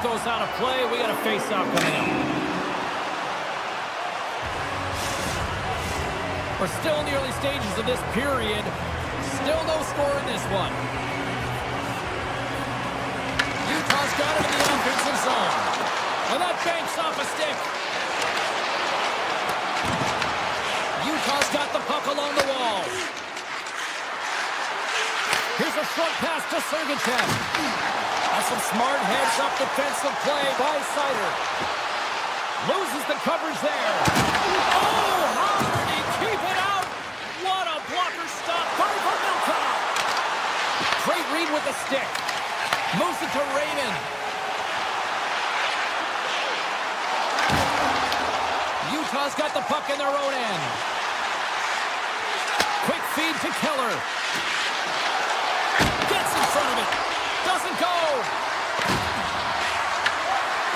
goes out of play. We got a face-off coming up. We're still in the early stages of this period. Still no score in this one. Utah's got it in the offensive zone. And that banks off a stick. Utah's got the puck along the wall. Here's a short pass to Sergachev. That's some smart heads-up defensive play by Seider. Loses the coverage there. Oh, how did he keep it out? What a blocker stop by Milka. Great read with the stick. Moves it to Raymond. Utah's got the puck in their own end. Quick feed to Keller. Gets in front of it. Doesn't go.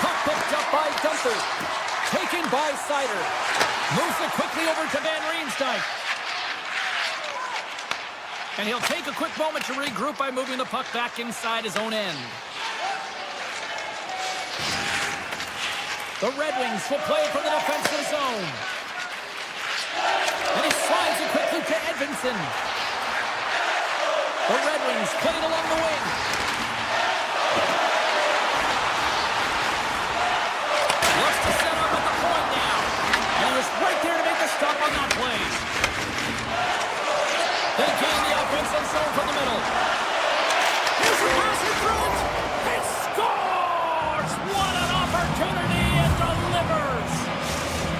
Puck picked up by Gunther. Taken by Seider. Moves it quickly over to Van Riemsdyk. And he'll take a quick moment to regroup by moving the puck back inside his own end. The Red Wings will play from the defensive zone. And he slides it quickly to Edvinsson. The Red Wings played along the wing. Looks to set up at the point now. And he was right there to make the stop on that play. They gain the offensive zone from the middle. Here's a pass in front. It scores! What an opportunity! It delivers!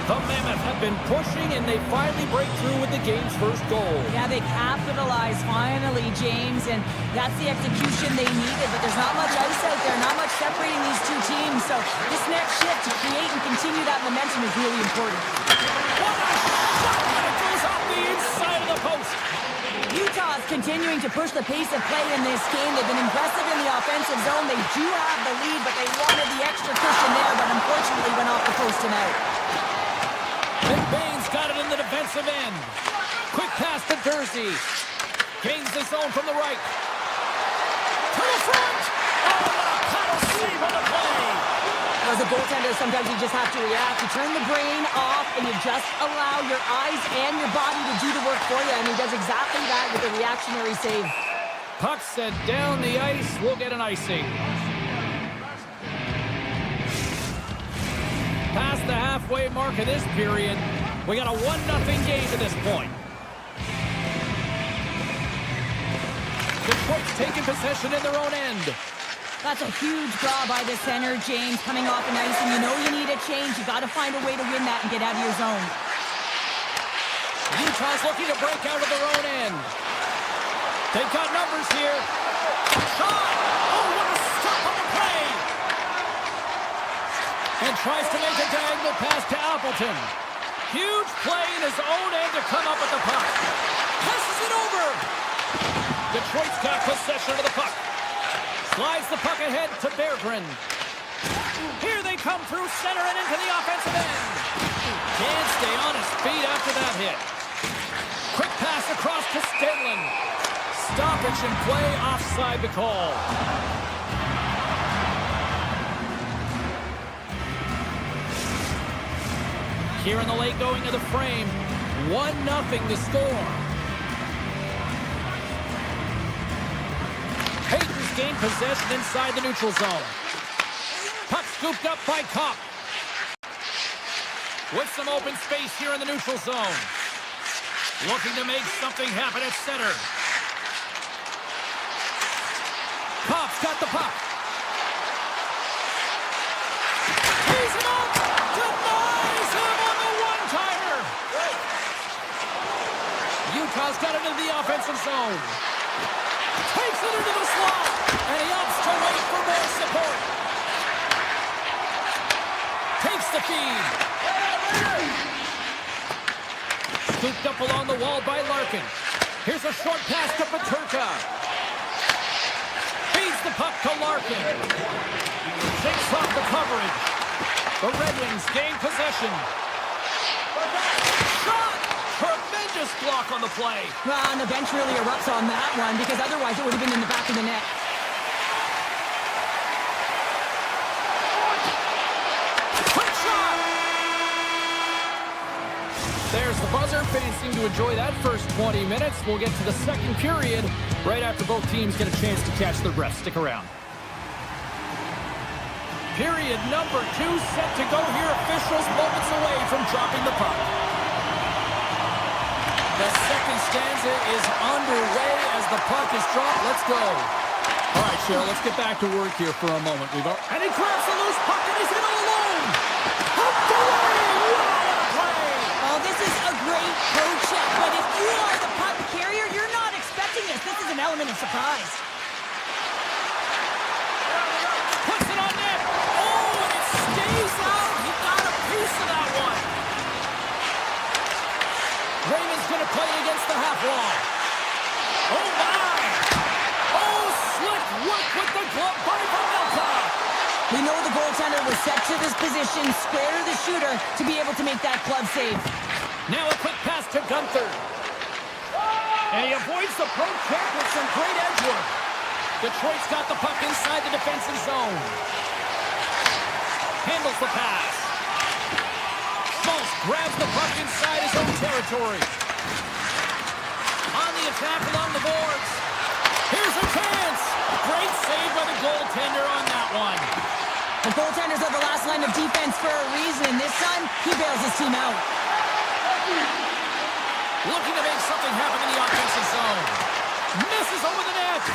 The Mammoth have been pushing, and they finally break through with the game's first goal. Yeah, they capitalized finally, James, and that's the execution they needed. But there's not much ice out there, not much separating these two teams. So this next shift to create and continue that momentum is really important. What a shot! And it goes off the inside of the post. Utah is continuing to push the pace of play in this game. They've been aggressive in the offensive zone. They do have the lead, but they wanted the extra cushion there, but unfortunately went off the post and out. McBain's got it in the defensive end. Quick pass to Dursey. Gains the zone from the right. To the front! Oh, what a paddle save on the play! As a goaltender, sometimes you just have to react. You turn the brain off, and you just allow your eyes and your body to do the work for you, and he does exactly that with a reactionary save. Puck sent down the ice. We'll get an icing. Past the halfway mark of this period, we got a 1-0 game to this point. Detroit's taking possession in their own end. That's a huge draw by the center, James, coming off an ice, and you know you need a change. You got to find a way to win that and get out of your zone. Utah's looking to break out of their own end. They've got numbers here. Shot! Oh, what a stop on the play! And tries to make a diagonal pass to Appleton. Huge play in his own end to come up with the puck. Passes it over. Detroit's got possession of the puck. Slides the puck ahead to Berggren. Here they come through center and into the offensive end. Can't stay on his feet after that hit. Quick pass across to Stenlund. Stoppage and play offside the call. Here in the late going of the frame, 1-0 the score. Peyton's gained possession inside the neutral zone. Puck scooped up by Kopp. With some open space here in the neutral zone. Looking to make something happen at center. Kopp's got the puck. He's him up! Denies him on the one-timer! Utah's got it into the offensive zone. Takes it into the slot, and he opts to wait for more support. Takes the feed. Scooped up along the wall by Larkin. Here's a short pass to Peterka. Feeds the puck to Larkin. Shakes off the coverage. The Red Wings gain possession. Shot! Tremendous block on the play. Well, and the bench really erupts on that one, because otherwise it would have been in the back of the net. There's the buzzer. Fans seem to enjoy that first 20 minutes. We'll get to the second period right after both teams get a chance to catch their breath. Stick around. Period number 2 set to go here. Officials moments away from dropping the puck. The second stanza is underway as the puck is dropped. Let's go. All right, Cheryl, let's get back to work here for a moment. And he grabs the loose puck and he's in all alone. Pucked away. What a play. Oh, this is a great pro check, but if you are the puck carrier, you're not expecting this. This is an element of surprise. Puts it on net. Oh, and it stays out. He got a piece of that one. Raymond's going to play against the half wall. Oh, my. Oh, slick work with the glove by Pavelka. We know the goaltender was set to this position, square to the shooter, to be able to make that glove save. Now a quick pass to Gunther. And he avoids the poke check with some great edge work. Detroit's got the puck inside the defensive zone. Handles the pass. Schmaltz grabs the puck inside his own territory. On the attack along the boards. Here's a chance. Great save by the goaltender on that one. The goaltenders are the last line of defense for a reason. This time, he bails his team out. Looking to make something happen in the offensive zone. Misses over the net.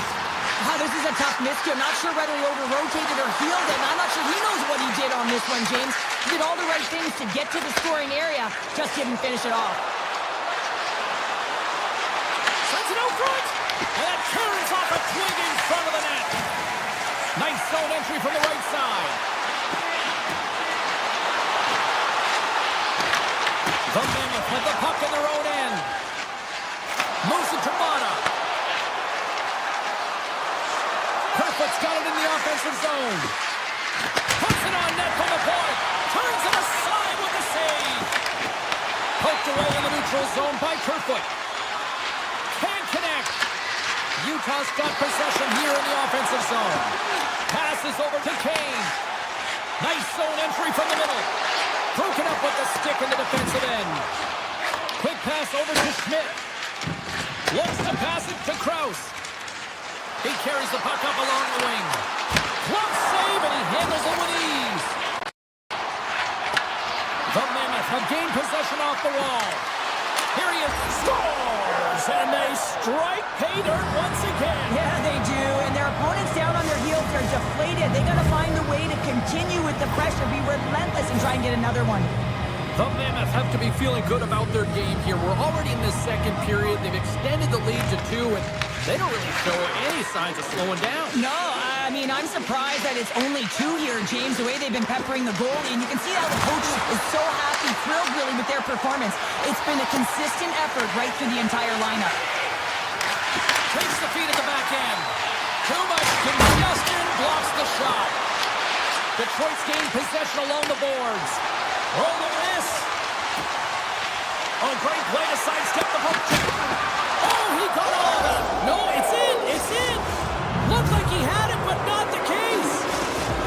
This is a tough miscue. I'm not sure whether he over-rotated or healed it. I'm not sure he knows what he did on this one, James. He did all the right things to get to the scoring area. Just didn't finish it off. Sends it out front. And that turns off a twig in front of the net. Nice zone entry from the right side. The Mammoth with the puck in their own end. Moves it to Mata. Kerfoot's got it in the offensive zone. Puts it on net from the point. Turns it aside with the save. Poked away in the neutral zone by Kerfoot. Can't connect. Utah's got possession here in the offensive zone. Passes over to Kane. Nice zone entry from the middle. Broken up with the stick in the defensive end. Quick pass over to Schmidt. Looks to pass it to Krause. He carries the puck up along the wing. Glove save, and he handles it with ease. The Mammoth have gained possession off the wall. Here he is. Scores! And they strike pay dirt once again. Yeah, they do. And their opponents down on their heels, they're deflated. They got to find a way to continue with the pressure, be relentless, and try and get another one. The Mammoth have to be feeling good about their game here. We're already in the second period. They've extended the lead to 2, and they don't really show any signs of slowing down. No, I mean, I'm surprised that it's only 2 here, James, the way they've been peppering the goalie. And you can see how the coach is so happy, thrilled really with their performance. It's been a consistent effort right through the entire lineup. Takes the feed at the back end. Too much congestion, blocks the shot. Detroit's gained possession along the boards. Roll the miss. Oh, great play to sidestep the poke check. Oh, he got all of it. No, it's in. It's in. Looked like he had it, but not the case.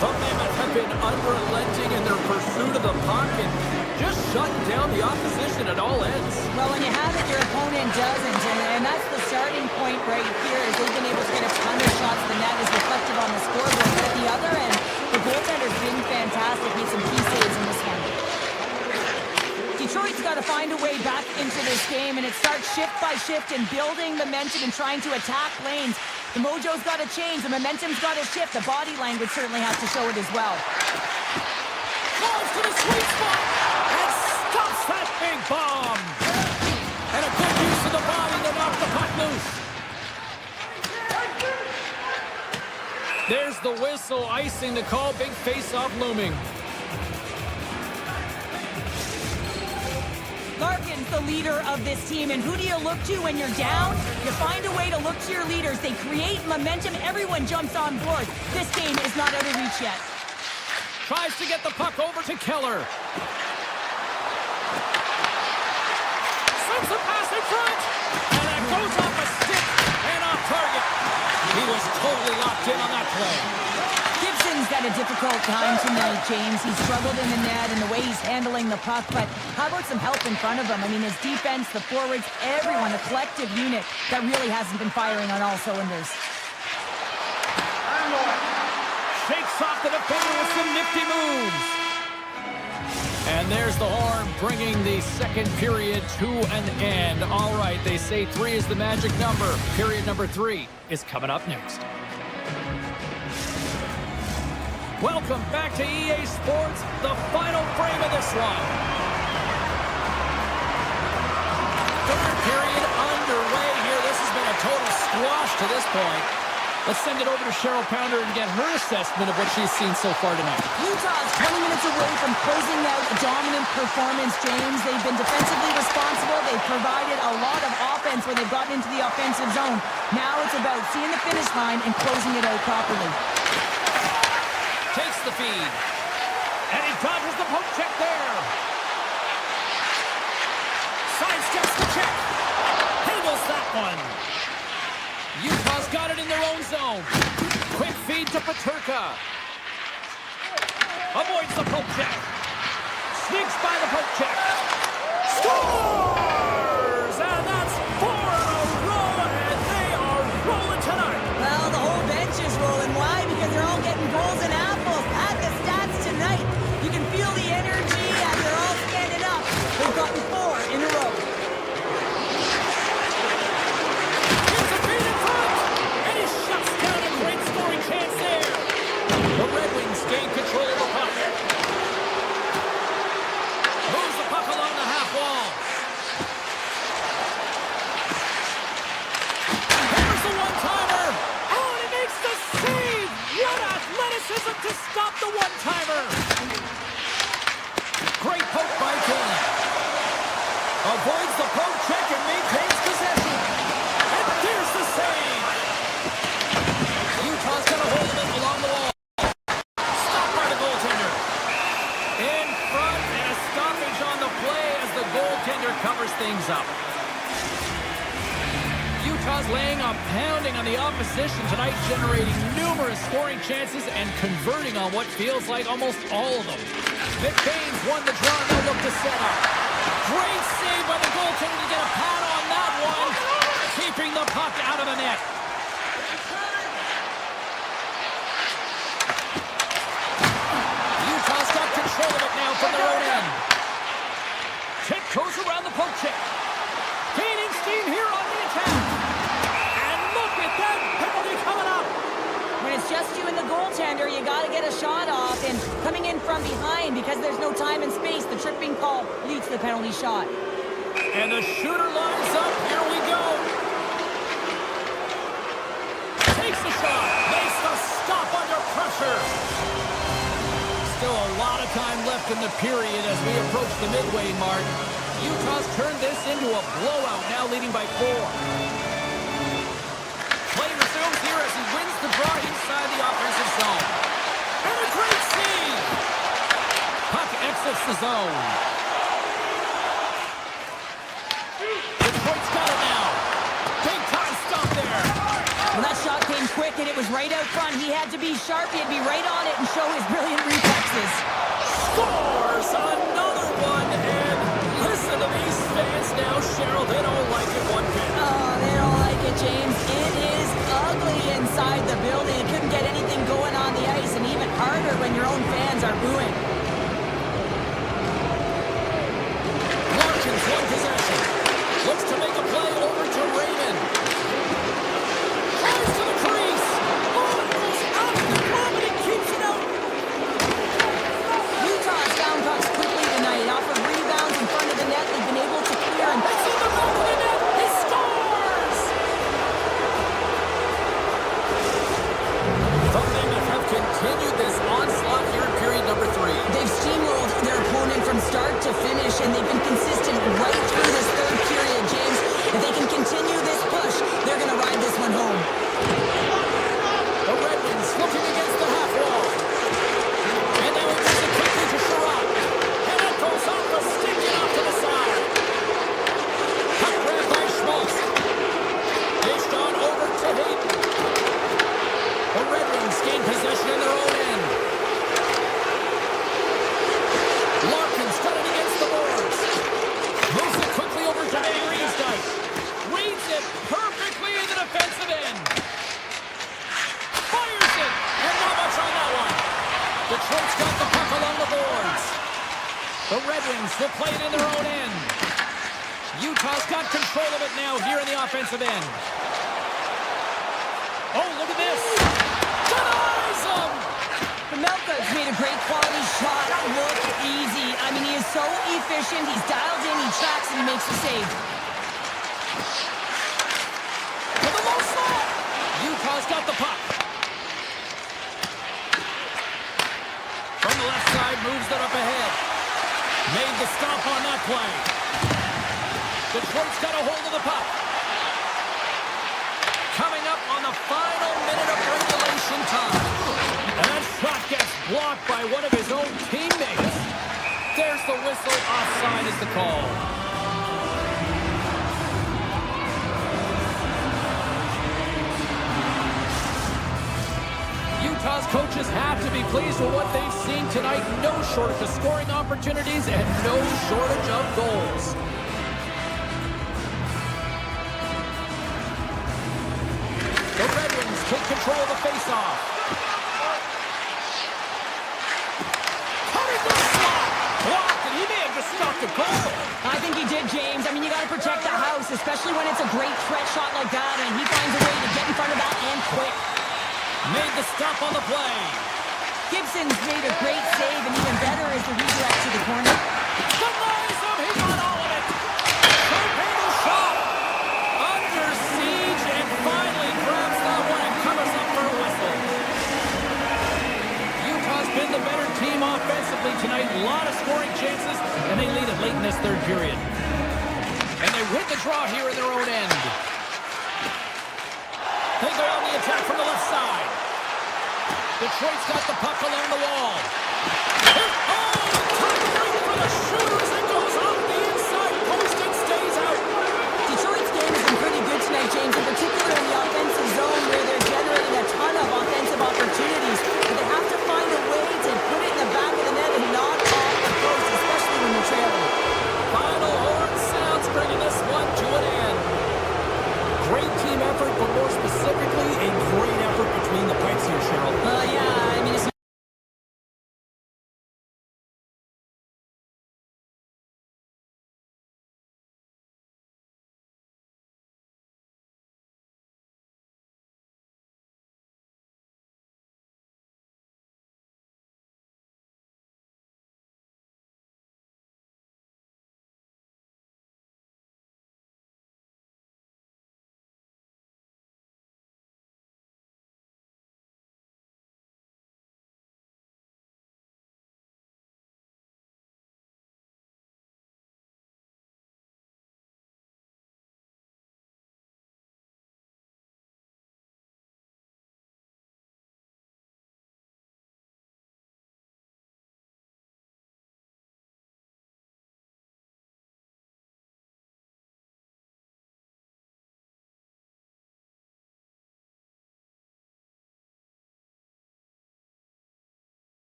The Mammoth have been unrelenting in their pursuit of the puck and just shutting down the opposition at all ends. Well, when you have it, your opponent doesn't. And that's the starting point right here, is they've been able to get a ton of shots. The net is reflected on the scoreboard. But at the other end, the goaltender's been fantastic. Made some key saves in this one. Detroit's got to find a way back into this game, and it starts shift by shift and building momentum and trying to attack lanes. The mojo's got to change. The momentum's got to shift. The body language certainly has to show it as well. Falls to the sweet spot and stops that big bomb. And a good use of the body to knock the puck loose. There's the whistle, icing the call. Big face-off looming. Larkin's the leader of this team, and who do you look to when you're down? You find a way to look to your leaders. They create momentum. Everyone jumps on board. This game is not out of reach yet. Tries to get the puck over to Keller. Sends a pass in front, and that goes off a stick and off target. He was totally locked in on that play. Gibson's got a a difficult time tonight, James. He's struggled in the net and the way he's handling the puck, but how about some help in front of him? I mean, his defense, the forwards, everyone, a collective unit that really hasn't been firing on all cylinders. Shakes off the defender with some nifty moves. And there's the horn, bringing the second period to an end. All right, they say 3 is the magic number. Period number 3 is coming up next. Welcome back to EA Sports, the final frame of this one. Third period underway here. This has been a total squash to this point. Let's send it over to Cheryl Pounder and get her assessment of what she's seen so far tonight. Utah's 20 minutes away from closing out a dominant performance, James. They've been defensively responsible. They've provided a lot of offense where they've gotten into the offensive zone. Now it's about seeing the finish line and closing it out properly. Takes the feed. And he dodges the poke check there. Sidesteps the check. Handles that one. Utah's got it in their own zone. Quick feed to Paterka. Avoids the poke check. Sneaks by the poke check. Scores! And that's 4 in a row, and they are rolling tonight. Well, the whole bench is rolling. Why? Because they're all getting goals and apples. At the stats tonight, you can feel the energy as they're all standing up. They've gotten 4 in a row. The Red Wings gain control of the puck. Moves the puck along the half wall. Here's the one-timer. Oh, and he makes the save. What athleticism to stop the one-timer. Great poke by King. Avoids the poke check and maintains possession. And there's the save. Utah's got a hold of it along the wall. Covers things up. Utah's laying a pounding on the opposition tonight, generating numerous scoring chances and converting on what feels like almost all of them. Vic Baines won the draw, no look to set up. Great save by the goaltender to get a pad on that one, keeping the puck out of the net. Utah's got control of it now from their own end. Check goes around the poke check. Gaining steam here on the attack. And look at that penalty coming up. When it's just you and the goaltender, you got to get a shot off. And coming in from behind, because there's no time and space, the tripping call leads to the penalty shot. And the shooter lines up. Here we go. Takes the shot. Makes the stop under pressure. Still a lot of time left in the period as we approach the midway mark. Utah's turned this into a blowout, now leading by 4. Play resumes here as he wins the draw inside the offensive zone. And a great save! Puck exits the zone. Detroit's got it now. Big time stop there. Well, that shot came quick, and it was right out front. He had to be sharp. He had to be right on it and show his brilliant reflexes. Scores another one, and listen to these fans now, Cheryl. They don't like it one bit. Oh, they don't like it, James. It is ugly inside the building. You couldn't get anything going on the ice, and even harder when your own fans are booing. Larkin's one possession. Looks to make a play over to Raymond. Tries to the crease. Oh, it goes out of the glove, and he keeps it out. Utah's down pucks quickly tonight. Wings will play it in their own end. Utah's got control of it now here in the offensive end. Oh, look at this. Denies him! Melka's made a great quality shot. Look easy. I mean, he is so efficient. He's dialed in, he tracks, and he makes the save. For the low slot. Utah's got the puck. From the left side, moves it up ahead. Made the stop on that play. Detroit's got a hold of the puck. Coming up on the final minute of regulation time. And that shot gets blocked by one of his own teammates. There's the whistle. Offside is the call. Utah's coaches have to be pleased with what they've seen tonight. No shortage of scoring opportunities and no shortage of goals. The Red Wings take control of the faceoff. Cutting the slot. Blocked, and he may have just stopped a goal. I think he did, James. I mean, you got to protect the house, especially when it's a great threat shot like that, and he finds a way to get in front of that and quick. Made the stop on the play. Gibson's made a great save, and even better is the redirect to the corner. Denies him. He got all of it. Torpedo shot. Under siege, and finally grabs that one and covers up for a whistle. Utah's been the better team offensively tonight. A lot of scoring chances, and they lead it late in this third period. And they win the draw here in their own end. They go on the attack from the left side. Detroit's got the puck along the wall. Right for the shooters. It goes off the inside post and stays out. Detroit's game has been pretty good tonight, James, in particular in the offensive zone where they're generating a ton of offensive opportunities. But they have to find a way to put it in the back of the net and knock off the post, especially when they're trailing. Final horn sounds, bringing this one to an end. Great team effort, but more specifically, a great effort between the pipes here, Cheryl. Yeah, I mean, it's...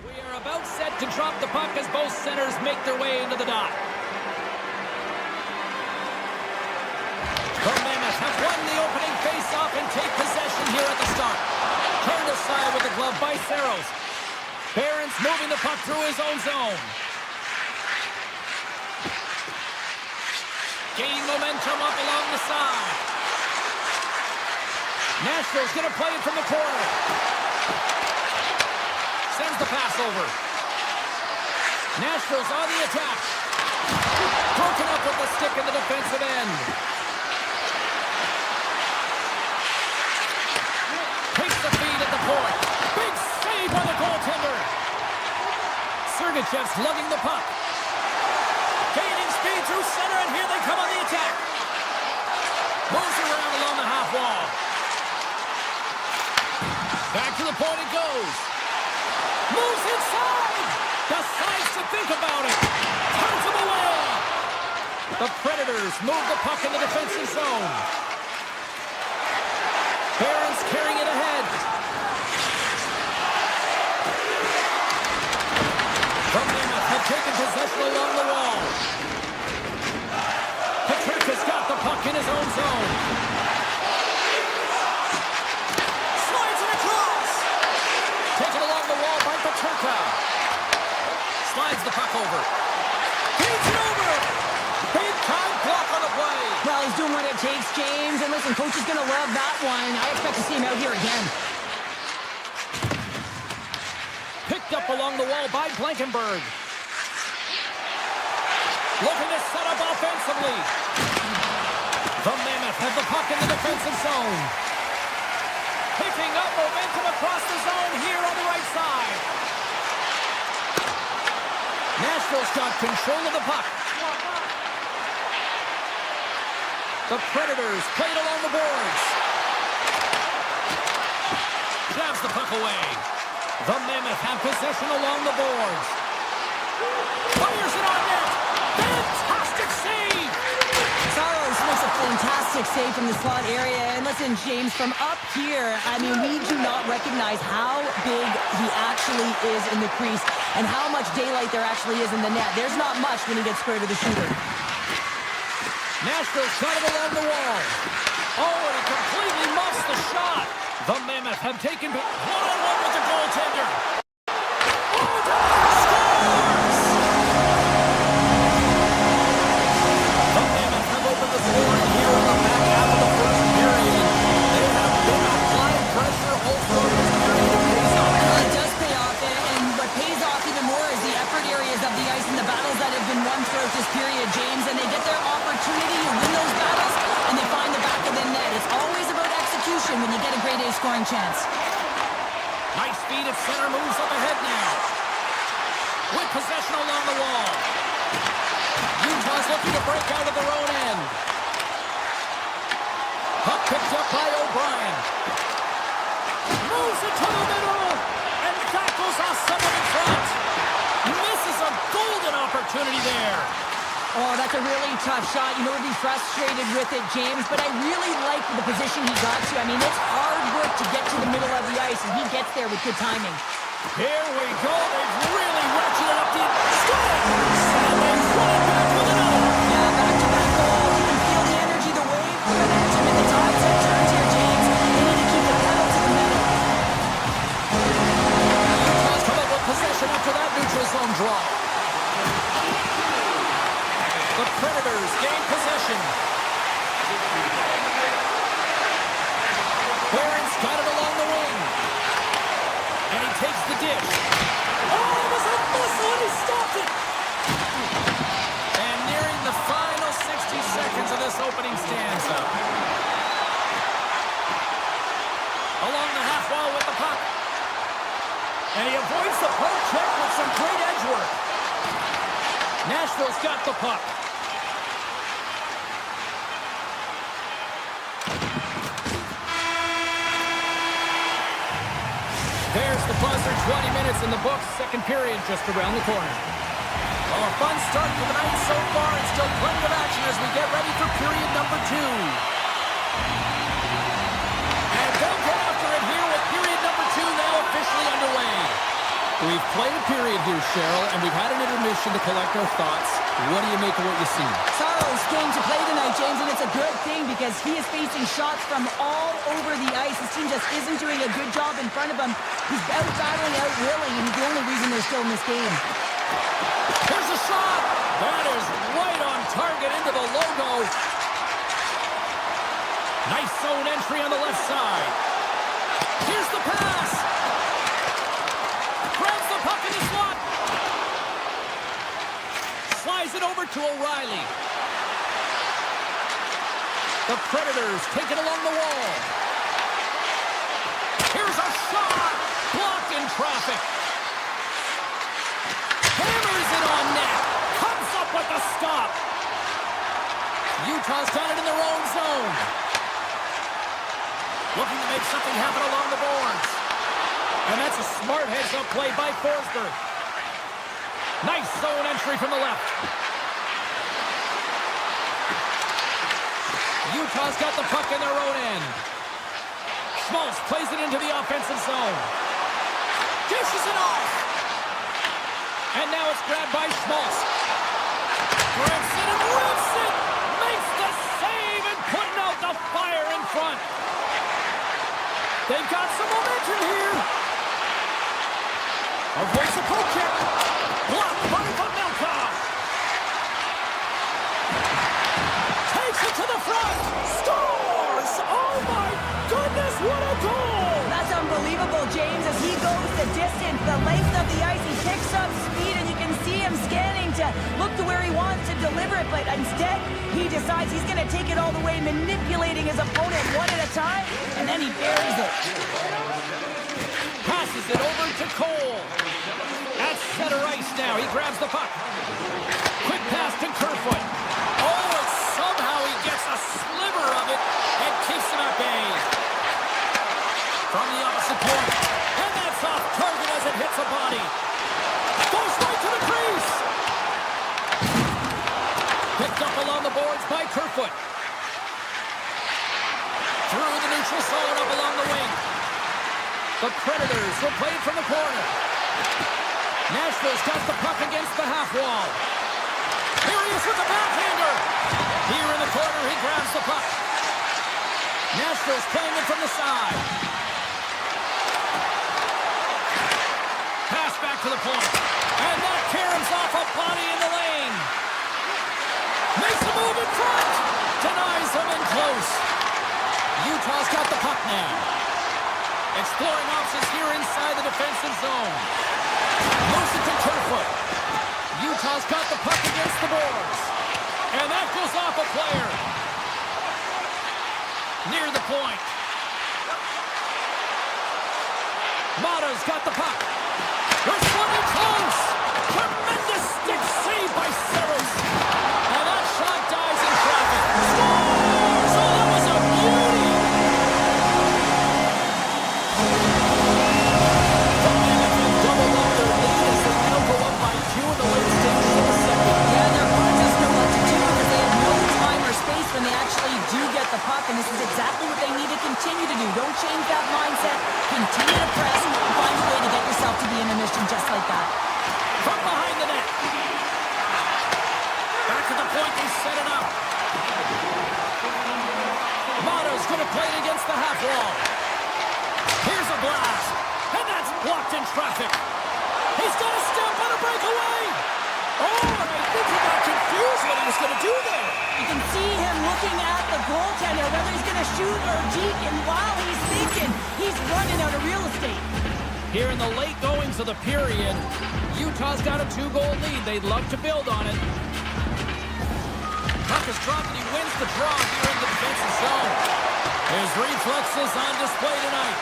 We are about set to drop the puck as both centers make their way into the dot. The Mammoths have won the opening face-off and take possession here at the start. Turned aside with the glove by Saros. Barron's moving the puck through his own zone. Gain momentum up along the side. Nashville's going to play it from the corner. Sends the pass over. Nashville's on the attack. Broken up with the stick in the defensive end. Takes the feed at the point. Big save by the goaltender. Sergachev's lugging the puck. Back to the point it goes. Moves inside. Decides to think about it. Turns him away. The Predators move the puck in the defensive zone. Barron's carrying it ahead. The Mammoth have taken possession along the wall. Patrick's got the puck in his own zone. Slides it across. Taken along the wall by Paterka. Slides the puck over. Feeds it over. Big time block on the play. Well, he's doing what it takes, James. And listen, coach is going to love that one. I expect to see him out here again. Picked up along the wall by Blankenberg. Looking to set up offensively. The Mammoth have the puck in the defensive zone. Picking up momentum across the zone here on the right side. Nashville's got control of the puck. The Predators played along the boards. Jabs the puck away. The Mammoth have possession along the boards. Fires it on net. Fantastic save! Saros makes a fantastic save from the slot area. And listen, James, from up here, I mean, we do not recognize how big he actually is in the crease and how much daylight there actually is in the net. There's not much when he gets square to the shooter. Nashville shot it along the wall. Oh, and he completely muffs the shot. The Mammoth have taken one-on-one with the goaltender. Oh, scores! The Mammoth have opened the scoring here in the back half of the first period. They have been applying pressure all through this period. It pays off. Well, it does pay off, and what pays off even more is the effort areas of the ice and the battles that have been won throughout this period, James, and they get their opportunity to win those battles, and they find the back of the net. It's always about execution when you get a grade A scoring chance. Nice feed at center, moves up ahead now. With possession along the wall. Utah's looking to break out of their own end. Puck picked up by O'Brien. Moves it to the middle. And tackles off someone in front. Misses a golden opportunity there. Oh, that's a really tough shot. You know, he'll be frustrated with it, James, but I really like the position he got to. I mean, it's hard work to get to the middle of the ice, and he gets there with good timing. Here we go. They've really ratcheted up the scores. And they run it back with another. Yeah, back-to-back goal. You can feel the energy, the wave, the momentum, and the tides have turned here, James. They need to keep the pedal to the metal. Utah's come up with possession after that neutral zone draw. The Predators gain possession. Barron's got it along the wing. And he takes the dish. Oh, it was a missile and he stopped it. And nearing the final 60 seconds of this opening stanza. Along the half wall with the puck. And he avoids the poke check with some great edge work. Nashville's got the puck. There's the buzzer, 20 minutes in the books, second period just around the corner. Well, a fun start for the night so far, and still plenty of action as we get ready for period number 2. And they'll get after it here with period number 2 now officially underway. We've played a period here, Cheryl, and we've had an intermission to collect our thoughts. What do you make of what you see? Saros came to play tonight, James, and it's a good thing because he is facing shots from all over the ice. His team just isn't doing a good job in front of him. He's out-battling, out-willing, and he's the only reason they're still in this game. Here's a shot! That is right on target into the logo. Nice zone entry on the left side. Here's the pass! Grabs the puck in the slot. Slides it over to O'Reilly. The Predators take it along the wall. Here's a shot! Blocked in traffic. Hammers it on net. Comes up with the stop. Utah's got it in their own zone. Looking to make something happen along the boards. And that's a smart heads-up play by Forsberg. Nice zone entry from the left. Utah's got the puck in their own end. Schmaltz plays it into the offensive zone. Dishes it off. And now it's grabbed by Schmaltz. Grips it and rips it. Makes the save and putting out the fire in front. They've got some momentum here. Avoids a poke check. Blocked by Pavelka. Takes it to the front. Scores! Oh my goodness, what a goal! That's unbelievable, James, as he goes the distance, the length of the ice. He picks up speed, and you can see him scanning to look to where he wants to deliver it, but instead, he decides he's going to take it all the way, manipulating his opponent one at a time, and then he buries it. Passes it over to Cole. At center ice now. He grabs the puck. Quick pass to Kerfoot. Oh, and somehow he gets a sliver of it and keeps him at bay. From the opposite point. And that's off target as it hits a body. Goes right to the crease. Picked up along the boards by Kerfoot. Through the neutral zone up along the wing. The Predators will play it from the corner. Nashville's got the puck against the half wall. Here he is with the backhander. Here in the corner, he grabs the puck. Nashville's playing it from the side. Pass back to the point. And that caroms off a body in the lane. Makes a move in front. Denies him in close. Utah's got the puck now. Exploring options here inside the defensive zone. Moves it to Kerfoot. Utah's got the puck against the boards. And that goes off a player. Near the point. Mata's got the puck. They're swimming close. Tremendous stick save by Severus. And that shot dies in traffic. Scores! Oh, that was a beauty. Double up their lead as they now go up by 2 in the late stages of the second. Yeah, their opponents just know what to do because they have no time or space when they actually do get the puck, and this is exactly what they need to continue to do. Don't change that mindset. Continue to press and find a way to get yourself to the intermission just like that. From behind the net. Back to the point, they set it up. Mata's going to play it against the half wall. Here's a blast. And that's blocked in traffic. He's got a step on a breakaway. Oh, and I think he got confused what he was going to do there. You can see him looking at the goaltender, whether he's going to shoot or deke, and while he's thinking, he's running out of real estate. Here in the late goings of the period, Utah's got a 2-goal lead. They'd love to build on it. Puck is dropped and he wins the draw here in the defensive zone. His reflexes on display tonight.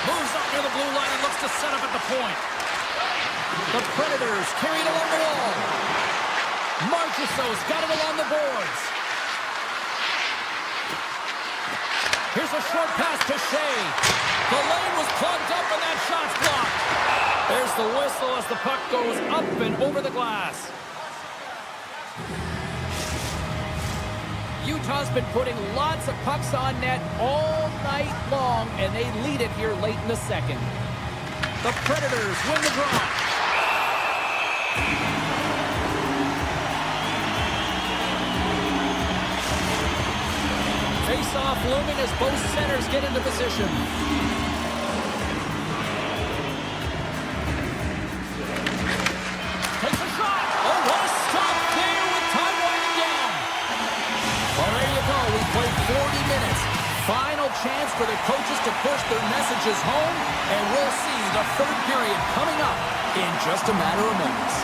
Moves up near the blue line and looks to set up at the point. The Predators carry it along the wall. Marchessault's got it along the boards. Here's a short pass to Shea. The lane was plugged up and that shot's blocked. There's the whistle as the puck goes up and over the glass. Utah's been putting lots of pucks on net all night long, and they lead it here late in the second. The Predators win the draw. Face-off looming as both centers get into position. Takes a shot. Oh, what a stop there with time winding down. Well, there you go. We played 40 minutes. Final chance for the coaches to push their messages home, and we'll see the third period coming up in just a matter of moments.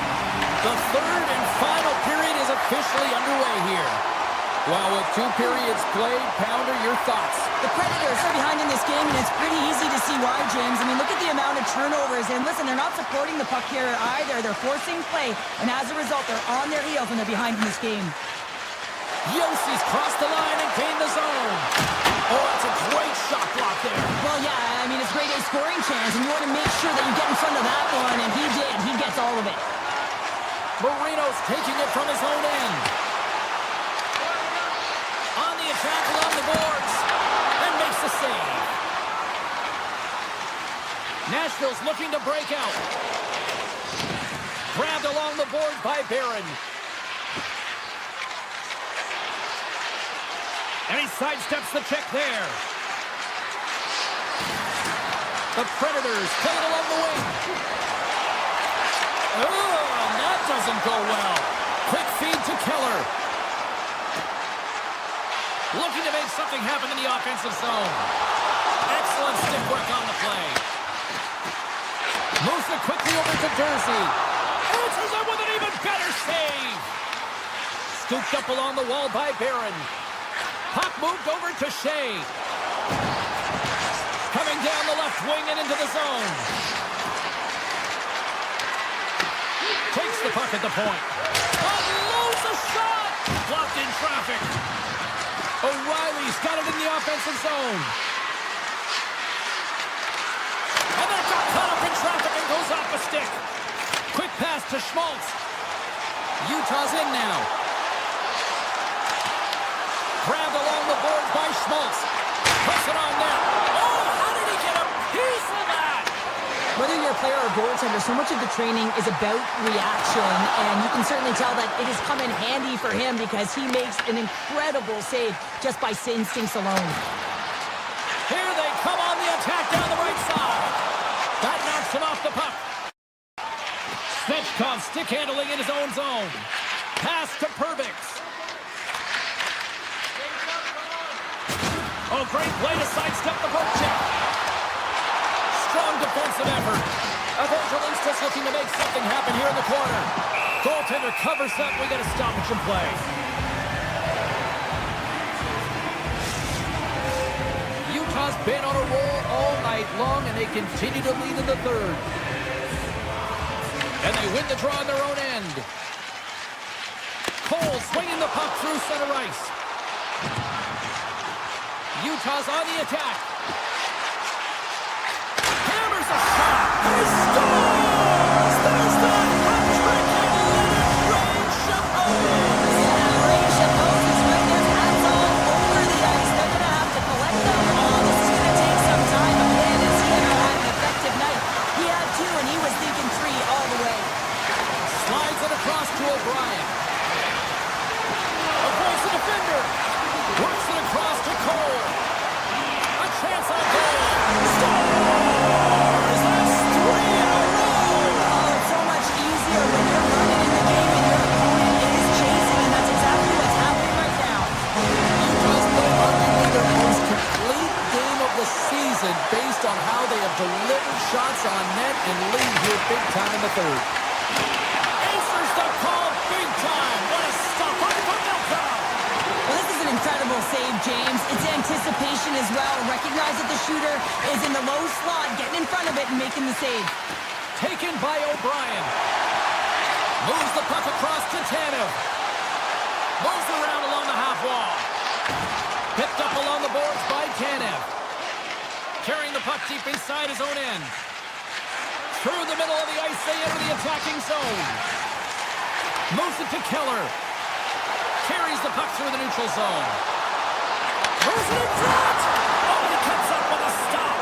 The third and final period is officially underway here. Well, with 2 periods played, Pounder, your thoughts? The Predators are behind in this game, and it's pretty easy to see why, James. I mean, look at the amount of turnovers. And listen, they're not supporting the puck here either. They're forcing play, and as a result, they're on their heels and they're behind in this game. Yossi's crossed the line and gained the zone. Oh, that's a great shot block there. Well, yeah, I mean, it's a great A scoring chance, and you want to make sure that you get in front of that one, and he did. He gets all of it. Marino's taking it from his own end. On the attack along the boards. And makes the save. Nashville's looking to break out. Grabbed along the board by Barron. And he sidesteps the check there. The Predators play it along the wing. Oh, and that doesn't go well. Quick feed to Keller. Looking to make something happen in the offensive zone. Excellent stick work on the play. Moves it quickly over to Dursey. Answers it with an even better save. Scooped up along the wall by Barron. Puck moved over to Shea. Coming down the left wing and into the zone. Takes the puck at the point. Unloads a shot. Blocked in traffic. O'Reilly's got it in the offensive zone. And that got caught up in traffic and goes off a stick. Quick pass to Schmaltz. Utah's in now. Grabbed along the boards by Schmaltz. Puts it on net. Oh, how did he get a piece of that? Whether you're a player or goaltender, so much of the training is about reaction, and you can certainly tell that it has come in handy for him because he makes an incredible save just by instincts alone. Here they come on the attack down the right side. That knocks him off the puck. Svechkov stick handling in his own zone. Pass to Perbix. Oh, great play to sidestep the poke check. Strong defensive effort. Evangelistas looking to make something happen here in the corner. Goaltender covers up. We got a stoppage in play. Utah's been on a roll all night long, and they continue to lead in the third. And they win the draw on their own end. Cole swinging the puck through center ice. Utah's on the attack. Hammers a shot. He scores! There's the hat-trick and Leonard Ray Chapeau. Yeah, Ray Chapeau is right there. That's all over the ice. They're going to have to collect them all. This is going to take some time. But man, is he ever had an effective night. He had two, and he was thinking three all the way. Slides it across to O'Brien. Avoids the defender. Works it across to Cole. A chance on goal. Scores! That's 3 in a row. Oh, it's so much easier when you're running in the game and your opponent is chasing, and that's exactly what's happening right now. Utah's played arguably their most complete game of the season based on how they have delivered shots on net and lead here big time in the third. Answers the call big time. What a stop on Pavelka. Well, this is an incredible save, James. It's anticipation as well. Recognize that the shooter is in the low slot, getting in front of it and making the save. Taken by O'Brien. Moves the puck across to Tanev. Moves around along the half wall. Picked up along the boards by Tanev. Carrying the puck deep inside his own end. Through the middle of the ice, they enter the attacking zone. Moves it to Keller. Carries the puck through the neutral zone. Moves it in front! Oh, he comes up with a stop.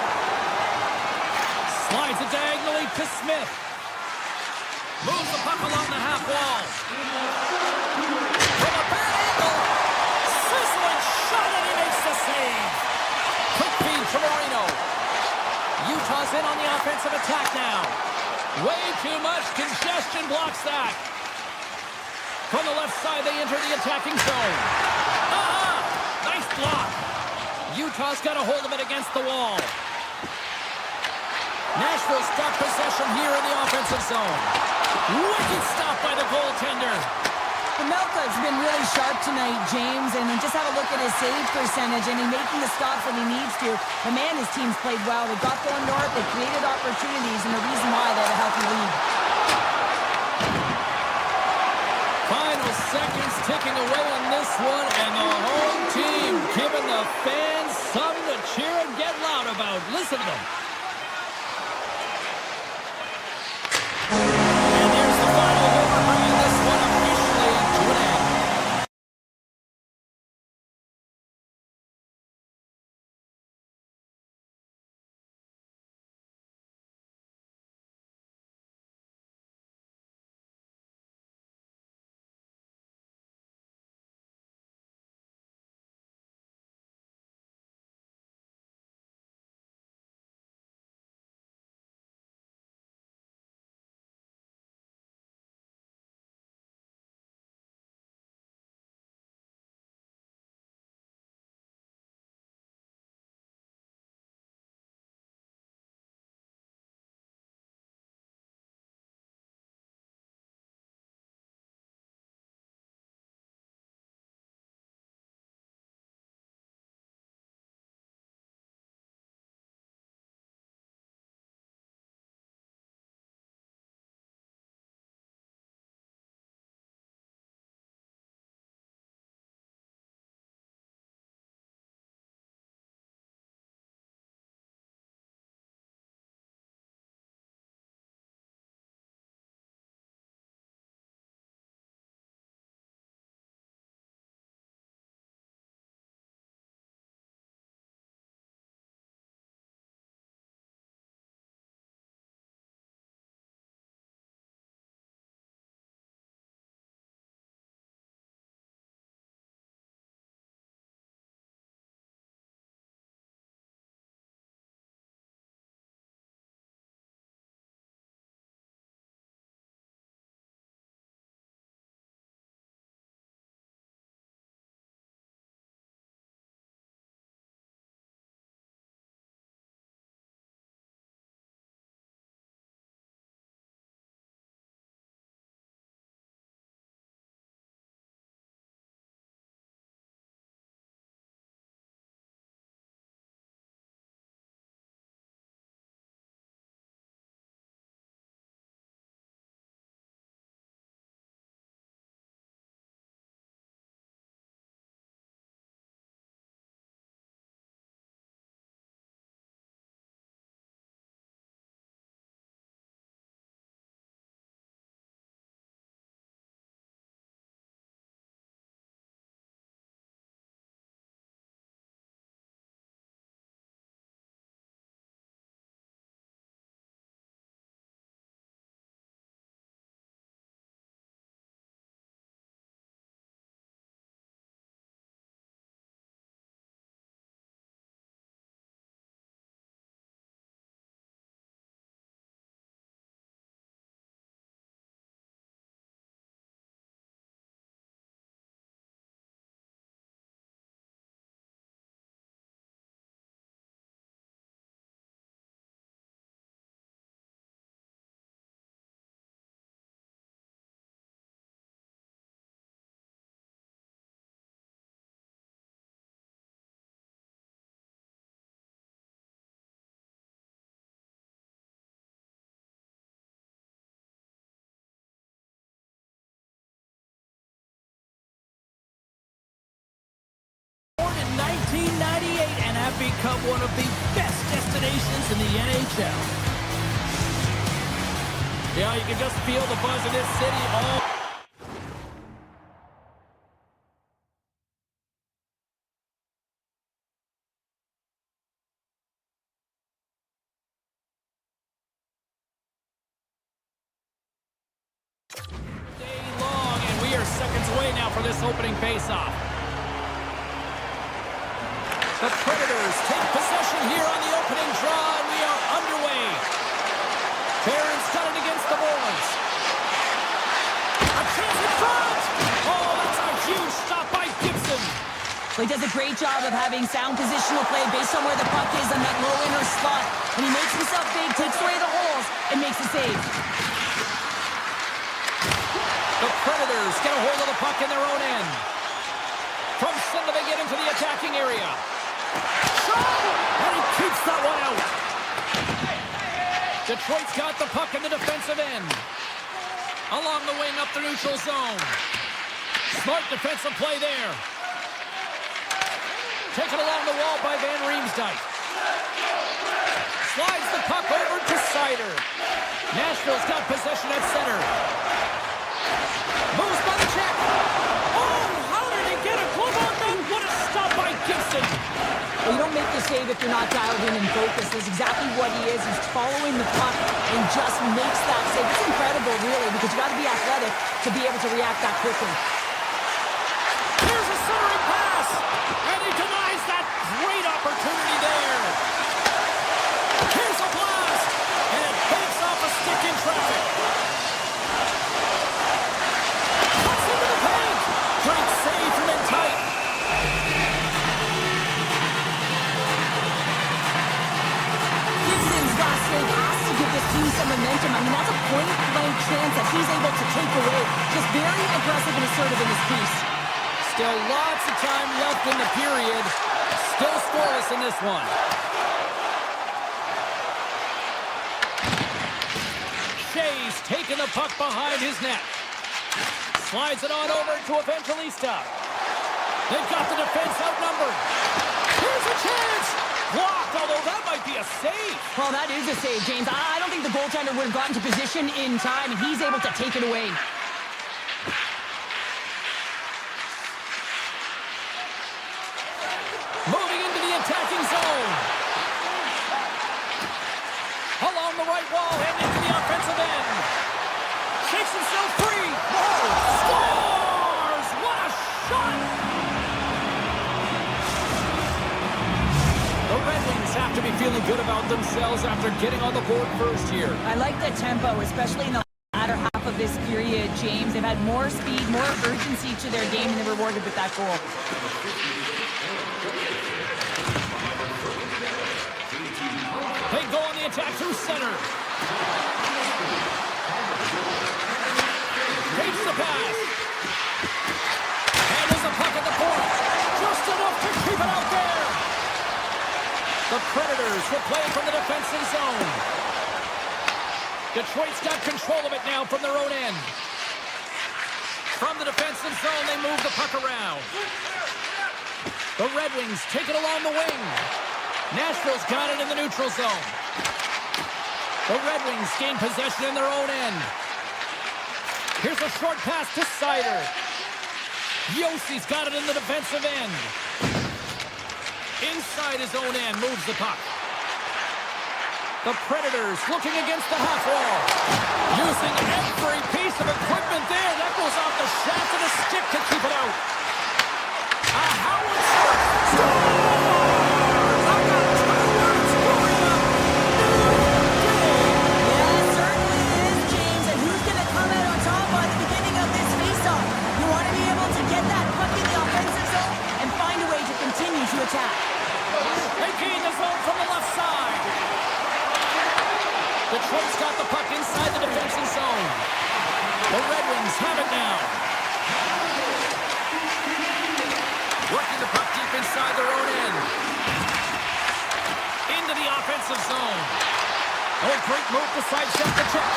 Slides it diagonally to Smith. Moves the puck along the half wall. From a bad angle. Sizzling shot, and he makes the save. Quick feed to Marino. Utah's in on the offensive attack now. Way too much congestion blocks that. From the left side, they enter the attacking zone. Nice block. Utah's got a hold of it against the wall. Nashville's got possession here in the offensive zone. Wicked stop by the goaltender. Pavelka's been really sharp tonight, James, and just have a look at his save percentage, and he's making the stops when he needs to. The man, his team's played well. They got going north, they created opportunities, and the reason why they have a healthy lead. Final seconds to ticking away on this one, and the home team giving the fans something to cheer and get loud about. Listen to them. And here's the final over, bringing this one officially to an end. Born in 1998 and have become one of the best destinations in the NHL. Yeah, you can just feel the buzz of this city all day long, and we are seconds away now for this opening faceoff. The Predators take possession here on the opening draw, and we are underway. Barron's got it against the boards. A chance in front! Oh, that's a huge stop by Gibson. So he does a great job of having sound positional play based on where the puck is on that low inner slot. And he makes himself big, takes away the holes, and makes a save. The Predators get a hold of the puck in their own end. From center, they get into the attacking area. And he keeps that one out. Detroit's got the puck in the defensive end. Along the wing up the neutral zone. Smart defensive play there. Taken along the wall by Van Riemsdyk. Slides the puck over to Seider. Nashville's got possession at center. Moves by the check. Oh, how did he get a glove on that? What a stop by Gibson. Well, you don't make the save if you're not dialed in and focused. That's exactly what he is. He's following the puck and just makes that save. It's incredible, really, because you got to be athletic to be able to react that quickly. Here's a centering pass, and he denies that great opportunity there. Here's a blast, and it banks off a stick in traffic. Cuts into the paint. Great save from in tight. Gibson's last save has to give this team some momentum. I mean, that's a point-blank chance that he's able to take away. Just very aggressive and assertive in his piece. Still lots of time left in the period. Still scoreless in this one. Shea's taking the puck behind his net. Slides it on over to Evangelista. They've got the defense outnumbered. Here's a chance. Blocked, although that might be a save. Well, that is a save, James. I don't think the goaltender would have gotten to position in time, and he's able to take it away. Moving into the attacking zone. Along the right wall and into the offensive end. Shakes himself free. Whoa! Scores! What a shot! The Red Wings have to be feeling good about themselves after getting on the board first here. I like the tempo, especially in the latter half of this period, James. They've had more speed, more urgency to their game, and they're rewarded with that goal. They go on the attack through center. Takes the pass. And there's a puck at the point. Just enough to keep it out there. The Predators will play from the defensive zone. Detroit's got control of it now from their own end. From the defensive zone, they move the puck around. The Red Wings take it along the wing. Nashville's got it in the neutral zone. The Red Wings gain possession in their own end. Here's a short pass to Seider. Yossi's got it in the defensive end. Inside his own end, moves the puck. The Predators looking against the half wall. Using every piece of equipment there. That goes off the shaft of the stick to keep it out. A howitzer. Scores! I've got 2 words for you. Yeah, it certainly is, James. And who's going to come out on top by the beginning of this faceoff? You want to be able to get that puck in the offensive zone and find a way to continue to attack. They gain the zone from the left side. Detroit's got the puck inside the defensive zone. The Red Wings have it now. Working the puck deep inside their own end. Into the offensive zone. Oh, great move to sidestep the check.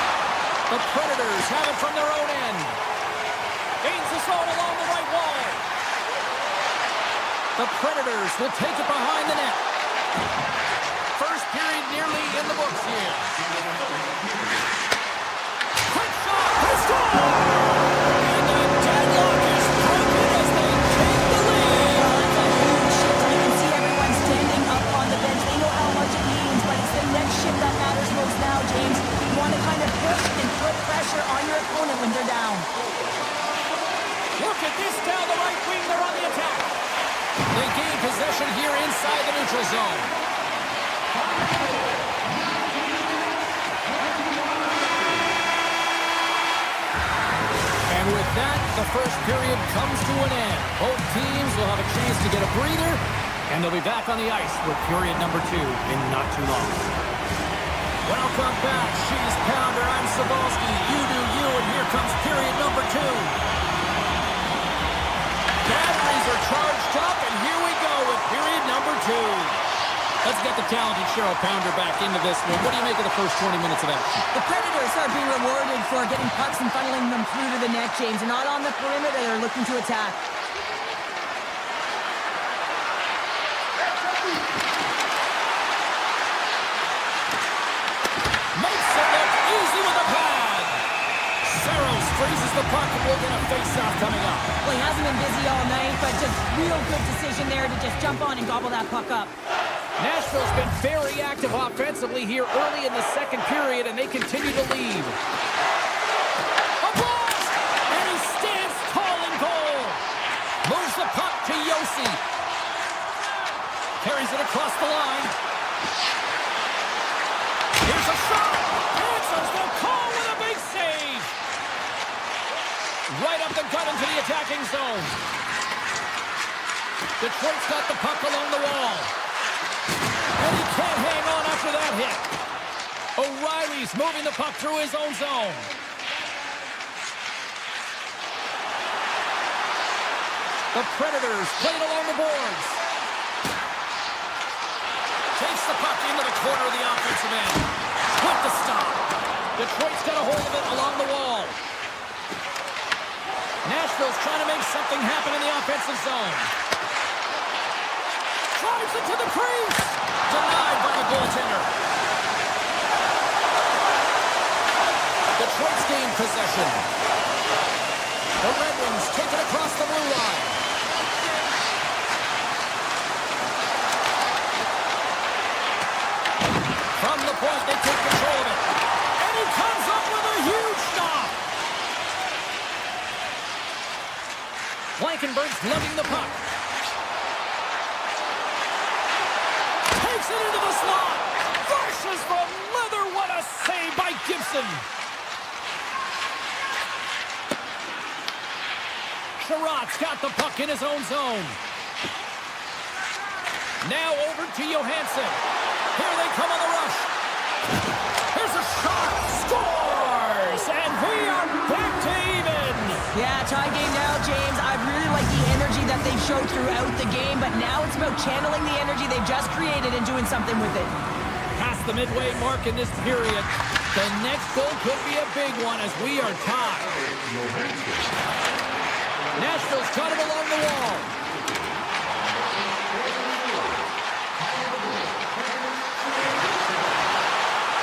The Predators have it from their own end. Gains the zone along the right wall. The Predators will take it behind the net. First period nearly in the books here. Quick shot! Let's go! And the deadlock is broken as they take the lead. Well, that's a huge shift. You can see everyone standing up on the bench. They know how much it means, but it's the next shift that matters most now, James. You want to kind of push and put pressure on your opponent when they're down. Look at this down the right wing. They're on the attack. They gain possession here inside the neutral zone. And with that, the first period comes to an end. Both teams will have a chance to get a breather, and they'll be back on the ice with period number 2 in not too long. Welcome back. She's Pounder. I'm Sabalski. You do you, and here comes period number 2. Batteries are charged up, and here we go with period number 2. Let's get the talented Cheryl Pounder back into this one. What do you make of the first 20 minutes of action? The Predators are being rewarded for getting pucks and funneling them through to the net, James. They're not on the perimeter. They're looking to attack. Makes it look easy with a pad. Saros freezes the puck and we'll get a face-off coming up. Well, he hasn't been busy all night, but just real good decision there to just jump on and gobble that puck up. Nashville's been very active offensively here early in the second period, and they continue to lead. A blast! And he stands tall in goal. Moves the puck to Yossi. Carries it across the line. Here's a shot. Answers the call with a big save. Right up the gut into the attacking zone. Detroit's got the puck along the wall. And he can't hang on after that hit. O'Reilly's moving the puck through his own zone. The Predators playing along the boards. Takes the puck into the corner of the offensive end. With the stop. Detroit's got a hold of it along the wall. Nashville's trying to make something happen in the offensive zone. Drives it to the crease. Denied by the goaltender. Detroit's gained possession. The Red Wings take it across the blue line. From the point, they take control of it. And he comes up with a huge stop. Blankenberg's lugging the puck. Takes it into the slot. Flashes from leather. What a save by Gibson. Sherratt's got the puck in his own zone. Now over to Johansson. Here they come on the rush. Here's a shot. Scores! And we are back to even. Yeah, tie game now, James. I really like the energy that they've showed throughout the game, but now it's about channeling the energy they've just created and doing something with it. Past the midway mark in this period. The next goal could be a big one as we are tied. Nashville's got it along the wall.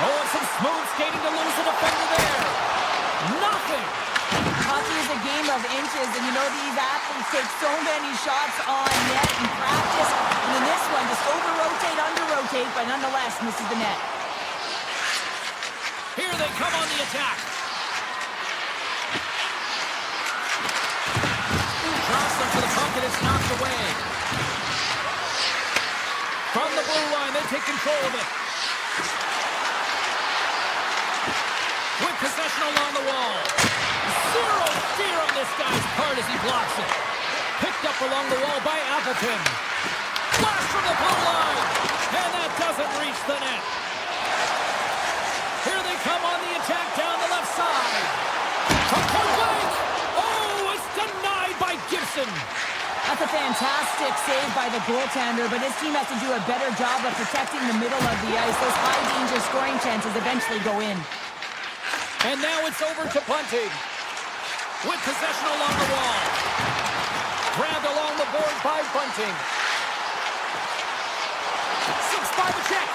Oh, and some smooth skating to lose the defender there. Nothing. Hockey is a game of inches, and you know these athletes take so many shots on net in practice, and in this one, just over-rotate, under-rotate, but nonetheless misses the net. Here they come on the attack. Drops them to the puck, and it's knocked away. From the blue line, they take control of it. With possession along the wall. Zero fear on this guy's part as he blocks it. Picked up along the wall by Appleton. Flash from the blue line. And that doesn't reach the net. Here they come on the attack down the left side. From point blank. Oh, it's denied by Gibson. That's a fantastic save by the goaltender, but his team has to do a better job of protecting the middle of the ice. Those high-danger scoring chances eventually go in. And now it's over to Bunting. With possession along the wall. Grabbed along the board by Bunting. Six by the check.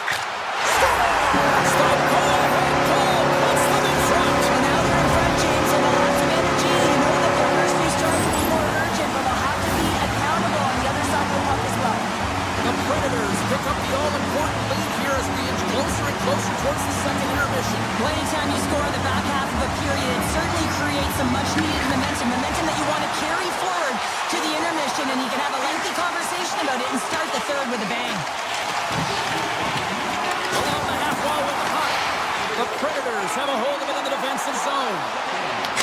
Stop goal and goal. Puts them in front. And now they're in front, James, and they'll have some energy. You know that their first few starts will be more urgent, but they'll have to be accountable on the other side of the puck as well. The Predators pick up the all-important lead here as we inch closer and closer towards the second intermission. Well, anytime you score in the back half of a period, it certainly creates some much-needed momentum that you want to carry forward to the intermission, and you can have a lengthy conversation about it and start the third with a bang. Along the half wall with the puck. The Predators have a hold of it in the defensive zone.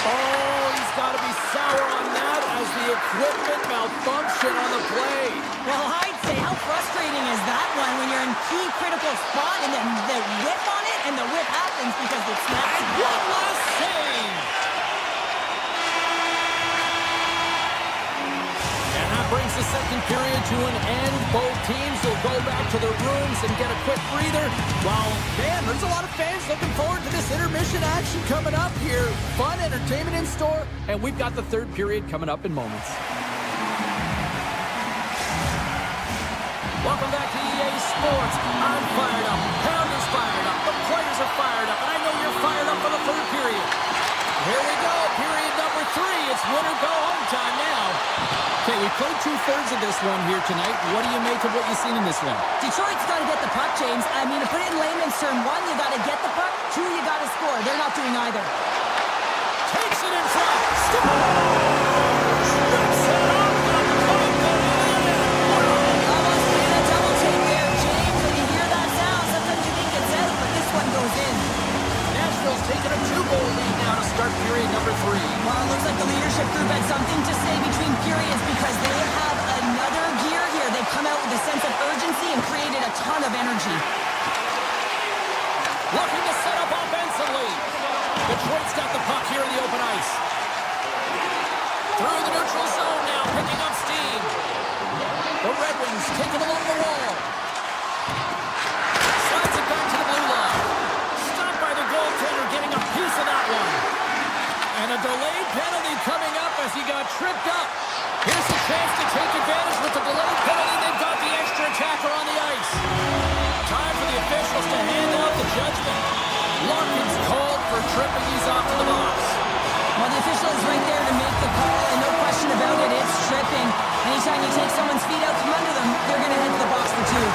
Oh, he's got to be sour on that as the equipment malfunction on the play. Well, I'd say, how frustrating is that one when you're in key critical spot and then the whip on it, and the whip happens because it snaps. And one last save. And that brings the second period to an end. Both teams will go back to their rooms and get a quick breather. Well, man, there's a lot of fans looking forward to this intermission action coming up here. Fun entertainment in store, and we've got the third period coming up in moments. Welcome back to EA Sports. I'm fired up. Pounder's fired up. The players are fired up, and I know you're fired up for the third period. Here we go, period number 3. It's win or go home time now. Okay, we played 2/3 of this one here tonight. What do you make of what you've seen in this one? Detroit's got to get the puck, James. I mean, to put it in layman's term, 1, you got to get the puck. 2, you got to score. They're not doing either. Takes it in front. Scores! Rips it off the puck. Almost made a double take there, James. When you hear that sound, sometimes you think it's out, but this one goes in. Nashville's taking a 2-goal lead now to start period number 3. Well, it looks like the leadership group had something to say between periods because they have another gear here. They've come out with a sense of urgency and created a ton of energy. Looking to set up offensively. Detroit's got the puck here in the open ice. Through the neutral zone now, picking up steam. The Red Wings take it along the wall. Slides it back to the blue line. Stopped by the goaltender, getting a piece of that one. And a delayed penalty coming up as he got tripped up. Here's a chance to take advantage with the delayed penalty. They've got the extra attacker on the ice. Time for the officials to hand out the judgment. Larkin's called for tripping. He's off to the box. Well, the official is right there to make the call, and no question about it, it's tripping. Anytime you take someone's feet out from under them, they're going to head to the box for 2.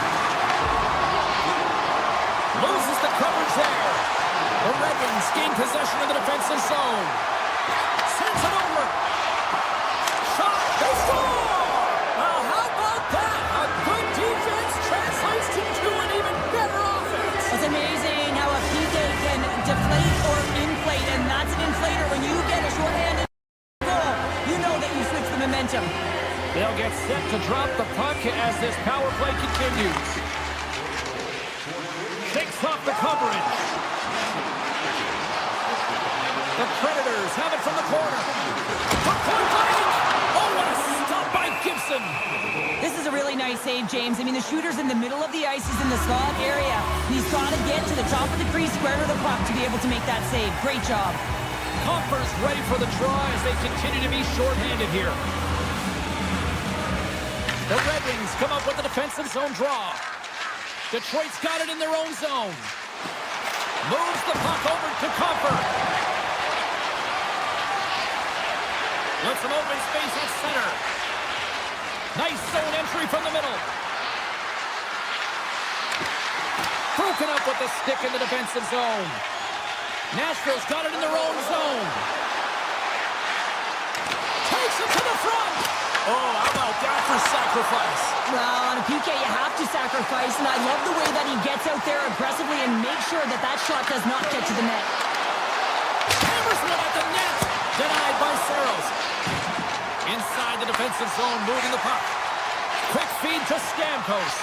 Loses the coverage there. The Red Wings gain possession of the defensive zone. Sends it over. Shot. They score! Well, how about that? A good defense translates into an even better offense. It's amazing how a PK can deflate or inflate, and that's an inflator. When you get a shorthanded goal, you know that you switch the momentum. They'll get set to drop the puck as this power play continues. Shakes off the coverage. The Predators have it from the corner. Puck point blank! Oh, what a stop by Gibson! This is a really nice save, James. I mean, the shooter's in the middle of the ice. He's in the slot area. He's got to get to the top of the crease, square to the puck to be able to make that save. Great job. Compher's ready for the draw as they continue to be shorthanded here. The Red Wings come up with a defensive zone draw. Detroit's got it in their own zone. Moves the puck over to Compher. With some open space at center. Nice zone entry from the middle. Broken up with the stick in the defensive zone. Nashville's got it in their own zone. Takes it to the front. Oh, how about that for sacrifice? Well, on a PK, you have to sacrifice, and I love the way that he gets out there aggressively and makes sure that that shot does not get to the net. Hammers one at the net. Denied by Saros. Inside the defensive zone, moving the puck. Quick feed to Stamkos.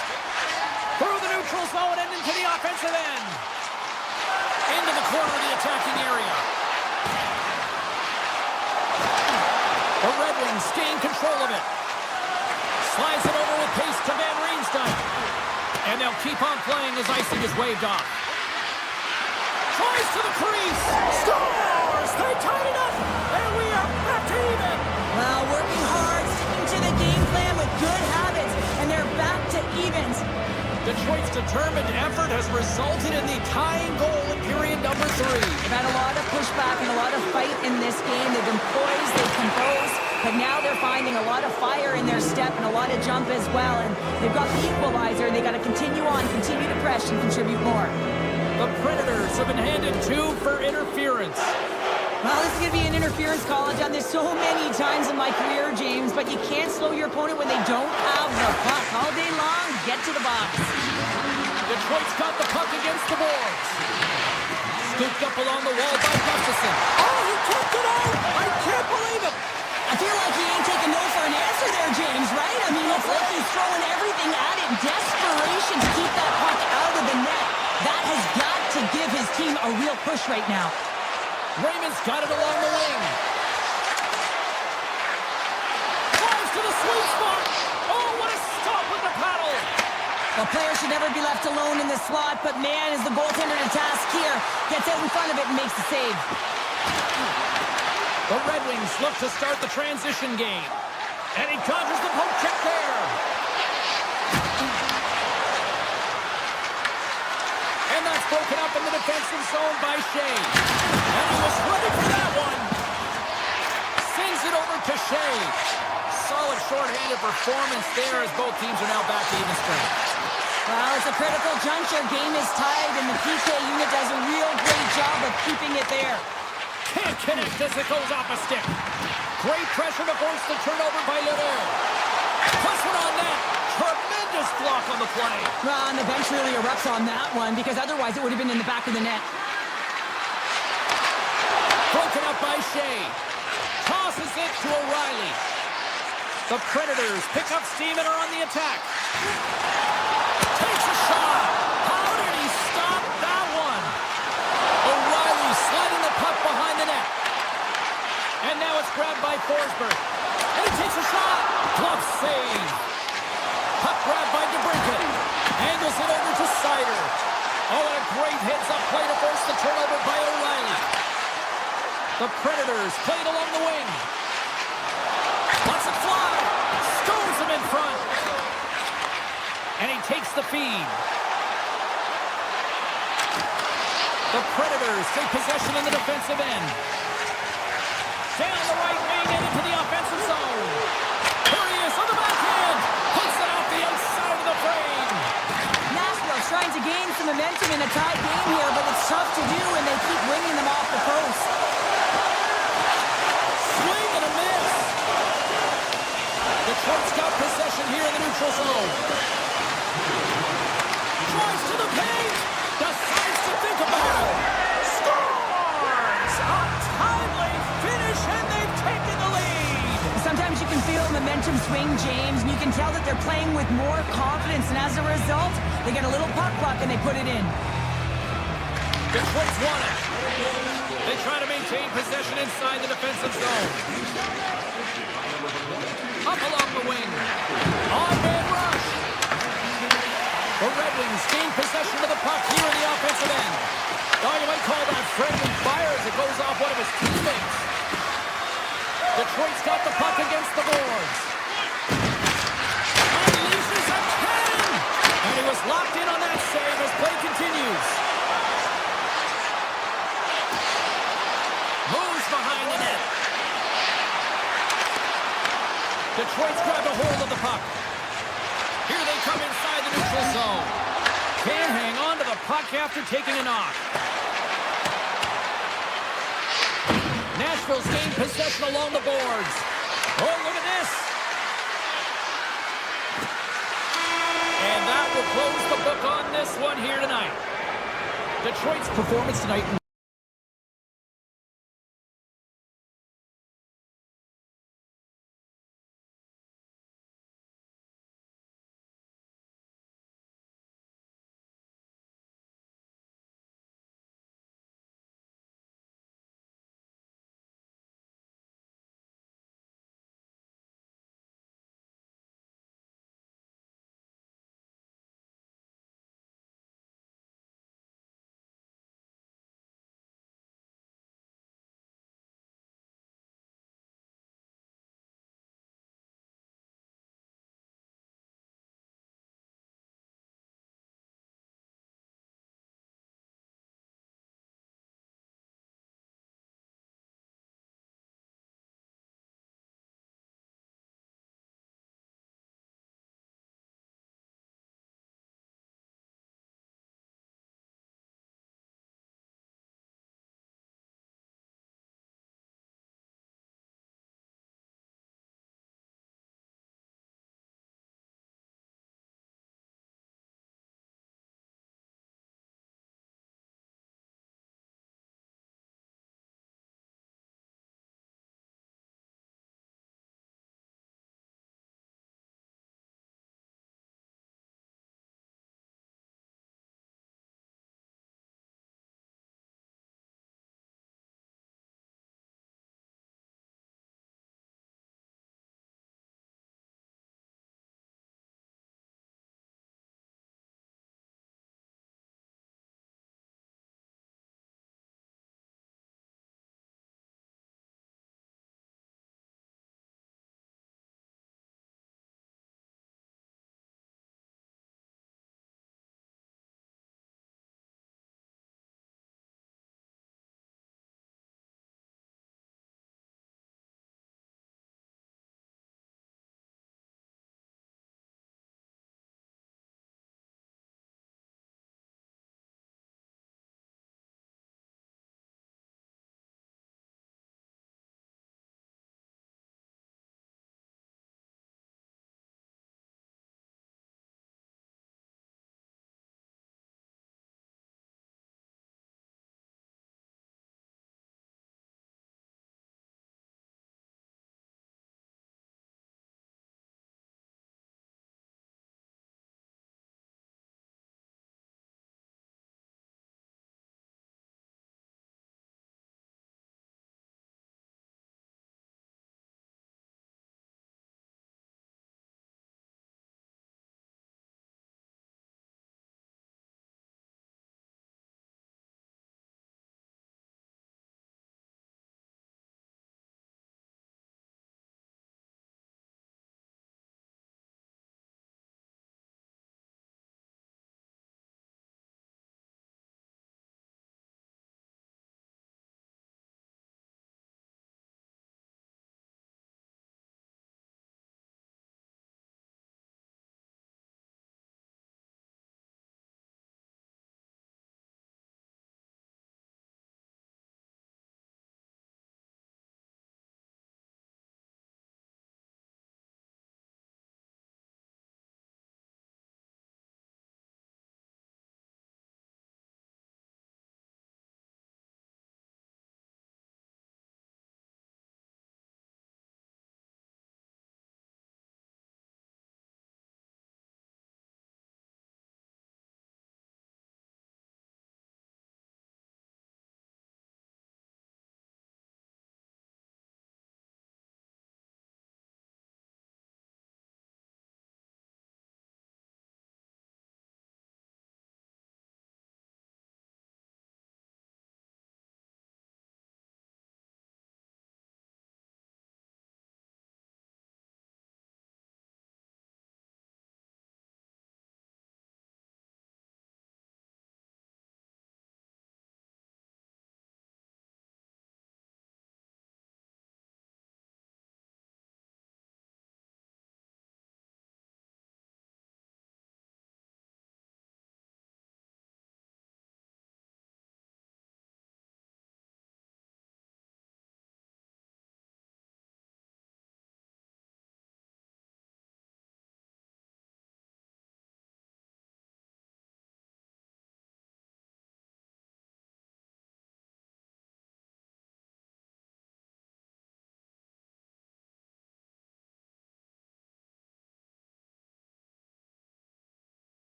Through the neutral zone and into the offensive end. Into the corner of the attacking area. The Red Wings gain control of it. Slides it over with pace to Van Riemsdyk. And they'll keep on playing as icing is waved off. Tries to the crease. Scores! They tied it up. And we are back to even. Well, working hard, sticking to the game plan with good habits, and they're back to evens. Detroit's determined effort has resulted in the tying goal in period number 3. They've had a lot of pushback and a lot of fight in this game. They've been poised, they've composed, but now they're finding a lot of fire in their step and a lot of jump as well. And they've got the equalizer, and they've got to continue on, continue to press, and contribute more. The Predators have been handed 2 for interference. Well, this is going to be an interference call. I've done this so many times in my career, James, but you can't slow your opponent when they don't have the puck. All day long, get to the box. Detroit's got the puck against the boards. Scooped up along the wall by Gustafsson. Oh, he kicked it out! I can't believe it! I feel like he ain't taking no for an answer there, James, right? I mean, it's like he's throwing everything at it. Desperation to keep that puck out of the net. That has got to give his team a real push right now. Raymond's got it along the wing. Flies to the sweet spot. Oh, what a stop with the paddle. Well, players should never be left alone in this slot, but man, is the goaltender to task here. Gets out in front of it and makes the save. The Red Wings look to start the transition game. And he dodges the poke check there. And that's broken up in the defensive zone by Shea. And he was ready for that one. Sends it over to Shea. Solid shorthanded performance there as both teams are now back to even strength. Well, it's a critical juncture. Game is tied, and the PK unit does a real great job of keeping it there. Can't connect as it goes off a stick. Great pressure to force the turnover by Leroux. Plus one on net. Tremendous block on the play. Well, and the bench really erupts on that one, because otherwise it would have been in the back of the net. Broken up by Shea. Tosses it to O'Reilly. The Predators pick up steam and are on the attack. Takes a shot. How did he stop that one? O'Reilly sliding the puck behind the net. And now it's grabbed by Forsberg. And he takes a shot. Glove save. Puck grabbed by DeBrincat. Angles it over to Sider. Oh, and a great heads-up play to force the turnover by O'Reilly. The Predators played along the wing. Lets it fly. Stones him in front. And he takes the feed. The Predators take possession in the defensive end. Down the right wing and into the offensive zone. Here he is on the backhand. Puts it out the outside of the frame. Nashville's trying to gain some momentum in a tied game here, but it's tough to do, and they keep winning them off the post. Swing and a miss. Detroit's got possession here in the neutral zone. Drives to the paint. Decides to think about it. Scores! A timely finish, and they've taken the lead. Sometimes you can feel momentum swing, James, and you can tell that they're playing with more confidence, and as a result, they get a little puck luck and they put it in. Detroit's won it. They try to maintain possession inside the defensive zone. Up along the wing. On-man rush. The Red Wings gain possession of the puck here in the offensive end. Oh, you might call that friendly fire as it goes off one of his teammates. Detroit's got the puck against the boards. Unleashes a cannon! And he was locked in on that save as play continues. Moves behind the net. Detroit's grabbed a hold of the puck. Here they come inside the neutral zone. Can't hang on to the puck after taking a knock. Nashville's gained possession along the boards. Oh, look at this. And that will close the book on this one here tonight. Detroit's performance tonight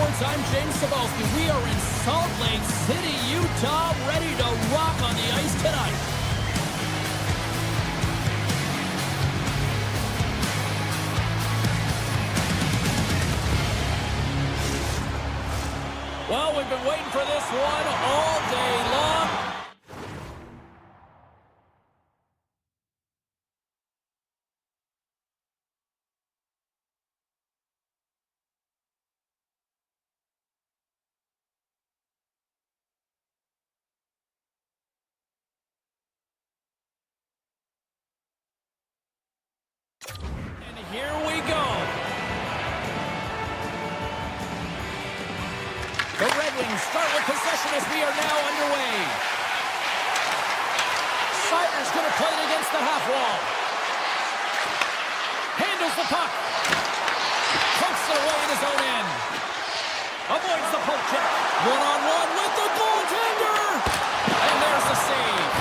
Sports. I'm James Cebulski. We are in Salt Lake City, Utah, ready to rock on the ice tonight. Well, we've been waiting for this one all day long. And here we go. The Red Wings start with possession as we are now underway. Sider's going to play it against the half wall. Handles the puck. Pokes it away in his own end. Avoids the poke check. One-on-one with the goaltender. And there's the save.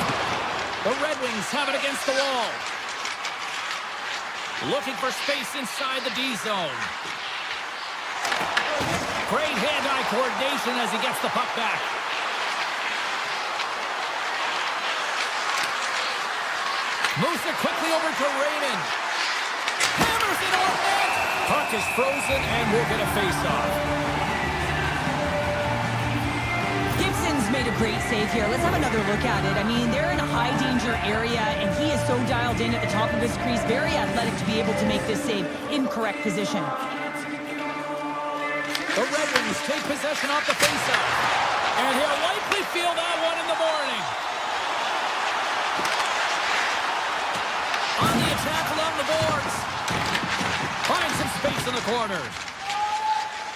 The Red Wings have it against the wall. Looking for space inside the D zone. Great hand-eye coordination as he gets the puck back. Moves it quickly over to Raymond. Hammers it off net. Puck is frozen and we'll get a face-off. Gibson's made a great save here. Let's have another look at it. I mean, they're in a high-danger area, and he is so dialed in at the top of his crease. Very athletic to be able to make this save in correct position. The Red Wings take possession off the faceoff. And he'll likely feel that one in the morning. On the attack along the boards. Finds some space in the corners.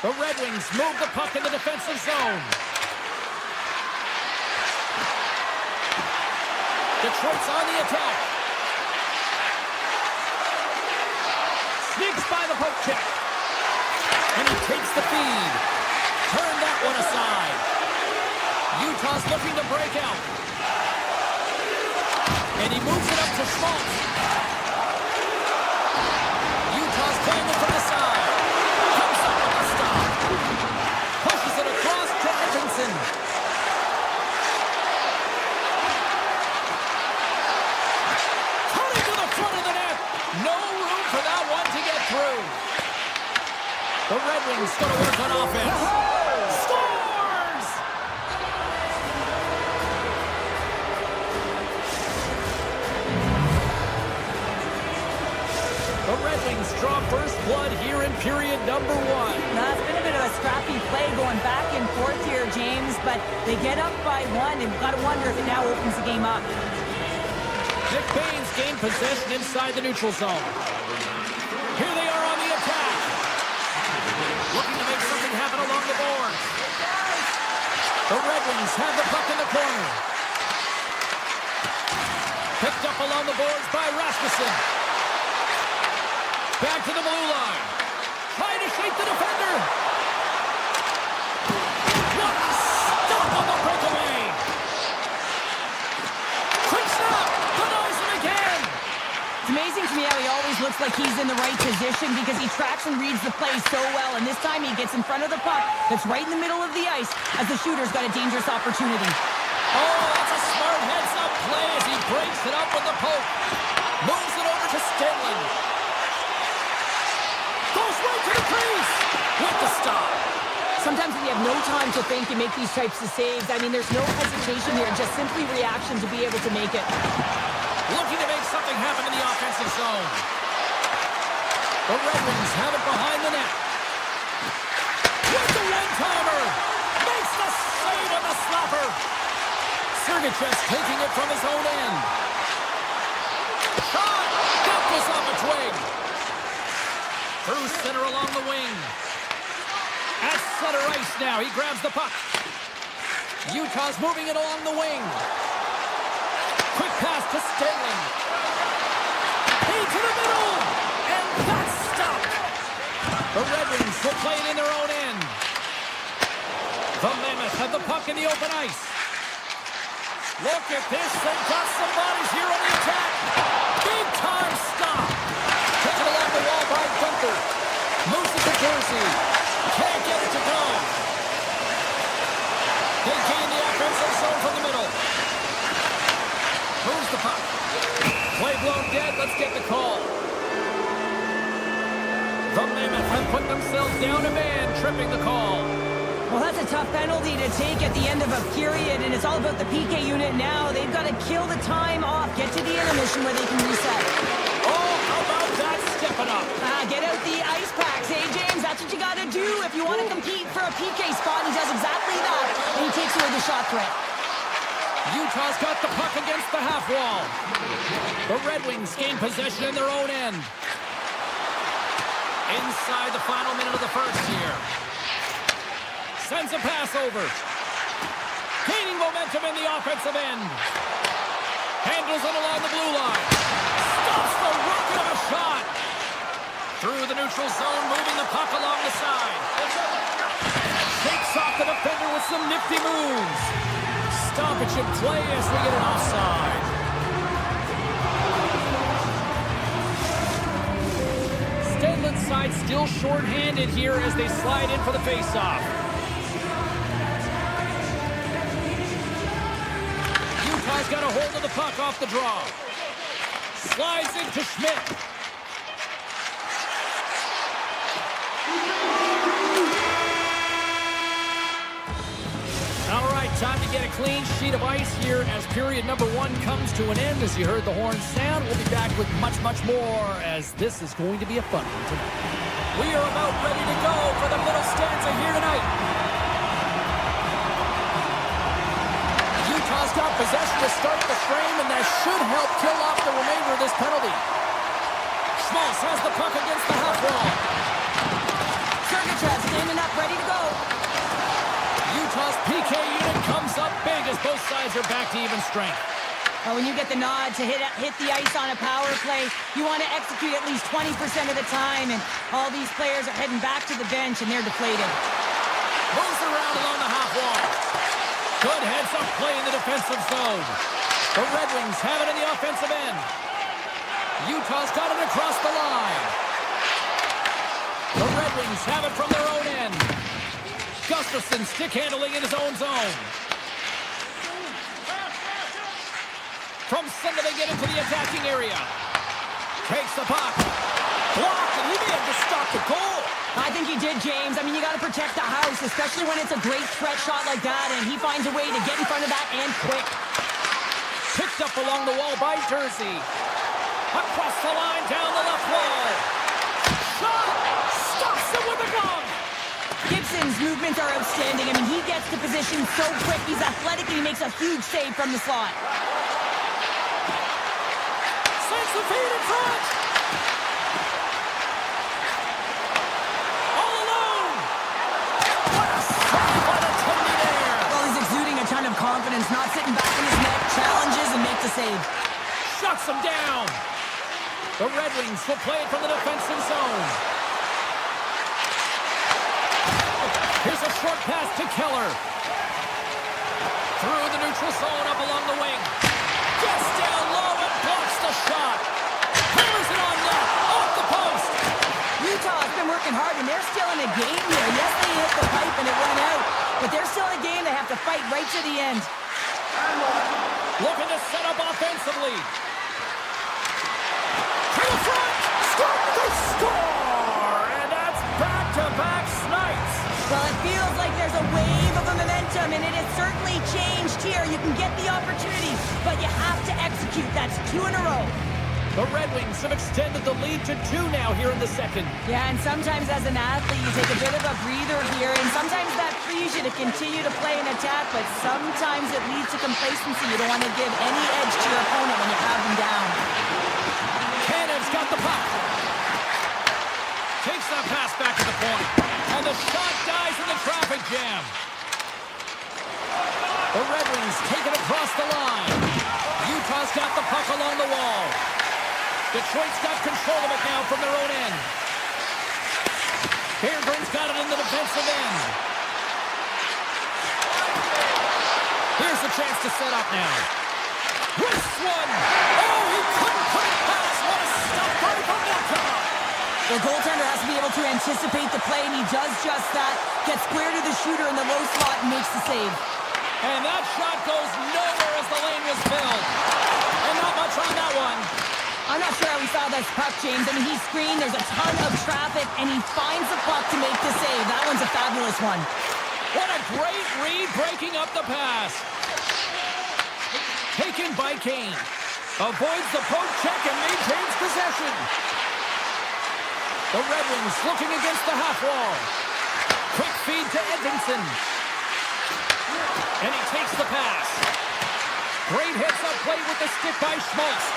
The Red Wings move the puck in the defensive zone. Detroit's on the attack. Sneaks by the poke check. And he takes the feed. Turn that one aside. Utah's looking to break out. And he moves it up to Schmaltz. Utah's playing it from the side. Comes up with the stop. Pushes it across to Edmondson. Coming to the front of the net. No room for that one to get through. The Red Wings going to work on offense. Scores! The Red Wings draw first blood here in period number 1. Now, it's been a bit of a scrappy play going back and forth here, James, but they get up by 1, and you've got to wonder if it now opens the game up. Nick Baines gained possession inside the neutral zone. Here they are on the attack. Looking to make something happen along the boards. The Red Wings have the puck in the corner. Picked up along the boards by Rasmussen. Back to the blue line. Trying to shake the defender. What a stop on the breakaway. Quick snap. Denies him again. It's amazing to me how he always looks like he's in the right position because he tracks and reads the play so well. And this time he gets in front of the puck that's right in the middle of the ice as the shooter's got a dangerous opportunity. Oh, that's a smart heads-up play as he breaks it up with the poke. Moves it over to Stenley. Goes right to the crease with the stop. Sometimes we have no time to think and make these types of saves. I mean, there's no hesitation here, just simply reaction to be able to make it. Looking to make something happen in the offensive zone. The Red Wings have it behind the net. With the one-timer. Makes the save on the slapper. Sergachev's taking it from his own end. Shot. That was off a twig. Through center along the wing. At center ice now. He grabs the puck. Utah's moving it along the wing. Quick pass to Stenley. He to the middle. And that's stopped. The Red Wings will play it in their own end. The Mammoth have the puck in the open ice. Look at this. They've got some bodies here on the attack. Big time stop. Taken along the wall by Gunther. Moves it to Jersey. Can't get it to go. Moves the puck. Play blown dead. Let's get the call. The Mammoth have put themselves down a man, tripping the call. Well, that's a tough penalty to take at the end of a period, and it's all about the PK unit now. They've got to kill the time off, get to the intermission where they can reset. Oh, how about that stepping up? Get out the ice packs, hey, James? That's what you got to do if you want to compete for a PK spot. He does exactly that, and he takes away the shot threat. Utah's got the puck against the half wall. The Red Wings gain possession in their own end. Inside the final minute of the first here. Sends a pass over. Gaining momentum in the offensive end. Handles it along the blue line. Stops the rocket of a shot. Through the neutral zone, moving the puck along the side. Shakes off the defender with some nifty moves. Stoppage in play as we get an offside. Stenlin's side still short-handed here as they slide in for the face-off. Utah's got a hold of the puck off the draw. Slides into Schmidt. All right, time to get a clean sheet of ice here as period number 1 comes to an end. As you heard the horn sound, we'll be back with much, much more as this is going to be a fun one tonight. We are about ready to go for the middle stanza here tonight. Utah's got possession to start the frame, and that should help kill off the remainder of this penalty. Schmaltz has the puck against the half wall. Sergachev standing up, ready to go. Utah's PK unit comes up big as both sides are back to even strength. When you get the nod to hit the ice on a power play, you want to execute at least 20% of the time, and all these players are heading back to the bench, and they're deflated. Moves around along the half wall. Good heads-up play in the defensive zone. The Red Wings have it in the offensive end. Utah's got it across the line. The Red Wings have it from their own end. Gustafsson stick handling in his own zone. From center they get into the attacking area. Takes the puck. Blocked, and he may have just stopped the goal. I think he did, James. I mean, you got to protect the house, especially when it's a great threat shot like that, and he finds a way to get in front of that and quick. Picked up along the wall by Jersey. Across the line, down the left wall. Shot! Stops him with a glove! Gibson's movements are outstanding. I mean, he gets to position so quick. He's athletic, and he makes a huge save from the slot. Sends the feed in front! All alone! What a shot by the Tony there! Well, he's exuding a ton of confidence, not sitting back in his net, challenges and makes a save. Shuts him down! The Red Wings will play it from the defensive zone. Here's a short pass to Keller. Through the neutral zone, up along the wing. Gets down low and blocks the shot. Hammers it on net, off the post. Utah's been working hard, and they're still in a game here. Yes, they hit the pipe and it went out, but they're still in a game. They have to fight right to the end. Looking to set up offensively. To the front. Score! And that's back-to-back snipes. Well, it feels like there's a wave of momentum, and it has certainly changed here. You can get the opportunity, but you have to execute. That's 2 in a row. The Red Wings have extended the lead to 2 now here in the second. Yeah, and sometimes as an athlete, you take a bit of a breather here, and sometimes that frees you to continue to play and attack, but sometimes it leads to complacency. You don't want to give any edge to your opponent when you have them down. Canev's got the puck. Takes that pass back to the point. And the shot dies in the traffic jam. The Red Wings take it across the line. Utah's got the puck along the wall. Detroit's got control of it now from their own end. Beardrin's got it in the defensive end. Here's the chance to set up now. Wrists one. Oh, he couldn't put it past. What a stop by Vaneka. The goaltender has to be able to anticipate the play, and he does just that. Gets square to the shooter in the low slot and makes the save. And that shot goes nowhere as the lane was filled. on that one. I'm not sure how we saw this puck, James. I mean, he screened, there's a ton of traffic, and he finds the puck to make the save. That one's a fabulous one. What a great read, breaking up the pass. Taken by Kane. Avoids the poke check and maintains possession. The Red Wings looking against the half wall. Quick feed to Edvinsson. And he takes the pass. Great hits up play with the stick by Schmaltz.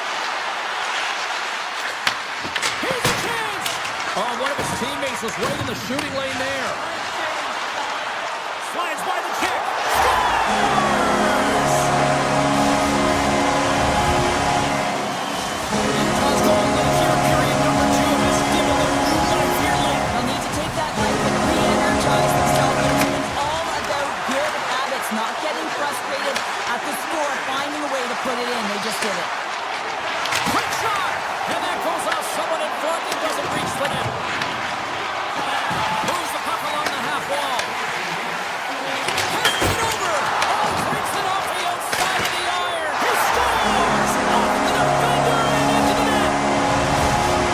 Here's a chance! Oh, one of his teammates was right in the shooting lane there. Slides by the check. Utah's going to here, period number 2. Has given them new life here late. They'll need to take that life and re-energize themselves. It's all about good habits, not getting frustrated at the score, finding a way to put it in. They just did it. Quick shot! And that goes off someone in front and doesn't reach the net. Moves the puck along the half wall. Passes it over! Oh, breaks it off the outside of the iron. He scores! Off the defender and into the net.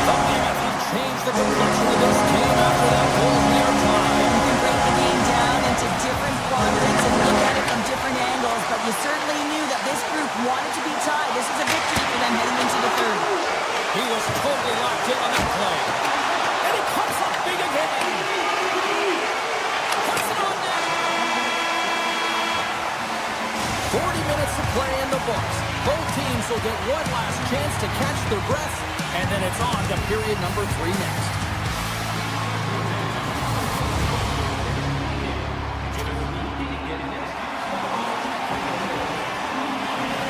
The Mammoth have changed the complexion of this game after that goal near time. You can break the game down into different quadrants and look at it from different angles, but you certainly knew that this group wanted to be tied. This is a victory for them heading into the third. He was totally locked in on that play. And he comes up big again. Puts it on net. 40 minutes to play in the books. Both teams will get one last chance to catch their breath, and then it's on to period number 3 next.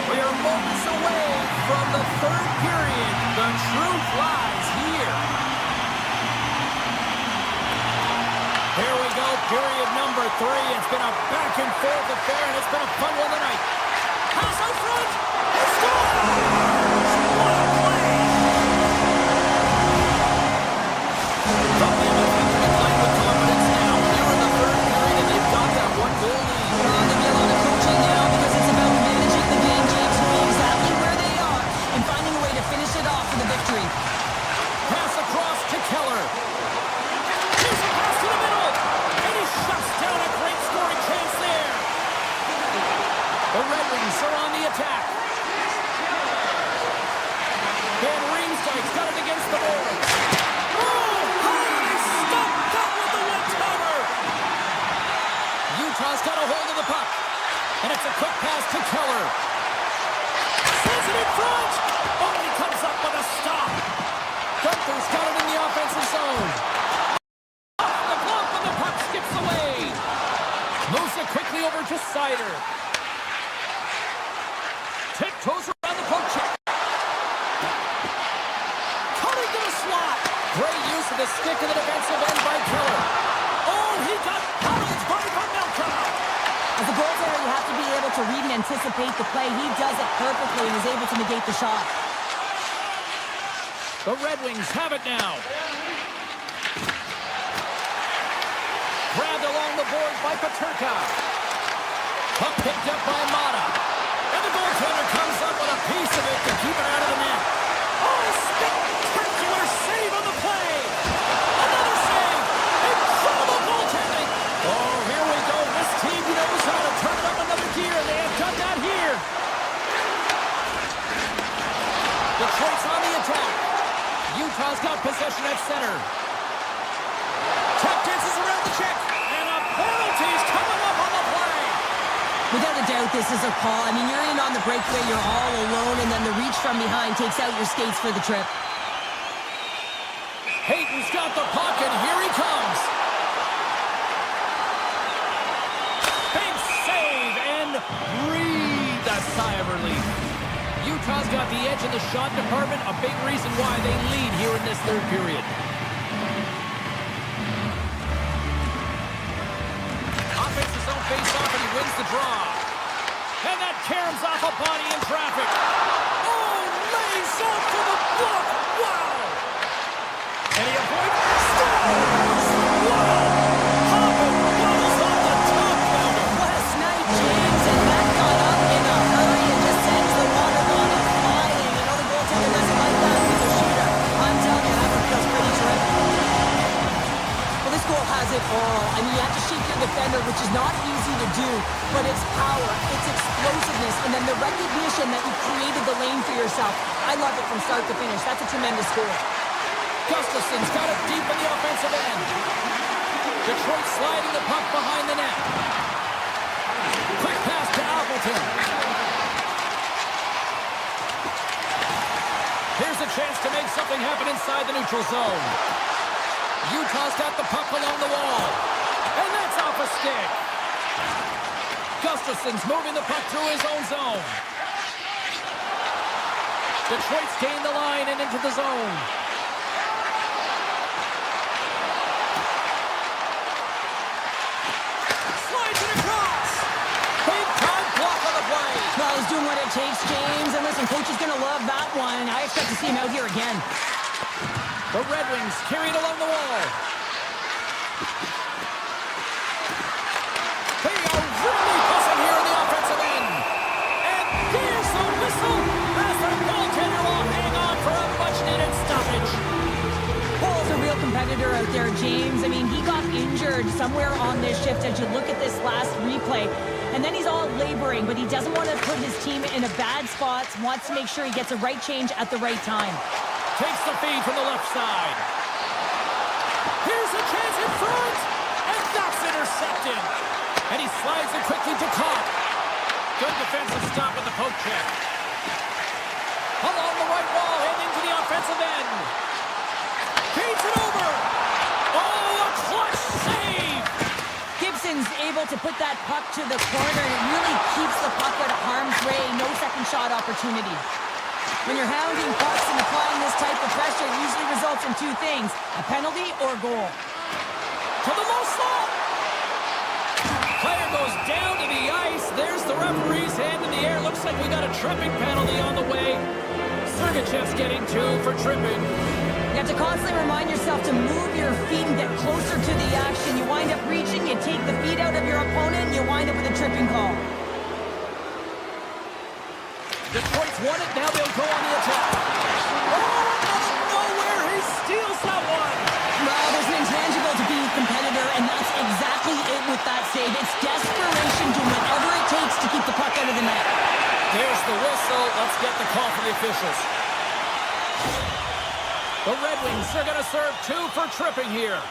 We are moments away from the third period. The truth lies here. Here we go, period number 3. It's been a back and forth affair, and it's been a fun one tonight. Pass out front. He scores! What a play! The Mammoth have to be playing with confidence now. They're in the third period, and they've got that 1-goal lead. They're on the yellow to coaching now because it's about managing the game, James, knowing exactly where they are and finding a way to finish it off for the victory. Pass across to Keller. Here's a pass to the middle. And he shuts down a great scoring chance there. The Red Wings are on the attack. Van Riemsdyk's got it against the board. Oh, he stopped that with the one-timer. Utah's got a hold of the puck. And it's a quick pass to Keller. Sends it in front. Oh, he comes up with a stop. Gunther's got it in the offensive zone. Off the glove and the puck skips away. Moves it quickly over to Sider. Tiptoes around the poke check. Cutting to the slot. Great use of the stick in the defensive end by Keller. Oh, he got pounded by Pavelka. As a goaltender, you have to be able to read and anticipate the play. He does it perfectly and is able to negate the shot. The Red Wings have it now. Grabbed along the board by Paterka. Puck picked up by Mata. And the goaltender comes up with a piece of it to keep it out of the net. Oh, spectacular save on the play. Another save. Incredible goaltending. Oh, here we go. This team knows how to turn up another gear, and they have done that here. Detroit's on the attack. Utah's got possession at center. Tap dances around the check. And a penalty's coming up on the play. Without a doubt, this is a call. I mean, you're in on the breakaway, you're all alone, and then the reach from behind takes out your skates for the trip. Hayton's got the puck, and here he comes. Big save, and breathe a sigh of relief. Utah's got the edge in the shot department, a big reason why they lead here in this third period. Offenses don't face off, and he wins the draw. And that caroms off a body in traffic. Oh, lays off to the block. Wow. And he avoids the scores. Wow. Hopping bubbles off the top counter. Last night, James, and that got up in a hurry and just sends the water bottle flying. And goal has it all. I mean, you have to shake your defender, which is not easy to do, but it's power, it's explosiveness, and then the recognition that you created the lane for yourself. I love it from start to finish. That's a tremendous goal. Gustafson's got it deep in the offensive end. Detroit sliding the puck behind the net. Quick pass to Appleton. Here's a chance to make something happen inside the neutral zone. Utah's got the puck along the wall. And that's off a stick. Gustafson's moving the puck through his own zone. Detroit's gained the line and into the zone. Slides it across. Big time block on the play. Well, he's doing what it takes, James. And listen, coach is going to love that one. I expect to see him out here again. The Red Wings carried along the wall. They are really pushing here in the offensive end. And there's the whistle as the goaltender will hang on for a much-needed stoppage. Paul's a real competitor out there, James. I mean, he got injured somewhere on this shift as you look at this last replay. And then he's all laboring, but he doesn't want to put his team in a bad spot. Wants to make sure he gets a right change at the right time. Takes the feed from the left side. Here's a chance in front. And that's intercepted. And he slides it quickly to Kopp. Good defensive stop with the poke check. Along the right wall and into the offensive end. Feeds it over. Oh, a clutch save. Gibson's able to put that puck to the corner, and it really keeps the puck out of harm's way. No second shot opportunity. When you're hounding pucks and applying this type of pressure, it usually results in two things, a penalty or a goal. To the low slot. Player goes down to the ice. There's the referee's hand in the air. Looks like we got a tripping penalty on the way. Sergachev's getting two for tripping. You have to constantly remind yourself to move your feet and get closer to the action. You wind up reaching, you take the feet out of your opponent, and you wind up with a tripping call. Detroit's won it. Now they'll go on the attack. Oh, out of nowhere, he steals that one. Well, there's an intangible to being a competitor, and that's exactly it with that save. It's desperation, doing whatever it takes to keep the puck out of the net. There's the whistle. Let's get the call from the officials. The Red Wings are going to serve two for tripping here.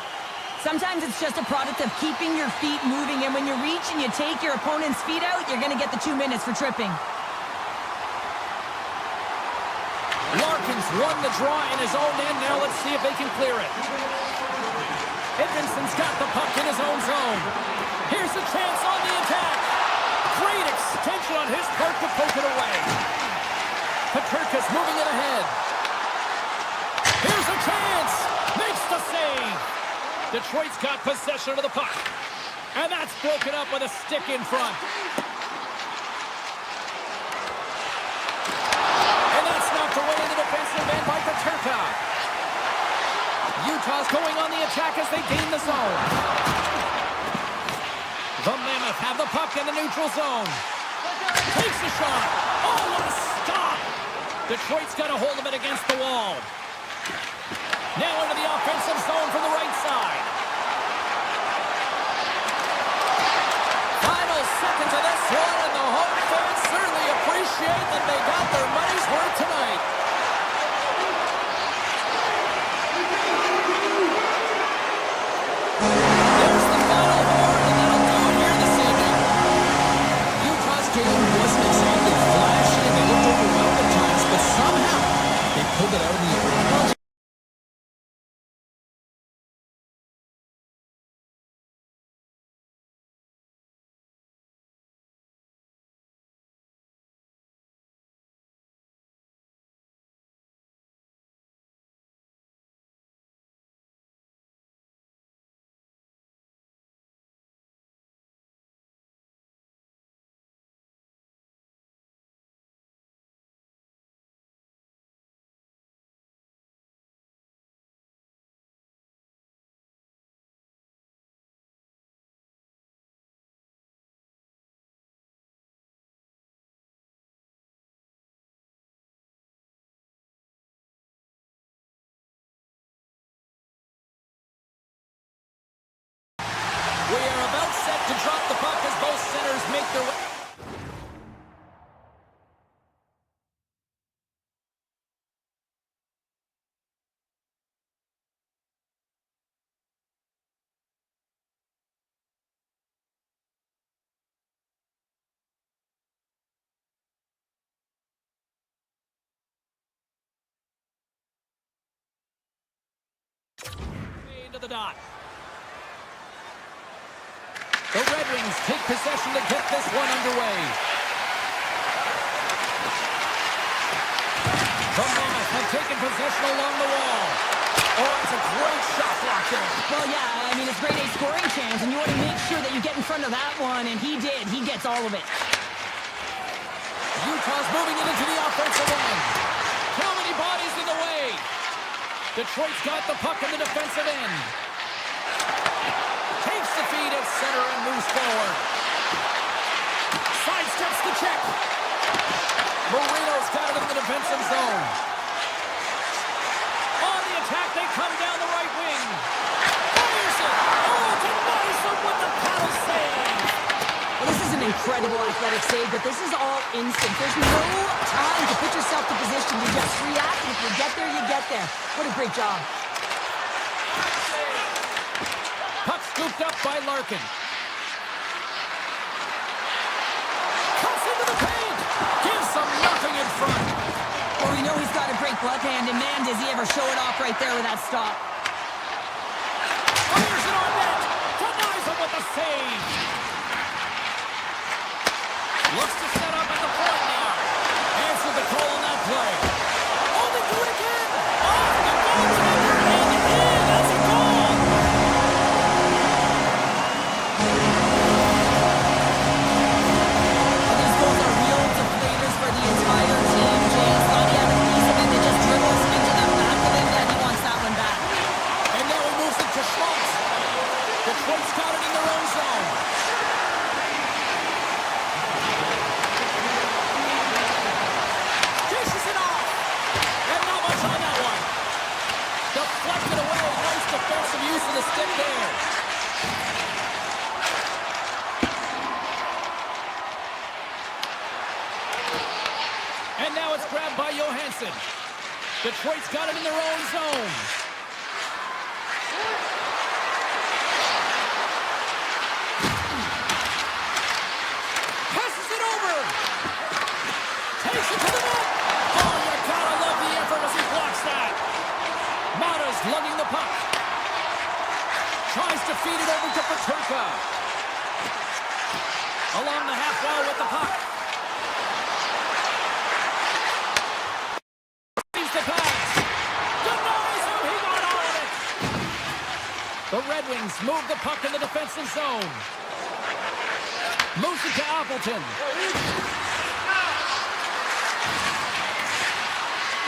Sometimes it's just a product of keeping your feet moving, and when you reach and you take your opponent's feet out, you're going to get the 2 minutes for tripping. Larkin's won the draw in his own end. Now let's see if they can clear it. Edmondson's got the puck in his own zone. Here's a chance on the attack. Great extension on his part to poke it away. Paterka's moving it ahead. Here's a chance. Makes the save. Detroit's got possession of the puck. And that's broken up with a stick in front. Away in the defensive end by Paterka. Utah's going on the attack as they gain the zone. The Mammoth have the puck in the neutral zone. Takes the shot. Oh, what a stop. Detroit's got a hold of it against the wall. Now into the offensive zone from the right side. Final seconds of this one, and the home fans certainly appreciate that they got their money's worth tonight. the dot. The Red Wings take possession to get this one underway. The Mammoth have taken possession along the wall. Oh, it's a great shot block there. Well, yeah, I mean, it's grade A scoring chance, and you want to make sure that you get in front of that one, and he did. He gets all of it. Utah's moving it into the offensive end. How many bodies in the way? Detroit's got the puck in the defensive end. Takes the feed at center and moves forward. Sidesteps the check. Marino's got it in the defensive zone. On the attack, they come down the right wing. Fires it. Oh, denies him with the paddle save. Well, this is an incredible athletic save, but this is all instant. There's no time to put yourself to position to just react. If you get there, you get there. What a great job. Puck scooped up by Larkin. Cuts into the paint. Gives them nothing in front. Well, we know he's got a great glove hand, and man, does he ever show it off right there with that stop. Fires it on net. Denies him with the save. Looks to set up at the point now. Answered the call on that play. Oh, they do it again. Off the goaltender and in. That's a goal. These goals are real deflators for the entire team. James thought he had a piece of it that just dribbles into the back of him, that he wants that one back. And now he moves it to Schmaltz. Detroit's got it in their own zone. Dishes it off. And not much on that one. Deflected away. Nice defensive use of the stick there. And now it's grabbed by Johansson. Detroit's got it in their own zone. Passes it over. Takes it to the net. Oh, you gotta love the effort as he blocks that. Mata's lugging the puck. Tries to feed it over to Peterka. Along the half wall with the puck. The pass. Denies him. He got all of it. The Red Wings move the puck in the defensive zone. Moves it to Appleton.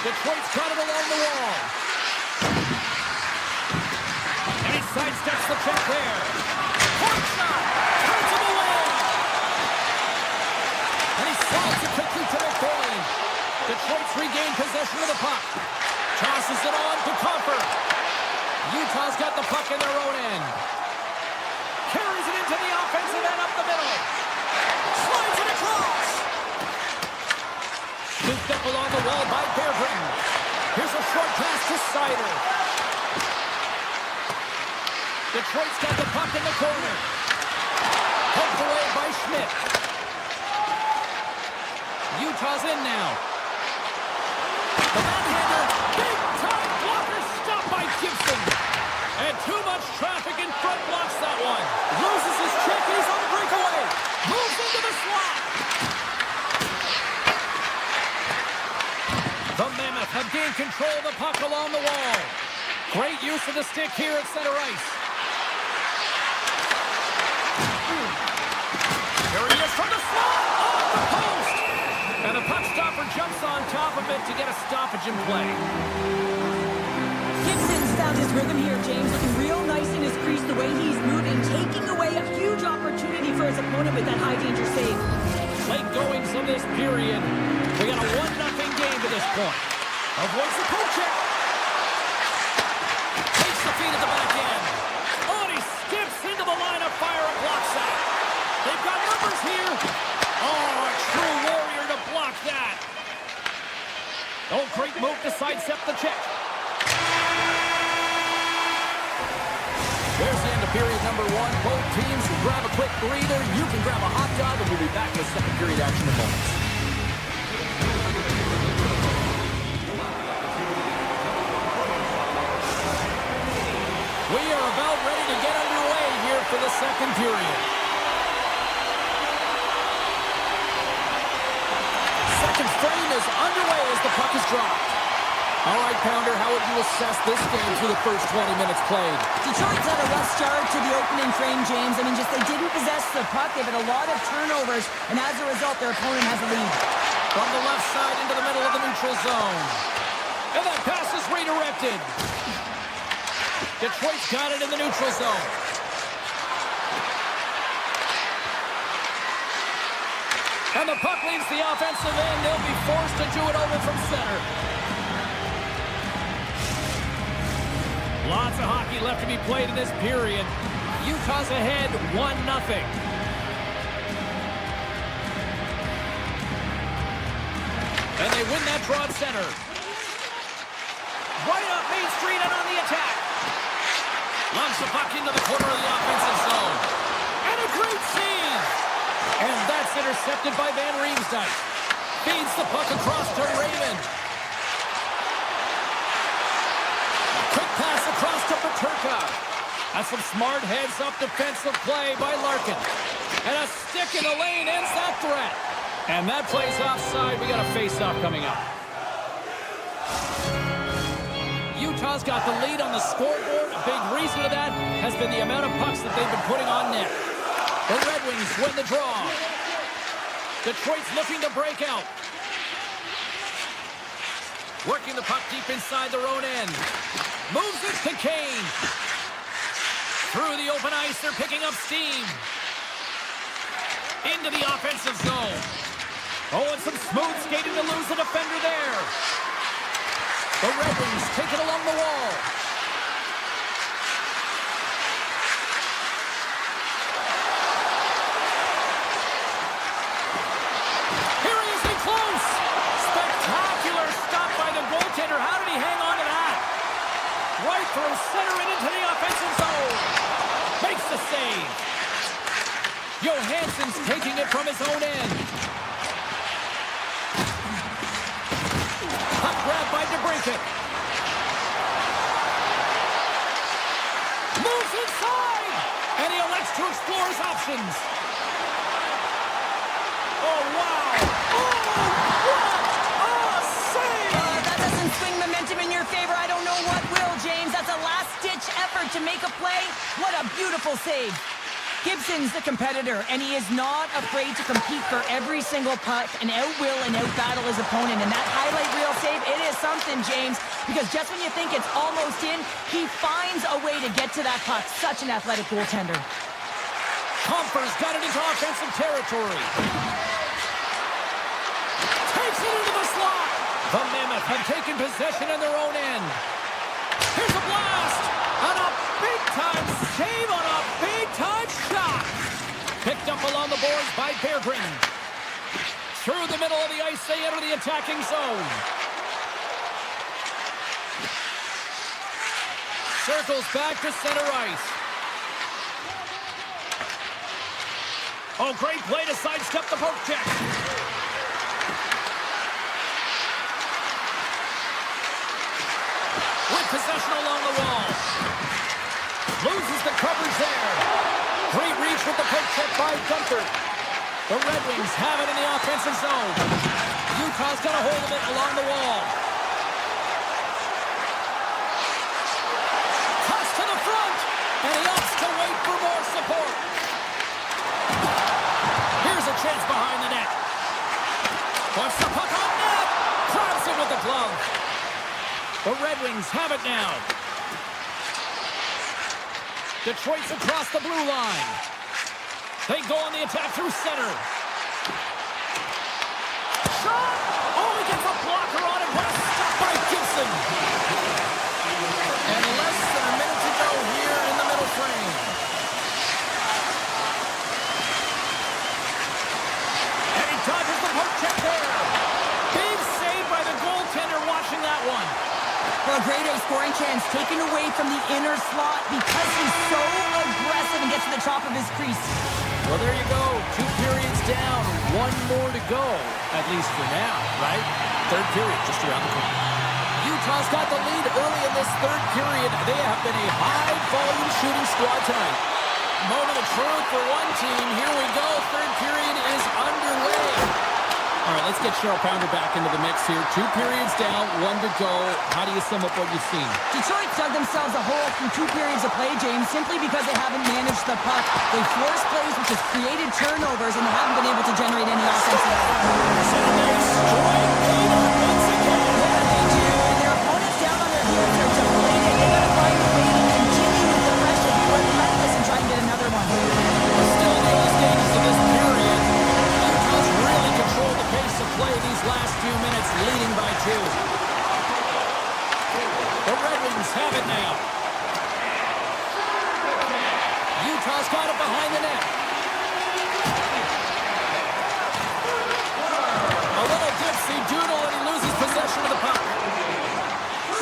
Detroit's got it along the wall. And he sidesteps the check there. Point shot. Turns him away. And he slides it quickly to McBain. Detroit's regained possession of the puck. Tosses it on to Comfort. Utah's got the puck in their own end. Carries it into the offensive end up the middle. Slides it across. Scooped up along the wall by Bearbrink. Here's a short pass to Sider. Detroit's got the puck in the corner. Poked away by Schmidt. Utah's in now. The man-hander, big-time blocker, stopped by Gibson. And too much traffic in front blocks that one. Loses his check, and he's on the breakaway. Moves into the slot. The Mammoth have gained control of the puck along the wall. Great use of the stick here at center ice. Here he is from the slot, off the post. And the puck stopper jumps on top of it to get a stoppage in play. Gibson's found his rhythm here, James. Looking real nice in his crease, the way he's moving, taking away a huge opportunity for his opponent with that high-danger save. Late goings of this period. We got a 1-0 game to this point. Avoids the poke check. Takes the feed at the back end. Oh, and he skips into the line of fire and blocks that. They've got numbers here. Oh, a true warrior to block that. Oh, great move to sidestep the check. There's the end of period number one. Both teams can grab a quick breather. You can grab a hot dog, and we'll be back with second period action in moments. We are about ready to get underway here for the second period. Second frame is underway as the puck is dropped. All right, Pounder, how would you assess this game through the first 20 minutes played? Detroit's had a rough start to the opening frame, James. I mean, just they didn't possess the puck. They've had a lot of turnovers, and as a result, their opponent has a lead. From the left side into the middle of the neutral zone. And that pass is redirected. Detroit's got it in the neutral zone. And the puck leaves the offensive end. They'll be forced to do it over from center. Lots of hockey left to be played in this period. Utah's ahead 1-0. And they win that draw at center. Right up Main Street and on the attack. Launch the puck into the corner of the offensive zone. And a great save. And that's intercepted by Van Riemsdyk. Feeds the puck across to Raymond. Quick pass across to Peterka. That's some smart heads-up defensive play by Larkin. And a stick in the lane ends that threat. And that play's offside. We got a face-off coming up. Utah's got the lead on the scoreboard. A big reason to that has been the amount of pucks that they've been putting on net. The Red Wings win the draw. Detroit's looking to break out. Working the puck deep inside their own end. Moves it to Kane. Through the open ice, they're picking up steam. Into the offensive zone. Oh, and some smooth skating to lose the defender there. The Red Wings take it along the wall. Here he is in close. Spectacular stop by the goaltender. How did he hang on to that? Right through center and into the offensive zone. Makes the save. Johansson's taking it from his own end. Puck grab by DeBrincat. Moves inside. And he elects to explore his options. Oh, wow. Oh, what a save. That doesn't swing momentum in your favor. I don't know what will, James. That's a last-ditch effort to make a play. What a beautiful save. Gibson's the competitor, and he is not afraid to compete for every single puck and out-will and out-battle his opponent. And that highlight reel save, it is something, James, because just when you think it's almost in, he finds a way to get to that puck. Such an athletic goaltender. Comfer's got it into offensive territory. Takes it into the slot. The Mammoth have taken possession in their own end. Here's a blast. And a big-time save on a big-time shot. Picked up along the boards by Berggren. Through the middle of the ice, they enter the attacking zone. Circles back to center ice. Oh, great play to sidestep the poke check. With possession along the wall. Loses the coverage there. Great reach with the poke check by Gunther. The Red Wings have it in the offensive zone. Utah's got a hold of it along the wall. Toss to the front. And he opts to wait for more support. Here's a chance behind the net. Puts the puck on net. Grabs it with the glove. The Red Wings have it now. Detroit's across the blue line. They go on the attack through center. Shot! Oh, he gets a blocker on it. What a stop by Gibson. And less than a minute to go here in the middle frame. And he dodges the poke check there. Big save by the goaltender watching that one. Well, a grade A scoring chance taken away from the inner slot because he's so aggressive and gets to the top of his crease. Well, there you go. 2 periods down. 1 more to go, at least for now, right? Third period just around the corner. Utah's got the lead early in this third period. They have been a high-volume shooting squad tonight. Moment of truth for one team. Here we go. Third period is underway. All right, let's get Cheryl Pounder back into the mix here. 2 periods down, 1 to go. How do you sum up what you've seen? Detroit dug themselves a hole from 2 periods of play, James, simply because they haven't managed the puck. They forced plays, which has created turnovers, and they haven't been able to generate any offense at all. So they strike Peter once again. Yeah, they do. And their opponents down on their heels are deflated. They got to find a way to continue with the pressure, be relentless, and try and get another one. Still in the early stages of this period. Utah's really controlled the pace of play these last few minutes, leading by 2. The Red Wings have it now. Utah's got it behind the net. A little dipsy doodle, and he loses possession of the puck.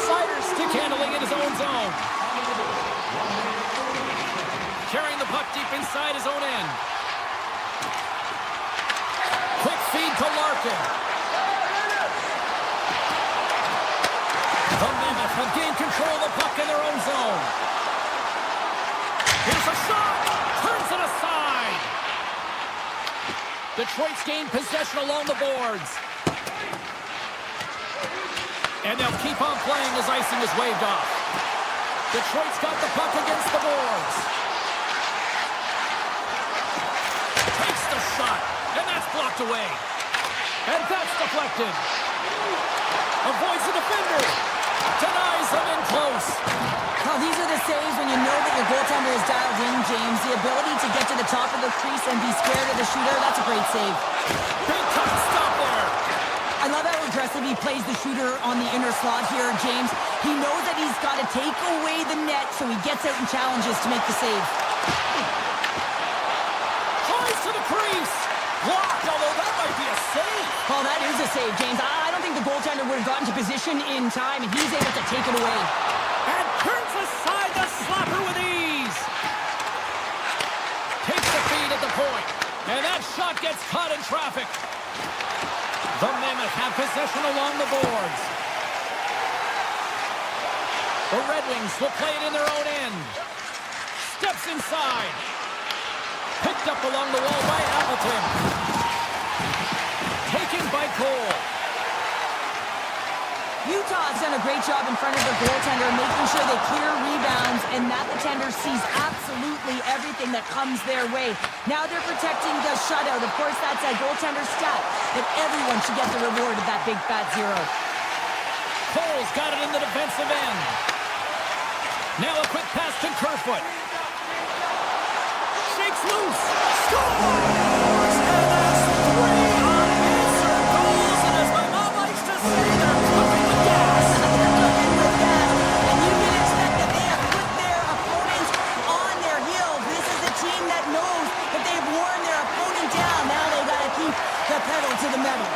Sider stick handling in his own zone. Carrying the puck deep inside his own end. Quick feed to Larkin. The Mammoth have gained control of the puck in their own zone. Here's a shot. Turns it aside. Detroit's gained possession along the boards. And they'll keep on playing as icing is waved off. Detroit's got the puck against the boards. Takes the shot. And that's blocked away. And that's deflected. Avoids the defender. Denies him in close. Well, these are the saves when you know that your goaltender is dialed in, James. The ability to get to the top of the crease and be scared of the shooter, that's a great save. Big time stop there. I love how aggressive he plays the shooter on the inner slot here, James. He knows that he's got to take away the net, so he gets out and challenges to make the save. Tries to the crease. Blocked, although that might be a save. Well, that is a save, James. I don't think the goaltender would have gotten to position in time, and he's able to take it away. And turns aside the slapper with ease. Takes the feed at the point. And that shot gets caught in traffic. The Mammoth have possession along the boards. The Red Wings will play it in their own end. Steps inside. Picked up along the wall by Appleton. Taken by Cole. Utah has done a great job in front of the goaltender, making sure they clear rebounds, and that the tender sees absolutely everything that comes their way. Now they're protecting the shutout. Of course, that's a goaltender stat, but everyone should get the reward of that big fat 0. Cole's got it in the defensive end. Now a quick pass to Kerfoot. Shakes loose. Scores! And that's 3 unanswered goals. And as my mom likes to say, they're cooking with gas. They're cooking with gas. And you can expect that they have put their opponents on their heels. This is a team that knows that they've worn their opponent down. Now they got to keep the pedal to the metal.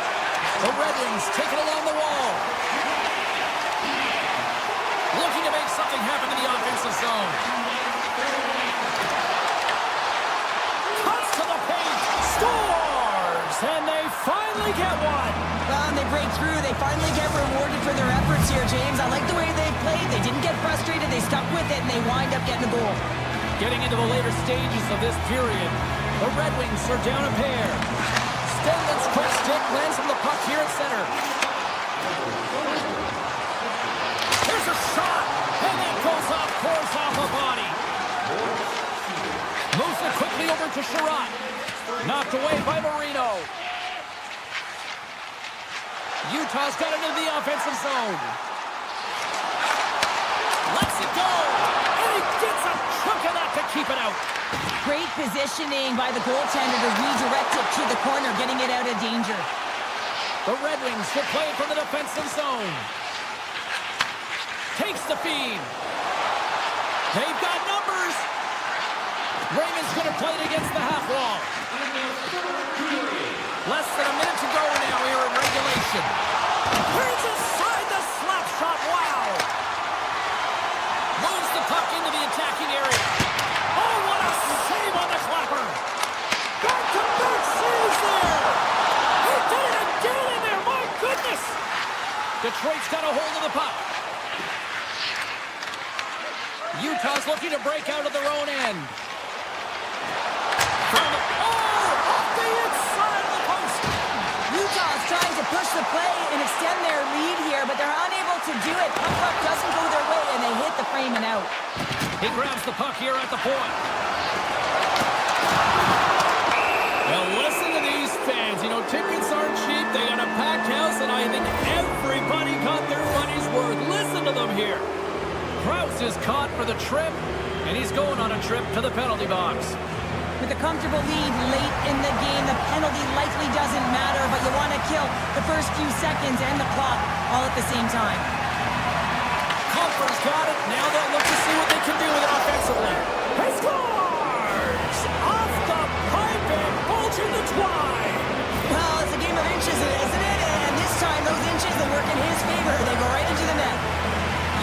The Red Wings take it along the wall. Looking to make something happen in the offensive zone. Scores! And they finally get one. Well, and they break through. They finally get rewarded for their efforts here, James. I like the way they played. They didn't get frustrated. They stuck with it, and they wind up getting a goal. Getting into the later stages of this period, the Red Wings are down a pair. Stenlin's quick stick lands on the puck here at center. Here's a shot, and that goes off course off a body. Moves it quickly over to Sherratt. Knocked away by Marino. Utah's got it into the offensive zone. Lets it go. And he gets a chunk of that to keep it out. Great positioning by the goaltender to redirect it to the corner, getting it out of danger. The Red Wings will play it from the defensive zone. Takes the feed. They've got numbers. Raymond's going to play it against the half wall. Less than a minute to go now here in regulation. Turns aside the slap shot. Wow. Moves the puck into the attacking area. Oh, what a save on the clapper. Back-to-back saves there. He did it again in there. My goodness. Detroit's got a hold of the puck. He grabs the puck here at the point. Well, listen to these fans. You know, tickets aren't cheap. They got a packed house, and I think everybody got their money's worth. Listen to them here. Krause is caught for the trip, and he's going on a trip to the penalty box. With a comfortable lead late in the game, the penalty likely doesn't matter, but you want to kill the first few seconds and the clock all at the same time. Comfort's got it. Now they'll look to see what they can do with it offensively. He scores! Off the pipe and bulging the twine. Well, it's a game of inches, isn't it? And this time, those inches will work in his favor. They go right into the net.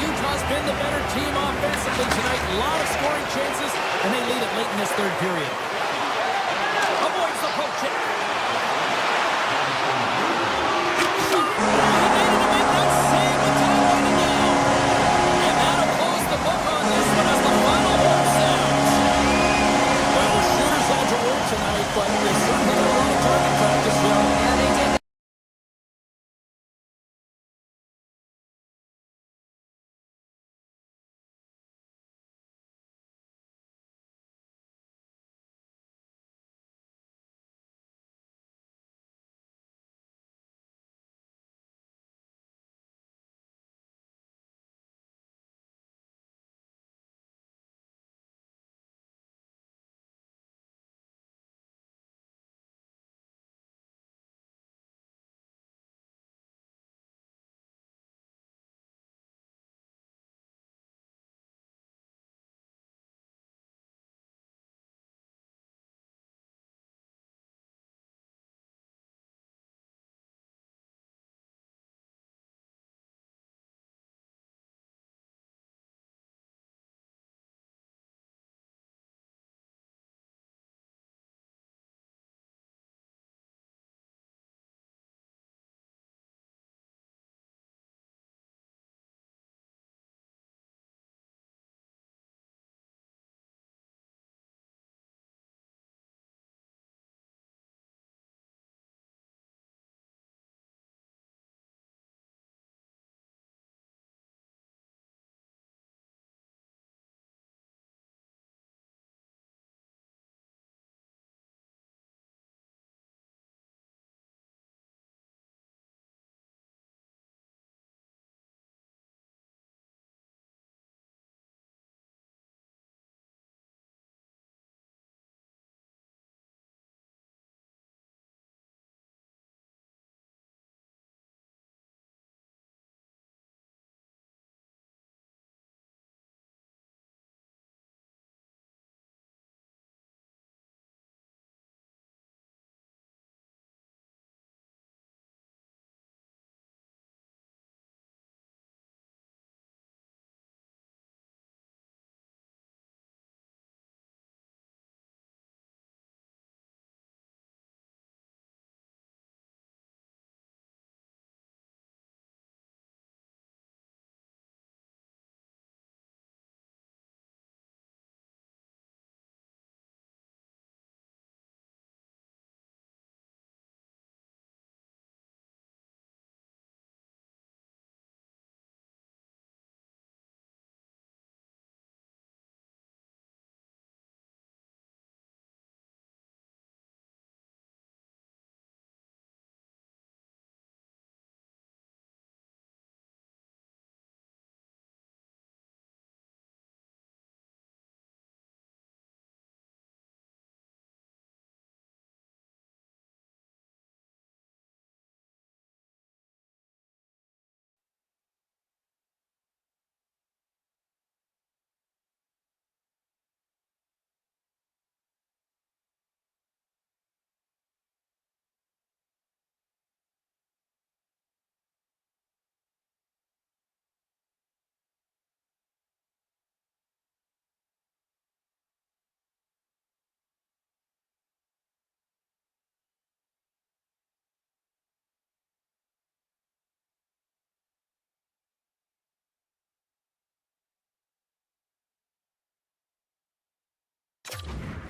Utah's been the better team offensively tonight. A lot of scoring chances, and they lead it late in this third period. Avoids the poke check. Shot! He made it to make that save with 10 more to go. And that'll close the book on this one as the final horn sounds. Well, the shooters had to work tonight, but they certainly got a lot of target practice here. Yeah, they did.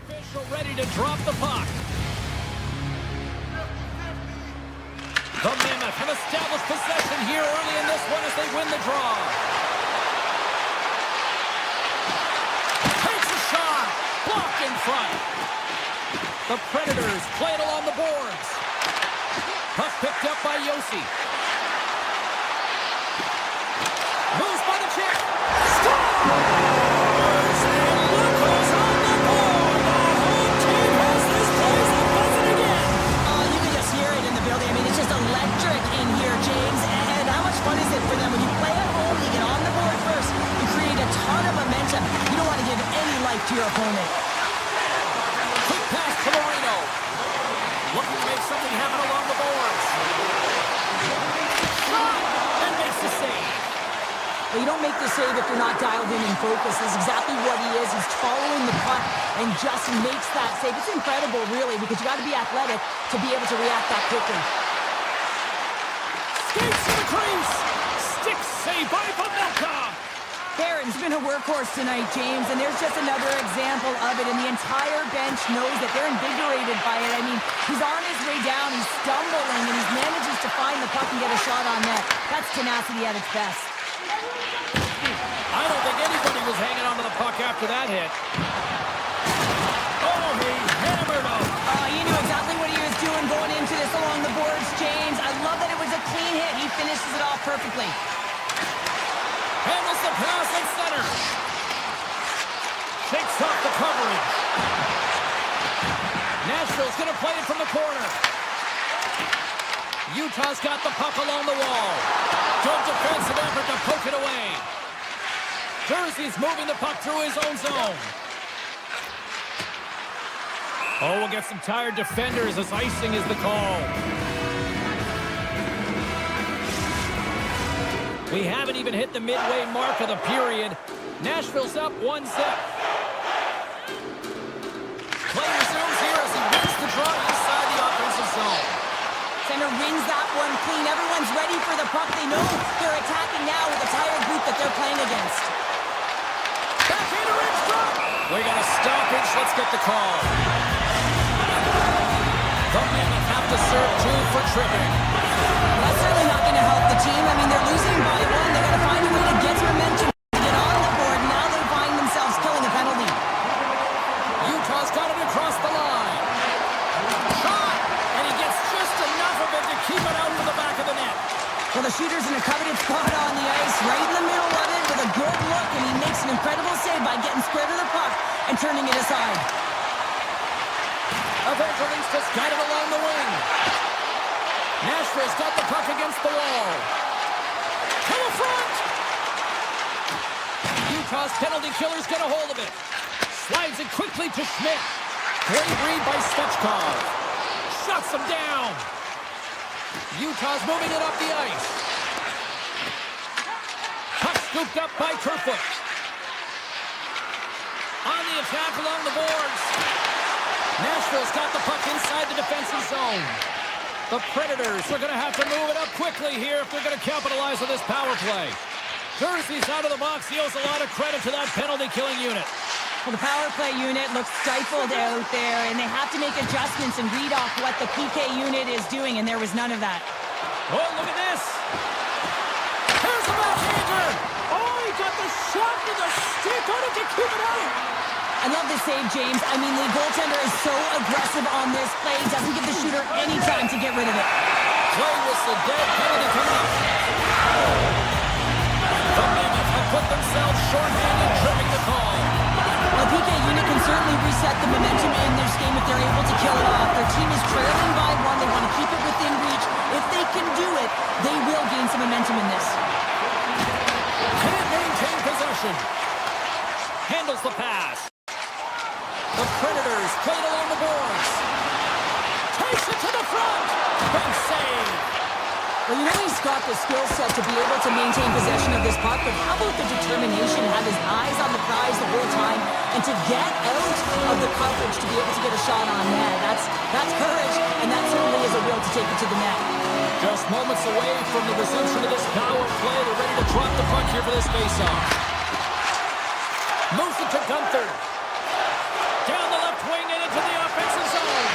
Official ready to drop the puck. The Mammoth have established possession here early in this one as they win the draw. front. The Predators play it along the boards. Puck picked up by Yossi. Moves by the check. Scores! And look who's on the board. The home team has this place a buzzing again. Oh, you can just hear it in the building. I mean, it's just electric in here, James. And how much fun is it for them when you play at home, you get on the board first, you create a ton of momentum. You don't want to give any life to your opponent. Quick pass to Marino. Looking to make something happen along the boards. Shot! And makes the save. Well, you don't make the save if you're not dialed in and focused. That's exactly what he is. He's following the puck and just makes that save. It's incredible, really, because you got to be athletic to be able to react that quickly. Skates to the crease. Stick save by Pavelka. Barron's been a workhorse tonight, James, and there's just another example of it, and the entire bench knows that they're invigorated by it. I mean, he's on his way down, he's stumbling, and he manages to find the puck and get a shot on net. That's tenacity at its best. I don't think anybody was hanging onto the puck after that hit. Oh, he hammered him. He knew exactly what he was doing going into this along the boards, James. I love that it was a clean hit. He finishes it off perfectly. Handles the pass at center. Shakes off the coverage. Nashville's going to play it from the corner. Utah's got the puck along the wall. Good defensive effort to poke it away. Jersey's moving the puck through his own zone. Oh, we'll get some tired defenders as icing is the call. We haven't even hit the midway mark of the period. Nashville's up 1-0. Play resumes here as he wins the draw inside the offensive zone. Center wins that one clean. Everyone's ready for the puck. They know they're attacking now with the tired group that they're playing against. Backhand ridge drop. We got a stoppage. Let's get the call. The men have to serve two for tripping. That's certainly not going to help the team. I mean, they're losing by one. They got to find a way to get some momentum to get on the board. Now they find themselves killing a penalty. Utah's got it across the line. Shot! And he gets just enough of it to keep it out to the back of the net. Well, the shooter's in a coveted spot on the ice, right in the middle of it with a good look, and he makes an incredible save by getting square to the puck and turning it aside. Evangelist's got it along the wing. Nashville's got the puck against the wall. To the front! Utah's penalty killer's got a hold of it. Slides it quickly to Schmidt. Great read by Svechkov. Shuts him down. Utah's moving it up the ice. Puck scooped up by Kerfoot. On the attack along the boards. Nashville's got the puck inside the defensive zone. The Predators are going to have to move it up quickly here if they're going to capitalize on this power play. Jersey's out of the box. He owes a lot of credit to that penalty-killing unit. Well, the power play unit looks stifled out there, and they have to make adjustments and read off what the PK unit is doing, and there was none of that. Oh, look at this. Here's the backhander. Oh, he got the shot to the stick on it to keep it out. I love this save, James. I mean, the goaltender is so aggressive on this play. He doesn't give the shooter any time to get rid of it. Play whistle, dead penalty coming up. The Mammoth have put themselves shorthanded, tripping the call. Well, PK unit can certainly reset the momentum in this game if they're able to kill it off. Their team is trailing by one. They want to keep it within reach. If they can do it, they will gain some momentum in this. Can't maintain possession. Handles the pass. The Predators played along the boards. Takes it to the front. Big save. Well, you know he's got the skill set to be able to maintain possession of this puck, but how about the determination to have his eyes on the prize the whole time and to get out of the coverage to be able to get a shot on net? That's courage, and that certainly is a will to take it to the net. Just moments away from the resumption of this power play. They're ready to drop the puck here for this faceoff. Moves it to Gunther. Down the left wing and into the offensive zone.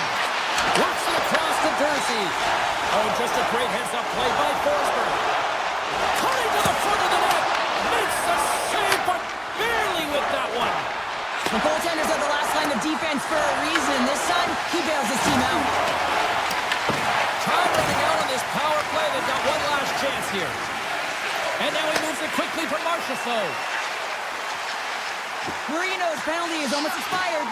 Works it across to Jersey. Oh, just a great heads-up play by Forsberg. Coming to the front of the net. Makes the save, but barely with that one. The goaltenders are the last line of defense Marchessault. Marino's penalty is almost expired.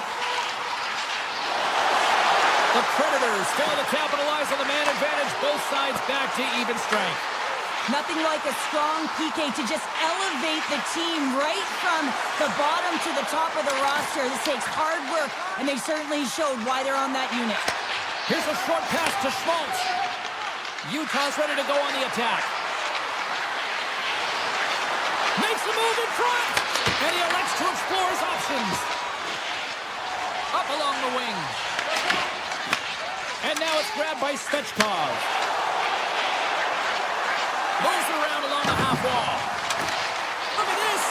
The Predators fail to capitalize on the man advantage. Both sides back to even strength. Nothing like a strong PK to just elevate the team right from the bottom to the top of the roster. This takes hard work, and they certainly showed why they're on that unit. Here's a short pass to Schmaltz. Utah's ready to go on the attack. Makes a move in front, and he elects to explore his options. Up along the wing. And now it's grabbed by Svechkov. Moves around along the half wall. Look at this!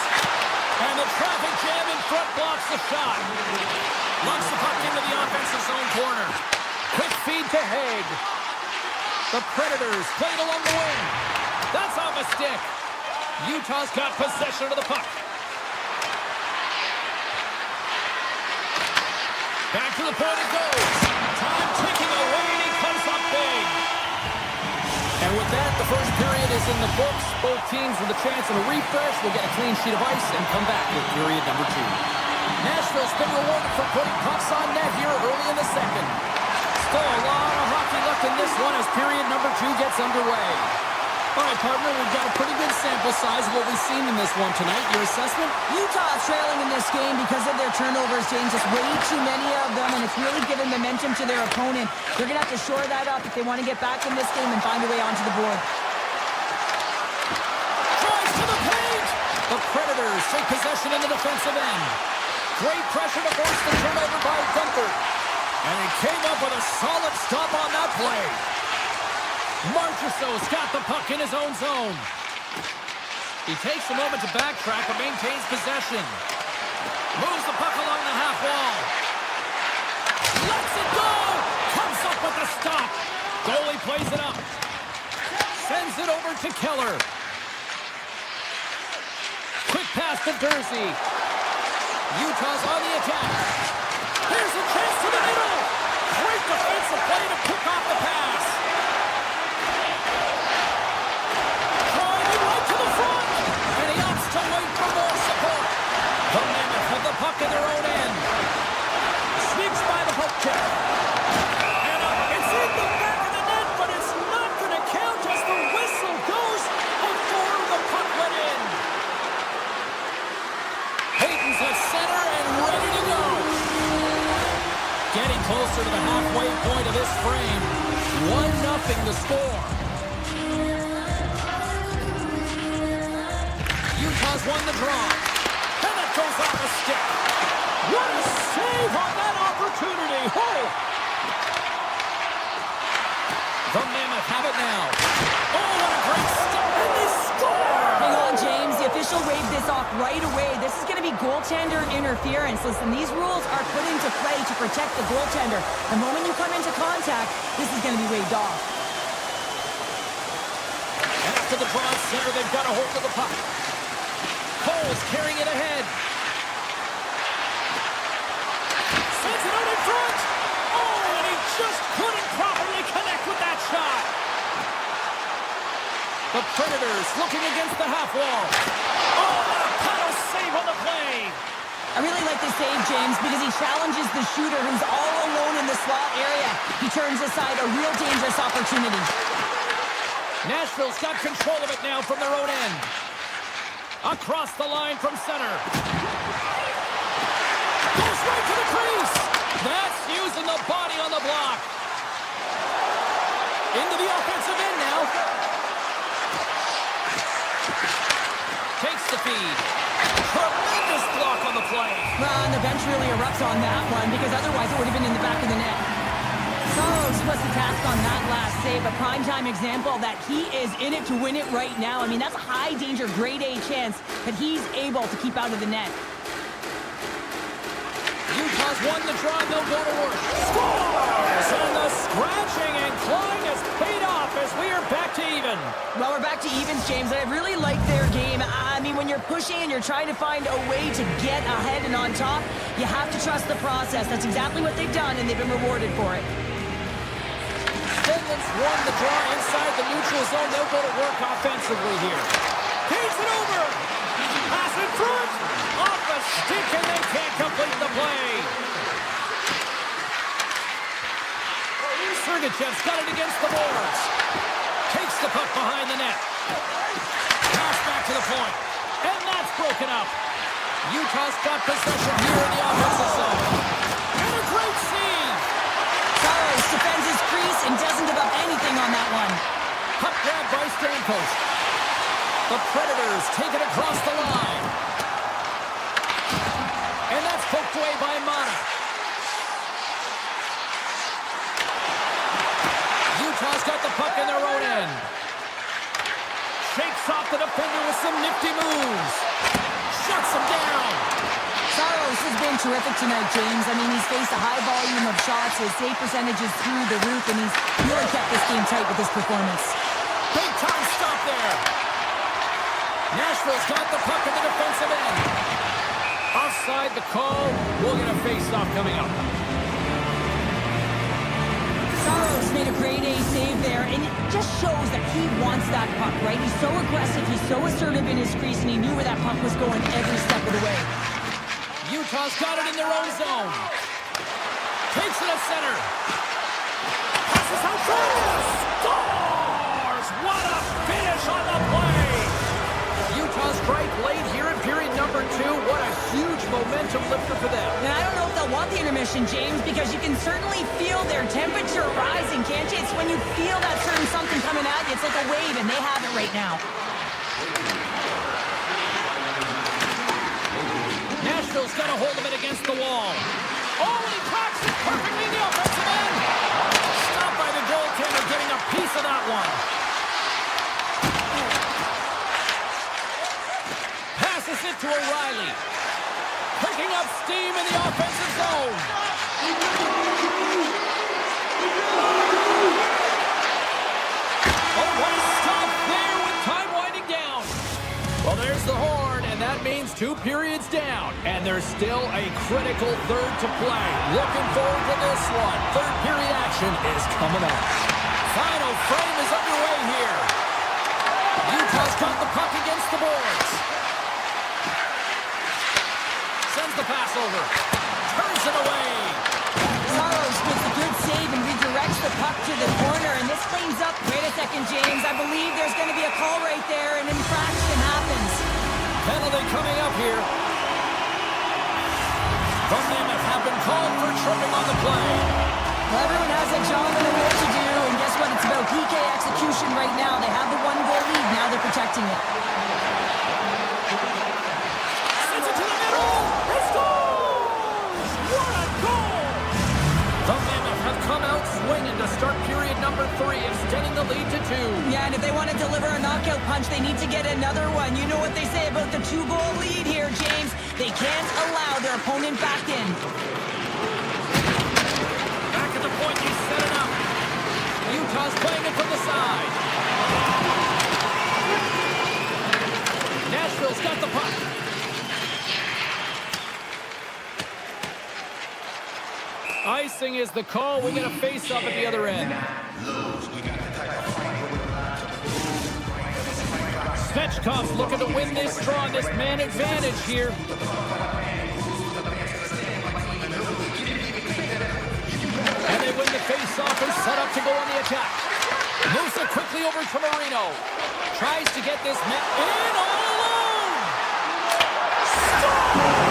And the traffic jam in front blocks the shot. Locks the puck into the offensive zone corner. Quick feed to Haig. The Predators played along the wing. That's off a stick. Utah's got possession of the puck. Back to the point it goes. Time ticking away, and he comes up big. And with that, the first period is in the books. Both teams with a chance of a refresh will get a clean sheet of ice and come back with period number 2. Nashville's been rewarded for putting pucks on net here early in the second. Still a lot of hockey left in this one as period number 2 gets underway. All right, partner, we've got a pretty good sample size of what we've seen in this one tonight. Your assessment? Utah trailing in this game because of their turnovers, James. Just way too many of them, and it's really given momentum to their opponent. They're going to have to shore that up if they want to get back in this game and find a way onto the board. Drives to the paint! The Predators take possession in the defensive end. Great pressure to force the turnover by Gunther. And he came up with a solid stop on that play. Marchessault's got the puck in his own zone. He takes a moment to backtrack but maintains possession. Moves the puck along the half wall. Lets it go! Comes up with a stop. Goalie plays it up. Sends it over to Keller. Quick pass to Dursey. Utah's on the attack. Here's a chance to the middle. Great defensive play to pick off the pass. Driving right to the front. And he opts to wait for more support. The Mammoth have the puck in their own end. Sneaks by the poke check. And it's in the back of the net, but it's not going to count as the whistle goes before the puck went in. Hayton's at center and ready to go. Getting closer to the halfway point of this frame. 1-0 the score. Utah's won the draw. And it goes off a stick. What a save on that opportunity. Oh! The Mammoth have it now. Oh, what a great stop. And they score! Hang on, James. The official waved this off right away. This is going to be goaltender interference. Listen, these rules are put into play to protect the goaltender. The moment you come into contact, this is going to be waved off. After the draw center, they've got a hold of the puck. Cole's carrying it ahead. Sends it out in front. Oh, and he just couldn't properly connect with that shot. The Predators looking against the half wall. Oh, what a paddle save on the play. I really like this save, James, because he challenges the shooter who's all alone in the slot area. He turns aside a real dangerous opportunity. Nashville's got control of it now from their own end. Across the line from center. Goes right to the crease. That's using the body on the block. Into the offensive end now. Takes the feed. Tremendous block on the play. Well, and the bench really erupts on that one because otherwise it would have been in the back of the net. So what's the task on that last save? A primetime example that he is in it to win it right now. I mean, that's a high danger, grade A chance that he's able to keep out of the net. Utah's won the draw. They'll go to work. Scores! And the scratching and clawing has paid off as we are back to even. Well, we're back to evens, James, and I really like their game. I mean, when you're pushing and you're trying to find a way to get ahead and on top, you have to trust the process. That's exactly what they've done, and they've been rewarded for it. Finland's won the draw inside the neutral zone. They'll go to work offensively here. Feeds it over. Pass in front. Off a stick, and they can't complete the play. Sergachev's got it against the boards. Takes the puck behind the net. Pass back to the point. And that's broken up. Utah's got possession here in the offensive zone. And a great save. Saros defends his crease and doesn't give up anything on that one. Puck grab by Stamkos. The Predators take it across the line. And that's poked away by Mana. Utah's got the puck in their own end. Shakes off the defender with some nifty moves. Shuts him down. Saros has been terrific tonight, James. I mean, he's faced a high volume of shots. His save percentage is through the roof, and he's really kept this game tight with his performance. Big time stop there. Nashville's got the puck in the defensive end. Offside the call. We'll get a face-off coming up. Saros made a grade A save there, and it just shows that he wants that puck, right? He's so aggressive, he's so assertive in his crease, and he knew where that puck was going every step of the way. Utah's got it in their own zone. Takes it to center. Passes out front. Scores! What a finish on the play! Utah strike late here in period number 2. What a huge momentum lifter for them. And I don't know if they'll want the intermission, James, because you can certainly feel their temperature rising, can't you? It's when you feel that certain something coming at you. It's like a wave, and they have it right now. Nashville's got a hold of it against the wall. Oh, he cracks it perfectly in the offensive end. Stopped by the goaltender, getting a piece of that one. Passes it to O'Reilly. Picking up steam in the offensive zone. Oh, what a stop there with time winding down. Well, there's the horn, and that means 2 periods down. And there's still a critical third to play. Looking forward to this one. Third period action is coming up. Final frame is underway here. Utah's got the puck against the boards. Sends the pass over. Turns it away. Saros gets a good save and redirects the puck to the corner, and this cleans up. Wait a second, James. I believe there's going to be a call right there. An infraction happens. Penalty coming up here. From them have been called for tripping on the play. Well, everyone has a job and they know what to do, and guess what? It's about PK execution right now. They have the 1-goal lead. Now they're protecting it. Sends it to the middle. He scores! What a goal! The Mammoth have come out swinging to start period number 3, extending the lead to 2. Yeah, and if they want to deliver a knockout punch, they need to get another one. You know what they say about the 2-goal lead here, James. They can't allow their opponent back in. Back at the point, he set it up. Utah's playing it from the side. Nashville's got the puck. Icing is the call. We get a face-up at the other end. Svechkov's looking to win this draw, this man advantage here. And they win the face-off and set up to go on the attack. Moves it quickly over to Marino. Tries to get this man in all alone. Scores!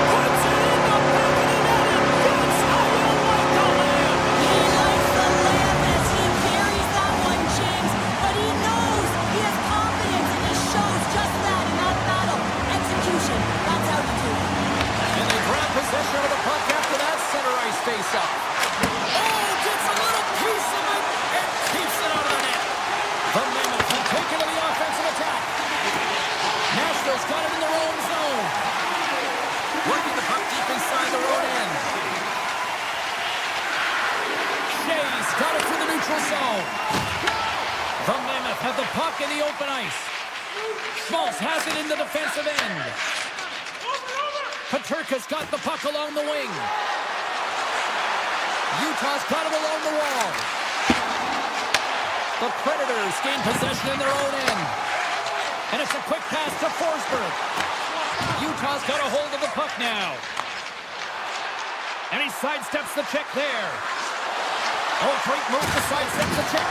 Puts it in the back of the net and gets how you like the lamb. He likes the lamb as he carries that one, James. But he knows he has confidence, and he shows just that in that battle. Execution. That's how you do it. And they grab possession of the puck after that center ice face-off. Oh, gets a little piece of it and keeps it out of the net. The Mammoths have taken to the offensive attack. Nashville's got it in their own zone. Working the puck deep inside their own end. Shea's got it through the neutral zone. The Mammoth have the puck in the open ice. Schmaltz has it in the defensive end. Peterka's got the puck along the wing. Utah's got it along the wall. The Predators gain possession in their own end. And it's a quick pass to Forsberg. Utah's got a hold of the puck now. And he sidesteps the check there. Oh, great move to sidestep the check.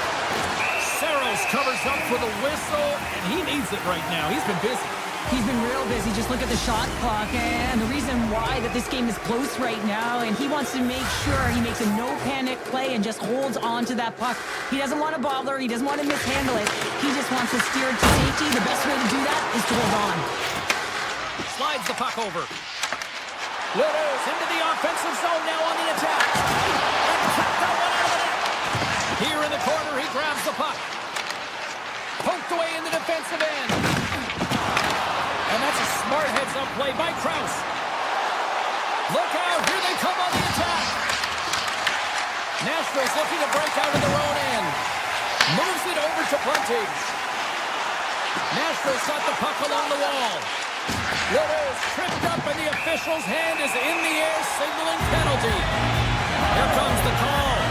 Saros covers up for the whistle, and he needs it right now. He's been busy. He's been real busy. Just look at the shot clock, and the reason why that this game is close right now, and he wants to make sure he makes a no-panic play and just holds on to that puck. He doesn't want to bother. He doesn't want to mishandle it. He just wants to steer it to safety. The best way to do that is to hold on. Slides the puck over. Looters into the offensive zone now on the attack. And checked that one out of the net. Here in the corner, he grabs the puck. Poked away in the defensive end. And that's a smart heads-up play by Krause. Look out, here they come on the attack. Nashville's looking to break out of their own end. Moves it over to Bunting. Nashville's got the puck along the wall. Looters tripped up and the official's hand is in the air signaling penalty. Here comes the call.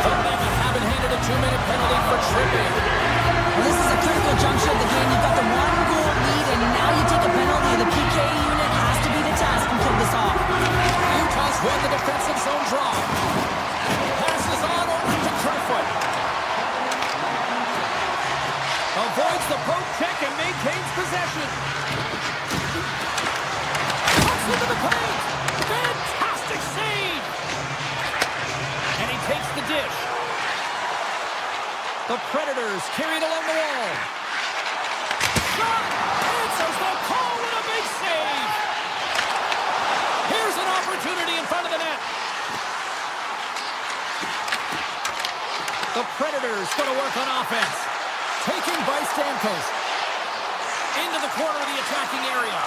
The Memphis haven't handed a 2-minute penalty for tripping. Well, this is a critical juncture of the game. You've got the one-goal lead, and now you take a penalty. The PK unit has to be the task and pull this off. Utah's won the defensive zone draw. Passes on over to Kerfoot. Avoids the poke check and maintains possession. Pucks into the paint. Fantastic save. And he takes the dish. The Predators carried along the wall. Shot! Answers the call with a big save. Here's an opportunity in front of the net. The Predators going to work on offense. Taking by Stamkos. Into the corner of the attacking area.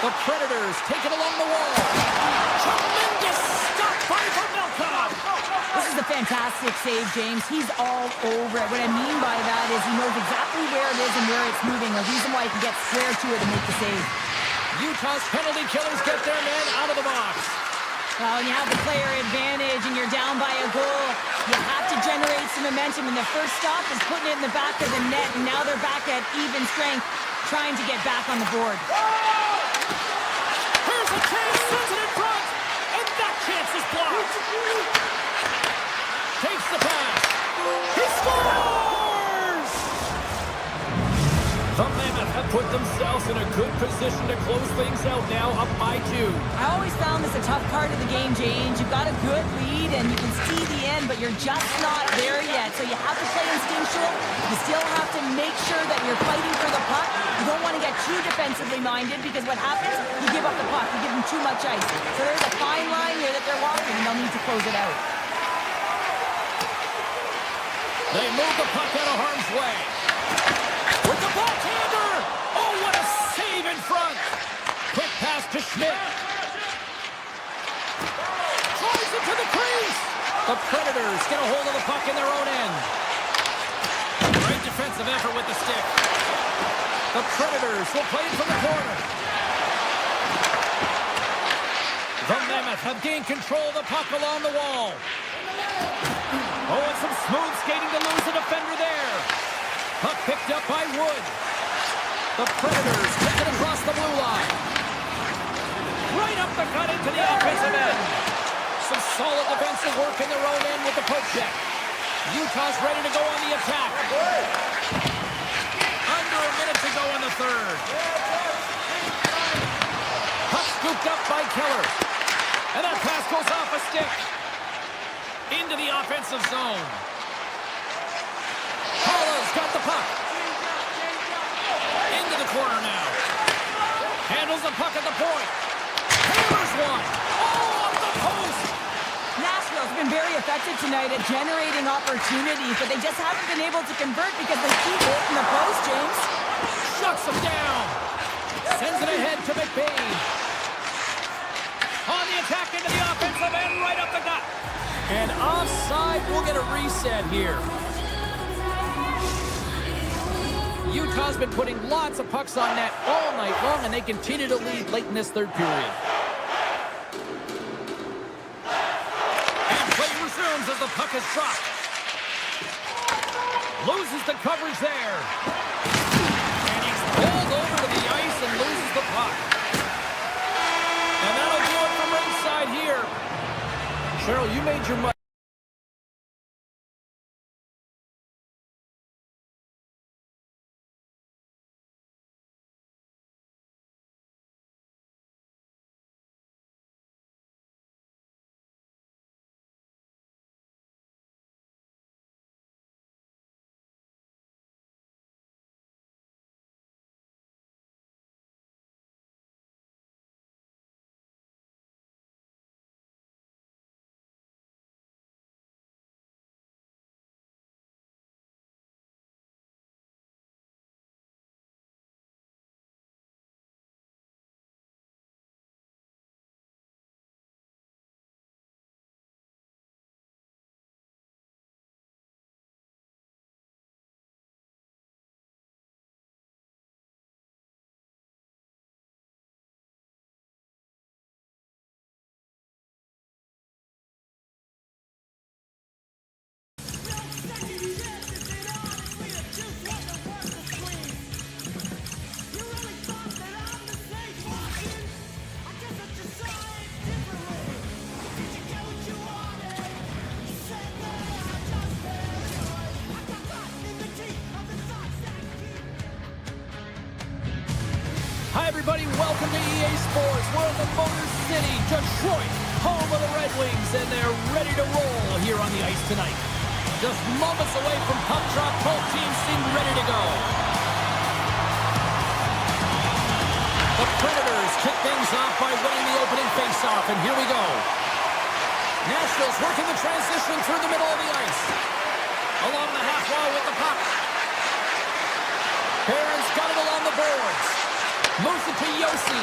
The Predators take it along the wall. Tremendous stop by Vermelka. This is a fantastic save, James. He's all over it. What I mean by that is he knows exactly where it is and where it's moving. A reason why he can get square to it and make the save. Utah's penalty killers get their man out of the box. Well, when you have the player advantage and you're down by a goal, you have to generate some momentum. And the first stop is putting it in the back of the net. And now they're back at even strength, trying to get back on the board. Here's a chance, sends it in front. And that chance is blocked. Takes the pass. He scores! The Mammoth have put themselves in a good position to close things out now, up by 2. I always found this a tough part of the game, James. You've got a good lead and you can see the end, but you're just not there yet. So you have to play instinctual. You still have to make sure that you're fighting for the puck. You don't want to get too defensively minded because what happens, you give up the puck. You give them too much ice. So there's a fine line here that they're walking and they'll need to close it out. They move the puck out of harm's way. With the backhander! Oh, what a save in front! Quick pass to Schmidt. Drives it to the crease! The Predators get a hold of the puck in their own end. Great defensive effort with the stick. The Predators will play it from the corner. The Mammoth have gained control of the puck along the wall. Oh, and some smooth skating to lose the defender there. Puck picked up by Wood. The Predators take it across the blue line. Right up the gut into the offensive end. Some solid defensive work in their own end with the poke check. Utah's ready to go on the attack. Under a minute to go in the third. Puck scooped up by Keller. And that pass goes off a stick. Into the offensive zone. Harlow's got the puck. Into the corner now. Handles the puck at the point. Hammers one. Oh, off the post. Nashville's been very effective tonight at generating opportunities, but they just haven't been able to convert because they keep hitting the post, James. Shuts them down. Sends it ahead to McBain. On the attack into the offensive end, right up the gut. And offside, we'll get a reset here. Utah's been putting lots of pucks on net all night long, and they continue to lead late in this third period. And play resumes as the puck is dropped. Loses the coverage there. And he's pulled Cheryl, you made your money. Hi, everybody. Welcome to EA Sports. We're in the Motor City, Detroit, home of the Red Wings, and they're ready to roll here on the ice tonight. Just moments away from puck drop, both teams seem ready to go. The Predators kick things off by winning the opening faceoff, and here we go. Nashville's working the transition through the middle of the ice. Along the half wall with the puck. Barron's got it along the boards. Moves it to Yossi.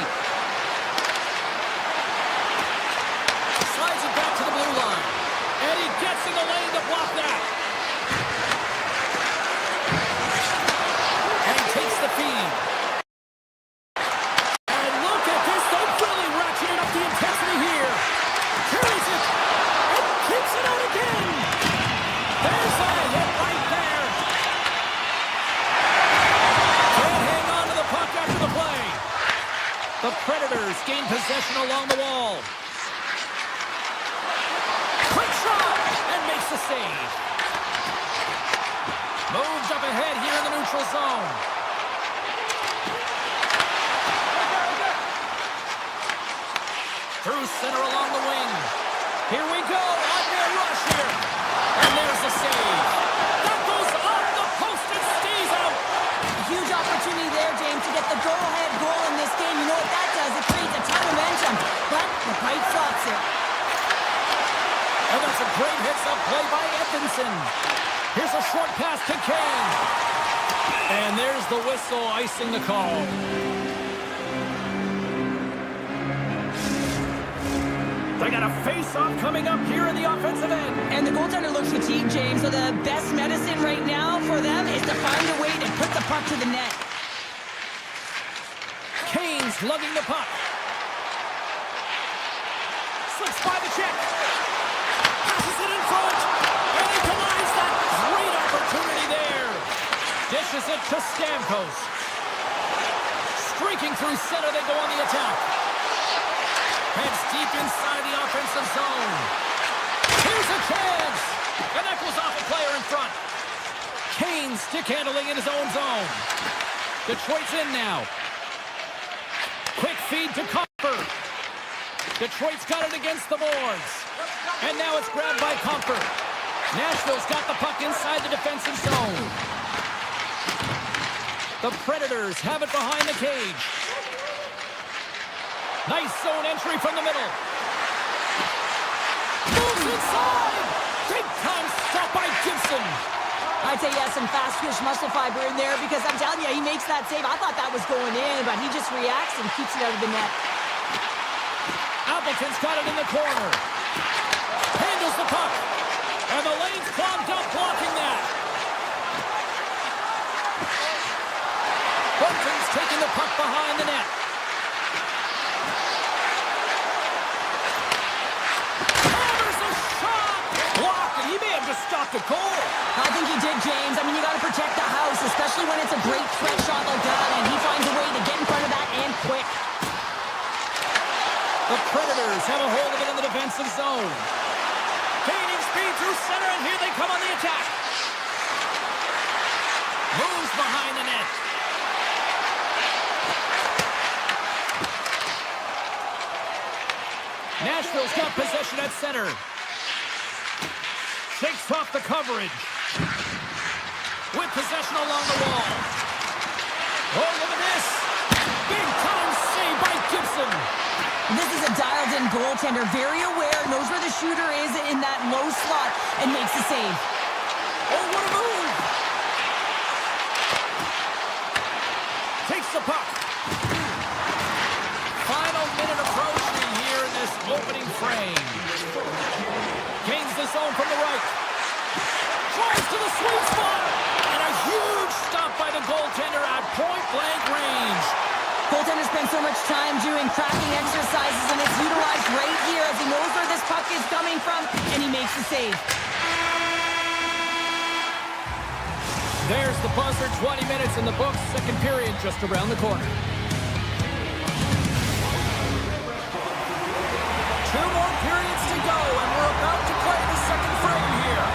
Slides it back to the blue line. And he gets in the lane to block that. And he takes the feed. And look at this. They're really ratcheting up the intensity here. Carries it. And keeps it out again. There's a hit right there. Can't hang on to the puck after the play. The Predators gain possession along the wall. Quick shot! And makes the save. Moves up ahead here in the neutral zone. Through center along the wing. Here we go. On-man rush here. And there's the save. That goes off the post and stays out. Huge opportunity there, James, to get the go-ahead goal in this game. You know what that does? It creates a ton of momentum, but the pipe stops it. And that's a great hits-up play by Edmondson. Here's a short pass to Kane. And there's the whistle icing the call. They got a face-off coming up here in the offensive end. And the goaltender looks fatigued, James, so the best medicine right now for them is to find a way to put the puck to the net. Kane's lugging the puck. Slips by the check. Passes it in front. And he denies that great opportunity there. Dishes it to Stamkos. Streaking through center, they go on the attack. Heads deep inside the offensive zone. Here's a chance. And that goes off a player in front. Kane stick handling in his own zone. Detroit's in now. Quick feed to Comfort. Detroit's got it against the boards. And now it's grabbed by Comfort. Nashville's got the puck inside the defensive zone. The Predators have it behind the cage. Nice zone entry from the middle. Moves inside. Big time stop by Gibson. I'd say he has some fast twitch muscle fiber in there because I'm telling you, he makes that save. I thought that was going in, but he just reacts and keeps it out of the net. Appleton's got it in the corner. Handles the puck. And the lane's clogged up blocking that. Bunting's taking the puck behind the net. Just stopped a goal. I think he did, James. I mean, you got to protect the house, especially when it's a great threat shot like that, and he finds a way to get in front of that and quick. The Predators have a hold of it in the defensive zone. through center, and here they come on the attack. Moves behind the net. Nashville's got possession at center. Shakes off the coverage. With possession along the wall. Oh, look at this. Big time save by Gibson. This is a dialed-in goaltender. Very aware, knows where the shooter is in that low slot, and makes the save. Oh, what a move. Takes the puck. Final minute approaching here in this opening frame. Gains the zone from the right. Drives to the sweet spot. And a huge stop by the goaltender at point-blank range. Goaltender spends so much time doing cracking exercises, and it's utilized right here as he knows where this puck is coming from, and he makes the save. There's the buzzer. 20 minutes in the books. Second period just around the corner. 2 more periods to go, and we're about to play the second frame here.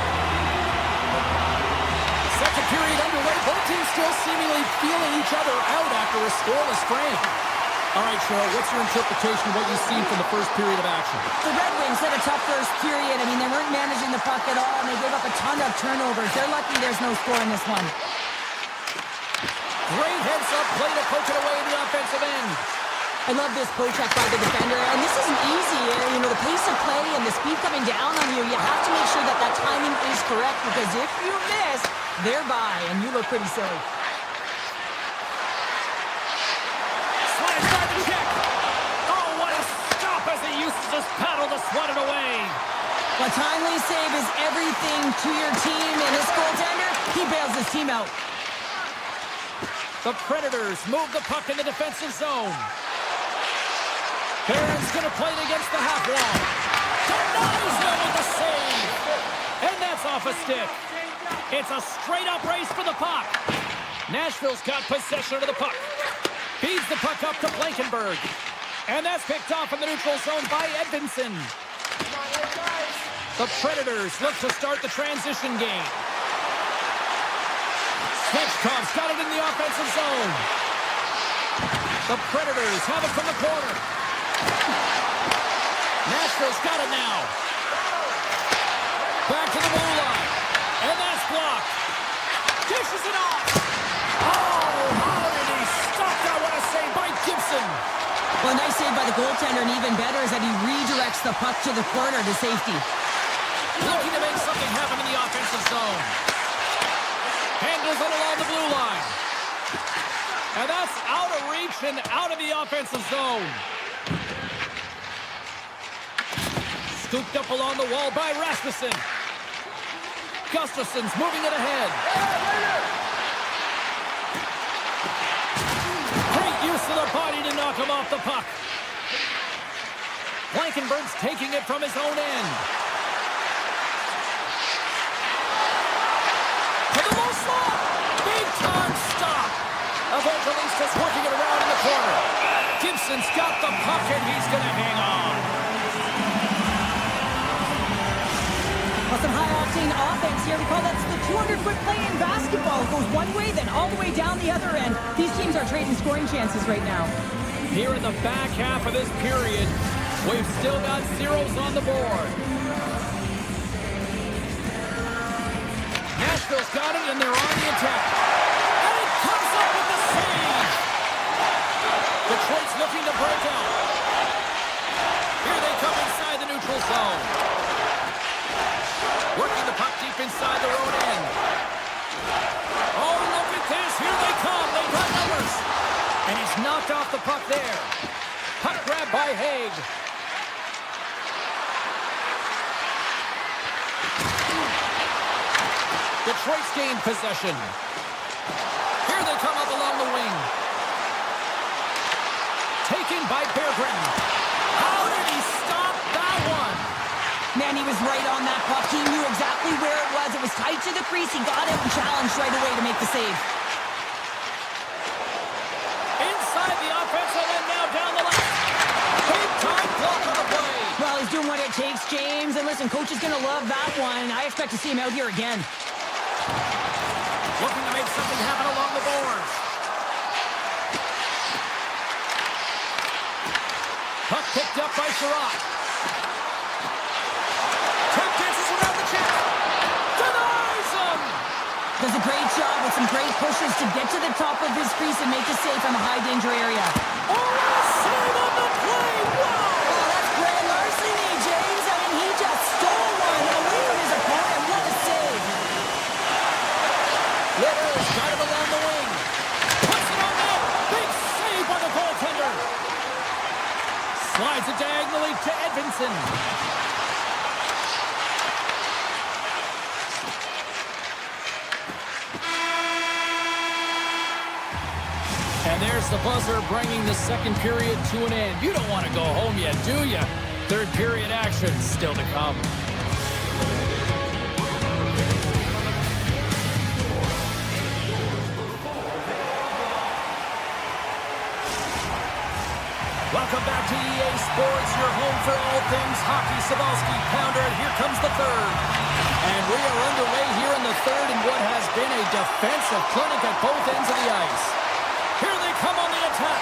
Second period underway. Both teams still seemingly feeling each other out after a scoreless frame. All right, Cheryl, what's your interpretation of what you've seen from the first period of action? The Red Wings had a tough first period. I mean, they weren't managing the puck at all, and they gave up a ton of turnovers. They're lucky there's no score in this one. Great heads-up play to poke it away to the offensive end. I love this poke check by the defender, and this isn't easy. You know, the pace of play and the speed coming down on you, you have to make sure that that timing is correct, because if you miss, they're by, and you look pretty silly. Slides by the check. Oh, what a stop as he uses his paddle to swat it away. A timely save is everything to your team, and this goaltender, he bails his team out. The Predators move the puck in the defensive zone. Barron's going to play it against the half wall. Denies them with the save. And that's off a stick. It's a straight-up race for the puck. Nashville's got possession of the puck. Feeds the puck up to Blankenberg. And that's picked off in the neutral zone by Edvinsson. The Predators look to start the transition game. Svechkov's got it in the offensive zone. The Predators have it from the corner. Nashville's got it now. Back to the blue line. And that's blocked. Dishes it off. Oh, how did he stop that? What a save by Gibson. Well, a nice save by the goaltender, and even better is that he redirects the puck to the corner to safety. Looking to make something happen in the offensive zone. Handles it along the blue line. And that's out of reach and out of the offensive zone. Scooped up along the wall by Rasmussen. Gustafson's moving it ahead. Great use of the body to knock him off the puck. Blankenberg's taking it from his own end. To the low slot. Big time stop. Evangelistas working it around in the corner. Gibson's got the puck and he's going to hang on. Well, some high-octane offense here. We call that the 200-foot play in basketball. It goes one way, then all the way down the other end. These teams are trading scoring chances right now. Here in the back half of this period, we've still got zeros on the board. Nashville's got it, and they're on the attack. And it comes up with the save. Detroit's looking to break out. Here they come inside the neutral zone. Working the puck deep inside their own end. Oh, look at this. Here they come. They've got numbers. And he's knocked off the puck there. Puck grab by Haig. Detroit's gained possession. Here they come up along the wing. Taken by Berggren. How did he stop that one? Man, he was right on that puck. He knew exactly where it was. It was tight to the crease. He got it and challenged right away to make the save. Inside the offensive end now down the left. Big time block on the play. Well, he's doing what it takes, James. And listen, coach is going to love that one. I expect to see him out here again. Looking to make something happen along the boards. Puck picked up by Sherratt. Trent dances around the chest. Denies him! Does a great job with some great pushes to get to the top of his crease and make the save from a high-danger area. Oh, a save on the play! Wow! Oh, that's grand larceny, James. I mean, he just stole one away from his opponent. What a save! Litters got it along the wing. Puts it on net. Big save by the goaltender. Slides it diagonally to Edvinsson. And there's the buzzer bringing the second period to an end. You don't want to go home yet, do you? Third period action still to come. Welcome back to EA Sports, your home for all things hockey. Savalsky, Pounder, and here comes the third. And we are underway here in the third in what has been a defensive clinic at both ends of the ice. Here they come on the attack.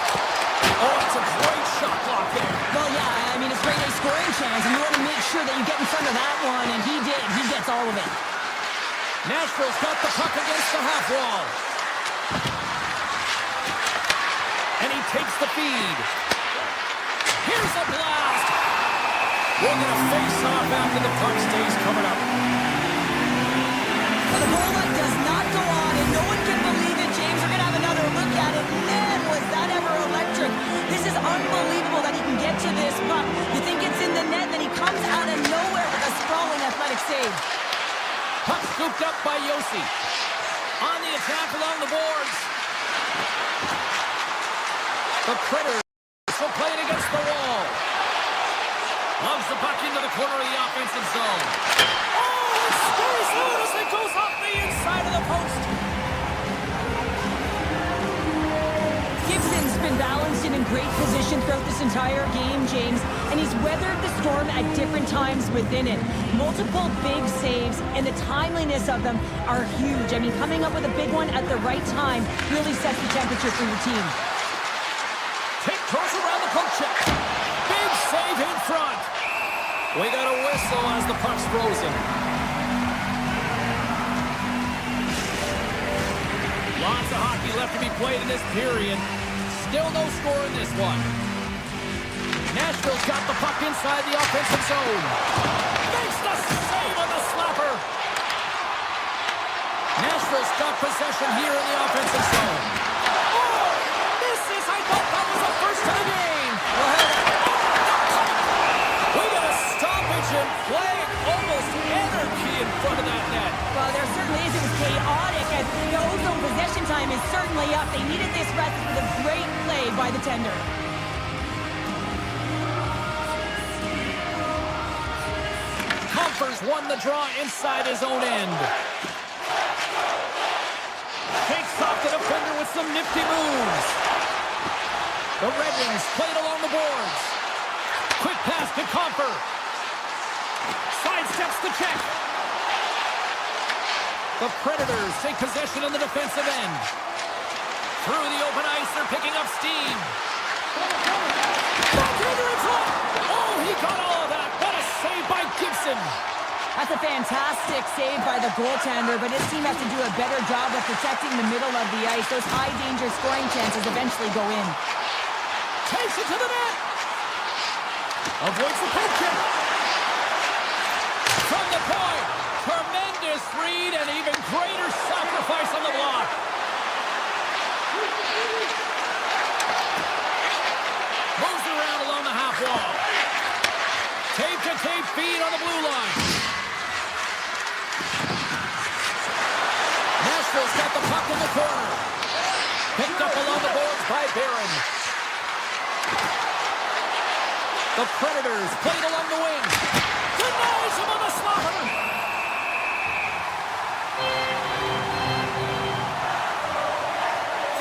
Oh, it's a great shot block there. Well, yeah, I mean, it's great a scoring chance, and you want to make sure that you get in front of that one, and he did. He gets all of it. Nashville's got the puck against the half wall. And he takes the feed. Here's a blast. We're going to face off after the puck stays coming up. Well, the roll-up does not go on, and no one can believe it, James. We're going to have another look at it. Man, was that ever electric. This is unbelievable that he can get to this puck. You think it's in the net, then he comes out of nowhere with a sprawling athletic save. Puck scooped up by Yossi. On the attack along the boards. The Predators will play it against the wall. Loves the puck into the corner of the offensive zone. Oh, it stays out as it goes off the inside of the post. Gibson's been balanced and in great position throughout this entire game, James, and he's weathered the storm at different times within it. Multiple big saves, and the timeliness of them are huge. I mean, coming up with a big one at the right time really sets the temperature for your team. Take throws around the poke check. Big save in front. We got a whistle as the puck's frozen. Lots of hockey left to be played in this period. Still no score in this one. Nashville's got the puck inside the offensive zone. Makes the save on the slapper. Nashville's got possession here in the offensive zone. Oh, misses. I thought that was a first of the game. We got a stoppage in play. Almost anarchy in front of that net. Well, there certainly is. It was chaotic, as the ozone possession time is certainly up. They needed this rest for the great play by the tender. Comfers won the draw inside his own end. Takes off the defender with some nifty moves. The Red Wings played along the boards. Quick pass to Comfer. Sidesteps the check. The Predators take possession in the defensive end. Through the open ice, they're picking up steam. Backhander in front. Oh, he got all of that. What a save by Gibson. That's a fantastic save by the goaltender, but his team has to do a better job of protecting the middle of the ice. Those high-danger scoring chances eventually go in. Takes it to the net. Avoids the poke check. From the point. Tremendous read and even greater sacrifice on the block. Moves around along the half wall. Tape-to-tape feed on the blue line. Nashville's got the puck in the corner. Picked up along the boards by Barron. The Predators played along the wing. Denies him on the slaughter.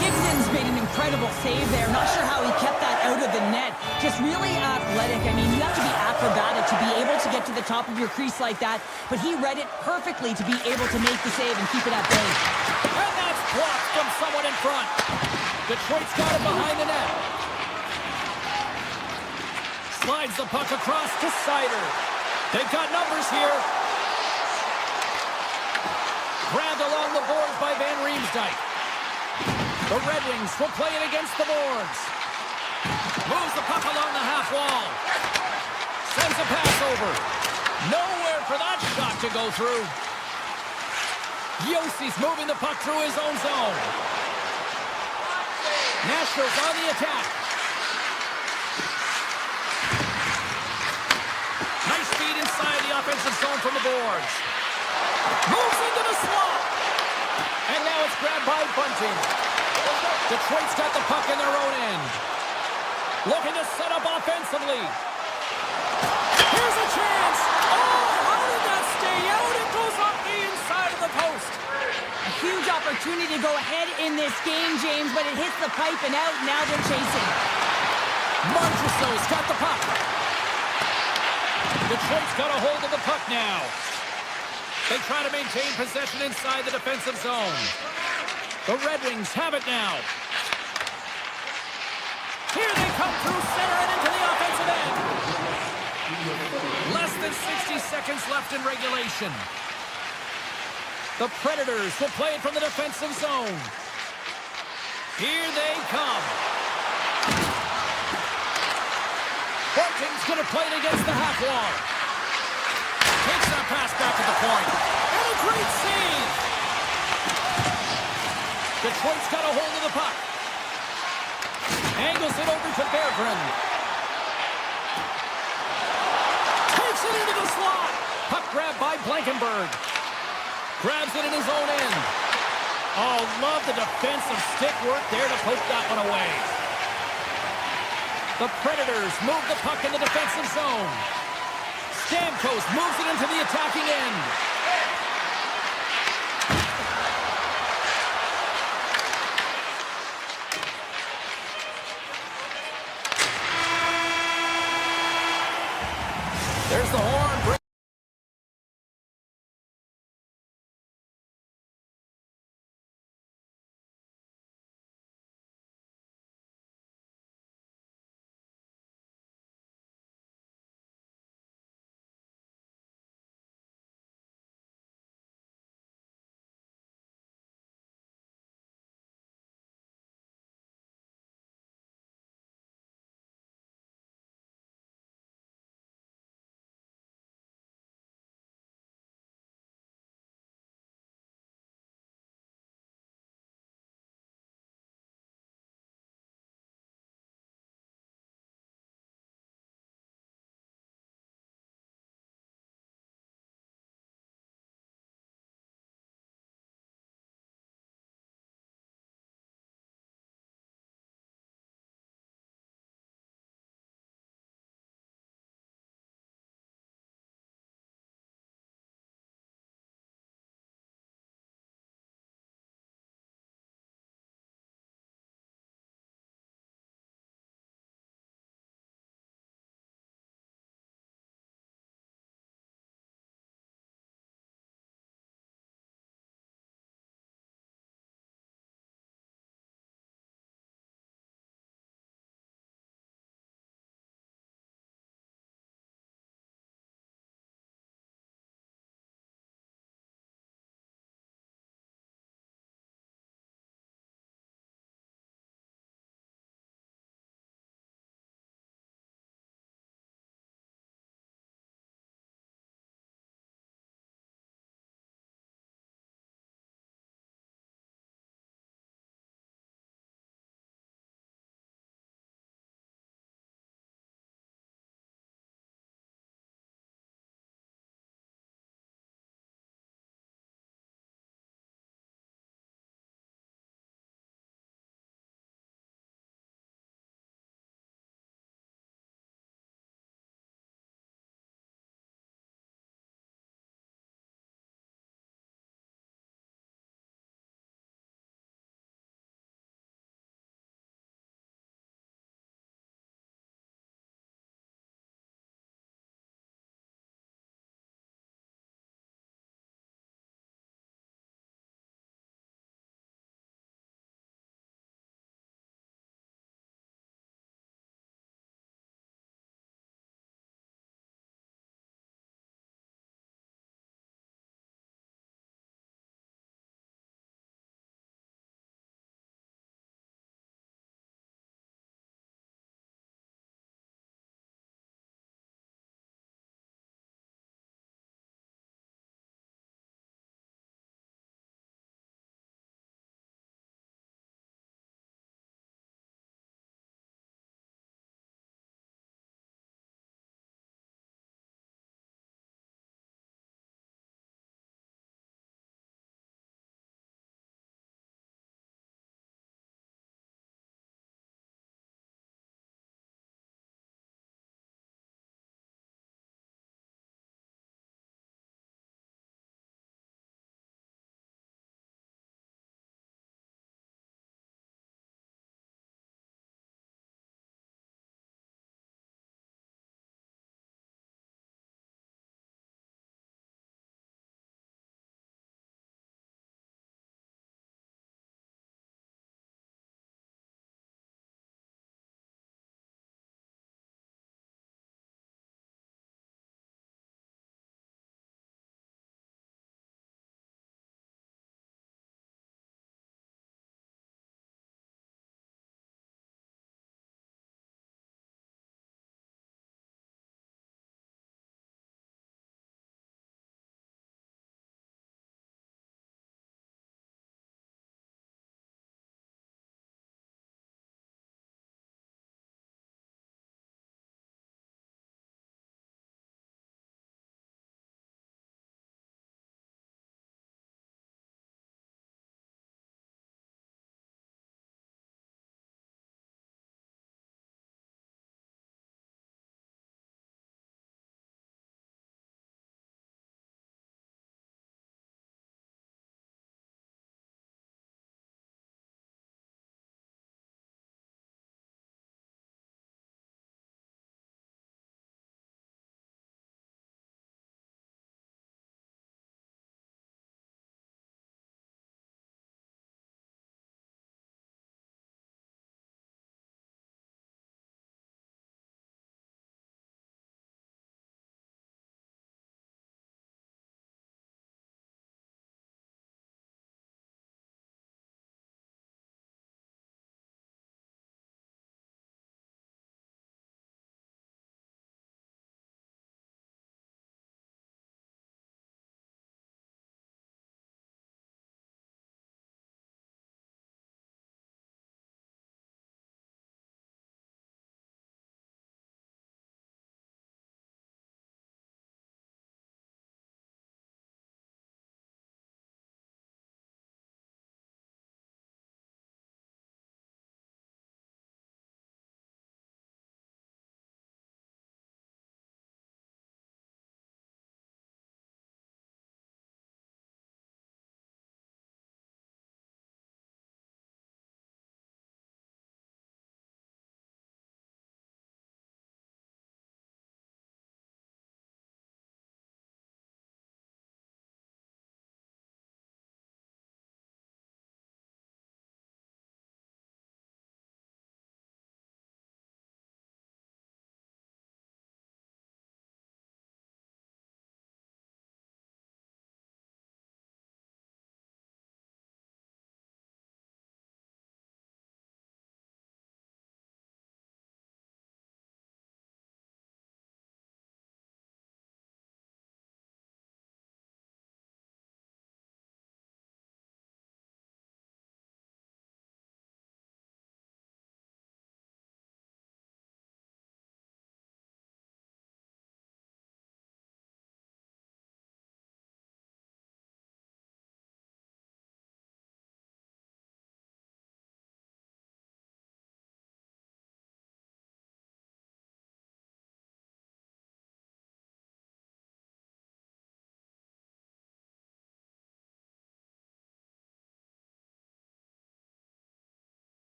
Gibson's made an incredible save there. Not sure how he kept that out of the net. Just really athletic. athletic. I mean, you have to be acrobatic to be able to get to the top of your crease like that, but he read it perfectly to be able to make the save and keep it at bay. And that's blocked from someone in front. Detroit's got it behind the net. Slides the puck across to Sider. They've got numbers here. Grabbed along the boards by Van Riemsdyk. The Red Wings will play it against the boards. Moves the puck along the half wall. Sends a pass over. Nowhere for that shot to go through. Yossi's moving the puck through his own zone. Nashville's on the attack. Nice speed inside the offensive zone from the boards. Moves into the slot. And now it's grabbed by Bunting. Detroit's got the puck in their own end. Looking to set up offensively. Here's a chance. Oh, how did that stay out? It goes off the inside of the post. A huge opportunity to go ahead in this game, James, but it hits the pipe and out. Now they're chasing. Marchessault's got the puck. Detroit's got a hold of the puck now. They try to maintain possession inside the defensive zone. The Red Wings have it now. Here they come through center and into the offensive end. Less than 60 seconds left in regulation. The Predators will play it from the defensive zone. Here they come. Bunting's going to play it against the half wall. Takes that pass back to the point. And a great save. Detroit's got a hold of the puck. Angles it over to Berggren. Takes it into the slot. Puck grabbed by Blankenberg. Grabs it in his own end. Oh, love the defensive stick work there to poke that one away. The Predators move the puck in the defensive zone. Stamkos moves it into the attacking end. There's the horn.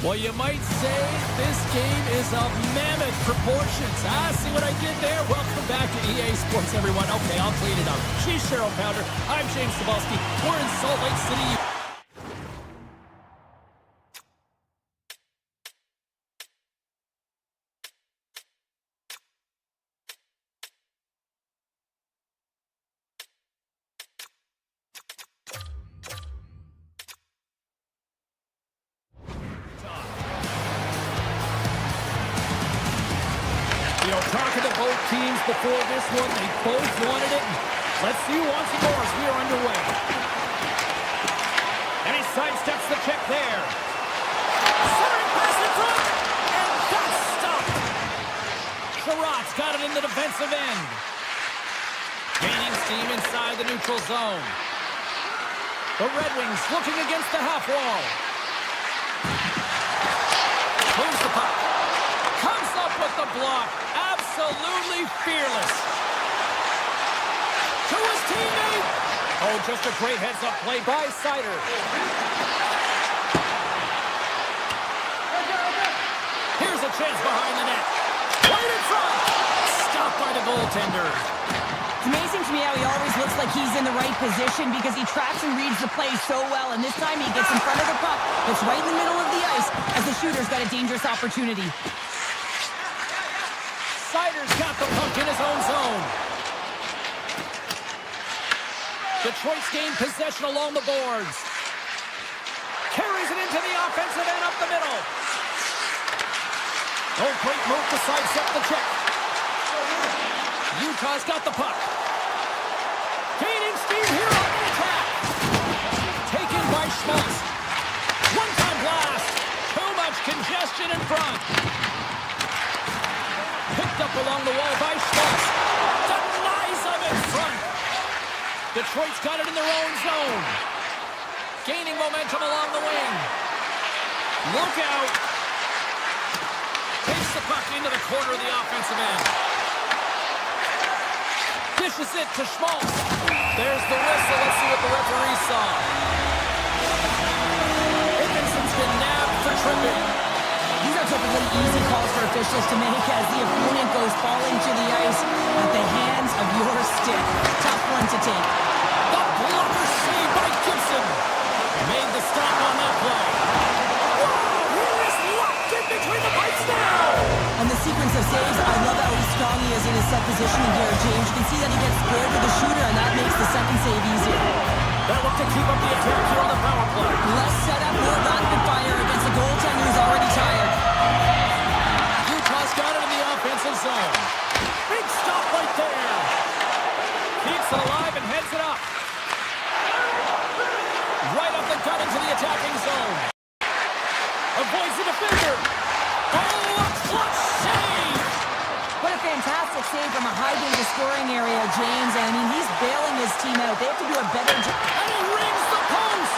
Well, you might say this game is of mammoth proportions. See what I did there? Welcome back to EA Sports, everyone. Okay, I'll clean it up. She's Cheryl Pounder. I'm James Cebulski. We're in Salt Lake City. You know, talking to both teams before this one, they both wanted it. Let's see who wants it more as we are underway. And he sidesteps the check there. Centering pass in front, and that's stopped. Sherratt's got it in the defensive end. Gaining steam inside the neutral zone. The Red Wings looking against the half wall. Moves the puck. Comes up with the block. Absolutely fearless. To his teammate. Oh, just a great heads-up play by Seider. Here's a chance behind the net. Right in front. Stopped by the goaltender. It's amazing to me how he always looks like he's in the right position because he tracks and reads the play so well. And this time he gets in front of the puck. It's right in the middle of the ice as the shooter's got a dangerous opportunity. Seider's got the puck in his own zone. Detroit's gained possession along the boards. Carries it into the offensive end up the middle. Oh, great move to sidestep the check. Utah's got the puck. Gaining steam here on the attack. Taken by Schmaltz. One-time blast. Too much congestion in front. Picked up along the wall by Schmaltz. Denies him in front. Detroit's got it in their own zone. Gaining momentum along the wing. Look out. Takes the puck into the corner of the offensive end. Dishes it to Schmaltz. There's the whistle. Let's see what the referee saw. Dickinson's been nabbed for tripping. These are typically easy calls for officials to make as the opponent goes falling to the ice at the hands of your stick. Tough one to take. The blocker saved by Gibson. Made the stop on that play. Wow, he is locked in between the pipes now. On the sequence of saves, I love how strong he is in his set positioning here, James. You can see that he gets squared with the shooter, and that makes the second save easier. They'll look to keep up the attack here on the power play. Less setup, more rapid fire against a goaltender who's already tired. Utah's got it in the offensive zone. Big stop right there. Keeps it alive and heads it up. Right up the gut into the attacking zone. Avoids the defender. Oh, a clutch save! What a fantastic save from a high-danger scoring area, James. I mean, he's bailing his team out. They have to do a better job. And he rings the post!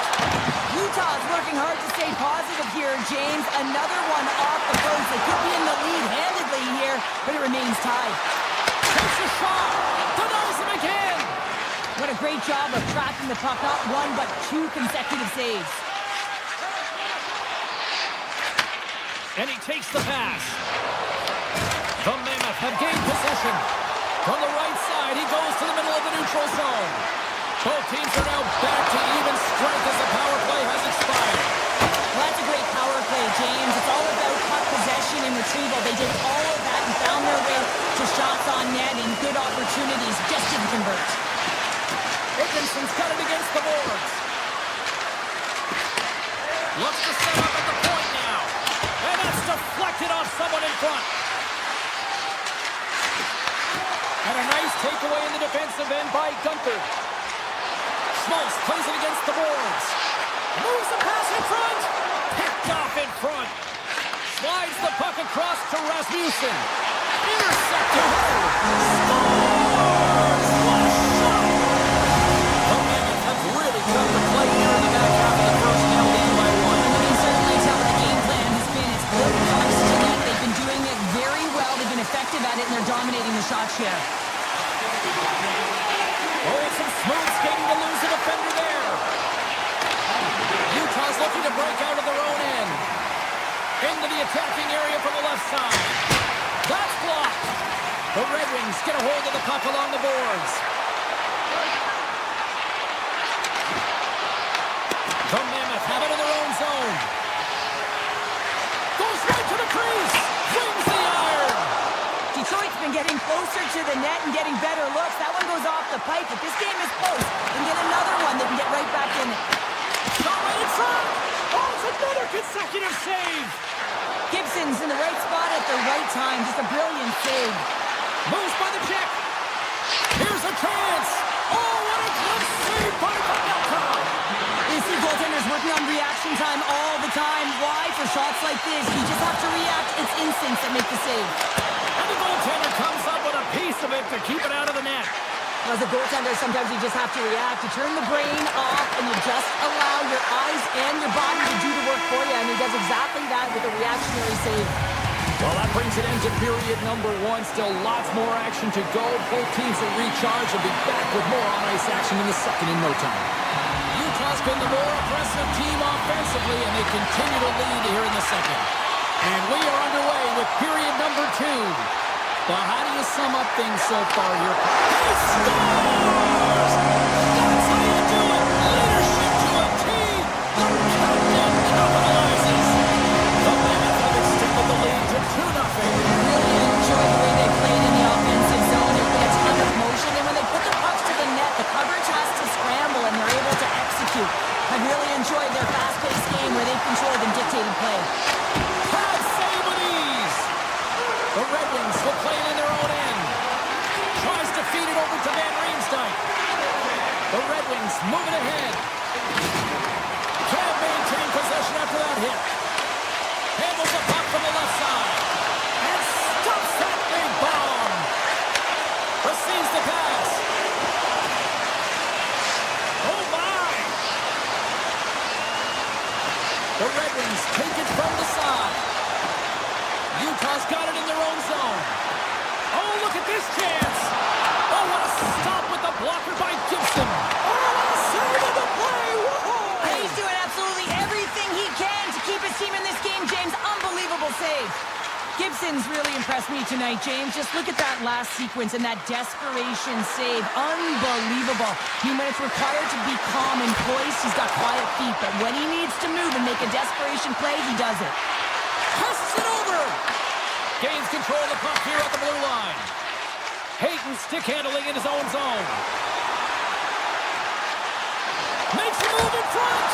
Utah's working hard to stay positive here, James. Another one off the post. They could be in the lead handedly here, but it remains tied. Takes a shot. Denies him again. What a great job of tracking the puck. Not one, but two consecutive saves. And he takes the pass. The Mammoth have gained possession. From the right side, he goes to the middle of the neutral zone. Both teams are now back to even strength as the power play has expired. Well, that's a great power play, James. It's all about puck possession and retrieval. They did all of that and found their way to shots on net and good opportunities. Just didn't convert. Dickinson's got it against the boards. Looks to set up at the point now. And that's deflected off someone in front. And a nice takeaway in the defensive end by Gunther. Schmaltz plays it against the boards. Moves the pass in front. Picked off in front. Slides the puck across to Rasmussen. Intercepted. Scores! What a shot! The Mammoth have really come to play here in the back half of the first, now leading by one. You can certainly tell what the game plan has been. It's good punch to net. They've been doing it very well. They've been effective at it, and they're dominating the shot share. Oh, some smooth skating to lose the defender there. Utah's looking to break out of their own end. Into the attacking area from the left side. That's blocked. The Red Wings get a hold of the puck along the boards. The Mammoth have it in their own zone. Goes right to the crease. Wins the iron. Detroit's been getting closer to the net and getting better looks. That one goes off the pipe, but this game is close. And get another one that can get right back in it. Shot right in front. Oh, it's another consecutive save. Gibson's in the right spot at the right time. Just a brilliant save. Moves by the check. Here's a chance. Oh, what a good save by Pavelka. You see goaltenders working on reaction time all the time. Why? For shots like this, you just have to react. It's instincts that make the save. And the goaltender comes up with a piece of it to keep it out of the net. As a goaltender, sometimes you just have to react. You turn the brain off and you just allow your eyes and your body to do the work for you. And he does exactly that with a reactionary save. Well, that brings it into period number one. Still lots more action to go. Both teams will recharge and be back with more on-ice action in the second in no time. Utah's been the more aggressive team offensively, and they continue to lead here in the second. And we are underway with period number two. Well, how do you sum up things so far here? He scores! That's how you do it! Leadership to a team! The countdown capitalizes! The Mammoth have extended the lead to 2-0. Really enjoy the way they played in the offensive zone. They put a ton of motion, and when they put the pucks to the net, the coverage has to scramble, and they're able to execute. I really enjoyed their fast-paced game where they controlled and dictated play. Pass save with ease! The Red Wings will play it in their own end. Tries to feed it over to Van Riemsdyk. The Red Wings moving ahead. Can't maintain possession after that hit. Handles the puck from the left side. And stuffs that big bomb. Receives the pass. Oh my! The Red Wings take it from the side. Utah's got it in their own zone. Oh, look at this chance. Oh, what a stop with the blocker by Gibson. Oh, what a save of the play. Whoa! And he's doing absolutely everything he can to keep his team in this game, James. Unbelievable save. Gibson's really impressed me tonight, James. Just look at that last sequence and that desperation save. Unbelievable. I mean, when it's required to be calm and poised, he's got quiet feet. But when he needs to move and make a desperation play, he does it. Passes it over. Gains control of the puck here at the blue line. Hayton stick handling in his own zone. Makes a move in front.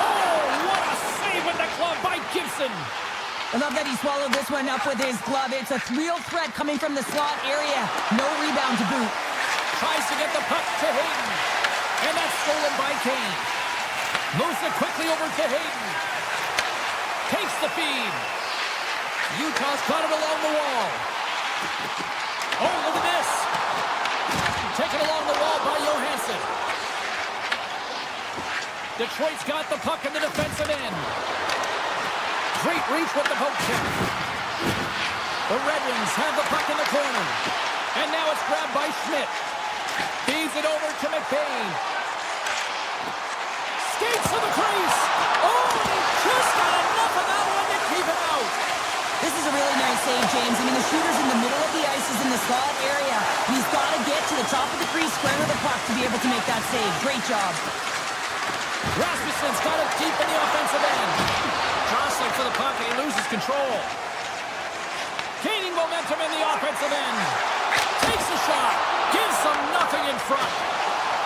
Oh, what a save with the glove by Gibson. I love that he swallowed this one up with his glove. It's a real threat coming from the slot area. No rebound to boot. Tries to get the puck to Hayton. And that's stolen by Kane. Moves it quickly over to Hayton. Takes the feed. Utah's got it along the wall. Oh, look at this. Taken along the wall by Johansson. Detroit's got the puck in the defensive end. Great reach with the poke check. The Red Wings have the puck in the corner. And now it's grabbed by Schmidt. Feeds it over to McBain. Skates to the crease. Oh, he just got enough of that one to keep it out. This is a really nice save, James. I mean, the shooter's in the middle of the ice, is in the slot area. He's got to get to the top of the crease, square with the puck to be able to make that save. Great job. Rasmussen's got it deep in the offensive end. Jostling for the puck, and he loses control. Gaining momentum in the offensive end. Takes a shot. Gives them nothing in front.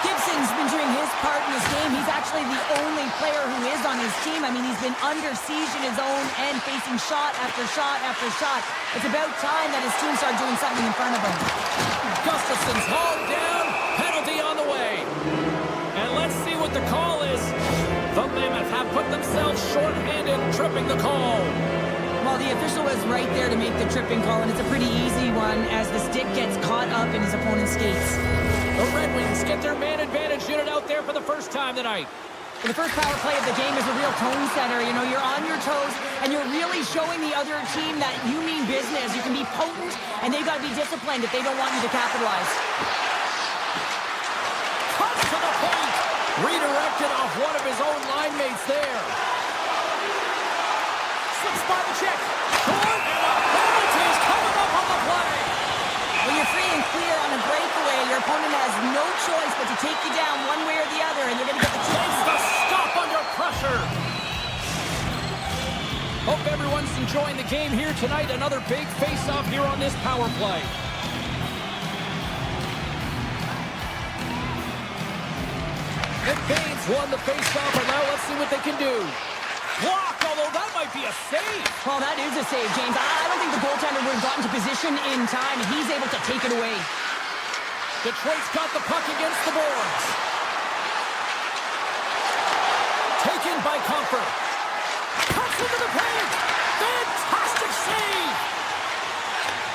Gibson's been doing his part in this game. He's actually the only player who is on his team. I mean, he's been under siege in his own end, facing shot after shot after shot. It's about time that his team started doing something in front of him. Gustafson's hauled down. Penalty on the way. And let's see what the call is. The Mammoth have put themselves short-handed, tripping the call. Well, the official was right there to make the tripping call, and it's a pretty easy one as the stick gets caught up in his opponent's skates. The Red Wings get their man advantage unit out there for the first time tonight. The first power play of the game is a real tone setter. You know, you're on your toes, and you're really showing the other team that you mean business. You can be potent, and they've got to be disciplined if they don't want you to capitalize. Cuts to the point. Redirected off one of his own line mates there. Slips by the check. Short, and a penalty is coming up on the play. When you're free and clear on a breakaway, your opponent has no choice but to take you down one way or the other, and you're going to get the chance. The stop under pressure. Hope everyone's enjoying the game here tonight. Another big face-off here on this power play. And Baines won the face-off, and now let's see what they can do. Blocked, although that might be a save. Well, that is a save, James. I don't think the goaltender would have gotten to position in time, and he's able to take it away. Detroit's got the puck against the boards. Taken by Comfort. Cuts into the paint. Fantastic save.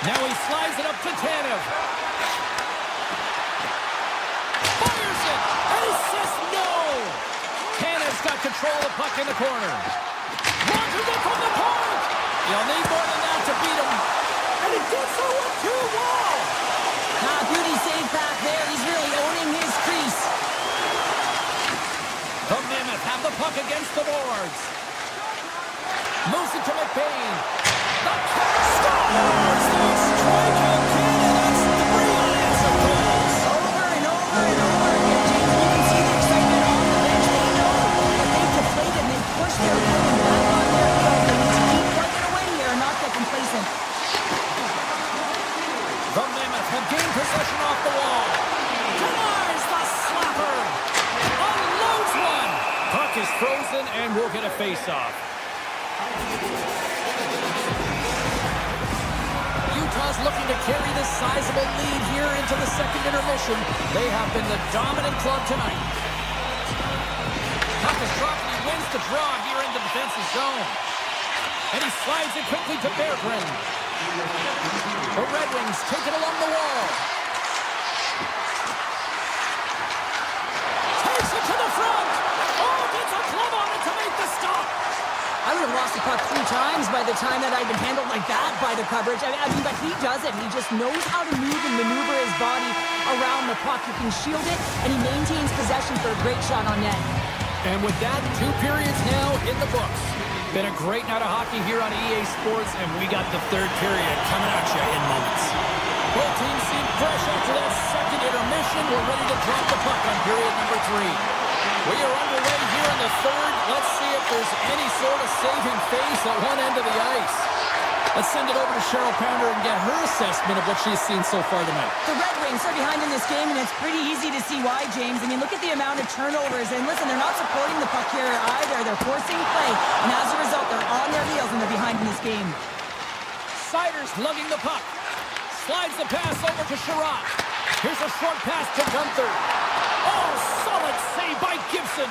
Now he slides it up to Tanev. Fires it. And he says no. Tanev's got control of the puck in the corner. Launches it from the point. You'll need more than that to beat him. And he did so with 2 walls. Beauty save back there. He's really owning his crease. The Mammoth have the puck against the boards. Moves it to McBain. The scores! They strike out Canada's 3 unanswered goals. Over and over and over again, James. You can see the excitement on the bench. They know that they've deflated and they've pushed their opponent back on their field. They need to keep plugging away here and not get complacent. The Mammoth have gained possession off the wall. Denies the slapper. Unloads one. Puck is frozen and we'll get a face-off. Utah's looking to carry this sizable lead here into the second intermission. They have been the dominant club tonight. Puck is dropped and he wins the draw here in the defensive zone. And he slides it quickly to Berggren. The Red Wings take it along the wall. Takes it to the front. Oh, gets a glove on it to make the stop. I would have lost the puck 3 times by the time that I'd been handled like that by the coverage. I mean, but he does it. He just knows how to move and maneuver his body around the puck. He can shield it, and he maintains possession for a great shot on net. And with that, 2 periods now in the books. Been a great night of hockey here on EA Sports, and we got the 3rd period coming at you in moments. Both teams seem fresh after that second intermission. We're ready to drop the puck on period number 3. We are underway here in the 3rd. Let's see if there's any sort of saving face at one end of the ice. Let's send it over to Cheryl Pounder and get her assessment of what she's seen so far tonight. The Red Wings are behind in this game, and it's pretty easy to see why, James. I mean, look at the amount of turnovers. And listen, they're not supporting the puck here either. They're forcing play, and as a result, they're on their heels, and they're behind in this game. Siders lugging the puck. Slides the pass over to Sherratt. Here's a short pass to Gunther. Oh, solid save by Gibson.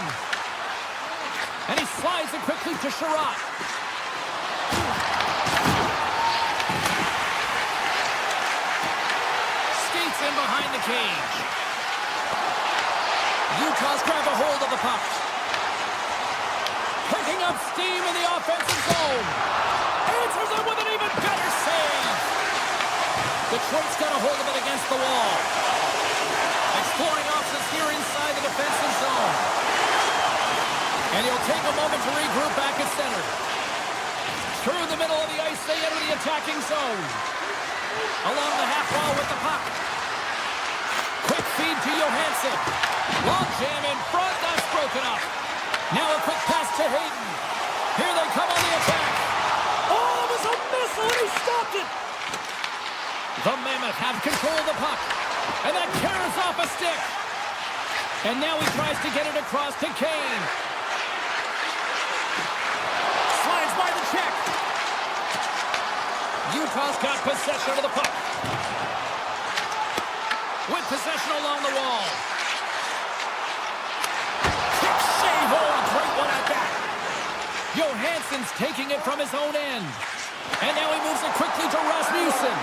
And he slides it quickly to Sherratt. Skates in behind the cage. Utah's grab a hold of the puck. Picking up steam in the offensive zone. Answers it with an even better save. Detroit's got a hold of it against the wall. Exploring options here inside the defensive zone. And he'll take a moment to regroup back at center. Through the middle of the ice, they enter the attacking zone. Along the half wall with the puck. Quick feed to Johansson. Long jam in front, that's broken up. Now a quick pass to Hayden. Here they come on the attack. Oh, it was a missile and he stopped it. The Mammoth have control of the puck. And that tears off a stick. And now he tries to get it across to Kane. Slides by the check. Utah's got possession of the puck. With possession along the wall. Kick save. Oh, great one at that. Johansson's taking it from his own end. And now he moves it quickly to Rasmussen.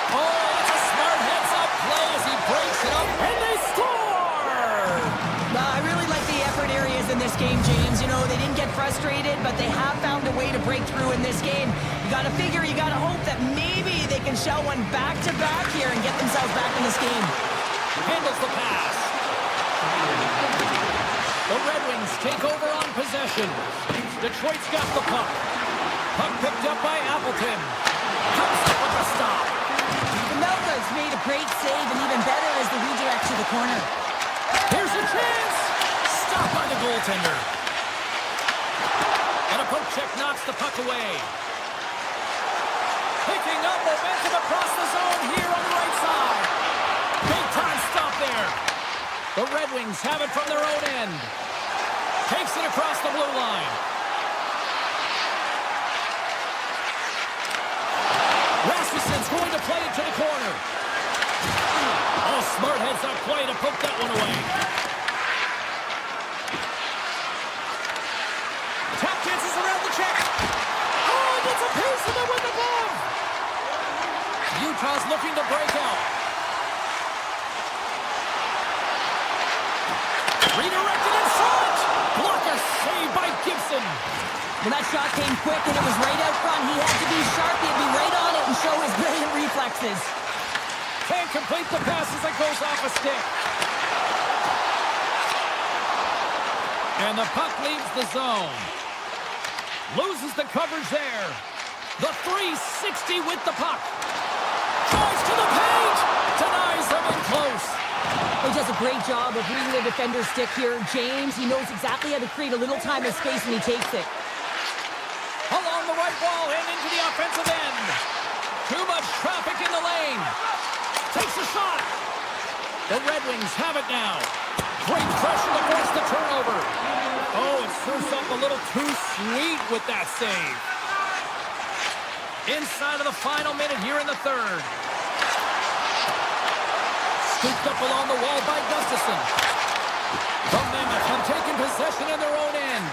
Oh, it's a smart heads-up play as he breaks it up, and they score! I really like the effort areas in this game, James. You know, they didn't get frustrated, but they have found a way to break through in this game. You got to figure, you got to hope that maybe they can shell one back-to-back here and get themselves back in this game. Handles the pass. The Red Wings take over on possession. Detroit's got the puck. Puck picked up by Appleton. Comes up with a stop. Melka's made a great save, and even better is the redirect to the corner. Here's a chance. Stopped by the goaltender. And a poke check knocks the puck away. Picking up momentum across the zone here on the right side. Big time stop there. The Red Wings have it from their own end. Takes it across the blue line. Rasmussen's going to play it to the corner. Oh, smart heads-up play to poke that one away. Tap dances around the check. Oh, he gets a piece of it with the glove. Utah's looking to break out. Redirected in front. Blocker save by Gibson. When that shot came quick and it was right out front, he had to be sharp. He had to be right on it and show his brilliant reflexes. Can't complete the pass as it goes off a stick. And the puck leaves the zone. Loses the coverage there. The 360 with the puck. Tries to the paint. Denies them in close. He does a great job of reading the defender's stick here. James, he knows exactly how to create a little time and space when he takes it. Along the right wall and into the offensive end. Too much traffic in the lane. Takes a shot. The Red Wings have it now. Great pressure to force the turnover. Oh, it serves up a little too sweet with that save. Inside of the final minute here in the third. Scooped up along the wall by Gustafsson. The Mammoth have taken possession in their own end.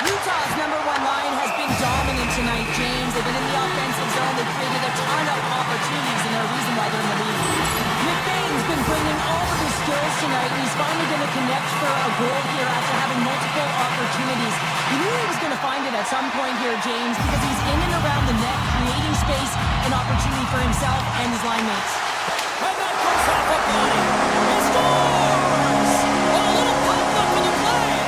Utah's number one line has been dominant tonight, James. They've been in the offensive zone. They've created a ton of opportunities, and they're a reason why they're in the lead. McBain's been bringing all of his skills tonight, and he's finally going to connect for a goal here after having multiple opportunities. He knew he was going to find it at some point here, James, because he's in and around the net, creating space and opportunity for himself and his line mates. And that goes off a body. He scores! A little pop up for the play.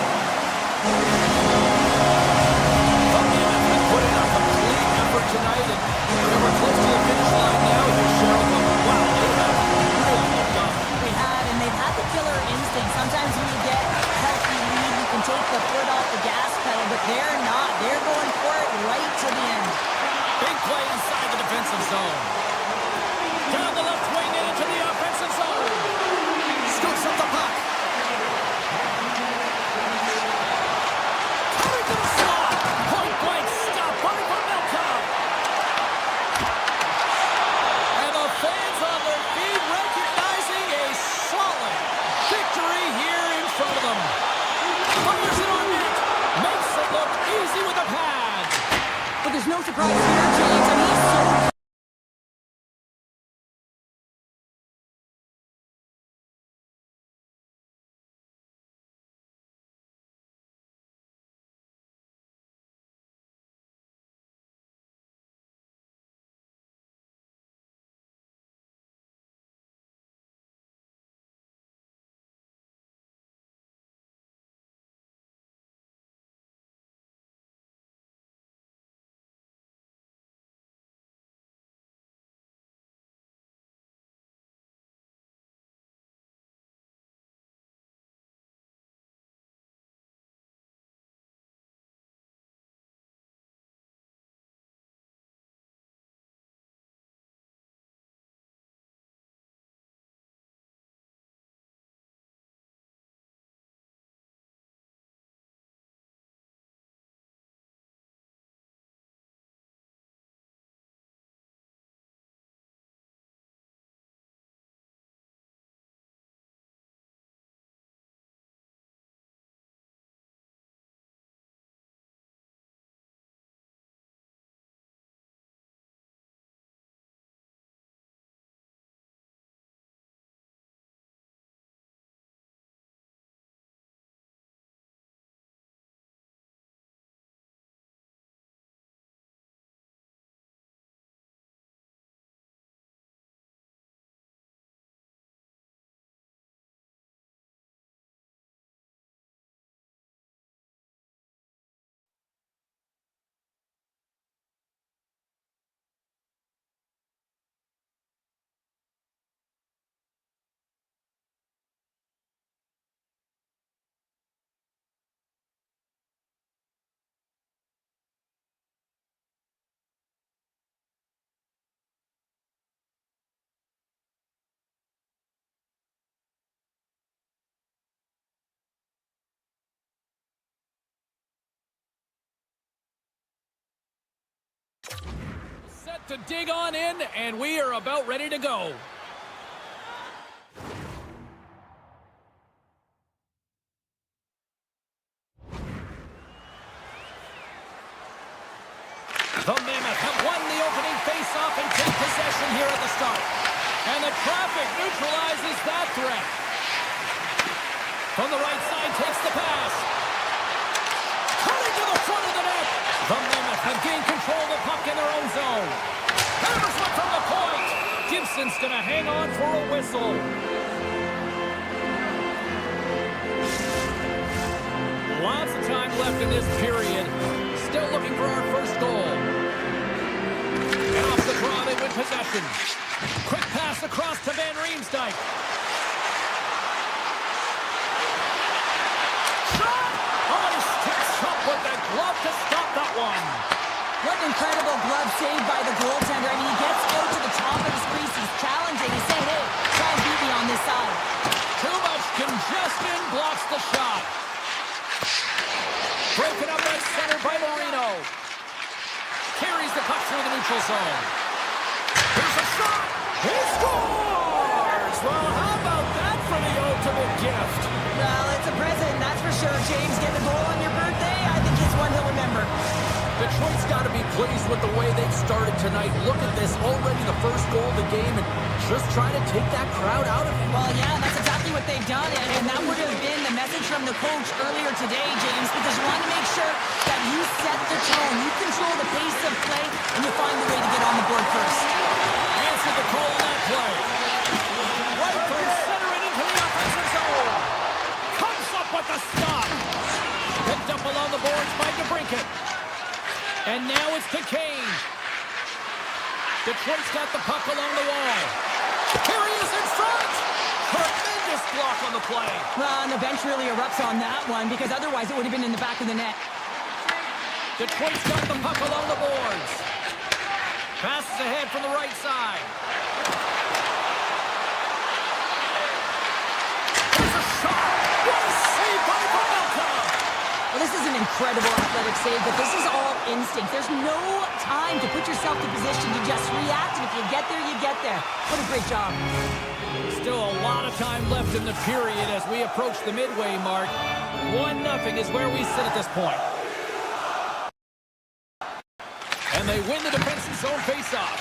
The Mammoth have put in a complete effort tonight, and we're close to the finish line now here, Cheryl. Wow, they have really looked up. They have, and they've had the killer instinct. Sometimes when you get a healthy lead, you can take the foot off the gas pedal, but they're not. They're going for it right to the end. Big play inside the defensive zone. Down the left wing and into the offensive zone. Scoops up the puck. Coming to the slot. Point blank stop by Melka. And the fans on their feet recognizing a solid victory here in front of them. Fires it on net. Makes it look easy with a pad. But there's no surprise here, James. I mean, he's so puck to dig on in, and we are about ready to go. The Mammoth have won the opening face-off and take possession here at the start. And the traffic neutralizes that threat. From the right side takes the pass. Cutting to the front of the net. The Mammoth have gained control of the puck in their own zone. Hammers one from the point. Gibson's going to hang on for a whistle. Lots of time left in this period. Still looking for our first goal. And off the draw, they win possession. Quick pass across to Van Riemsdyk. Shot! Oh, he sticks up with the glove to stop that one. What an incredible glove save by the goaltender. I mean, he gets out to the top of his crease. He's challenging. He's saying, hey, try and beat me on this side. Too much congestion blocks the shot. Broken up right center by Marino. Carries the puck through the neutral zone. Here's a shot. He scores! Well, how about that for the ultimate gift? Well, it's a present, that's for sure. James, get a goal on your birthday. I think it's one he'll remember. Detroit's got to be pleased with the way they've started tonight. Look at this, already the first goal of the game, and just trying to take that crowd out of it. Well, yeah, that's exactly what they've done, and that would have been the message from the coach earlier today, James, because you want to make sure that you set the tone, you control the pace of play, and you find the way to get on the board first. Answer the call on that play. Right from center and into the offensive zone. Comes up with the stop. Picked up along the boards by DeBrincat. And now it's to Kane. Detroit's got the puck along the wall. Here he is in front. Tremendous block on the play. Well, and the bench really erupts on that one because otherwise it would have been in the back of the net. Detroit's got the puck along the boards. Passes ahead from the right side. There's a shot. What a save by Pavelka. Well, this is an incredible athletic save, but this is all instinct. There's no time to put yourself in position to just react, and if you get there, you get there. What a great job. Still a lot of time left in the period as we approach the midway mark. 1-0 is where we sit at this point. And they win the defensive zone faceoff.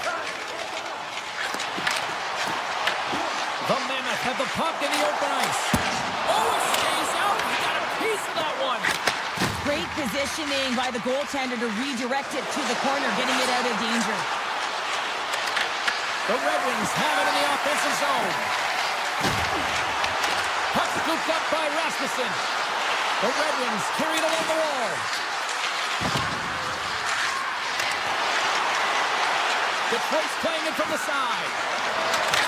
The Mammoth have the puck in the open ice. Oh, it stays out. He got a piece of that one. Great positioning by the goaltender to redirect it to the corner, getting it out of danger. The Red Wings have it in the offensive zone. Puck scooped up by Rasmussen. The Red Wings carry it along the wall. Detroit's playing it from the side.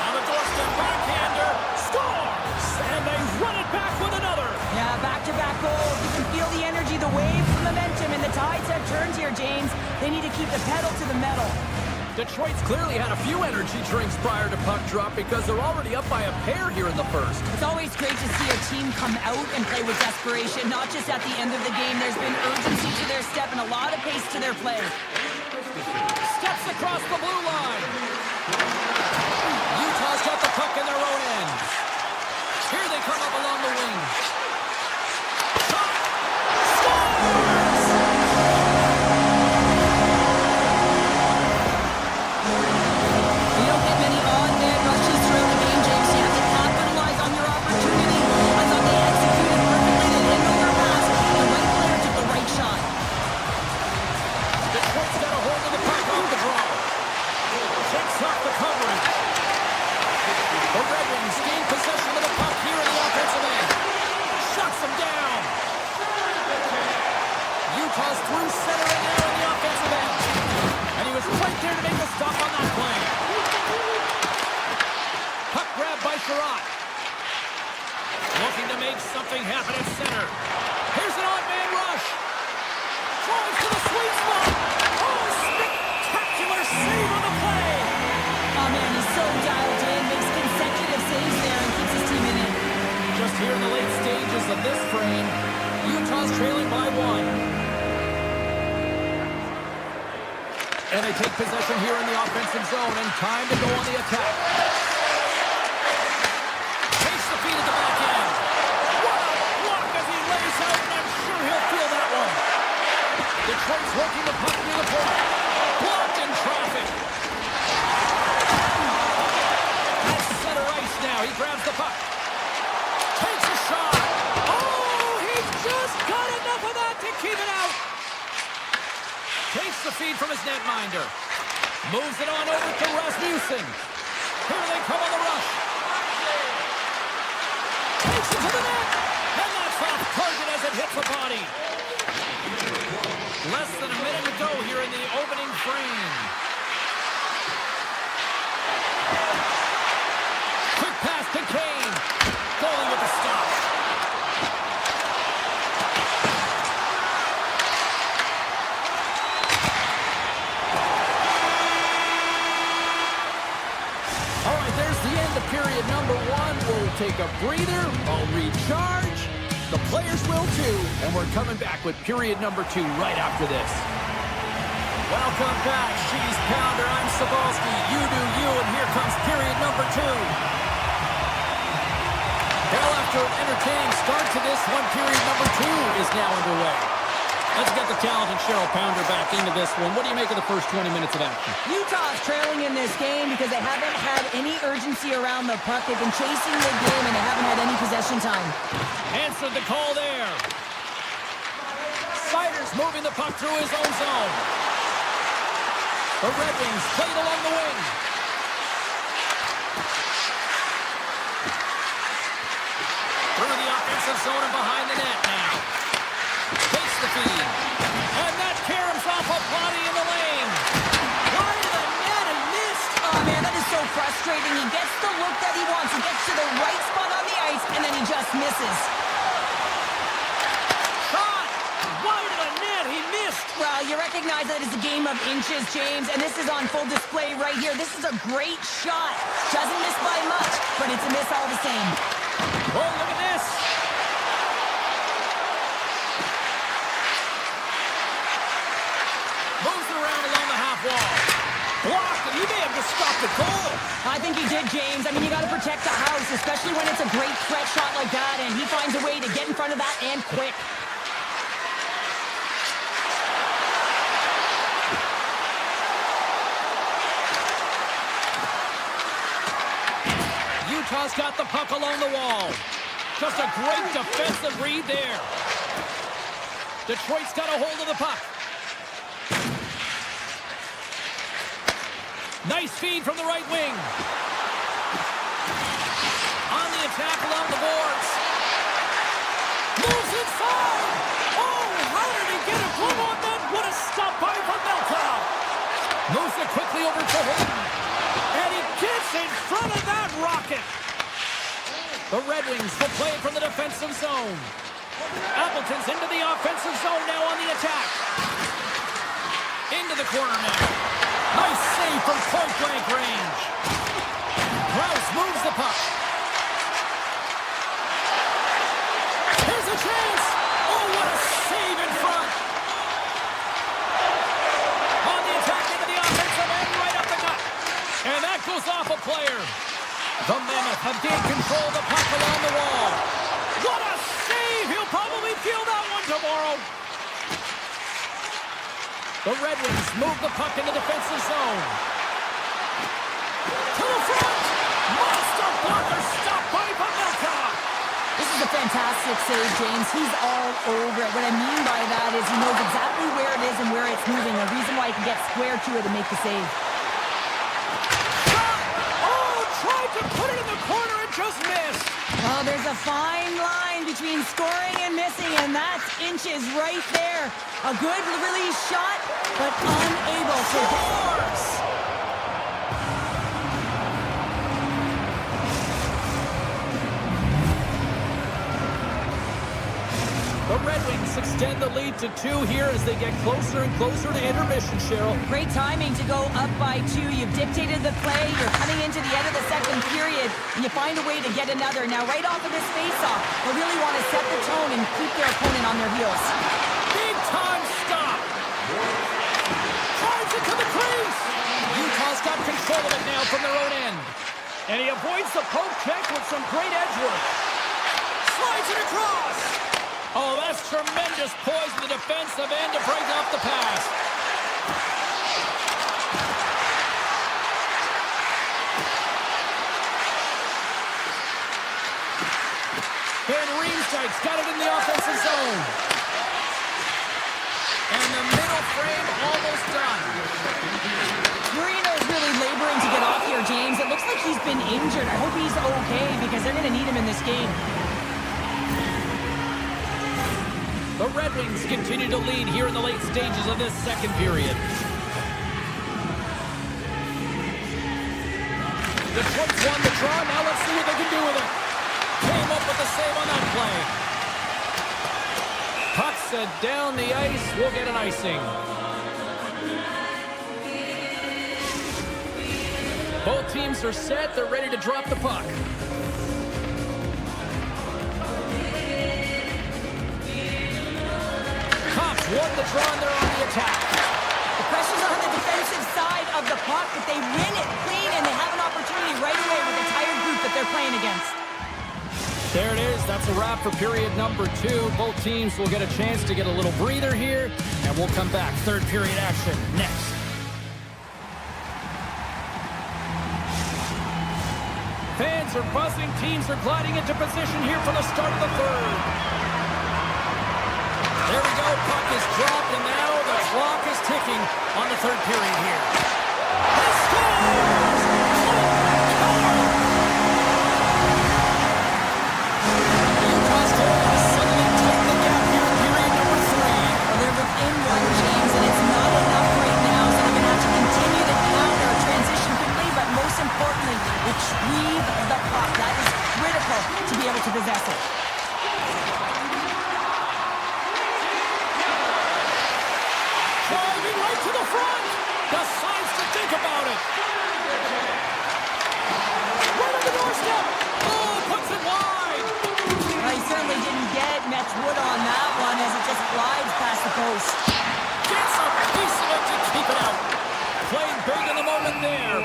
On the doorstep, backhander, scores! And they run it back with another. Yeah, back-to-back goals. You can feel the energy, the wave, the momentum, and the tides have turned here, James. They need to keep the pedal to the metal. Detroit's clearly had a few energy drinks prior to puck drop because they're already up by a pair here in the first. It's always great to see a team come out and play with desperation, not just at the end of the game. There's been urgency to their step and a lot of pace to their play. Steps across the blue line. Utah's got the puck in their own end. Here they come up along the wing. Shot! Scores! You don't get many on-net rushes throughout the game, James. You have to capitalize on your opportunity. I thought they executed perfectly. They handled their pass. The right player took the right shot. Detroit's got And they take possession here in the offensive zone, and time to go on the attack. Takes the feed at the back end. What a block as he lays out, and I'm sure he'll feel that one. Detroit's working the puck near the point. Blocked in traffic. That's center ice now. He grabs the puck. Takes a shot. Oh, he's just got enough of that to keep it out. Takes the feed from his netminder. Moves it on over to Rasmussen. Here they come on the rush. Takes it to the net. And that's off target as it hits the body. Less than a minute to go here in the opening frame. Quick pass to Kane. Goalie with the stop. All right, there's the end of period number one. We'll take a breather. I'll recharge. The players will too. And we're coming back with period number two right after this. Welcome back, Cheese Pounder. I'm Sabalski. You do you, and here comes period number two. Well, after an entertaining start to this one, period number two is now underway. Let's get the talented Cheryl Pounder back into this one. What do you make of the first 20 minutes of action? Utah's trailing in this game because they haven't had any urgency around the puck. They've been chasing the game, and they haven't had any possession time. Answered the call there. Siders moving the puck through his own zone. The Red Wings played along the wing. Through the offensive zone and behind the net now. Takes the feed. And that caroms off a body in the lane. Wide of the net and missed. Oh, man, that is so frustrating. He gets the look that he wants. He gets to the right spot on the ice, and then he just misses. Shot. Wide of the net. He missed. Well, you recognize that it's a game of inches, James, and this is on full display right here. This is a great shot. Doesn't miss by much, but it's a miss all the same. Oh, look at this. Moves it around along the half wall. Blocked, and he may have just stopped the goal. I think he did, James. I mean, you got to protect the house, especially when it's a great threat shot like that, and he finds a way to get in front of that and quick. Utah's got the puck along the wall. Just a great defensive read there. Detroit's got a hold of the puck. Nice feed from the right wing. On the attack along the boards. Moves inside. Oh, how did he get a glove on that? What a stop by from Meltdown. Moves it quickly over to Hayden. And he gets in front of that rocket. The Red Wings will play it from the defensive zone. Appleton's into the offensive zone now on the attack. Into the corner now. Nice save from point-blank range. Krause moves the puck. Here's a chance. Oh, what a save in front. On the attack into the offensive end, right up the gut. And that goes off a player. The Mammoth have gained control of the puck along the wall. What a save! He'll probably feel that one tomorrow. The Red Wings move the puck in the defensive zone. To the front! Monster blocker stopped by Pavelka! This is a fantastic save, James. He's all over it. What I mean by that is he knows exactly where it is and where it's moving. The reason why he can get square to it and make the save. Shot! Oh, tried to put it in the corner and just missed. Oh, there's a fine line between scoring and missing, and that's inches right there. A good release shot, but unable to Scores! The Red Wings extend the lead to 2 here as they get closer and closer to intermission, Cheryl. Great timing to go up by 2. You've dictated the play. You're coming into the end of the second period, and you find a way to get another. Now, right off of this faceoff, they really want to set the tone and keep their opponent on their heels. Big time stop. Drives it to the crease. And he avoids the poke check with some great edge work. Slides it across. Oh, that's tremendous poise in the defensive end to break off the pass. Van Riemsdyk's got it in the offensive zone. And the middle frame almost done. Marino's really laboring to get off here, James. It looks like he's been injured. I hope he's okay because they're going to need him in this game. The Red Wings continue to lead here in the late stages of this second period. Detroit's won the draw. Now let's see what they can do with it. Came up with the save on that play. Puck set down the ice. We'll get an icing. Both teams are set. They're ready to drop the puck. Cops won the draw and they're on the attack. The pressure's on the defensive side of the puck, but they win it clean and they have an opportunity right away with the tired group that they're playing against. There it is. That's a wrap for period number 2. Both teams will get a chance to get a little breather here, and we'll come back. Third period action next. Fans are buzzing. Teams are gliding into position here for the start of the third. There we go. Puck is dropped, and now the clock is ticking on the third period here. He scores! Utah's goal has suddenly tightened the gap here in period number 3. Well, they're within one, James, and it's not enough right now, so they're going to have to continue to counter, transition quickly, but most importantly, retrieve the puck. That is critical to be able to possess it. Driving right to the front. Decides to think about it. Right on the doorstep. Oh, puts it wide. Well, he certainly didn't get much wood on that one as it just glides past the post. Gets a piece of it to keep it out. Played big in the moment there.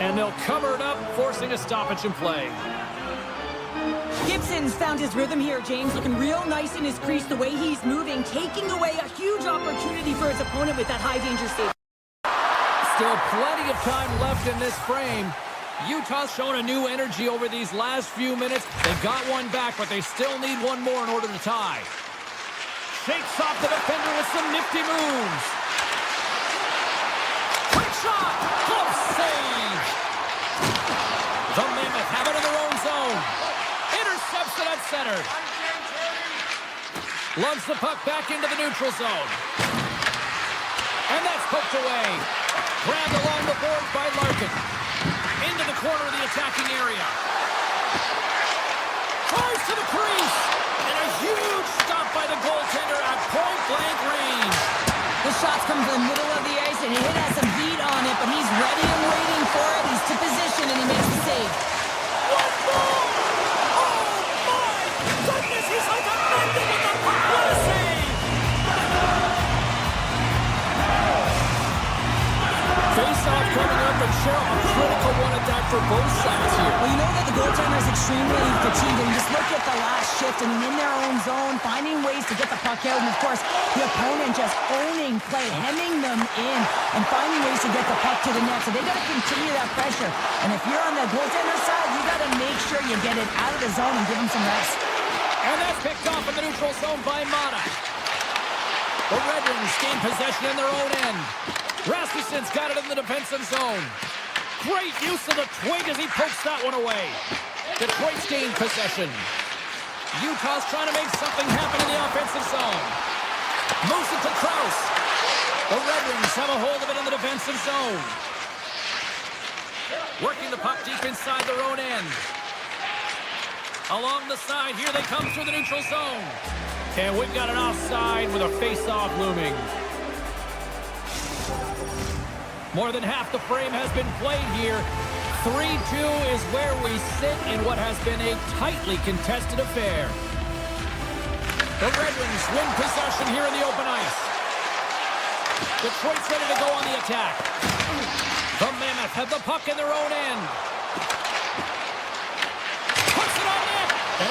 And they'll cover it up, forcing a stoppage in play. Gibson's found his rhythm here, James, looking real nice in his crease, the way he's moving, taking away a huge opportunity for his opponent with that high-danger save. Still plenty of time left in this frame. Utah's shown a new energy over these last few minutes. They've got one back, but they still need one more in order to tie. Shakes off the defender with some nifty moves. Quick shot! Close save! The Mammoth have it in their own zone. Intercepts it at center. Lugs the puck back into the neutral zone. And that's poked away. Grabbed along the boards by Larkin. Into the corner of the attacking area. Tries to the crease. And a huge stop by the goaltender at point-blank range. The shots come from the middle of the ice, and he has some heat on it, but he's ready and waiting for it. He's to position, and he makes the save. One more! Oh, my goodness! He's like a mending with the puck. What a save! Face-off coming up, and Cheryl, a critical one at that for both sides here. Well, you know that the goaltender is extremely fatigued, and just look at the last shift. I mean, in their own zone, finding ways to get the puck out, and of course, the opponent just owning play, hemming them in, and finding ways to get the puck to the net. So they got to continue that pressure. And if you're on the goaltender side, you got to make sure you get it out of the zone and give them some rest. And that's picked off in the neutral zone by Mata. The Red Wings gain possession in their own end. Rasmussen's got it in the defensive zone. Great use of the twig as he pokes that one away. Detroit's gained possession. Utah's trying to make something happen in the offensive zone. Moves it to Krause. The Red Wings have a hold of it in the defensive zone. Working the puck deep inside their own end. Along the side, here they come through the neutral zone. And we've got an offside with a face-off looming. More than half the frame has been played here. 3-2 is where we sit in what has been a tightly contested affair. The Red Wings win possession here in the open ice. Detroit's ready to go on the attack. The Mammoth have the puck in their own end.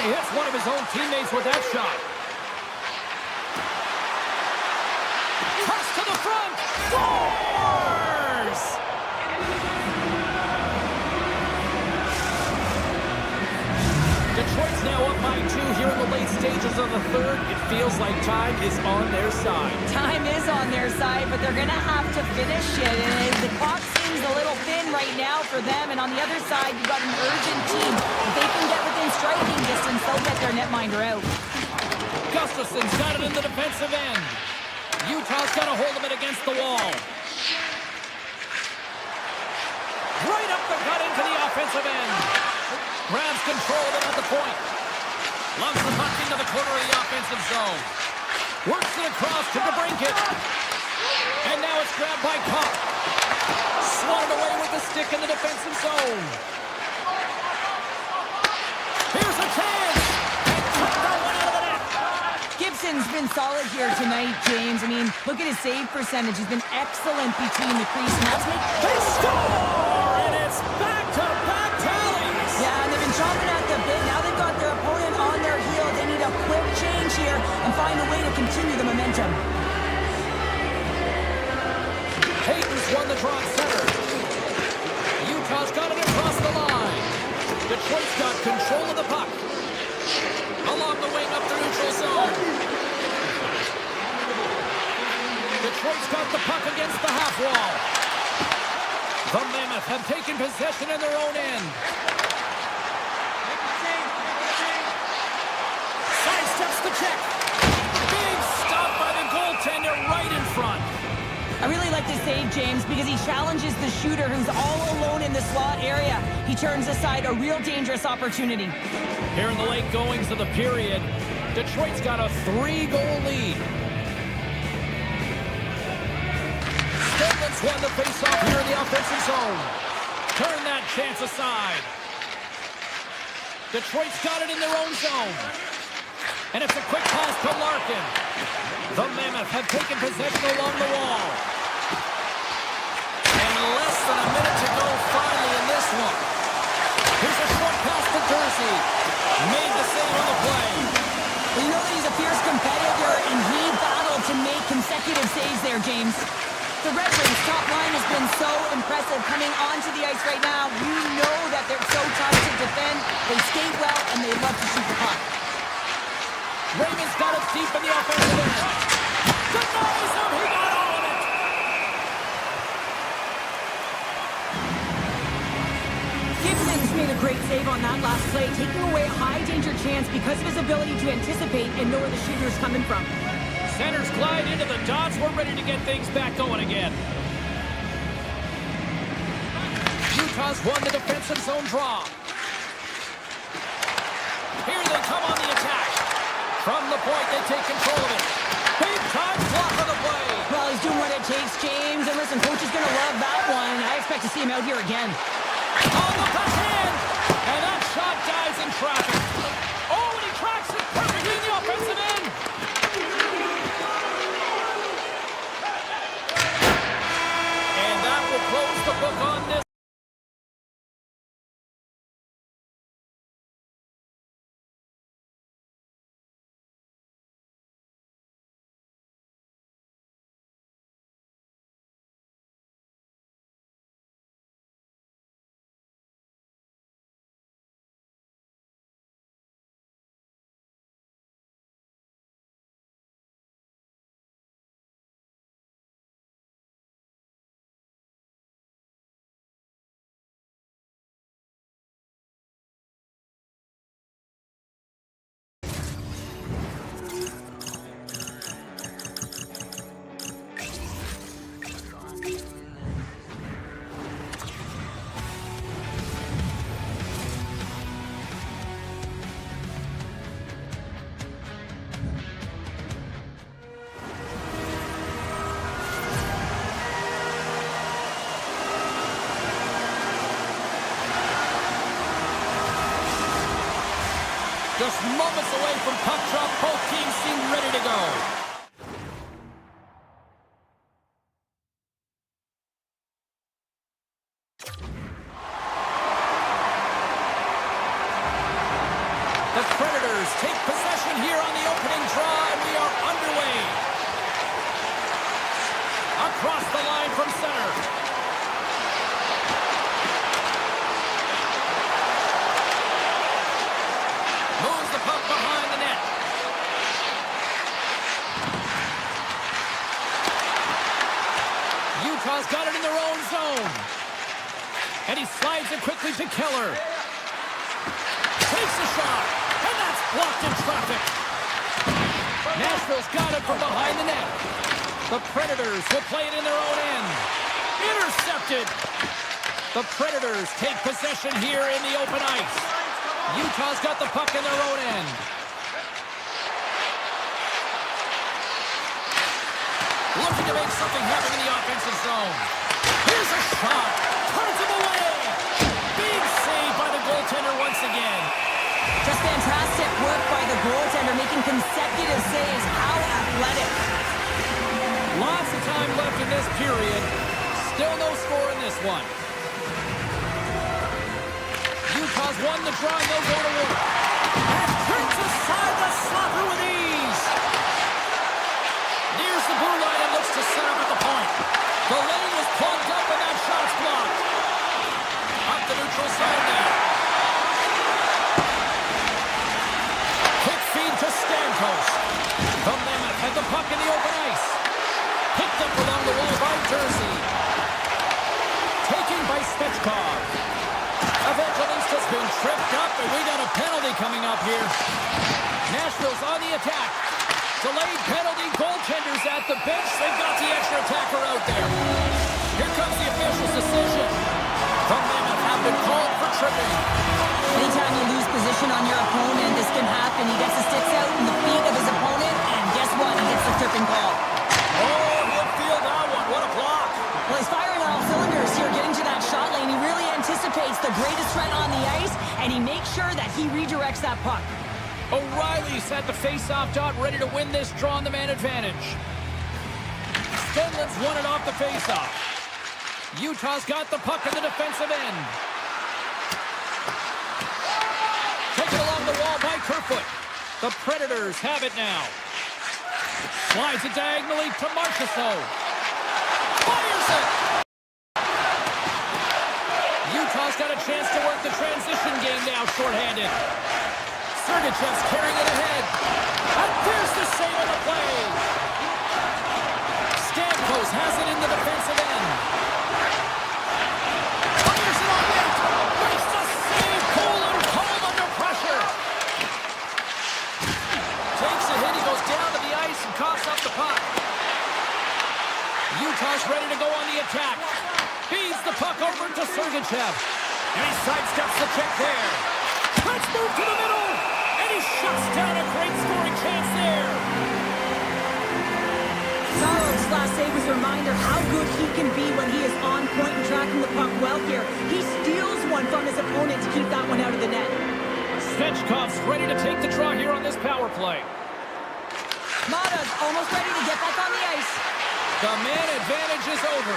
he hits one of his own teammates with that shot. Toss to the front. Scores! Detroit's now up by 2 here in the late stages of the third. It feels like time is on their side. Time is on their side, but they're going to have to finish it. And the clock seems a little thin right now for them. And on the other side, you've got an urgent team. If they can get within striking distance, they'll get their netminder out. Gustafson's got it in the defensive end. Utah's got a hold of it against the wall. Right up the gut into the offensive end. Grabs control of it at the point. Lumps the puck into the corner of the offensive zone. Works it across to DeBrincat. And now it's grabbed by Kopp. Swatted away with the stick in the defensive zone. Here's a chance. And Kopp got one out of the net. Gibson's been solid here tonight, James. I mean, look at his save percentage. He's been excellent between the crease. And that's making... They score! And it's back-to-back tallies. Yeah, and they've been chomping at the bit. Now they've got their opponent on their heel. They need a quick change here and find a way to continue the momentum. Hayton's won the draw at center. Utah's got it across the line. Detroit's got control of the puck. Along the wing up the neutral zone. Detroit's got the puck against the half wall. The Mammoth have taken possession in their own end. Sidesteps the check. Big stop by the goaltender right in front. I really like this save, James, because he challenges the shooter who's all alone in the slot area. He turns aside a real dangerous opportunity. Here in the late goings of the period, Detroit's got a 3-goal lead. Stenlund's won the face-off here in the offensive zone. Turn that chance aside. Detroit's got it in their own zone. And it's a quick pass to Larkin. The Mammoth have taken possession along the wall. And less than a minute to go finally in this one. Here's a short pass to Jersey. Made the save on the play. Well, you know that he's a fierce competitor, and he battled to make consecutive saves there, James. The Red Wings' top line has been so impressive coming onto the ice right now. You know that they're so tough to defend. They skate well, and they love to shoot the puck. Raymond's got it deep in the offensive end. Denies him. He got all of it. Gibson's made a great save on that last play, taking away a high-danger chance because of his ability to anticipate and know where the shooter's coming from. Centers glide into the dots. We're ready to get things back going again. Utah's won the defensive zone draw. Here they come on the attack. From the point, they take control of it. Big time block on the play. Well, he's doing what it takes, James. And listen, coach is going to love that one. I expect to see him out here again. On the backhand. And that shot dies in traffic. Oh, and he tracks it perfectly in the offensive end. And that will close the book on this. Just moments away from puck drop, both teams seem ready to go. The Predators Predators take possession here on the opening draw, and we are underway. Across the line from center. Moves the puck behind the net. Utah's got it in their own zone. And he slides it quickly to Keller. Takes a shot, and that's blocked in traffic. Nashville's got it from behind the net. The Predators will play it in their own end. Intercepted. The Predators take possession here in the open ice. Utah's got the puck in their own end. Looking to make something happen in the offensive zone. Here's a shot. Turns him away. Big save by the goaltender once again. Just fantastic work by the goaltender, making consecutive saves. How athletic. Lots of time left in this period. Still no score in this one. Utah's won the draw, and they'll go to work. And turns aside the slapper with ease. Nears the blue line and looks to set up at the point. The lane is plugged up, and that shot's blocked. Up the neutral zone now. Quick feed to Stamkos. The Mammoth had the puck in the open ice. Picked up along the wall by Jersey. Taken by Svechkov. Evangelist has been tripped up, and we got a penalty coming up here. Nashville's on the attack. Delayed penalty, goaltenders at the bench. They've got the extra attacker out there. Here comes the official's decision. The Mammoth have been called for tripping. Anytime you lose position on your opponent, this can happen. He gets the sticks out in the feet of his opponent, and guess what? He gets the tripping call. Oh, he'll feel that one. What a block. Well, he's firing on all cylinders here, getting to that shot lane. He really anticipates the greatest threat on the ice, and he makes sure that he redirects that puck. O'Reilly's at the face-off dot, ready to win this draw on the man advantage. Stenlin's won it off the face-off. Utah's got the puck in the defensive end. Taken along the wall by Kerfoot. The Predators have it now. Slides it diagonally to Marchessault. Fires it! Utah's got a chance to work the transition game now, shorthanded. Sergachev's carrying it ahead. And there's the save on the play. Stamkos has it in the defensive end. Fires it on net. Makes the save. Cool and calm under pressure. Takes a hit. He goes down to the ice and coughs up the puck. Utah's ready to go on the attack. Feeds the puck over to Sergachev. And he sidesteps the check there. Let's move to the middle. And he shuts down a great scoring chance there. Saros' last save was a reminder how good he can be when he is on point and tracking the puck well here. He steals one from his opponent to keep that one out of the net. Svechkov's ready to take the draw here on this power play. Mata's almost ready to get back on the ice. The man advantage is over.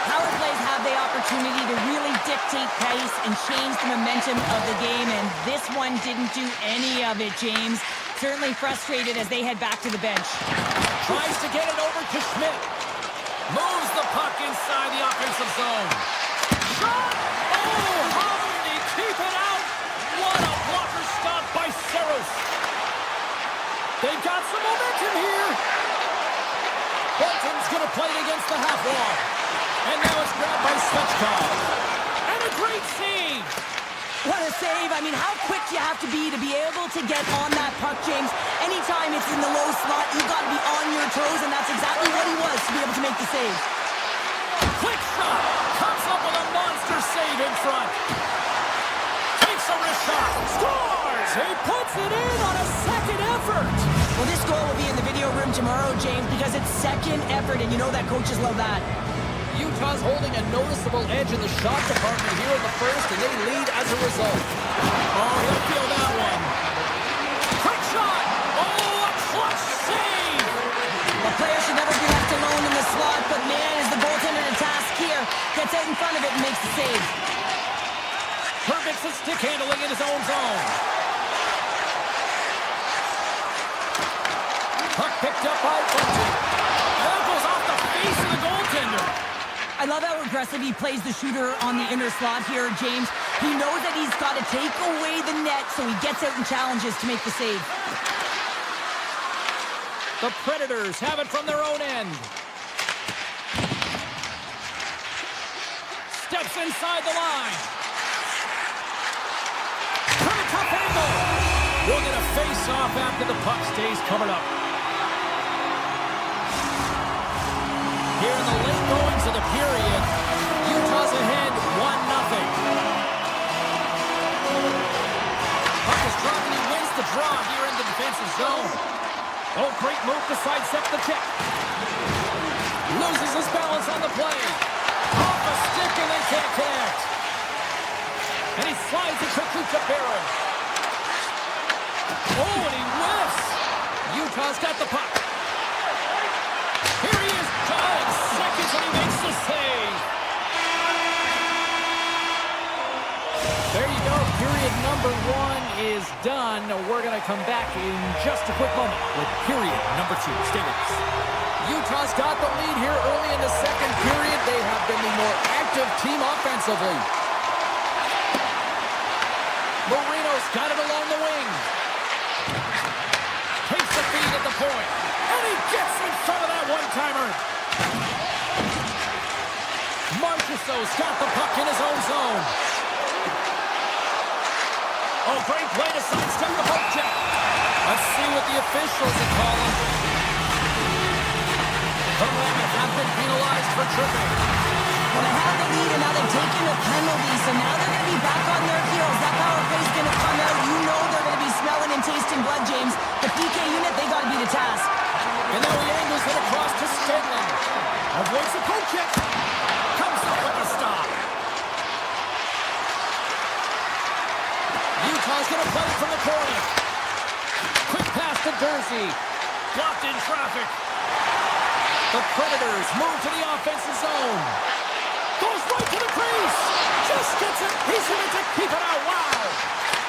Power plays have the opportunity to really dictate pace and change the momentum of the game, and this one didn't do any of it, James. Certainly frustrated as they head back to the bench. Tries to get it over to Schmidt. Moves the puck inside the offensive zone. Shot! Oh, how did he keep it out? What a blocker stop by Saros. They've got some momentum here. Bolton's going to play it against the half wall. And now it's grabbed by Svechkov. And a great save. What a save. I mean, how quick you have to be able to get on that puck, James. Anytime it's in the low slot, you've got to be on your toes, and that's exactly what he was to be able to make the save. Quick shot. Comes up with a monster save in front. Takes a wrist shot. Scores! He puts it in on a second effort. Well, this goal will be in the video room tomorrow, James, because it's second effort, and you know that coaches love that. Utah's holding a noticeable edge in the shot department here in the first, and they lead as a result. Oh, he'll feel that one. Quick shot! Oh, a clutch save! A player should never be left alone in the slot, but man, is the goaltender to task here. Gets out in front of it and makes the save. Perfect stick handling in his own zone. Puck picked up by Bunting. That goes off the face of the goaltender. I love how aggressive he plays the shooter on the inner slot here, James. He knows that he's got to take away the net, so he gets out and challenges to make the save. The Predators have it from their own end. Steps inside the line. From a tough angle. We'll get a face-off after the puck stays covered up. Here in the late goings of the period, Utah's ahead 1-0. Puck is dropped and he wins the draw here in the defensive zone. Oh, great move to sidestep the check. Loses his balance on the play. Off a stick and they can't connect. And he slides it quickly to Barron. Oh, and he whiffs. Utah's got the puck. Here he is, 5 seconds, and he makes the save. There you go. Period number 1 is done. We're going to come back in just a quick moment with period number 2. Stay with us. Utah's got the lead here early in the second period. They have been the more active team offensively. Marino's got it along the wing. Takes the feed at the point. And he gets in front of that one-timer. Marchessault's got the puck in his own zone. Oh, great play to sidestep the poke check. Let's see what the officials are calling. The Ravens have been penalized for tripping. Well, they have the lead, and now they've taken a penalty, so now they're going to be back on their heels. That power play's going to come out. You know they're going to be smelling and tasting blood, James. The PK unit, they got to be the task. And now he angles it across to Stedman. Avoids the poke check. Comes up with a stop. Utah's going to play it from the corner. Quick pass to Jersey. Blocked in traffic. The Predators move to the offensive zone. Goes right to the crease. Just gets it. He's going to keep it out. Wow.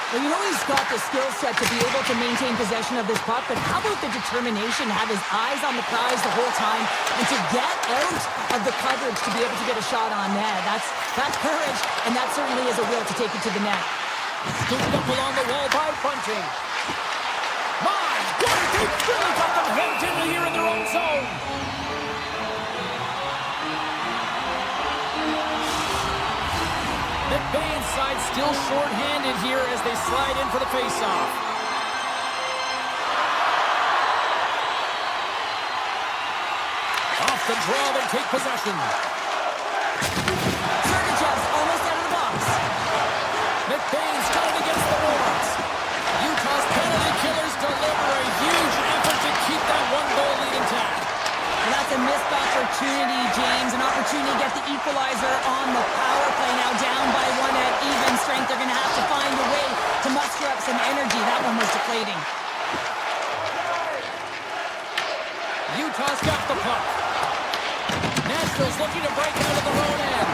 Well, you know he's got the skill set to be able to maintain possession of this puck, but how about the determination, have his eyes on the prize the whole time, and to get out of the coverage to be able to get a shot on net. That's courage, and that certainly is a will to take it to the net. Scooped up along the wall by Bunting. My God, they've really got them hemmed in here in their own zone. McBain's side still short-handed here as they slide in for the face-off. Off the draw, they take possession. Sergachev's almost out of the box. McBain's going against the boards. Utah's penalty killers deliver a huge effort to keep that one-goal lead intact. Well, that's a missed opportunity, James. An opportunity to get the equalizer on the power play. Now down by 1 at even strength. They're going to have to find a way to muster up some energy. That one was deflating. Utah's got the puck. Nashville's looking to break out of the own end.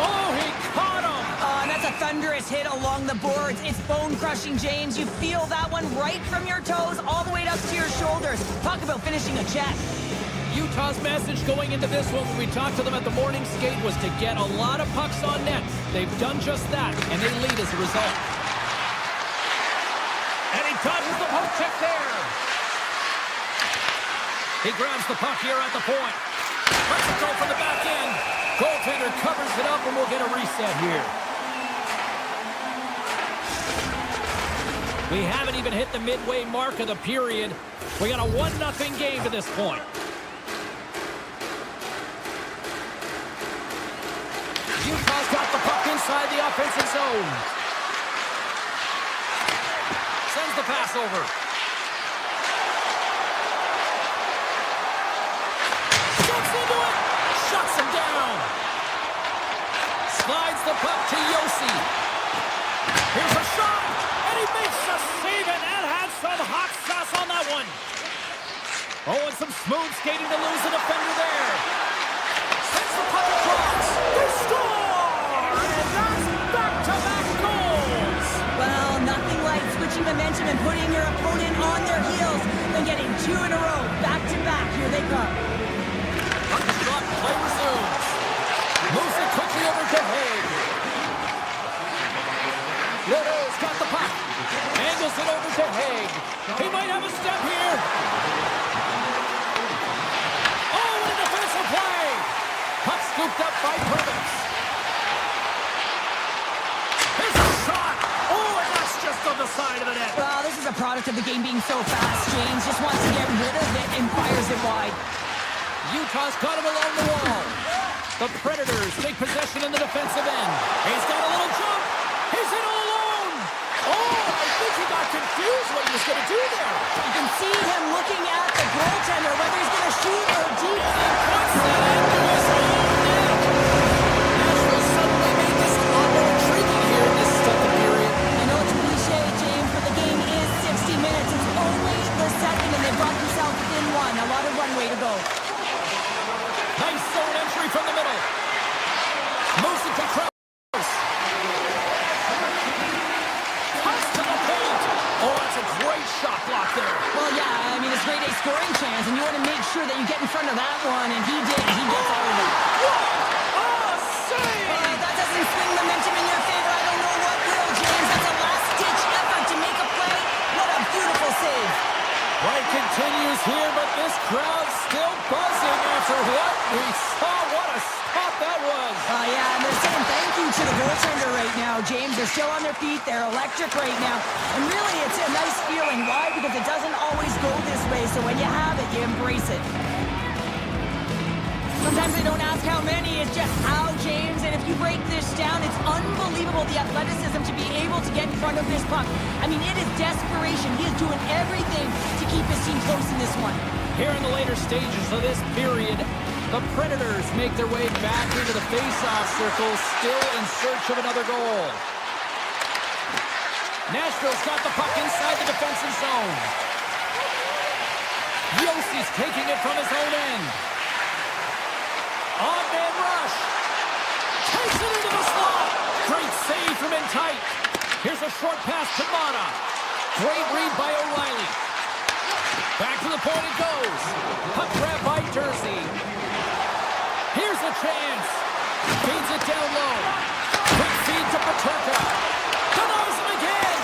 Oh, he caught him. And that's a thunderous hit along the boards. It's bone-crushing, James. You feel that one right from your toes all the way up to your shoulders. Talk about finishing a check. Utah's message going into this one when we talked to them at the morning skate was to get a lot of pucks on net. They've done just that, and they lead as a result. And he dodges the poke check there. He grabs the puck here at the point. Lets it go from the back end. Goaltender covers it up, and we'll get a reset here. We haven't even hit the midway mark of the period. We got a 1-0 game to this point. Utah's got the puck inside the offensive zone. Sends the pass over. Gets into it. Shuts him down. Slides the puck to Yossi. Here's a shot. And he makes a save, and that had some hot sauce on that one. Oh, and some smooth skating to lose the defender there. Sends the puck across. They score! And that's back-to-back goals! Well, nothing like switching momentum and putting your opponent on their heels. And getting 2 in a row. Back to back. Here they come. Puck shot, play resumes. Moves it quickly over to Haig. Lero's got the puck. Angles it over to Haig. He might have a step here. Oh, what a defensive play. Puck scooped up by Perkins. Here's a shot. Oh, and that's just on the side of the net. Well, this is a product of the game being so fast. James just wants to get rid of it and fires it wide. Utah's got him along the wall. The Predators take possession in the defensive end. He's got a little jump. He's in all alone. Oh, I think he got confused what he was going to do there. You can see him looking at the goaltender, whether he's going to shoot or deep. And he puts that into his own net. Nashville suddenly made this a lot more intriguing here in this second period. I know it's cliche, James, but the game is 60 minutes. It's only the second, and they brought themselves within one. A lot of runway to go. Nice zone entry from the middle. Moves it to Kraus. Pass to the paint. Oh, that's a great shot block there. Well, yeah, I mean, it's grade A scoring chance, and you want to make sure that you get in front of that one, and he did. He gets all of it. Oh, save! That doesn't swing momentum in your favor. I don't know what will, James. That's a last-ditch effort to make a play. What a beautiful save. Play continues here, but this crowd's still buzzing after what we saw. What a stop that was. Yeah, and they're saying thank you to the goaltender right now, James. They're still on their feet. They're electric right now. And really, it's a nice feeling. Why? Because it doesn't always go this way. So when you have it, you embrace it. Sometimes they don't ask how many, it's just how, James. And if you break this down, it's unbelievable the athleticism to be able to get in front of this puck. I mean, it is desperation. He is doing everything to keep his team close in this one. Here in the later stages of this period, the Predators make their way back into the face-off circle, still in search of another goal. Nashville's got the puck inside the defensive zone. Yossi's taking it from his own end. On-man rush. Takes it into the slot. Great save from in tight. Here's a short pass to Mata. Great read by O'Reilly. Back to the point it goes. Puck grab by Jersey. Here's a chance. Feeds it down low. Quick feed to Paterka. Denies him again.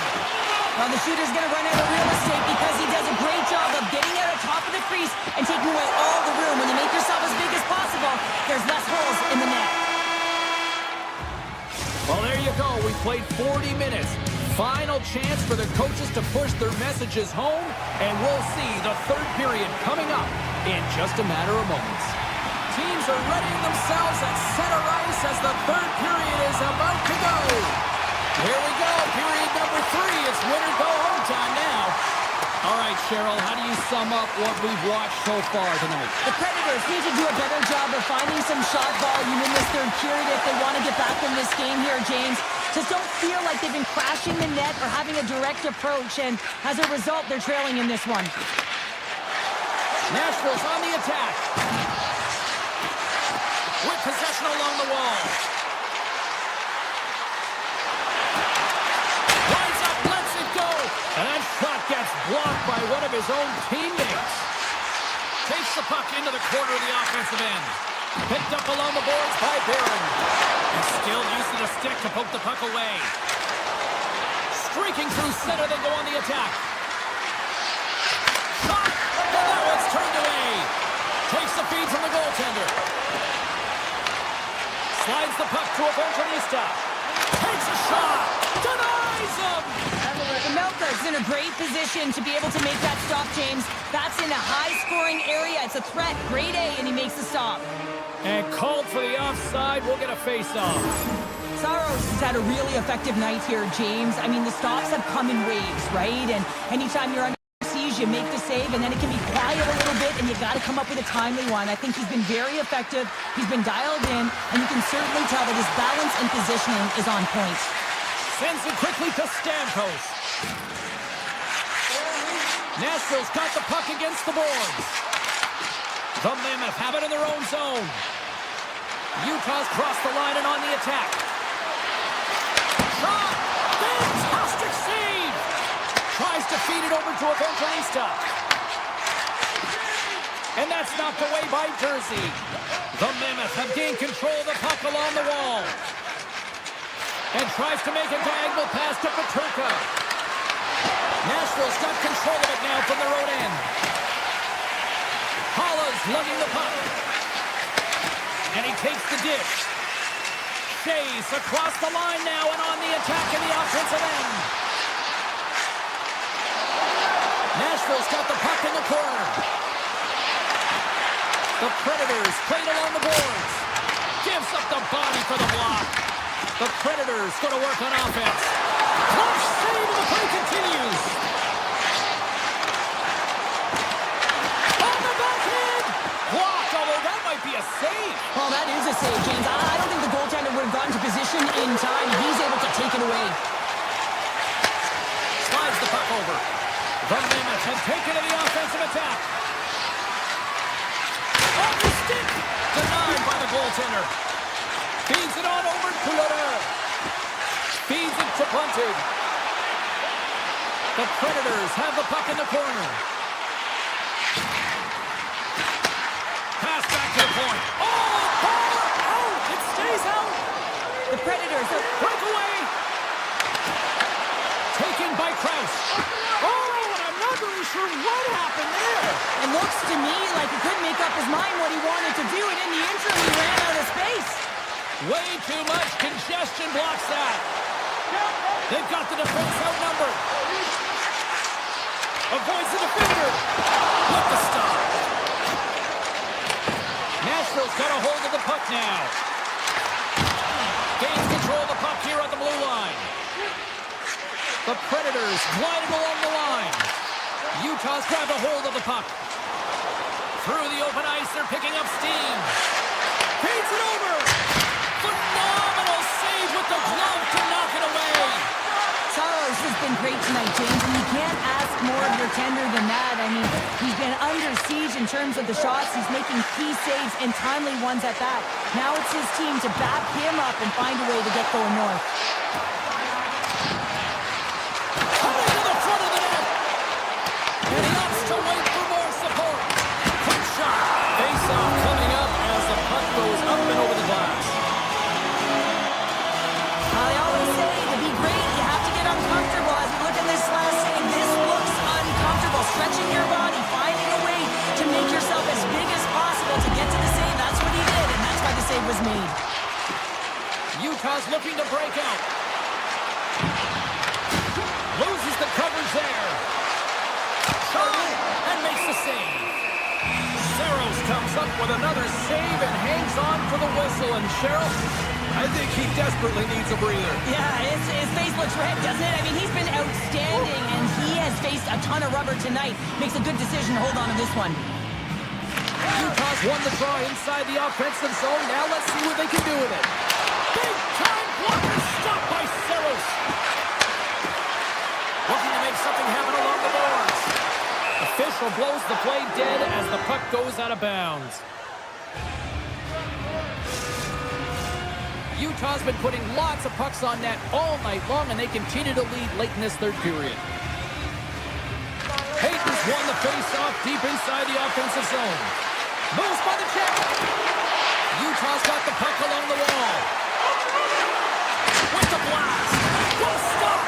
Well, the shooter's going to run out of real estate because he does a great job of getting out of top of the crease and taking away all the room. When you make yourself as big as possible, there's less holes in the net. Well, there you go. We played 40 minutes. Final chance for the coaches to push their messages home, and we'll see the third period coming up in just a matter of moments. Teams are readying themselves at center ice as the third period is about to go. Here we go, period number 3. It's win or go home time now. All right, Cheryl, how do you sum up what we've watched so far tonight? The Predators need to do a better job of finding some shot volume in this third period if they want to get back in this game here, James. Just don't feel like they've been crashing the net or having a direct approach, and as a result, they're trailing in this one. Nashville's on the attack. With possession along the wall. Lines up, lets it go. And that shot gets blocked by one of his own teammates. Takes the puck into the corner of the offensive end. Picked up along the boards by Barron. And still using the stick to poke the puck away. Streaking through center, they go on the attack. Shot! And that one's turned away. Takes the feed from the goaltender. Slides the puck to Evangelista. Takes a shot. Denies him. Melka's in a great position to be able to make that stop, James. That's in a high-scoring area. It's a threat. Grade A, and he makes the stop. And called for the offside. We'll get a face-off. Saros has had a really effective night here, James. I mean, the stops have come in waves, right? And anytime you're under siege, you make the save, and then it can be quiet a little bit, and you got to come up with a timely one. I think he's been very effective. He's been dialed in, and you can certainly tell that his balance and positioning is on point. Sends it quickly to Stamkos. Nashville's got the puck against the boards. The Mammoth have it in their own zone. Utah's crossed the line and on the attack. Shot! Fantastic save! Tries to feed it over to Evangelista. And that's knocked away by Jersey. The Mammoth have gained control of the puck along the wall. And tries to make a diagonal pass to Peterka. Nashville's got control of it now from their own end. Holla's lugging the puck. And he takes the dish. Chase across the line now and on the attack in the offensive end. Nashville's got the puck in the corner. The Predators played along the boards. Gives up the body for the block. The Predators going to work on offense. Close save and the play continues. On the backhand. Blocked, although that might be a save. Well, that is a save, James. I don't think the goaltender would have gotten to position in time. He's able to take it away. Slides the puck over. The Mammoths have taken to the offensive attack. Off the stick. Denied by the goaltender. Feeds it on over to Leder. Feeds it to Bunting. The Predators have the puck in the corner. Pass back to the point. Oh, ball out. It stays out. The Predators are... Breakaway. Taken by Krause. Oh, and I'm not really sure what happened there. It looks to me like he couldn't make up his mind what he wanted to do, and in the interim, he ran out of space. Way too much congestion blocks that. They've got the defense outnumbered. Avoids the defender. With the stop. Nashville's got a hold of the puck now. Gains control of the puck here on the blue line. The Predators gliding along the line. Utah's grabbed a hold of the puck. Through the open ice, they're picking up steam. Feeds it over. Phenomenal save with the glove to knock it away. Saros has been great tonight, James, and you can't ask more of your tender than that. I mean, he's been under siege in terms of the shots. He's making key saves and timely ones at that. Now it's his team to back him up and find a way to get going north. Coming to the front of the net. And he opts to wait for more support. Quick shot. Face-off coming up as the puck goes up and over the glass. I always say, to be great, you have to get uncomfortable. As we look at this last save, this looks uncomfortable. Stretching your body, finding a way to make yourself as big as possible to get to the save. That's what he did, and that's why the save was made. Utah's looking to break out. Loses the coverage there. Shot and makes the save. Saros comes up with another save and hangs on for the whistle. And Cheryl, I think he desperately needs a breather. Yeah, his face looks red, doesn't it? I mean, he's been outstanding, and he has faced a ton of rubber tonight. Makes a good decision to hold on to this one. Utah's won the draw inside the offensive zone. Now let's see what they can do with it. Big time blocker stopped by Saros. Looking to make something happen along the boards. Official blows the play dead as the puck goes out of bounds. Utah's been putting lots of pucks on net all night long, and they continue to lead late in this third period. Hayden's won the face-off deep inside the offensive zone. Moves by the check. Utah's got the puck along the wall. With the blast. Will stop.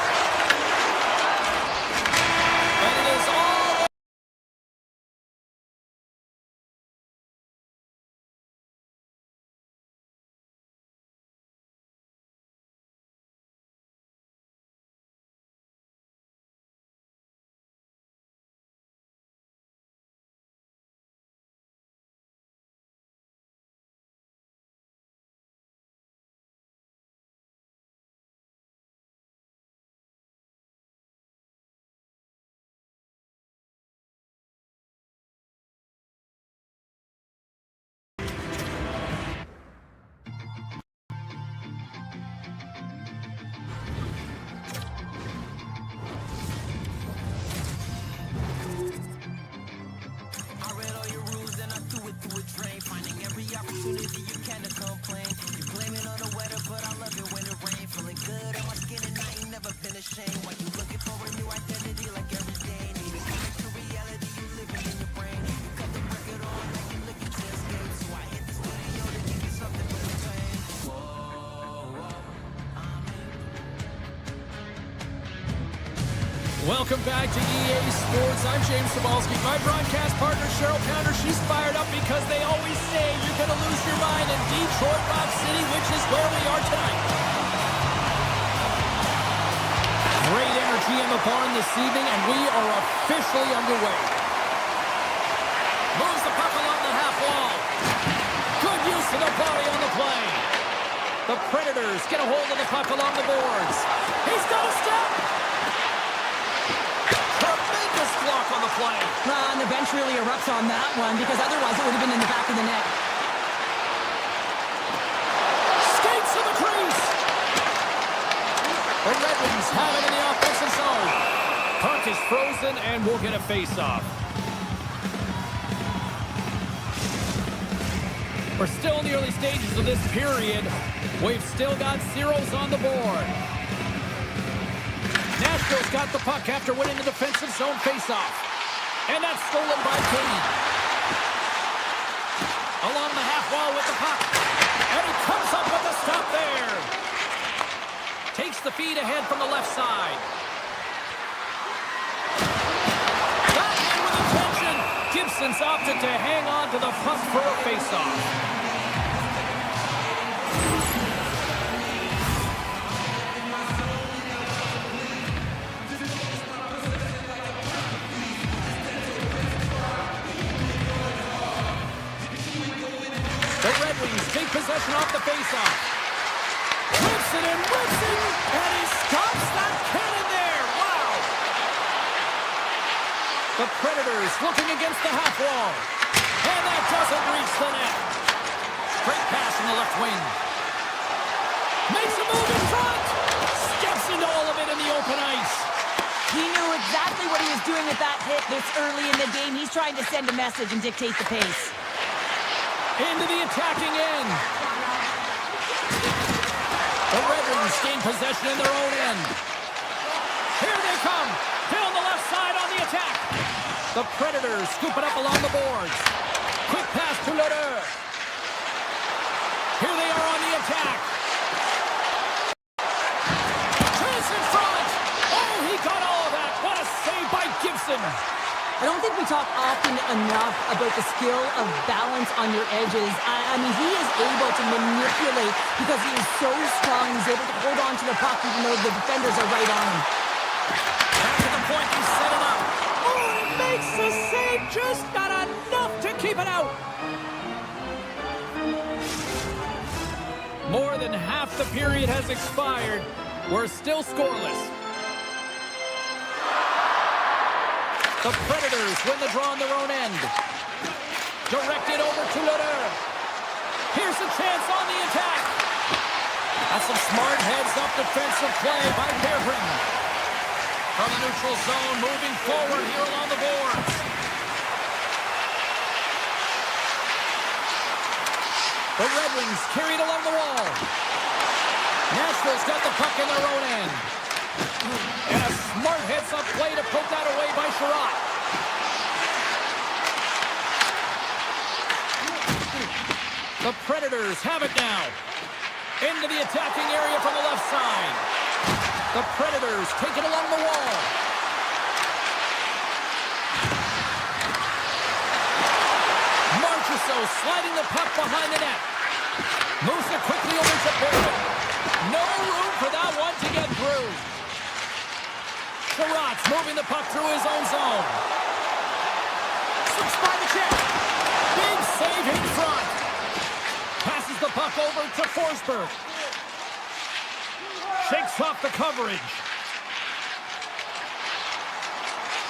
Welcome back to EA Sports. I'm James Cebulski. My broadcast partner, Cheryl Pounder, she's fired up because they always say you're going to lose your mind in Detroit Rock City, which is where we are tonight. Great energy in the barn this evening, and we are officially underway. Moves the puck along the half wall. Good use of the body on the play. The Predators get a hold of the puck along the boards. He's got a step. Tremendous block on the play. And the bench really erupts on that one because otherwise it would have been in the back of the net. Skates to the crease. The Red Wings have it in the offensive zone. Puck is frozen and we'll get a face-off. We're still in the early stages of this period. We've still got zeros on the board. Nashville's got the puck after winning the defensive zone faceoff. And that's stolen by Cady. Along the half wall with the puck. And he comes up with a stop there. Takes the feed ahead from the left side. Backhand with attention. Gibson's opted to hang on to the puck for a faceoff. The Red Wings take possession off the faceoff. Whips it and whips it, and he stops that cannon there. Wow! The Predators looking against the half wall. And that doesn't reach the net. Great pass in the left wing. Makes a move in front. Steps into all of it in the open ice. He knew exactly what he was doing with that hit this early in the game. He's trying to send a message and dictate the pace. Into the attacking end. The Red Wings gain possession in their own end. Here they come. Down the left side on the attack. The Predators scoop it up along the boards. Quick pass to Lodeur. Here they are on the attack. Chase in front. Oh, he got all of that. What a save by Gibson. I don't think we talk often enough about the skill of balance on your edges. I mean, he is able to manipulate because he is so strong. He's able to hold on to the puck even though the defenders are right on him. Back to the point, he set it up. Oh, and it makes the save. Just got enough to keep it out. More than half the period has expired. We're still scoreless. The Predators win the draw on their own end. Directed over to Lodeur. Here's a chance on the attack. That's some smart heads-up defensive play by Fairbrink. From the neutral zone, moving forward here along the boards. The Red Wings carried along the wall. Nashville's got the puck in their own end. And a smart heads-up play to put that away by Sherratt. The Predators have it now. Into the attacking area from the left side. The Predators take it along the wall. Marchessault sliding the puck behind the net. Moves it quickly over to Bowman. No room for that one to get through. Sherratt's moving the puck through his own zone. Slips by the check. Big save in front. Passes the puck over to Forsberg. Shakes off the coverage.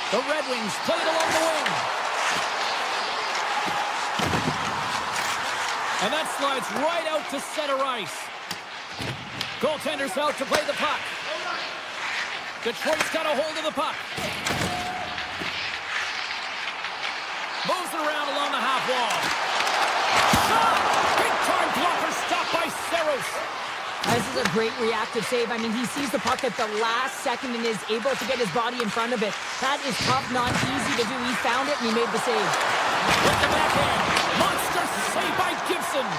The Red Wings play it along the wing. And that slides right out to center ice. Goaltender's out to play the puck. Detroit's got a hold of the puck. Moves it around along the half wall. Shot! Big-time blocker stopped by Saros. This is a great reactive save. I mean, he sees the puck at the last second and is able to get his body in front of it. That is tough, not easy to do. He found it and he made the save. With the backhand. Monster save by Gibson.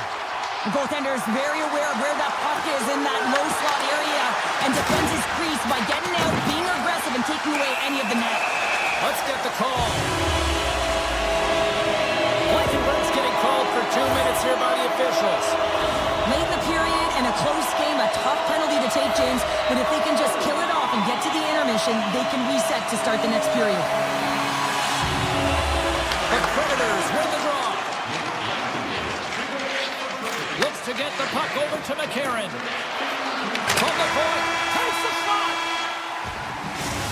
The goaltender is very aware of where that puck is in that low slot area and defends his crease by getting out, being aggressive, and taking screw away any of the net. Let's get the call. Blankenberg's getting called for 2 minutes here by the officials. Late in the period and a close game, a tough penalty to take, James. But if they can just kill it off and get to the intermission, they can reset to start the next period. The Predators win the draw. Looks to get the puck over to McCarron. From the point, takes the shot.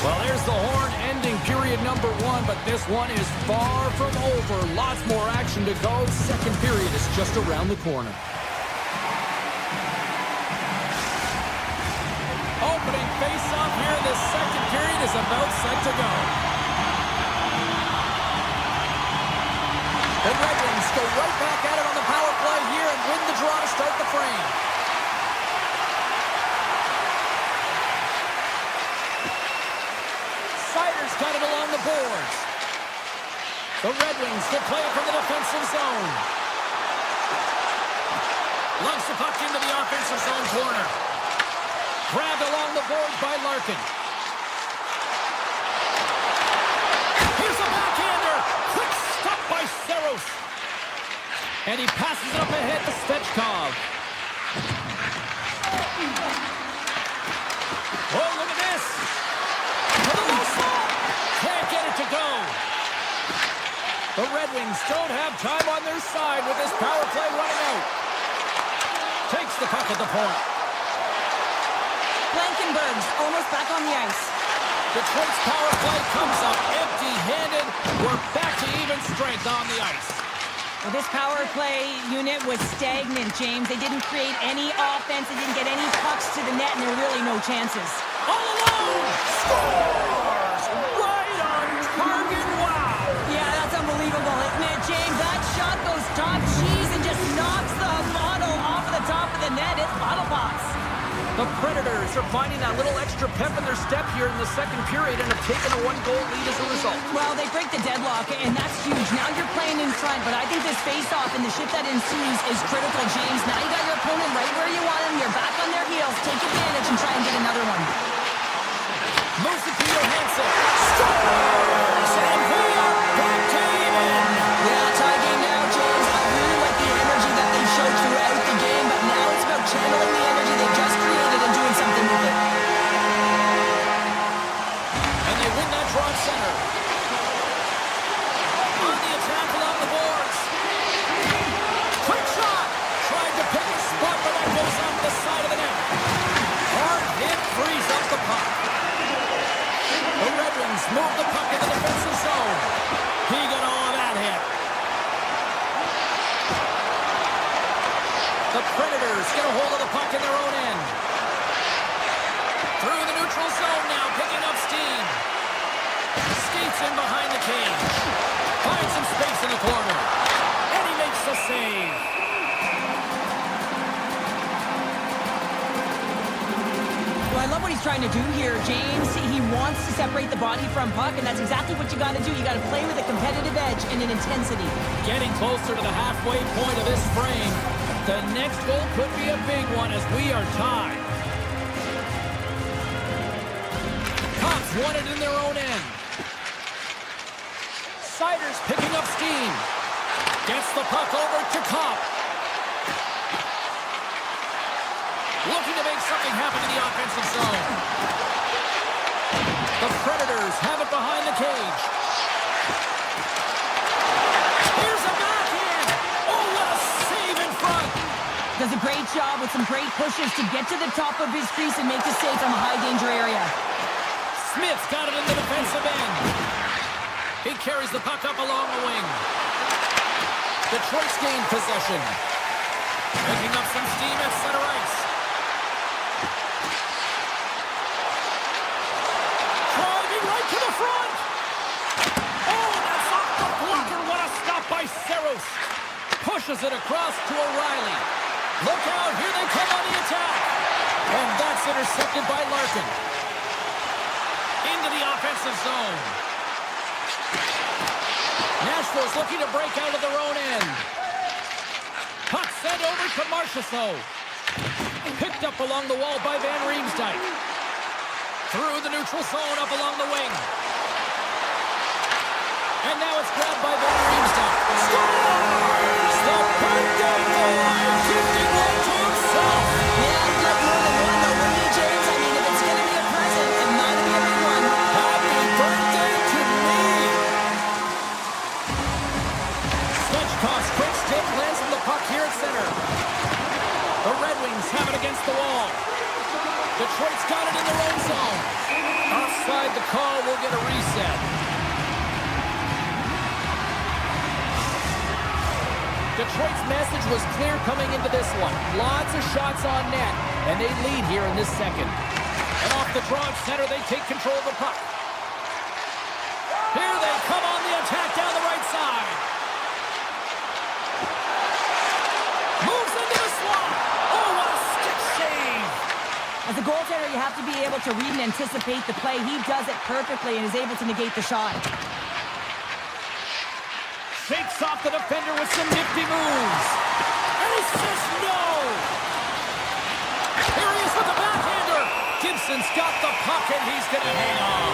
Well, there's the horn ending period number 1, but this one is far from over. Lots more action to go. Second period is just around the corner. Opening face-off here. This second period is about set to go. The Red Wings go right back at it on the power play here and win the draw to start the frame. Sider's got it along the boards. The Red Wings will play it from the defensive zone. Lungs the puck into the offensive zone corner. Grabbed along the boards by Larkin. Here's a backhander. Quick stop by Saros. And he passes it up ahead to Svechkov. Oh, look at this. To the low slot. Can't get it to go. The Red Wings don't have time on their side with this power play running out. Takes the puck at the point. Blankenberg's almost back on the ice. Detroit's power play comes up empty-handed. We're back to even strength on the ice. Well, this power play unit was stagnant, James. They didn't create any offense. They didn't get any pucks to the net, and there were really no chances. All alone! Scores! Right on target! Wow! Yeah, that's unbelievable, isn't it, James? That shot goes top cheese and just knocks the bottle off the top of the net. It's bottle pops. The Predators are finding that little extra pep in their step here in the second period and have taken a 1-goal lead as a result. Well, they break the deadlock, and that's huge. Now you're playing in front, but I think this face-off and the shift that ensues is critical, James. Now you got your opponent right where you want him. You're back on their heels. Take advantage and try and get another one. Moves it to Johansson. Scores! And we are back to even. Yeah, tie game now, James. I really like the energy that they showed throughout the game, but now it's about channeling the energy they just created and doing something with it. And they win that draw at center. On the attack along the boards. Quick shot! Trying to pick a spot, but that goes off the side of the net. Hard hit frees up the puck. The Red Wings move the puck in the defensive zone. He got all of that hit. The Predators get a hold of the puck in their own end. Through the neutral zone now, picking up steam. Skates in behind the cage. Finds some space in the corner. And he makes the save. Well, I love what he's trying to do here, James. He wants to separate the body from puck, and that's exactly what you got to do. You got to play with a competitive edge and an intensity. Getting closer to the halfway point of this frame. The next goal could be a big one as we are tied. Cops won it in their own end. Sider's picking up steam. Gets the puck over to Kopp. Looking to make something happen in the offensive zone. The Predators have it behind the cage. Here's a backhand. Oh, what a save in front. Does a great job with some great pushes to get to the top of his crease and make the save from a high-danger area. Smith's got it in the defensive end. He carries the puck up along the wing. Detroit's gained possession. Picking up some steam at center ice. Driving right to the front. Oh, that's off the blocker. What a stop by Saros. Pushes it across to O'Reilly. Look out, here they come on the attack. And that's intercepted by Larkin. Into the offensive zone. Nashville's looking to break out of their own end. Puck sent over to Marchessault. Picked up along the wall by Van Riemsdyk. through the neutral zone up along the wing. And now it's grabbed by Van Riemsdyk. Scores! The birthday boy, gifting one to himself. Yeah, I'd like more than one, though, wouldn't you, James? I mean, if it's going to be a present, it might be a big one. Happy birthday to me! Svechkov's quick stick lands from the puck here at center. The Red Wings have it against the wall. Detroit's got it in their own zone. Offside the call, will get a reset. Detroit's message was clear coming into this one. Lots of shots on net, and they lead here in this second. And off the draw at center, they take control of the puck. Here they come on the attack down the right side. Moves into the slot. Oh, what a stick save. As a goaltender, you have to be able to read and anticipate the play. He does it perfectly and is able to negate the shot. Shakes off the defender with some nifty moves. And he says no. Here he is with the backhander. Gibson's got the puck and he's going to hang on.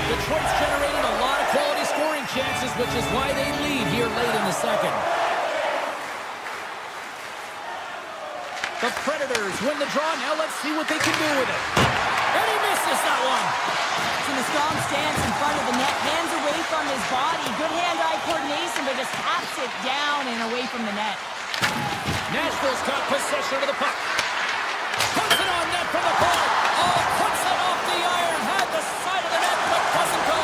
Detroit's generating a lot of quality scoring chances, which is why they lead here late in the second. The Predators win the draw. Now let's see what they can do with it. And he misses that one. It's in a strong stance in front of the net. Hands away from his body. Good hand-eye coordination, but just taps it down and away from the net. Nashville's got possession of the puck. Puts it on net from the point. Oh, puts it off the iron. Had the side of the net, but doesn't go.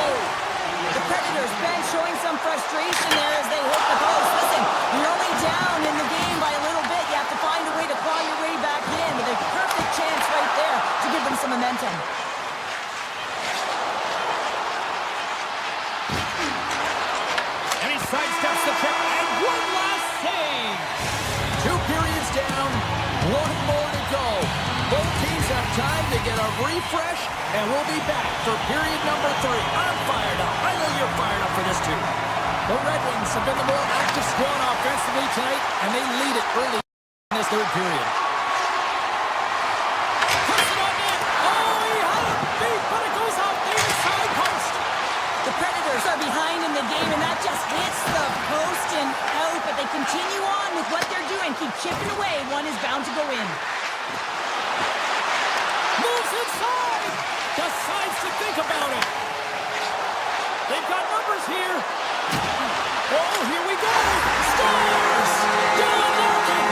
The Predators, Ben, showing some frustration there as they hit the post. Listen, you're only down in the game by a little bit. You have to find a way to claw your way back in with a perfect chance right there to give them some momentum. And he sidesteps the check, and one last save. 2 periods down, 1 more to go. Both teams have time to get a refresh, and we'll be back for period number 3. I'm fired up. I know you're fired up for this too. The Red Wings have been the more active squad offensively tonight, and they lead it early in this third period. Puts it on net. Oh, he had it beat, but it goes off the inside post. The Predators are behind in the game, and that just hits the post and out, but they continue on with what they're doing. Keep chipping away. One is bound to go in. Moves inside. Decides to think about it. They've got numbers here. Oh, here we go. Scores! Dylan Larkin.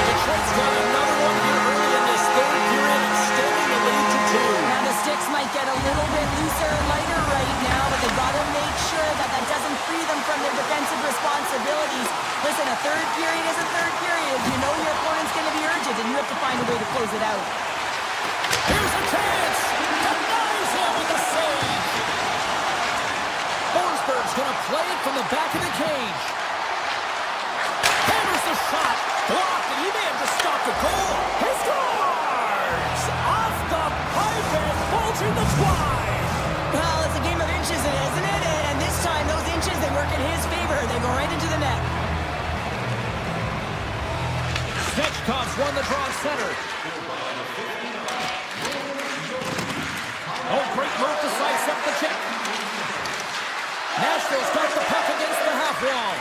Detroit's got another one here early in this third period, extending the lead to 2. Now the sticks might get a little bit looser and lighter right now, but they've got to make sure that that doesn't free them from their defensive responsibilities. Listen, a third period is a third period. You know your opponent's going to be urgent, and you have to find a way to close it out. Here's a chance. Denies him with the save. Forsberg's going to play it from the back of the cage. Hammers the shot. Blocked, and he may have just stopped the goal. He scores! Off the pipe and bulging the twine. Well, it's a game of inches, isn't it? And this time, those inches, they work in his favor. They go right into the net. Svechkov's won the draw center. Oh, great move to sidestep the check. Nashville's got the puck against the half wall.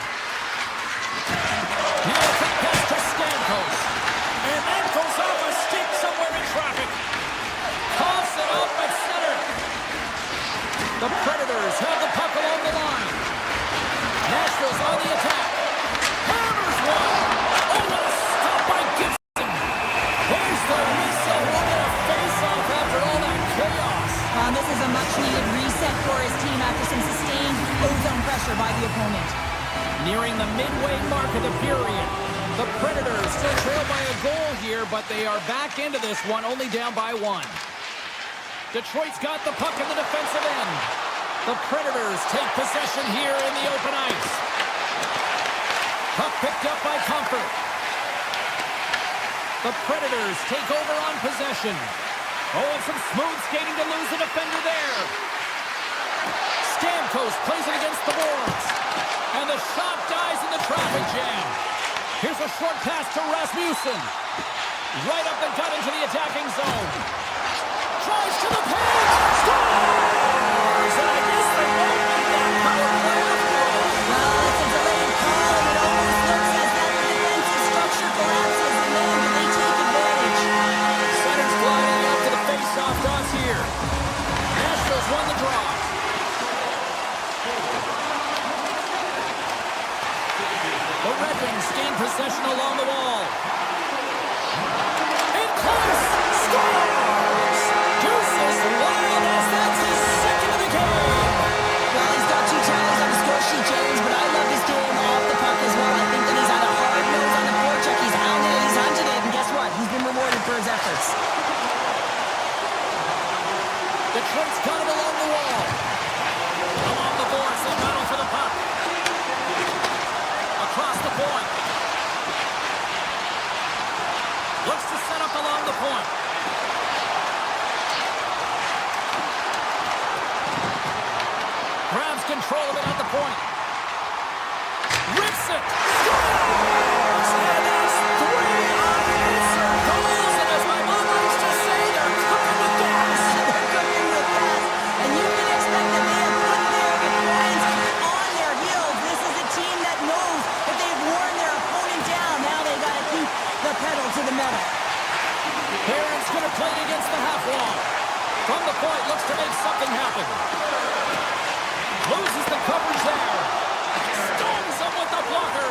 Now a quick pass to Stamkos. And that goes off a stick somewhere in traffic. Toss it up at center. The Predators have the puck along the line. Nashville's on the attack. Hammers one. Oh, what a stop by Gibson. There's the whistle. We'll get a face-off after all that chaos. This is a much-needed reset for his team after some sustained ozone pressure by the opponent. Nearing the midway mark of the period. The Predators still trail by a goal here, but they are back into this one, only down by 1. Detroit's got the puck in the defensive end. The Predators take possession here in the open ice. Puck picked up by Comfort. The Predators take over on possession. Oh, and some smooth skating to lose the defender there. Stamkos plays it against the boards. And the shot a short pass to Rasmussen. Right up the gut into the attacking zone. Tries to the paint. Scores! And I guess they won't make that power play after all. Well, it's a delayed call, and it almost looks as that the defensive structure collapses, and then they take advantage. Center's gliding out to the face-off toss here. Nashville's won the draw. The Red Wings gain possession along the wall. In close! Scores! Deuces Wildness, that's his second of the game! Well, he's got 2 tallies on the score sheet, James, but I love this game off the puck as well. I think that he's had a hard nose on the forecheck. He's hounded it, he's hunted it, and guess what? He's been rewarded for his efforts. Detroit's got it along the wall. Along the boards, they battle for the puck. Across the point. Looks to set up along the point. Grabs control of it at the point. Rips it. Scores! And it's 3 unanswered goals. And as my mom likes to say, they're cooking with gas. They're cooking with gas, and you can expect that they have put their opponents on their heels. This is a team that knows that they've worn their opponent down. Now they got to keep the pedal to the metal. Barron's going to play it against the half wall. From the point, looks to make something happen. Loses the coverage there. Stones him with the blocker.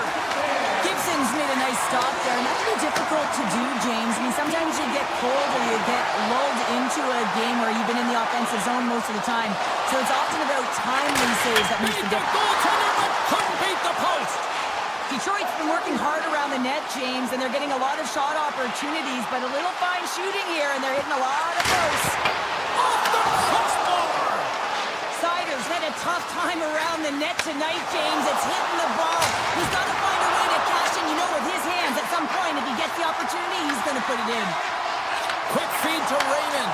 Gibson's made a nice stop there, and that can be difficult to do, James. I mean, sometimes you get cold or you get lulled into a game where you've been in the offensive zone most of the time. So it's often about timely saves that makes Beat the the difference. goaltender, but couldn't beat the post. Detroit's been working hard around the net, James, and they're getting a lot of shot opportunities, but a little fine shooting here, and they're hitting a lot of posts. Off the crossbar. Siders had a tough time around the net tonight, James. It's hitting the ball. He's got to find a way to cash in, with his hands. At some point, if he gets the opportunity, he's going to put it in. Quick feed to Raymond.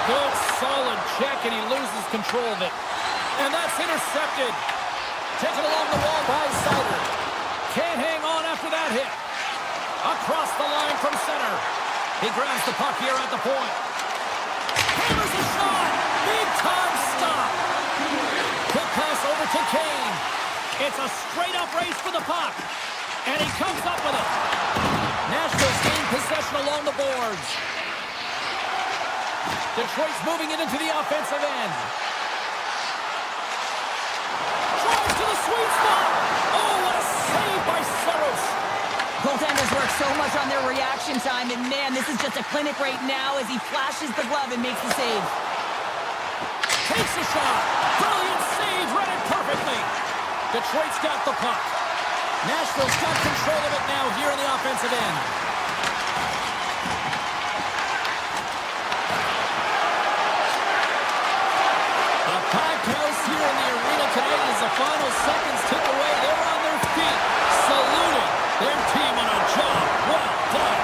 Good solid check, and he loses control of it. And that's intercepted. Taken along the wall by Sider. Can't hang on after that hit. Across the line from center. He grabs the puck here at the point. Hammers a shot. Big time stop. Quick pass over to Kane. It's a straight-up race for the puck. And he comes up with it. Nashville's gained possession along the boards. Detroit's moving it into the offensive end. Drives to the sweet spot. Oh, what a save by Saros. Goaltenders work so much on their reaction time, and man, this is just a clinic right now as he flashes the glove and makes the save. Takes a shot. Brilliant save. Read it perfectly. Detroit's got the puck. Nashville's got control of it now here in the offensive end. A packed house here in the arena tonight as the final seconds tick away. They're on their feet, saluting their team on a job well done.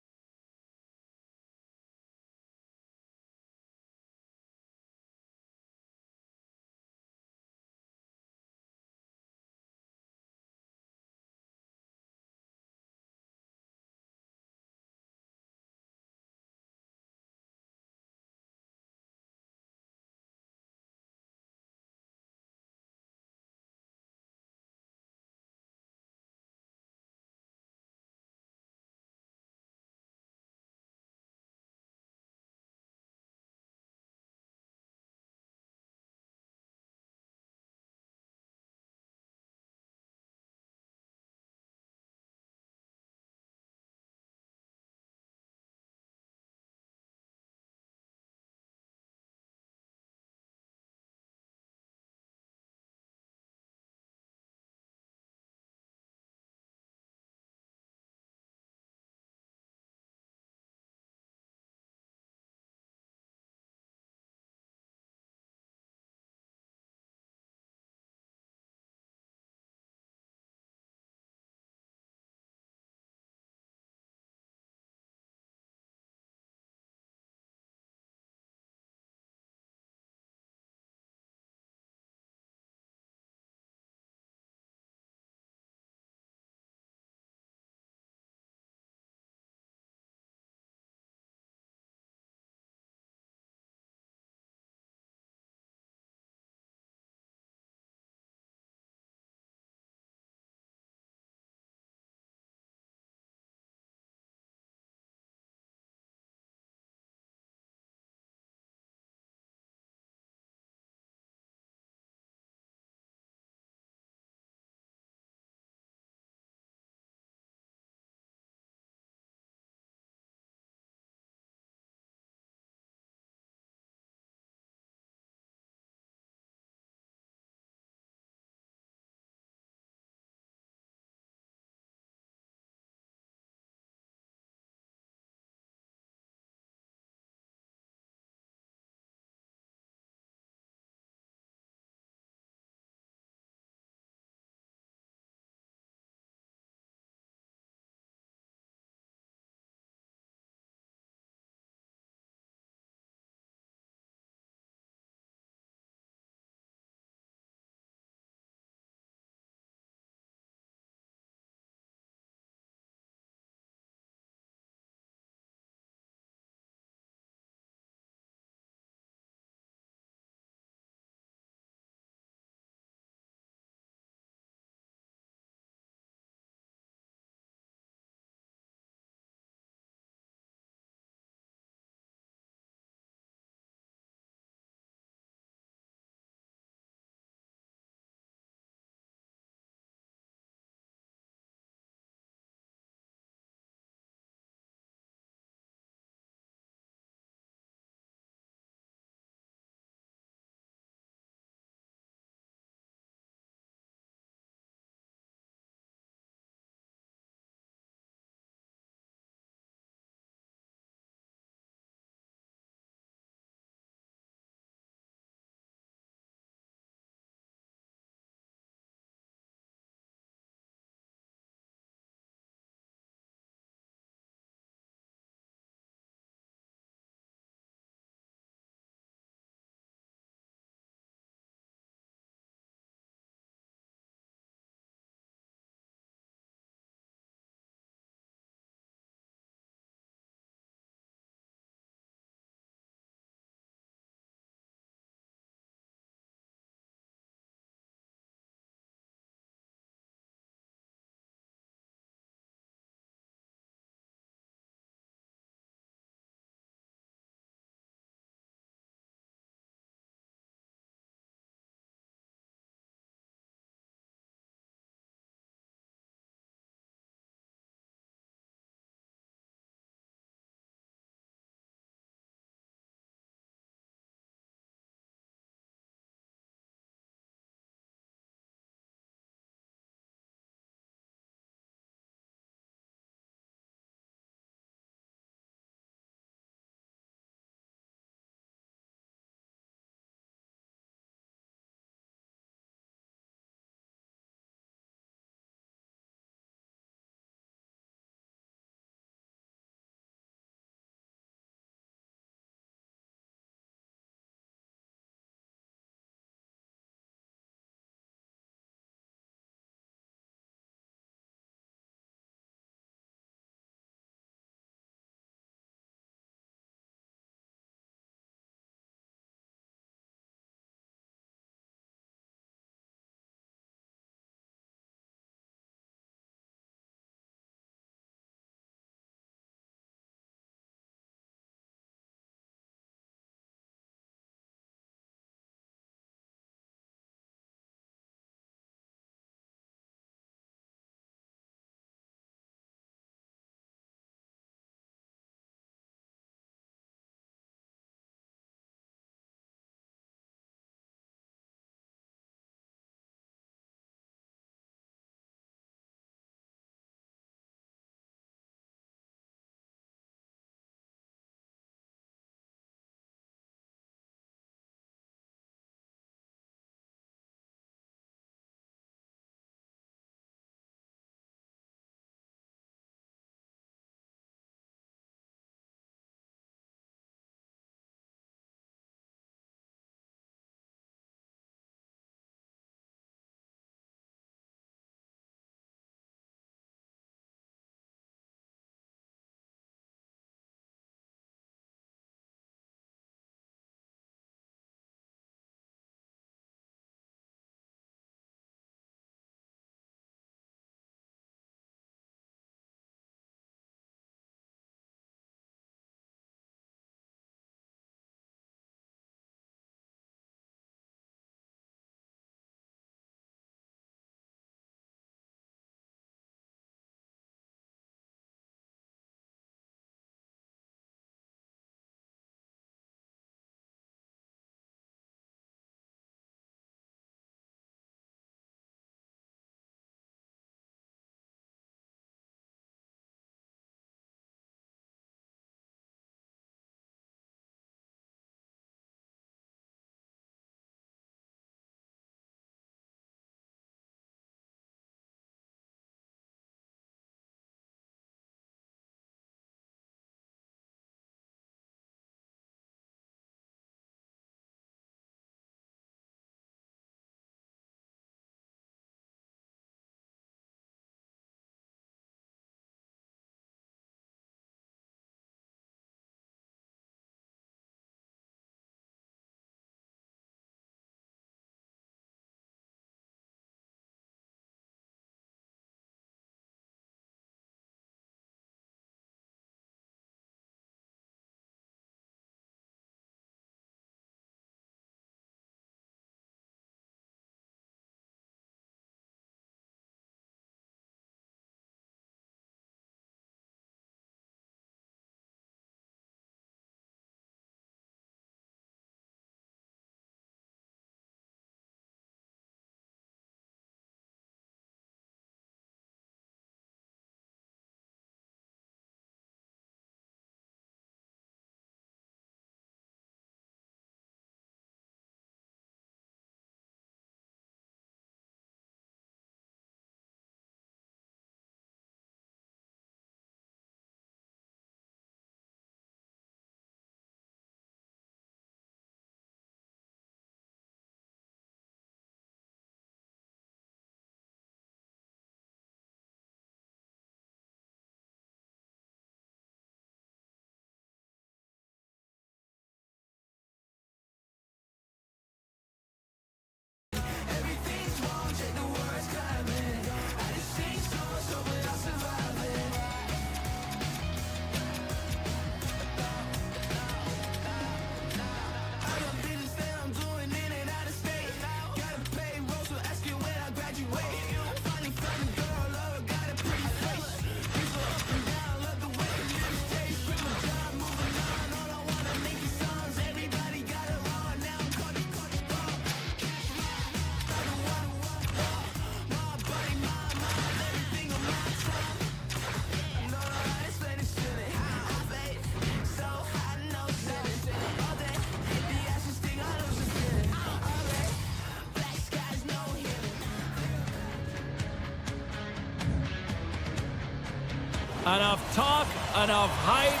Enough talk, enough hype.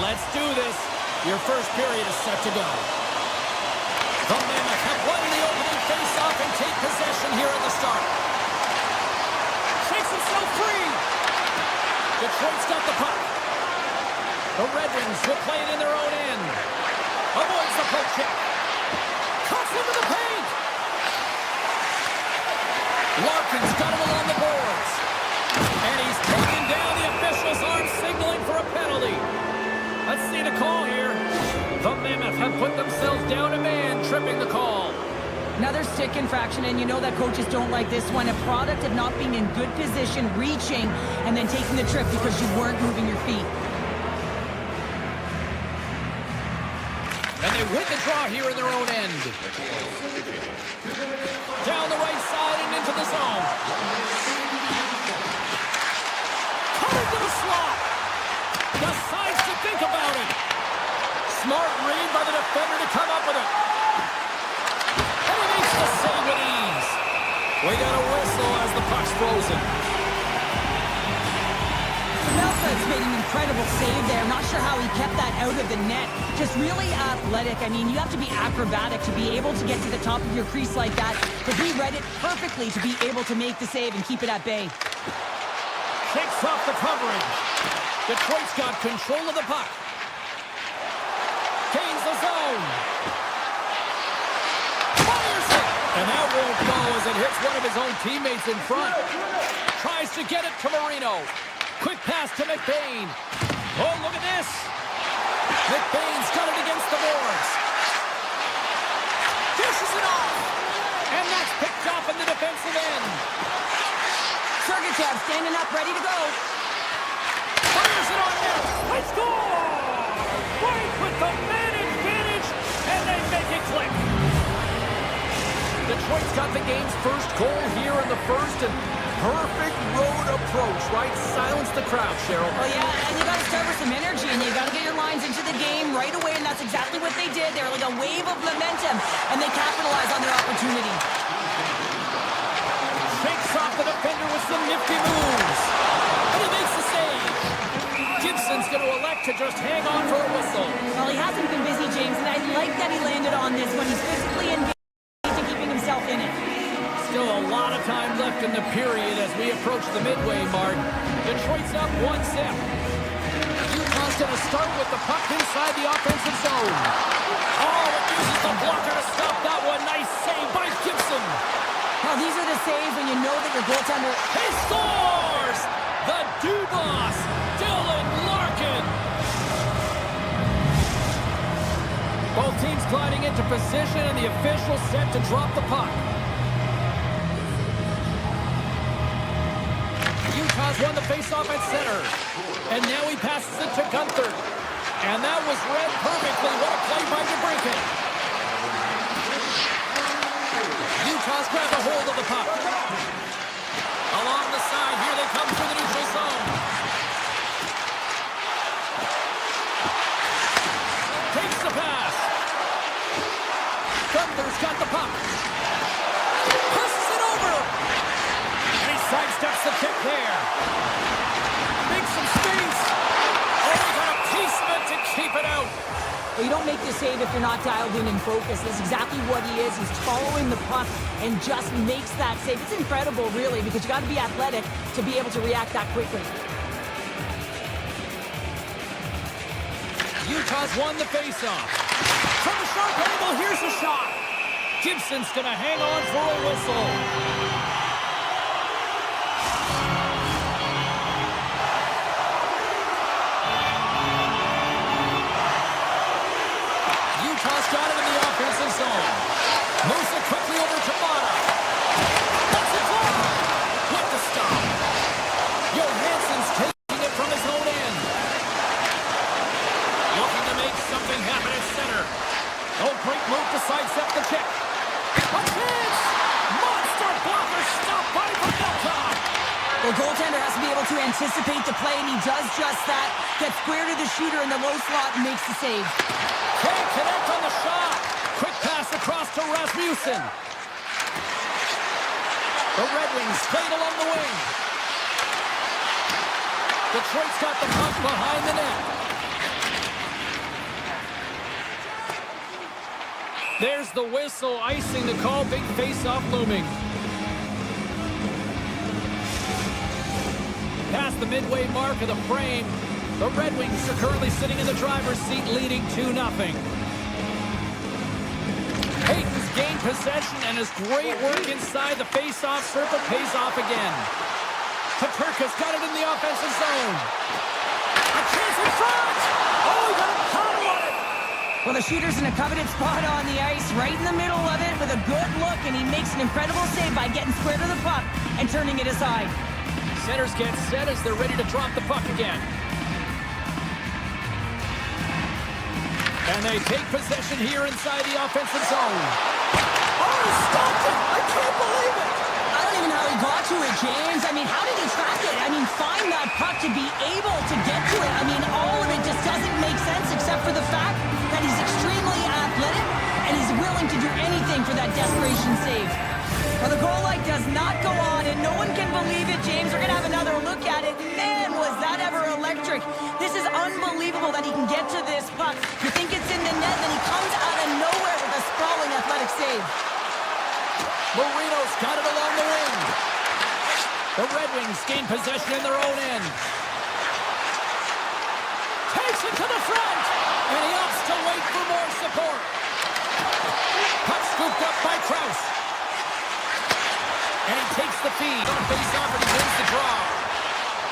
Let's do this. Your first period is set to go. The Mammoth have won the opening face-off and take possession here at the start. Shakes himself free. Detroit's got the puck. The Red Wings will play it in their own end. Avoids the poke check. Cuts into the paint. Larkin's got him along the boards. And he's taken down. The officials aren't signaling for a penalty. Let's see the call here. The Mammoth have put themselves down a man, tripping the call. Another stick infraction, and you know that coaches don't like this one. A product of not being in good position, reaching, and then taking the trip because you weren't moving your feet. And they win the draw here in their own end. Down the right side and into the zone. Cut into the slot. Decides to think about it. Smart read by the defender to come up with it. And he makes the save with ease. We got a whistle as the puck's frozen. Melka's made an incredible save there. Not sure how he kept that out of the net. Just really athletic. I mean, you have to be acrobatic to be able to get to the top of your crease like that. But he read it perfectly to be able to make the save and keep it at bay. Takes off the coverage. Detroit's got control of the puck. Gains the zone. Fires it. And that won't go as it hits one of his own teammates in front. Tries to get it to Marino. Quick pass to McBain. Oh, look at this. McBain's got it against the boards. Dishes it off. And that's picked off in the defensive end. Sergachev standing up, ready to go. Fires it on net. They score! Right with the man advantage, and they make it click. Detroit's got the game's first goal here in the first, and perfect road approach, right? Silence the crowd, Cheryl. Well, yeah, and you got to start with some energy, and you got to get your lines into the game right away, and that's exactly what they did. They were like a wave of momentum, and they capitalized on their opportunity. Shakes off the defender with some nifty moves, and he makes the save. Gibson's going to elect to just hang on for a whistle. Well, he hasn't been busy, James, and I like that he landed on this when he's physically engaged and keeping himself in it. Still a lot of time left in the period as we approach the midway mark. Detroit's up 1-0. Utah's going to start with the puck inside the offensive zone. Oh, it uses the blocker to stop that one. Nice save by Gibson. Well, these are the saves when you know that your goaltender... He scores! The do-boss, Dylan Larkin. Both teams gliding into position, and the official set to drop the puck. Utah's won the faceoff at center. And now he passes it to Gunther. And that was read perfectly. What a play by DeBrincat. Utah's grabbed a hold of the puck. Along the side, here they come through the neutral zone. Takes the pass. Gunther's got the puck. Passes it over. And he sidesteps the kick there. Makes some space. Oh, he got a piecement to keep it out. Well, you don't make the save if you're not dialed in and focused. That's exactly what he is. He's following the puck and just makes that save. It's incredible, really, because you got to be athletic to be able to react that quickly. Utah's won the faceoff. From the sharp angle, here's the shot. Gibson's going to hang on for a whistle. Utah's got it in the offensive zone. Moves it quickly over to Mata. That's a goal. With the stop. Johansson's taking it from his own end. Looking to make something happen at center. Oh, great move to sidestep the kick. A chance! Monster blocker stopped by Pavelka. The goaltender has to be able to anticipate the play, and he does just that. Gets square to the shooter in the low slot and makes the save. Can't connect on the shot. Quick pass across to Rasmussen. The Red Wings played along the wing. Detroit's got the puck behind the net. There's the whistle, icing the call, big face-off looming. Past the midway mark of the frame, the Red Wings are currently sitting in the driver's seat, leading 2-0. Hayton's gained possession, and his great work inside the face-off circle pays off again. Paterka's got it in the offensive zone. A chance in front! Oh, he got a power on it! Well, the shooter's in a coveted spot on the ice, right in the middle of it with a good look, and he makes an incredible save by getting square to the puck and turning it aside. Centers get set as they're ready to drop the puck again. And they take possession here inside the offensive zone. Oh, he stopped it! I can't believe it! I don't even know how he got to it, James. I mean, how did he track it? I mean, find that puck to be able to get to it. I mean, all of it just doesn't make sense except for the fact that he's extremely athletic and he's willing to do anything for that desperation save. Well, the goal light does not go on, and no one can believe it, James. We're going to have another look at it. Man, was that ever electric. This is unbelievable that he can get to this puck. You think it's in the net, then he comes out of nowhere with a sprawling athletic save. Marino's got it along the wing. The Red Wings gain possession in their own end. Takes it to the front, and he opts to wait for more support. Puck scooped up by Krause. And he takes the feed on a face-off, and he wins the draw.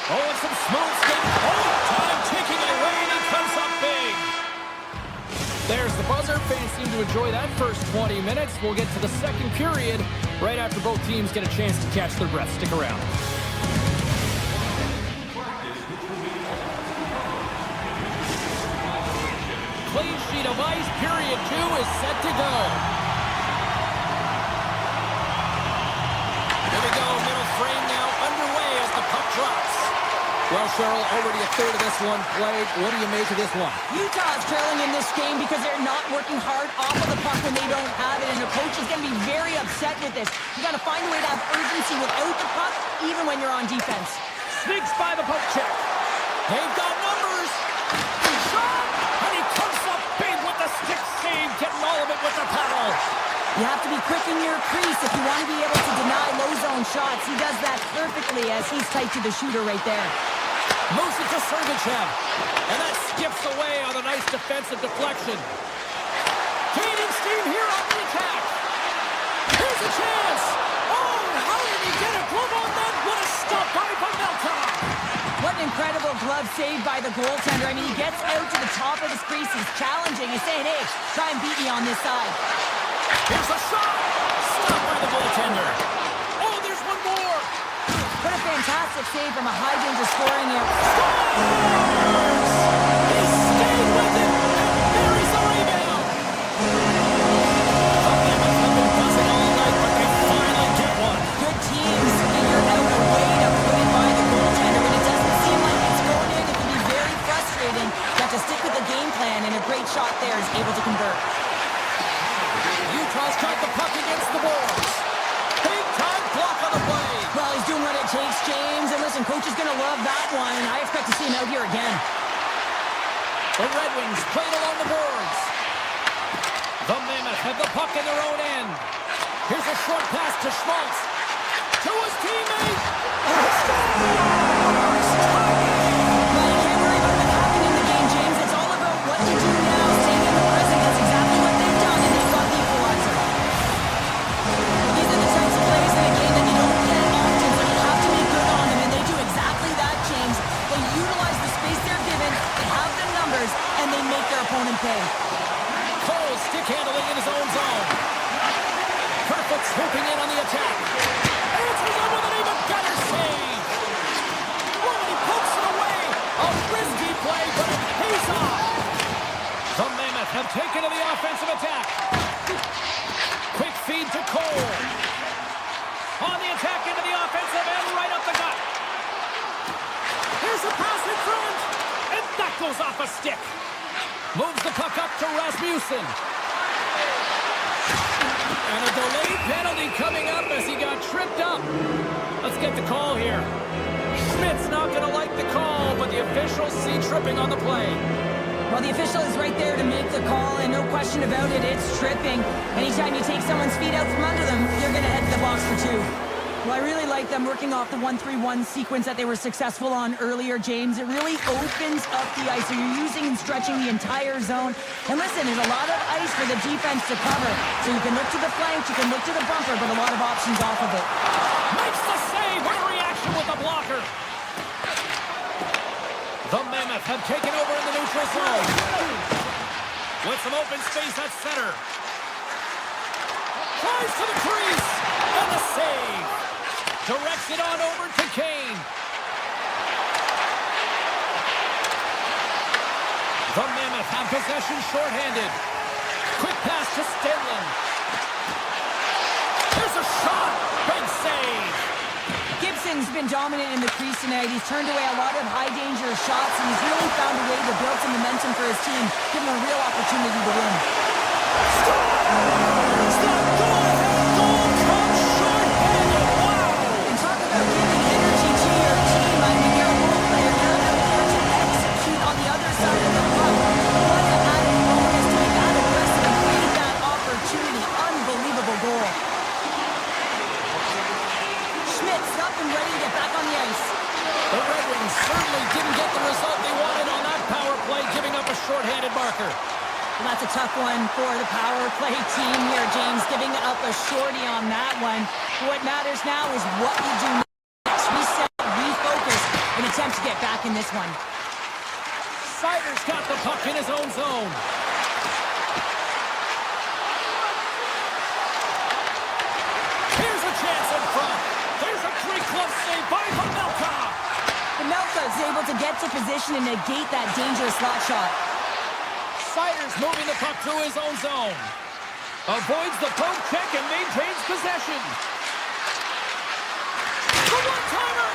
Oh, and some smooth skating. Oh, time taking it away, and he comes up big. There's the buzzer. Fans seem to enjoy that first 20 minutes. We'll get to the second period right after both teams get a chance to catch their breath. Stick around. Clean sheet of ice. Period 2 is set to go. Here we go. Middle frame now underway as the puck drops. Well, Cheryl, already a third of this one played. What do you make of this one? Utah's trailing in this game because they're not working hard off of the puck when they don't have it, and the coach is going to be very upset with this. You got to find a way to have urgency without the puck, even when you're on defense. Sneaks by the poke check. They've got numbers. Shot! And he comes up big with the stick save, getting all of it with the paddle. You have to be quick in your crease if you want to be able to deny low zone shots. He does that perfectly as he's tight to the shooter right there. Moves it to Sergachev. And that skips away on a nice defensive deflection. Gaining steam here on the attack. Here's a chance. Oh, how did he get a glove on that? What a stop by Pavelka. What an incredible glove save by the goaltender. I mean, he gets out to the top of his crease. He's challenging. He's saying, hey, try and beat me on this side. Here's a shot. Stopped by the goaltender. Oh, there's one more. What a fantastic save from a high-danger scoring area. Scores! He stayed with it and buries the rebound. The Mammoths have been buzzing all night, but they finally get one. Good teams figure out a way to put it by the goaltender. When it doesn't seem like it's going in, it can be very frustrating. You have to stick with the game plan, and a great shot there is able to convert. Utah's got the puck against the boards. Big-time block on the play. Well, he's doing what it takes, James. And listen, coach is going to love that one. I expect to see him out here again. The Red Wings played along the boards. The Mammoths have the puck in their own end. Here's a short pass to Schmaltz. To his teammate. And he scores! Well, you can't worry about what happened in the game, James. It's all about what you do now. Staying in the present. That's exactly what they've done, and they've got the equalizer. These are the types of plays in a game that you don't get often, so you have to make good on them, and they do exactly that, James. They utilize the space they're given, they have the numbers, and they make their opponent pay. Cole stick handling in his own zone. Kerfoot swooping in on the attack. Answers up with an even better save. Oh, and he pokes it away. A risky play, but it pays off. The Mammoths have taken to the offensive attack. Quick feed to Cole. On the attack into the offensive end, right up the gut. Here's a pass in front. And that goes off a stick. Moves the puck up to Rasmussen. And a delayed penalty coming up as he got tripped up. Let's get the call here. Schmidt's not going to like the call, but the officials see tripping on the play. Well, the official is right there to make the call, and no question about it, it's tripping. Anytime you take someone's feet out from under them, you're going to head to the box for two. Well, I really like them working off the 1-3-1 sequence that they were successful on earlier, James. It really opens up the ice, so you're using and stretching the entire zone. And listen, there's a lot of ice for the defense to cover. So you can look to the flank, you can look to the bumper, but a lot of options off of it. Makes the save. What a reaction with the blocker. The Mammoth have taken over in the neutral zone. With some open space at center. Tries to the crease. And the save. Directs it on over to Kane. The Mammoth have possession shorthanded. Quick pass to Stenlund. There's a shot. Big save. Gibson's been dominant in the crease tonight. He's turned away a lot of high-danger shots, and he's really found a way to build some momentum for his team, give him a real opportunity to win. Stop! Stop! Go ahead! Goal comes short-handed! Wow! And talk about giving energy to your team. I mean, you're a role player. You're out there to execute on the other side of the puck. What an added bonus to be that aggressive and create that opportunity. Unbelievable goal. Schmidt's up and ready to get back on the ice. The Red Wings certainly didn't get the result they wanted on that power play, giving up a shorthanded marker. Well, that's a tough one for the power play team here, James, giving up a shorty on that one. What matters now is what you do next. Reset, refocus, and attempt to get back in this one. Seider's got the puck in his own zone. Here's a chance in front. There's a great glove save by Pavelka. Pavelka is able to get to position and negate that dangerous slot shot. Seider's moving the puck through his own zone. Avoids the poke check and maintains possession. The one-timer!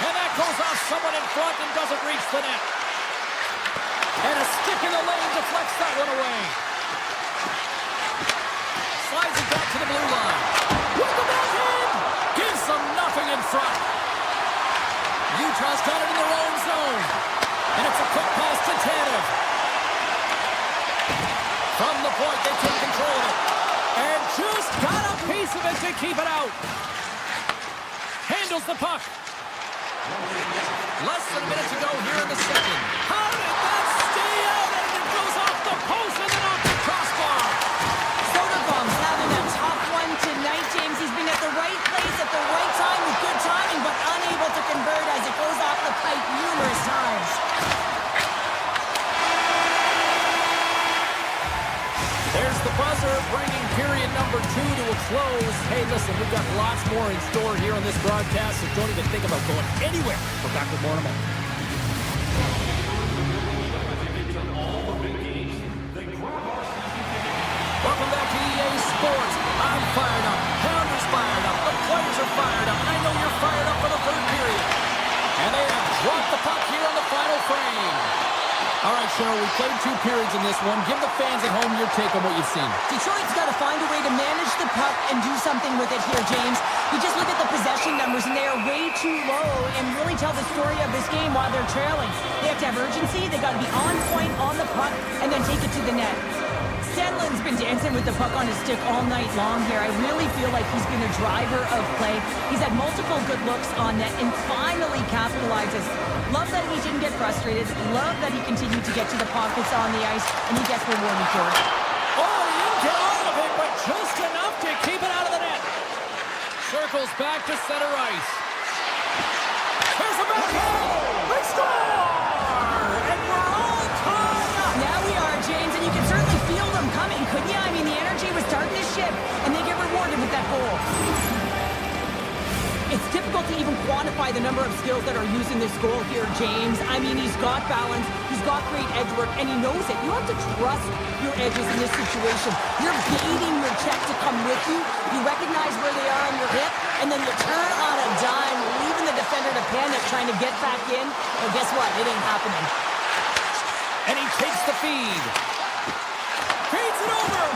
And that goes off someone in front and doesn't reach the net. And a stick in the lane deflects that one away. Slides it back to the blue line. With the backhand! Gives them nothing in front. Utah's got it in their own zone. And it's a quick pass to Tanev. From the point, they take control of it. And just got a piece of it to keep it out. Handles the puck. Less than a minute to go here in the second. How did that stay out? And it goes off the post and then off the crossbar. Soderblom's having a tough one tonight, James. He's been at the right place at the right time with good timing, but unable to convert as it goes off the pipe numerous times. There's the buzzer, bringing period number 2 to a close. Hey, listen, we've got lots more in store here on this broadcast, so don't even think about going anywhere. We're back with more in a moment. Welcome back to EA Sports. I'm fired up. Pounder's fired up. The players are fired up. I know you're fired up for the third period. And they have dropped the puck here on the final frame. All right, Cheryl, we played 2 periods in this one. Give the fans at home your take on what you've seen. Detroit's got to find a way to manage the puck and do something with it here, James. You just look at the possession numbers, and they are way too low and really tell the story of this game while they're trailing. They have to have urgency. They got to be on point on the puck and then take it to the net. Stenlund's been dancing with the puck on his stick all night long here. I really feel like he's been a driver of play. He's had multiple good looks on net and finally capitalizes. Love that he didn't get frustrated. Love that he continued to get to the pockets on the ice, and he gets rewarded for it. Oh, you get out of it, but just enough to keep it out of the net. Circles back to center ice. Here's the backhand. They score! And we're all tied up. Now we are, James, and you can certainly feel them coming, couldn't you? I mean, the energy was starting to shift, and they get rewarded with that goal. It's difficult to even quantify the number of skills that are used in this goal here, James. I mean, he's got balance, he's got great edge work, and he knows it. You have to trust your edges in this situation. You're baiting your check to come with you. You recognize where they are on your hip, and then you turn on a dime, leaving the defender to panic, trying to get back in. Well, guess what? It ain't happening. And he takes the feed. Feeds it over.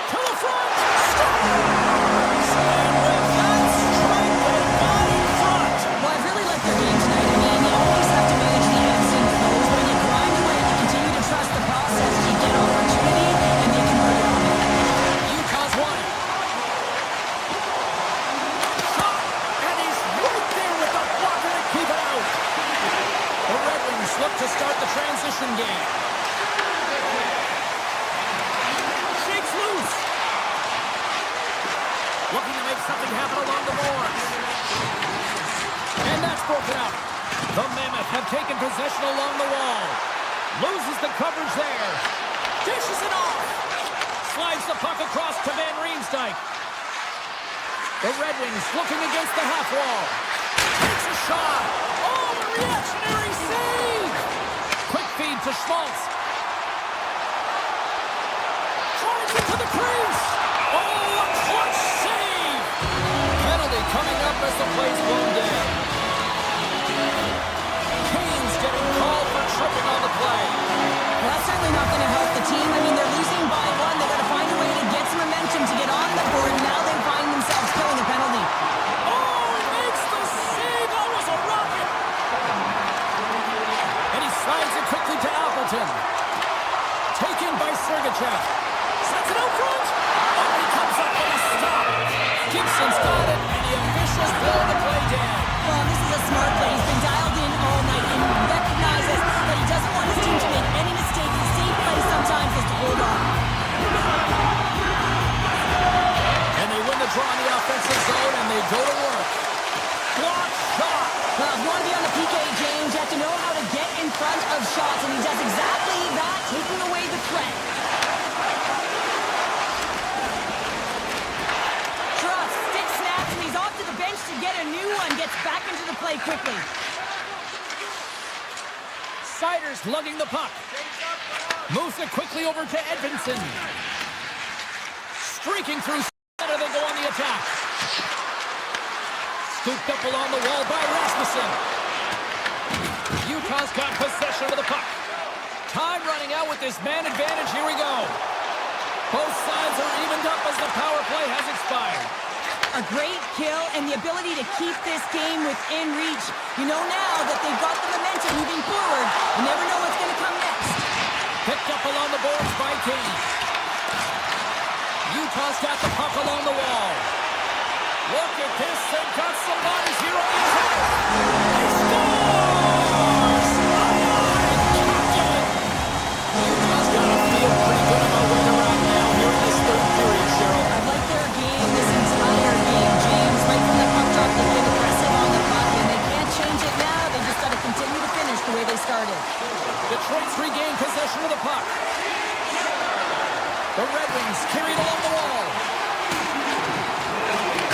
To the front. Scores! And with that strike, they got in front. Well, I really like their game something happen along the boards. And that's broken up. The Mammoth have taken possession along the wall. Loses the coverage there. Dishes it off. Slides the puck across to Van Riemsdyk. The Red Wings looking against the half wall. Takes a shot. Oh, a reactionary save. Quick feed to Schmaltz. Drives it to the crease. Oh, a clutch save. Penalty coming up as the play's blown down. Kane's getting called for tripping on the play. Well, that's certainly not going to help the team. I mean, they're losing by one. They've got to find a way to get some momentum to get on the board. Now they find themselves killing a penalty. Oh, he makes the save. That was a rocket. And he slides it quickly to Appleton. Taken by Sergachev. Sends it out front. Oh, he comes up with a stop. Gibson's got it, and the officials blow the play down. Well, this is a smart play. He's been dialed in all night and recognizes that he doesn't want his team to make any mistakes. The safe play sometimes is to hold on. And they win the draw in the offensive zone, and they go to work. Block shot. Well, if you want to be on the PK, James, you have to know how to get in front of shots, and he does exactly that, taking away the threat. Truss, stick snaps, and he's off to the bench to get a new one. Gets back into the play quickly. Siders lugging the puck. Moves it quickly over to Edvinsson. Streaking through center, they go on the attack. Scooped up along the wall by Rasmussen. Utah's got possession of the puck. Time running out with this man advantage. Here we go. Both sides are evened up as the power play has expired. A great kill and the ability to keep this game within reach. You know now that they've got the momentum moving forward. You never know what's going to come next. Picked up along the boards by Kane. Utah's got the puck along the wall. Look at this. They've got some bodies here on the attack. They scores! Utah's got to feel pretty good about where they're at now here in this third period, Cheryl. I like their game this entire game, James. Right from the puck drop, they've been aggressive on the puck, and they can't change it now. They just got to continue to finish the way they started. Detroit's regained possession of the puck. The Red Wings carried along the wall.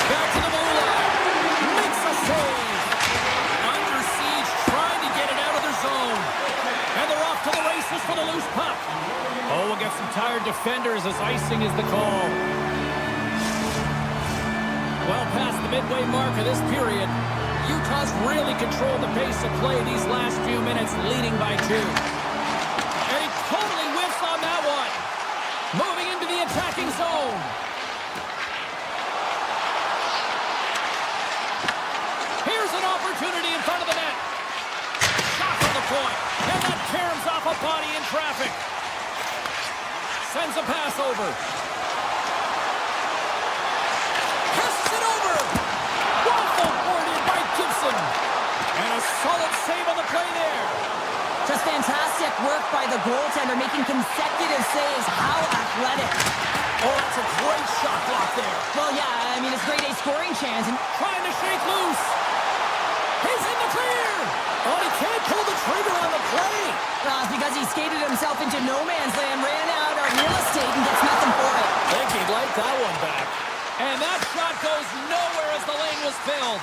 Back to the blue line. Makes a save. Under siege, trying to get it out of their zone. And they're off to the races for the loose puck. Oh, we'll get some tired defenders as icing is the call. Well past the midway mark of this period, Utah's really controlled the pace of play these last few minutes, leading by 2. And he totally whiffs on that one. Moving into the attacking zone. Here's an opportunity in front of the net. Shot from the point. And that caroms off a body in traffic. Sends a pass over. Passes it over. Waffle boarded by Gibson. And a solid save on the play there. Just fantastic work by the goaltender, making consecutive saves. How athletic. Oh, that's a great shot block there. Well, yeah, I mean, it's grade A scoring chance. And Trying to shake loose. He's in the clear. Oh, he can't pull the trigger on the play. because he skated himself into no man's land, ran out our real estate, and gets nothing for it. I think he'd like that one back. And that shot goes nowhere as the lane was filled.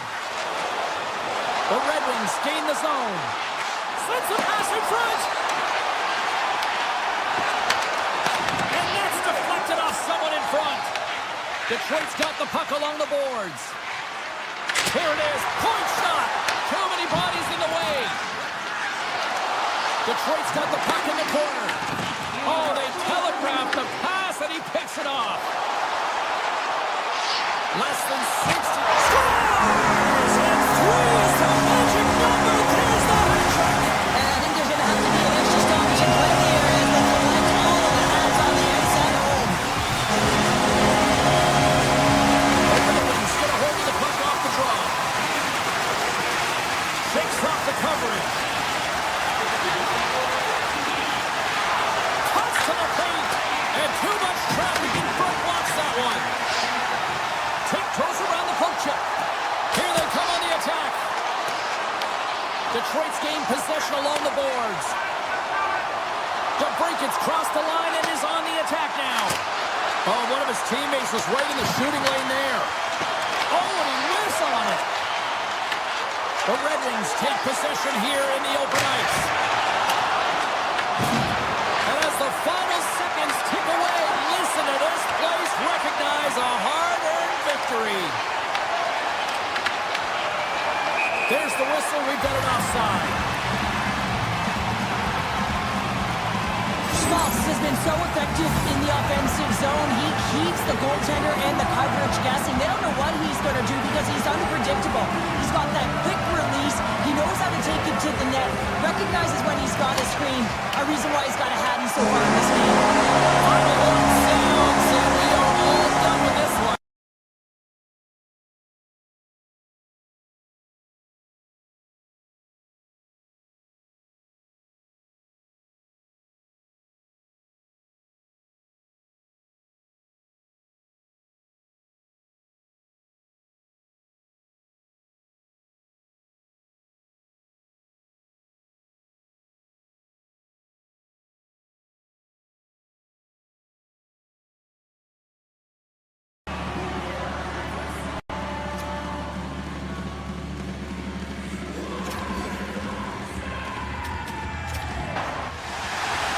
The Red Wings gain the zone. Sends a pass in front. And that's deflected off someone in front. Detroit's got the puck along the boards. Here it is. Point shot. Too many bodies in the way. Detroit's got the puck in the corner. Oh, they telegraphed the pass, and he picks it off. Less than 60. Scores! And three is the magic number. There's the hat trick. And I think there's going to have to be an extra stoppage in play here as they collect all of the hands on the ice at home. The Red Wings get a hold of the puck off the draw. Shakes off the coverage. Cuts to the paint. And too much traffic in front blocks that one. Tiptoes around gets crossed the line and is on the attack now. Oh, one of his teammates was right in the shooting lane there. Oh, and he whiffs on it. The Red Wings take possession here in the open ice. And as the final seconds tick away, listen to this place recognize a hard-earned victory. There's the whistle. We've got an offside. Schmaltz has been so effective in the offensive zone. He keeps the goaltender and the coverage guessing. They don't know what he's going to do because he's unpredictable. He's got that quick release. He knows how to take it to the net. Recognizes when he's got a screen. A reason why he's got a hat so far in this game. Final horn sounds, and we are all done with this one.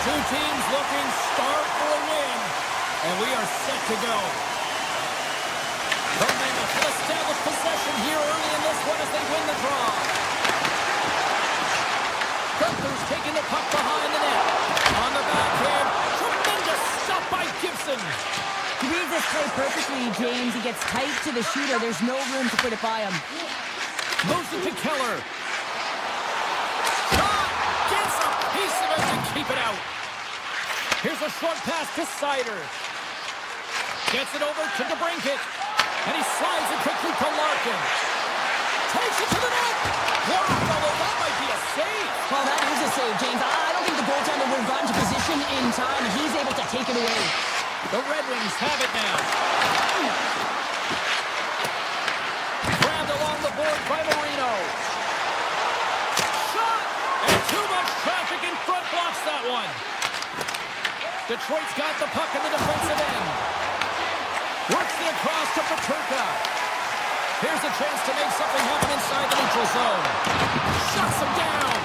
Two teams looking starved for a win, and we are set to go. The Mammoths have established possession here early in this one as they win the draw. Gunther's taking the puck behind the net. On the backhand, tremendous stop by Gibson. He reads this play perfectly, James. He gets tight to the shooter. There's no room to put it by him. Moves it to Keller. Shot! Gets a piece of it to keep it out. Here's a short pass to Sider. Gets it over to DeBrincat. And he slides it quickly to Larkin. Takes it to the net. Wow, that might be a save. Well, that is a save, James. I don't think the goaltender would have gotten to position in time. He's able to take it away. The Red Wings have it now. Grabbed along the board by Marino. Shot! And too much traffic in front blocks that one. Detroit's got the puck in the defensive end. Works it across to Peterka. Here's a chance to make something happen inside the neutral zone. Shuts him down.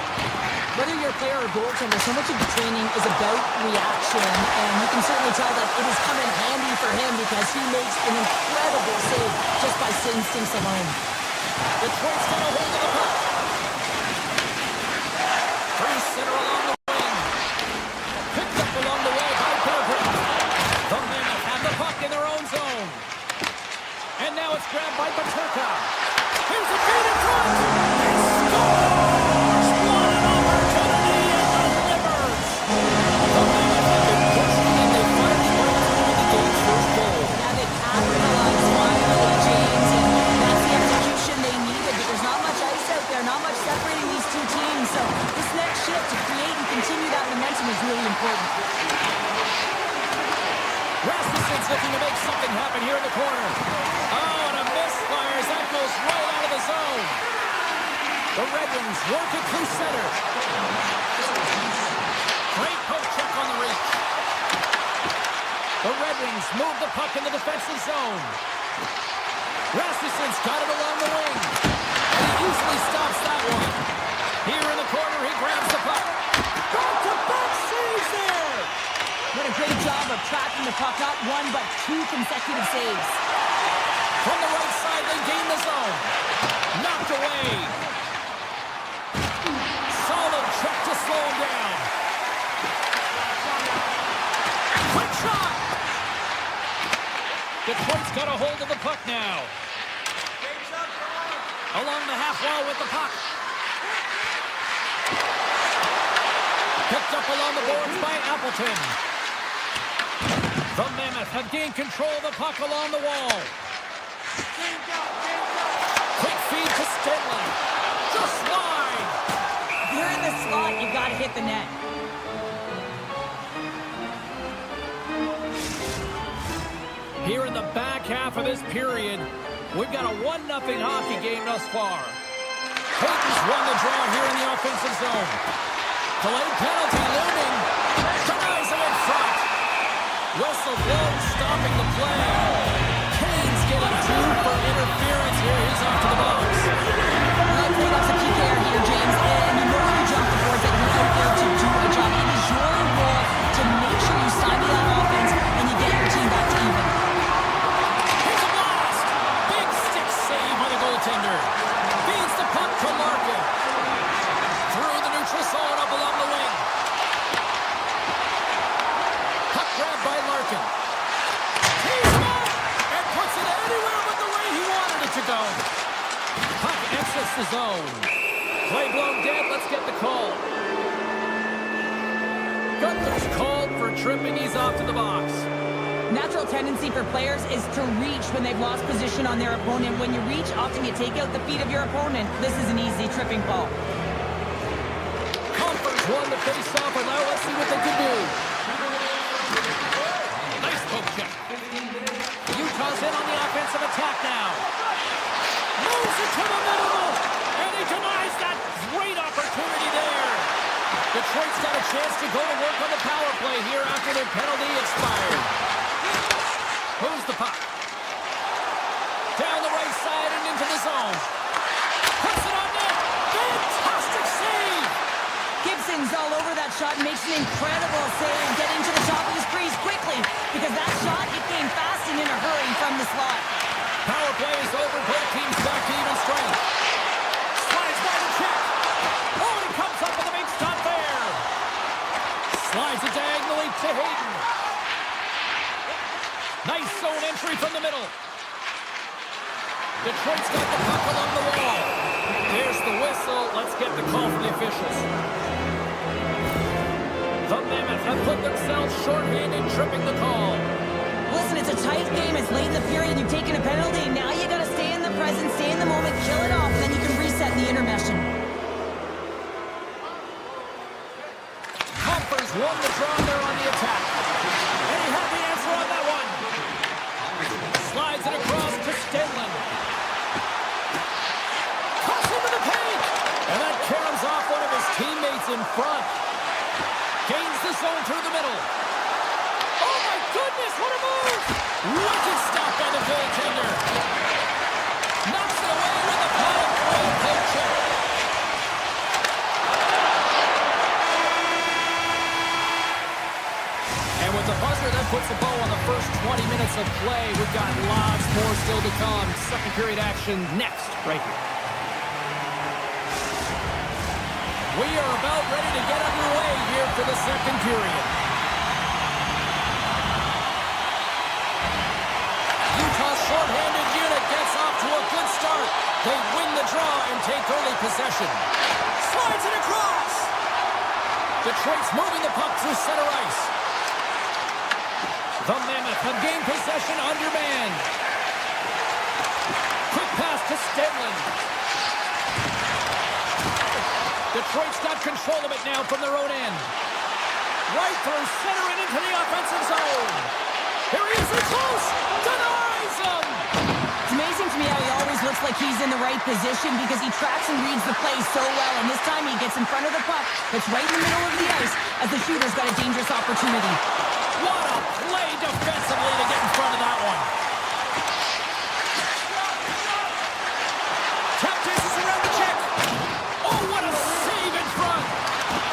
Whether you're a player or goaltender, so much of the training is about reaction, and you can certainly tell that it has come in handy for him because he makes an incredible save just by instincts alone. Detroit's got a hold of the puck. Free center along the wing. Picked up along the way by Berger. The Mammoths have the puck in their own zone. And now it's grabbed by Peterka. Here's a feed in front. He scores! What an opportunity and delivers! The Mammoths have been pushing and they finally break through with the game's first goal. Now they capitalize finally, James, and that's the execution they needed. But there's not much ice out there, not much separating these two teams. So this next shift to create and continue that momentum is really important. Rasmussen's looking to make something happen here in the corner. Oh, and a misfire as that goes right out of the zone. The Red Wings work it through center. Great poke check on the reach. The Red Wings move the puck in the defensive zone. Rasmussen's got it along the wing. And he easily stops that one. Here in the corner, he grabs the puck. Back-to-back saves there. What a great job of tracking the puck, not one but two consecutive saves. From the right side, they gain the zone. Knocked away. Solid check to slow him down. Quick shot. Detroit's got a hold of the puck now. Along the half wall with the puck. Picked up along the boards by Appleton. The Mammoths have gained control of the puck along the wall. Quick feed to Stenley. Just wide. If you're in the slot, you've got to hit the net. Here in the back half of this period, we've got a 1-0 hockey game thus far. Peyton's won the draw here in the offensive zone. Delayed penalty looming. Denies him Whistle blows, stopping the play. Kane's getting two for interference here. He's off to the box. I agree, that's a PK here, James. And you know when you jump the boards that you're out there to do a job. It is your role to make sure you stymie that offense and you get your team back to even. Here's a blast. Big stick save by the goaltender. Feeds the puck to Larkin. Through the neutral zone up along the wing. Puck grabbed by Larkin. He's back and puts it anywhere but the way he wanted it to go. Puck exits the zone. Play blown dead. Let's get the call. Gunther's called for tripping. He's off to the box. Natural tendency for players is to reach when they've lost position on their opponent. When you reach, often you take out the feet of your opponent. This is an easy tripping call. Comfort won the face-off, and now let's see what they can do. Nice poke check. Utah's in on the offensive attack now. Moves it to the middle, and he denies that great opportunity there. Detroit's got a chance to go to work on the power play here after their penalty expired. Moves the puck. Down the right side and into the zone. Puts it on net. Fantastic save. Gibson's all over that shot and makes an incredible save, getting to the top of his crease quickly, because that shot, it came fast and in a hurry from the slot. Power play is over. Both teams back to even strength. Slides by the check. Oh, he comes up with a big stop there. Slides it diagonally to Hayden. Nice zone entry from the middle. Detroit's got the puck along the wall. Here's the whistle. Let's get the call from the officials. The Mammoth have put themselves shorthanded, tripping the call. Listen, it's a tight game. It's late in the period. You've taken a penalty. Now you got to stay in the present, stay in the moment, kill it off, and then you can reset in the intermission. Compers won the draw there on the attack. And he had the answer on that one. Slides it across to Stenlin. Cuts into the paint. And that caroms off one of his teammates in front. Gains the zone through the middle. Oh my goodness, what a move! Wicked stop by the goaltender. Knocks it away with a power play poke check. And with the buzzer, that puts a bow on the first 20 minutes of play. We've got lots more still to come. Second period action next, right here. We are about ready to get underway here for the second period. Utah's shorthanded unit gets off to a good start. They win the draw and take early possession. Slides it across. Detroit's moving the puck through center ice. The Mammoth have gained possession undermanned. Quick pass to Stenlin. Detroit's got control of it now from their own end. Right through center and into the offensive zone. Here he is, in close. Denies him. It's amazing to me how he always looks like he's in the right position because he tracks and reads the play so well. And this time he gets in front of the puck. It's right in the middle of the ice as the shooter's got a dangerous opportunity. What a play defensively to get in front of that one. Tap dances around the check. Oh, what a save in front.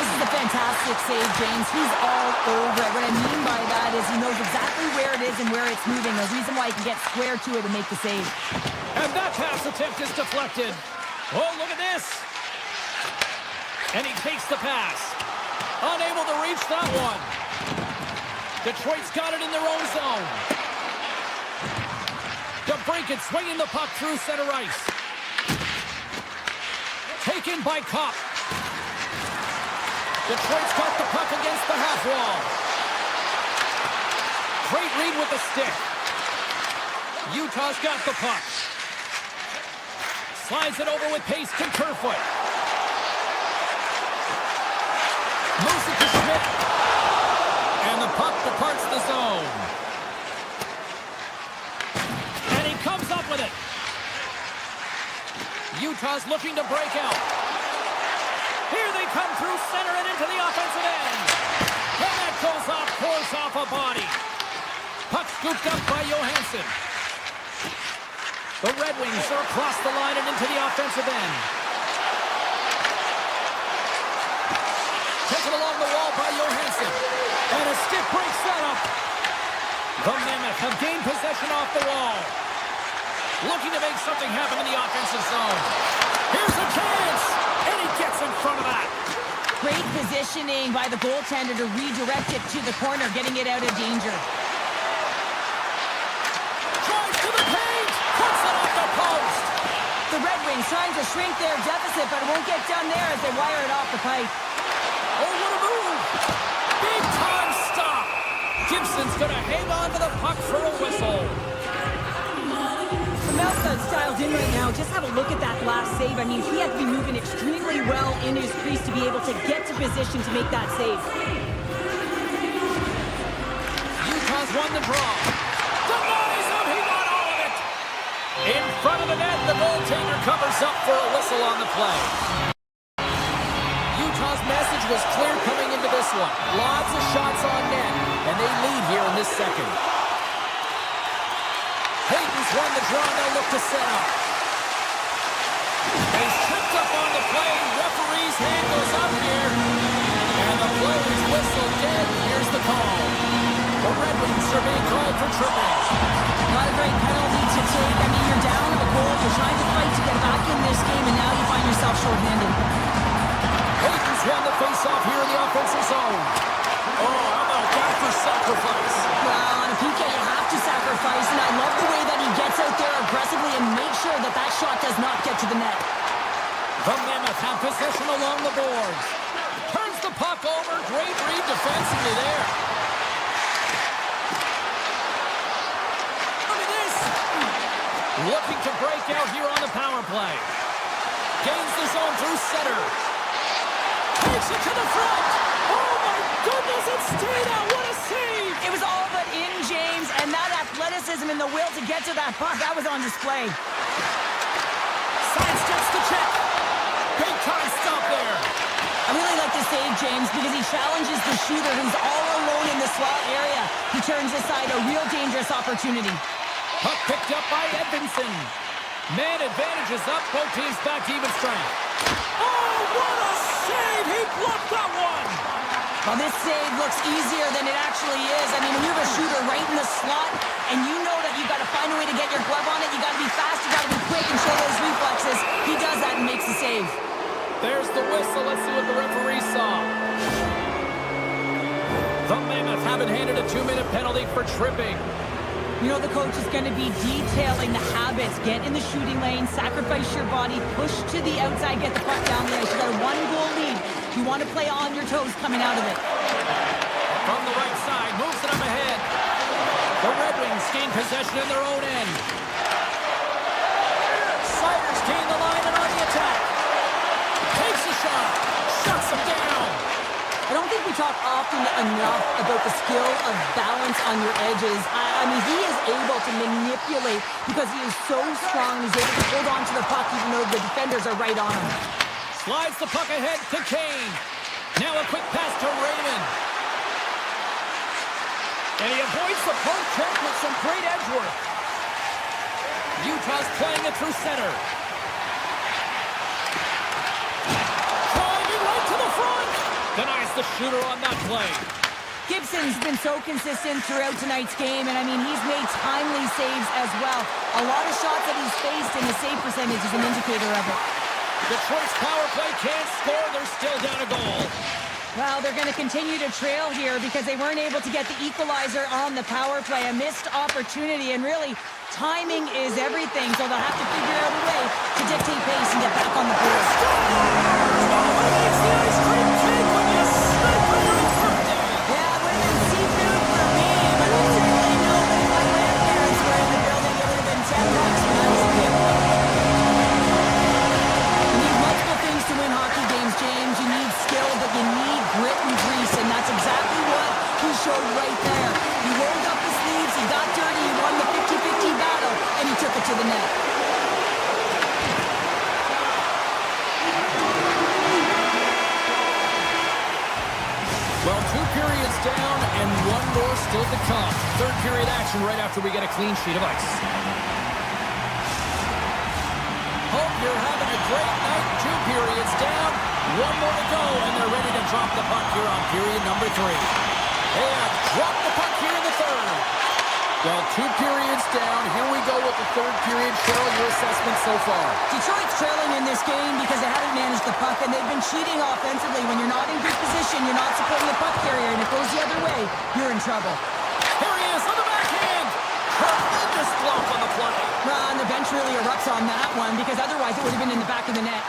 This is a fantastic save, James. He's all over it. What I mean by that is he knows exactly where it is and where it's moving. The reason why he can get square to it and make the save. And that pass attempt is deflected. Oh, look at this. And he takes the pass. Unable to reach that one. Detroit's got it in their own zone. DeBrincat swinging the puck through center ice. Taken by Kopp. Detroit's got the puck against the half wall. Great read with the stick. Utah's got the puck. Slides it over with pace to Kerfoot. Moves it to Schmidt. And the puck departs the zone. And he comes up with it. Utah's looking to break out. Here they come through center and into the offensive end. And that goes off, pours off a body. Scooped up by Johansson. The Red Wings are across the line and into the offensive end. Taken along the wall by Johansson. And a stick breaks that up. The Mammoth have gained possession off the wall. Looking to make something happen in the offensive zone. Here's a chance. And he gets in front of that. Great positioning by the goaltender to redirect it to the corner, getting it out of danger. Drives to the paint. Puts it off the post. The Red Wings trying to shrink their deficit, but it won't get done there as they wire it off the pipe. Oh, what a move. Big time stop. Gibson's going to hang on to the puck for a whistle. The Mouth's dialed in right now. Just have a look at that last save. I mean, he had to be moving extremely well in his crease to be able to get to position to make that save. Utah's won the draw. Denies him. He got all of it. In front of the net, the goaltender covers up for a whistle on the play. Utah's message was clear coming into this one. Lots of shots on net, and they lead here in this second. Hayden's won the draw. They'll look to set up. He's tripped up on the play. Referee's hand goes up here. And the play is whistled dead. Here's the call. The Red Wings are being called for tripping. Not a great penalty to take. I mean, you're down a goal. You're trying to fight to get back in this game, and now you find yourself shorthanded. Hayden's won the face-off here in the offensive zone. Oh, how about that for sacrifice? Well, on a PK, you have to sacrifice, and I love the way that he gets out there aggressively and makes sure that that shot does not get to the net. The Mammoth have possession along the boards. Turns the puck over. Great read defensively there. Look at this. Looking to break out here on the power play. Gains the zone through center. Takes it to the front. Oh, my goodness, it stayed out. What a save. It was all but in, James, and that athleticism and the will to get to that puck, that was on display. Sidesteps the check. Big time stop there. I really like this save, James, because he challenges the shooter who's all alone in the slot area. He turns aside a real dangerous opportunity. Puck picked up by Edvinsson. Man advantage is up. Both teams back to even strength. Oh, what a save. He blocked that one. Well, this save looks easier than it actually is. I mean, when you have a shooter right in the slot and you know that you've got to find a way to get your glove on it, you got to be fast, you got to be quick and show those reflexes. He does that and makes the save. There's the whistle. Let's see what the referee saw. The Mammoth have been handed a 2-minute penalty for tripping. You know the coach is going to be detailing the habits. Get in the shooting lane, sacrifice your body, push to the outside, get the puck down the ice. You got a 1-goal lead. You want to play on your toes coming out of it. From the right side, moves it up ahead. The Red Wings gain possession in their own end. Siders gain the line and on the attack. Takes a shot. Shuts him down. I don't think we talk often enough about the skill of balance on your edges. I mean, he is able to manipulate because he is so strong. He's able to hold on to the puck even though the defenders are right on him. Slides the puck ahead to Kane. Now a quick pass to Raymond. And he avoids the poke check with some great edge work. Utah's playing it through center. Driving right to the front. Denies the shooter on that play. Gibson's been so consistent throughout tonight's game, and I mean, he's made timely saves as well. A lot of shots that he's faced, and the save percentage is an indicator of it. Detroit's power play can't score. They're still down a goal. Well, they're going to continue to trail here because they weren't able to get the equalizer on the power play. A missed opportunity, and really, timing is everything, so they'll have to figure out a way to dictate pace and get back on the board. Yeah, it would have been seafood for me, but I certainly know that if my grandparents were in the building, it would have been $10 for that meal. You need multiple things to win hockey games, James. You need skill, but you need grit and grease, and that's exactly what he showed right there. He rolled up his sleeves, he got dirty, he won the 50-50 battle, and he took it to the net. Well, 2 periods down and 1 more still to come. after we get a clean sheet of ice. Hope you're having a great night. 2 periods down. 1 more to go, and they're ready to drop the puck here on period number 3. They have dropped the puck here in the third. Well, 2 periods down. Here we go with the third period. Cheryl, your assessment so far? Detroit's trailing in this game because they haven't managed the puck, and they've been cheating offensively. When you're not in good position, you're not supporting the puck carrier, and it goes the other way, you're in trouble. Here he is on the backhand. Tremendous block on the play. And the bench really erupts on that one because otherwise it would have been in the back of the net.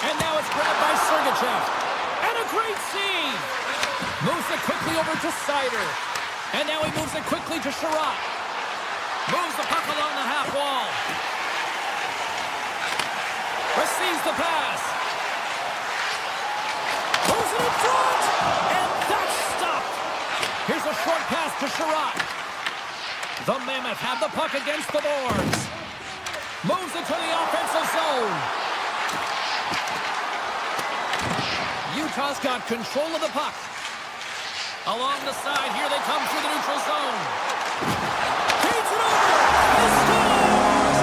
And now it's grabbed by Sergachev. And a great save. Moves it quickly over to Sider. And now he moves it quickly to Sherratt. Moves the puck along the half wall. Receives the pass. Moves it in front. And that's stopped. Here's a short pass to Sherratt. The Mammoth have the puck against the boards. Moves it to the offensive zone. Utah's got control of the puck. Along the side, here they come through the neutral zone. Feeds it over. He scores!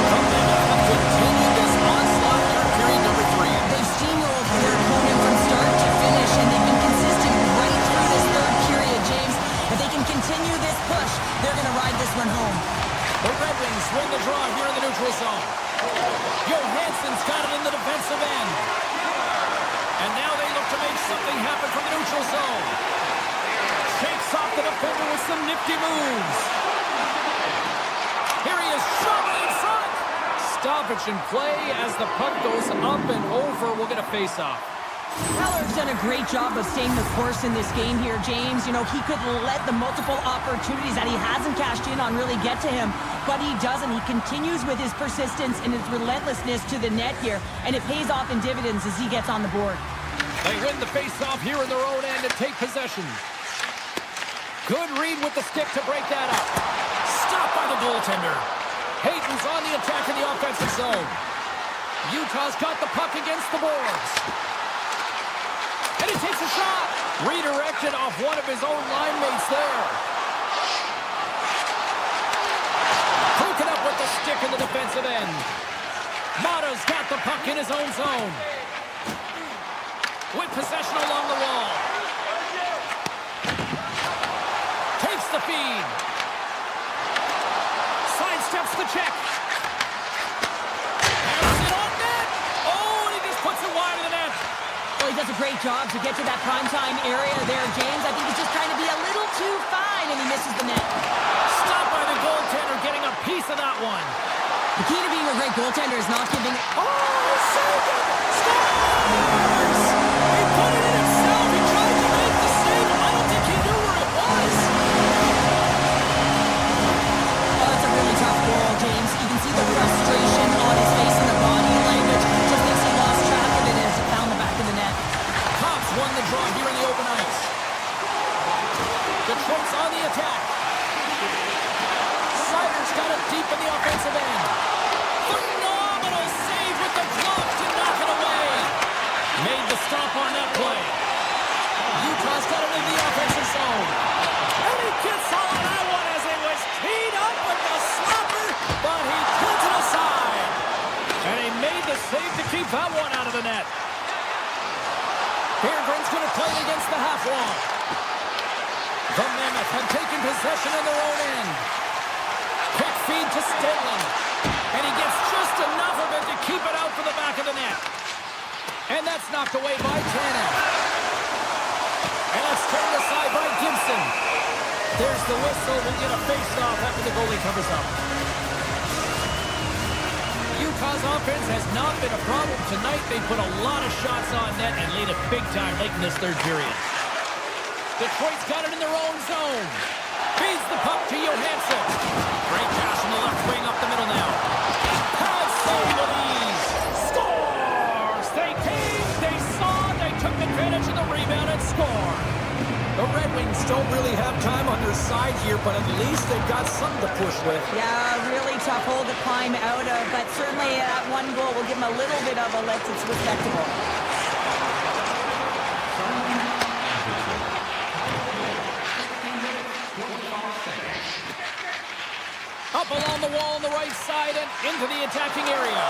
The Mammoth have continued this onslaught here in period number 3. They've steamrolled their opponent from start to finish, and they've been consistent right through this third period, James. If they can continue this push, they're going to ride this one home. The Red Wings win the draw here in the neutral zone. Johansson's got it in the defensive end. And now they look to make something happen from the neutral zone. Shakes off the defender with some nifty moves. Here he is, shoving in front. Stoppage in play as the puck goes up and over. We'll get a face-off. Haller's done a great job of staying the course in this game here, James. You know, he could let the multiple opportunities that he hasn't cashed in on really get to him, but he doesn't. He continues with his persistence and his relentlessness to the net here, and it pays off in dividends as he gets on the board. They win the face-off here in their own end and take possession. Good read with the stick to break that up. Stopped by the goaltender. Hayton's on the attack in the offensive zone. Utah's got the puck against the boards. And he takes a shot. Redirected off one of his own line mates there. Hooking up with the stick in the defensive end. Mata's got the puck in his own zone. With possession along the wall. Takes the feed. Sidesteps the check. Has it on net. Oh, and he just puts it wide of the net. Well, he does a great job to get to that primetime area there, James. I think he's just trying to be a little too fine, and he misses the net. Stopped by the goaltender, getting a piece of that one. The key to being a great goaltender is not giving... Oh, saved it! Scores! He put it in himself. He tried to make the save. I don't think he knew where it was. Oh, that's a really tough goal, James. You can see the frustration on his face and the body language. Just thinks he lost track of it as it found the back of the net. Cops won the draw here in the open ice. Detroit's on the attack. Sider's got it deep in the offensive end. Phenomenal save with the glove to knock it away. Made the stop on that play. Utah's got it in the offensive zone. And he gets all on that one as it was teed up with the slapper, but he puts it aside. And he made the save to keep that one out of the net. Berggren's going to play it against the half wall. The Mammoth have taken possession in their own end. Quick feed to Stanley. And he gets just enough of it to keep it out for the back of the net. And that's knocked away by Tanev. And it's turned aside by Gibson. There's the whistle. We'll get a face-off after the goalie covers up. Utah's offense has not been a problem tonight. They put a lot of shots on net and laid it big time late in this third period. Detroit's got it in their own zone. Feeds the puck to Johansson. Great pass from the left wing up the middle now. Pass save with ease. Scores! They came, they saw, they took advantage of the rebound and scored. The Red Wings don't really have time on their side here, but at least they've got something to push with. Yeah, really tough hole to climb out of, but certainly that one goal will give them a little bit of a lift. It's respectable. Along the wall on the right side and into the attacking area.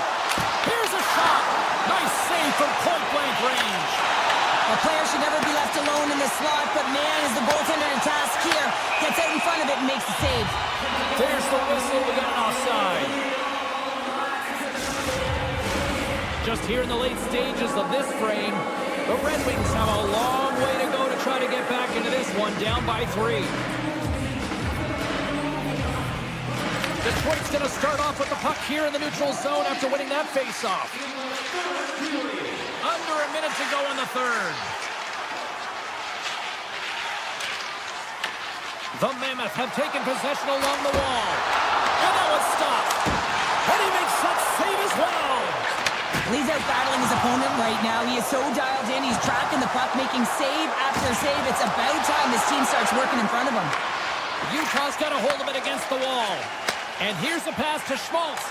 Here's a shot. Nice save from point-blank range. A player should never be left alone in the slot, but man, is the goaltender in task here. Gets out in front of it and makes the save. There's the whistle. We got an offside. Just here in the late stages of this frame, the Red Wings have a long way to go to try to get back into this one, down by 3. Detroit's going to start off with the puck here in the neutral zone after winning that faceoff. Under a minute to go in the third. The Mammoth have taken possession along the wall. And that was stopped. And he makes that save as well. He's out battling his opponent right now. He is so dialed in. He's tracking the puck, making save after save. It's about time his team starts working in front of him. Utah's got a hold of it against the wall. And here's the pass to Schmaltz.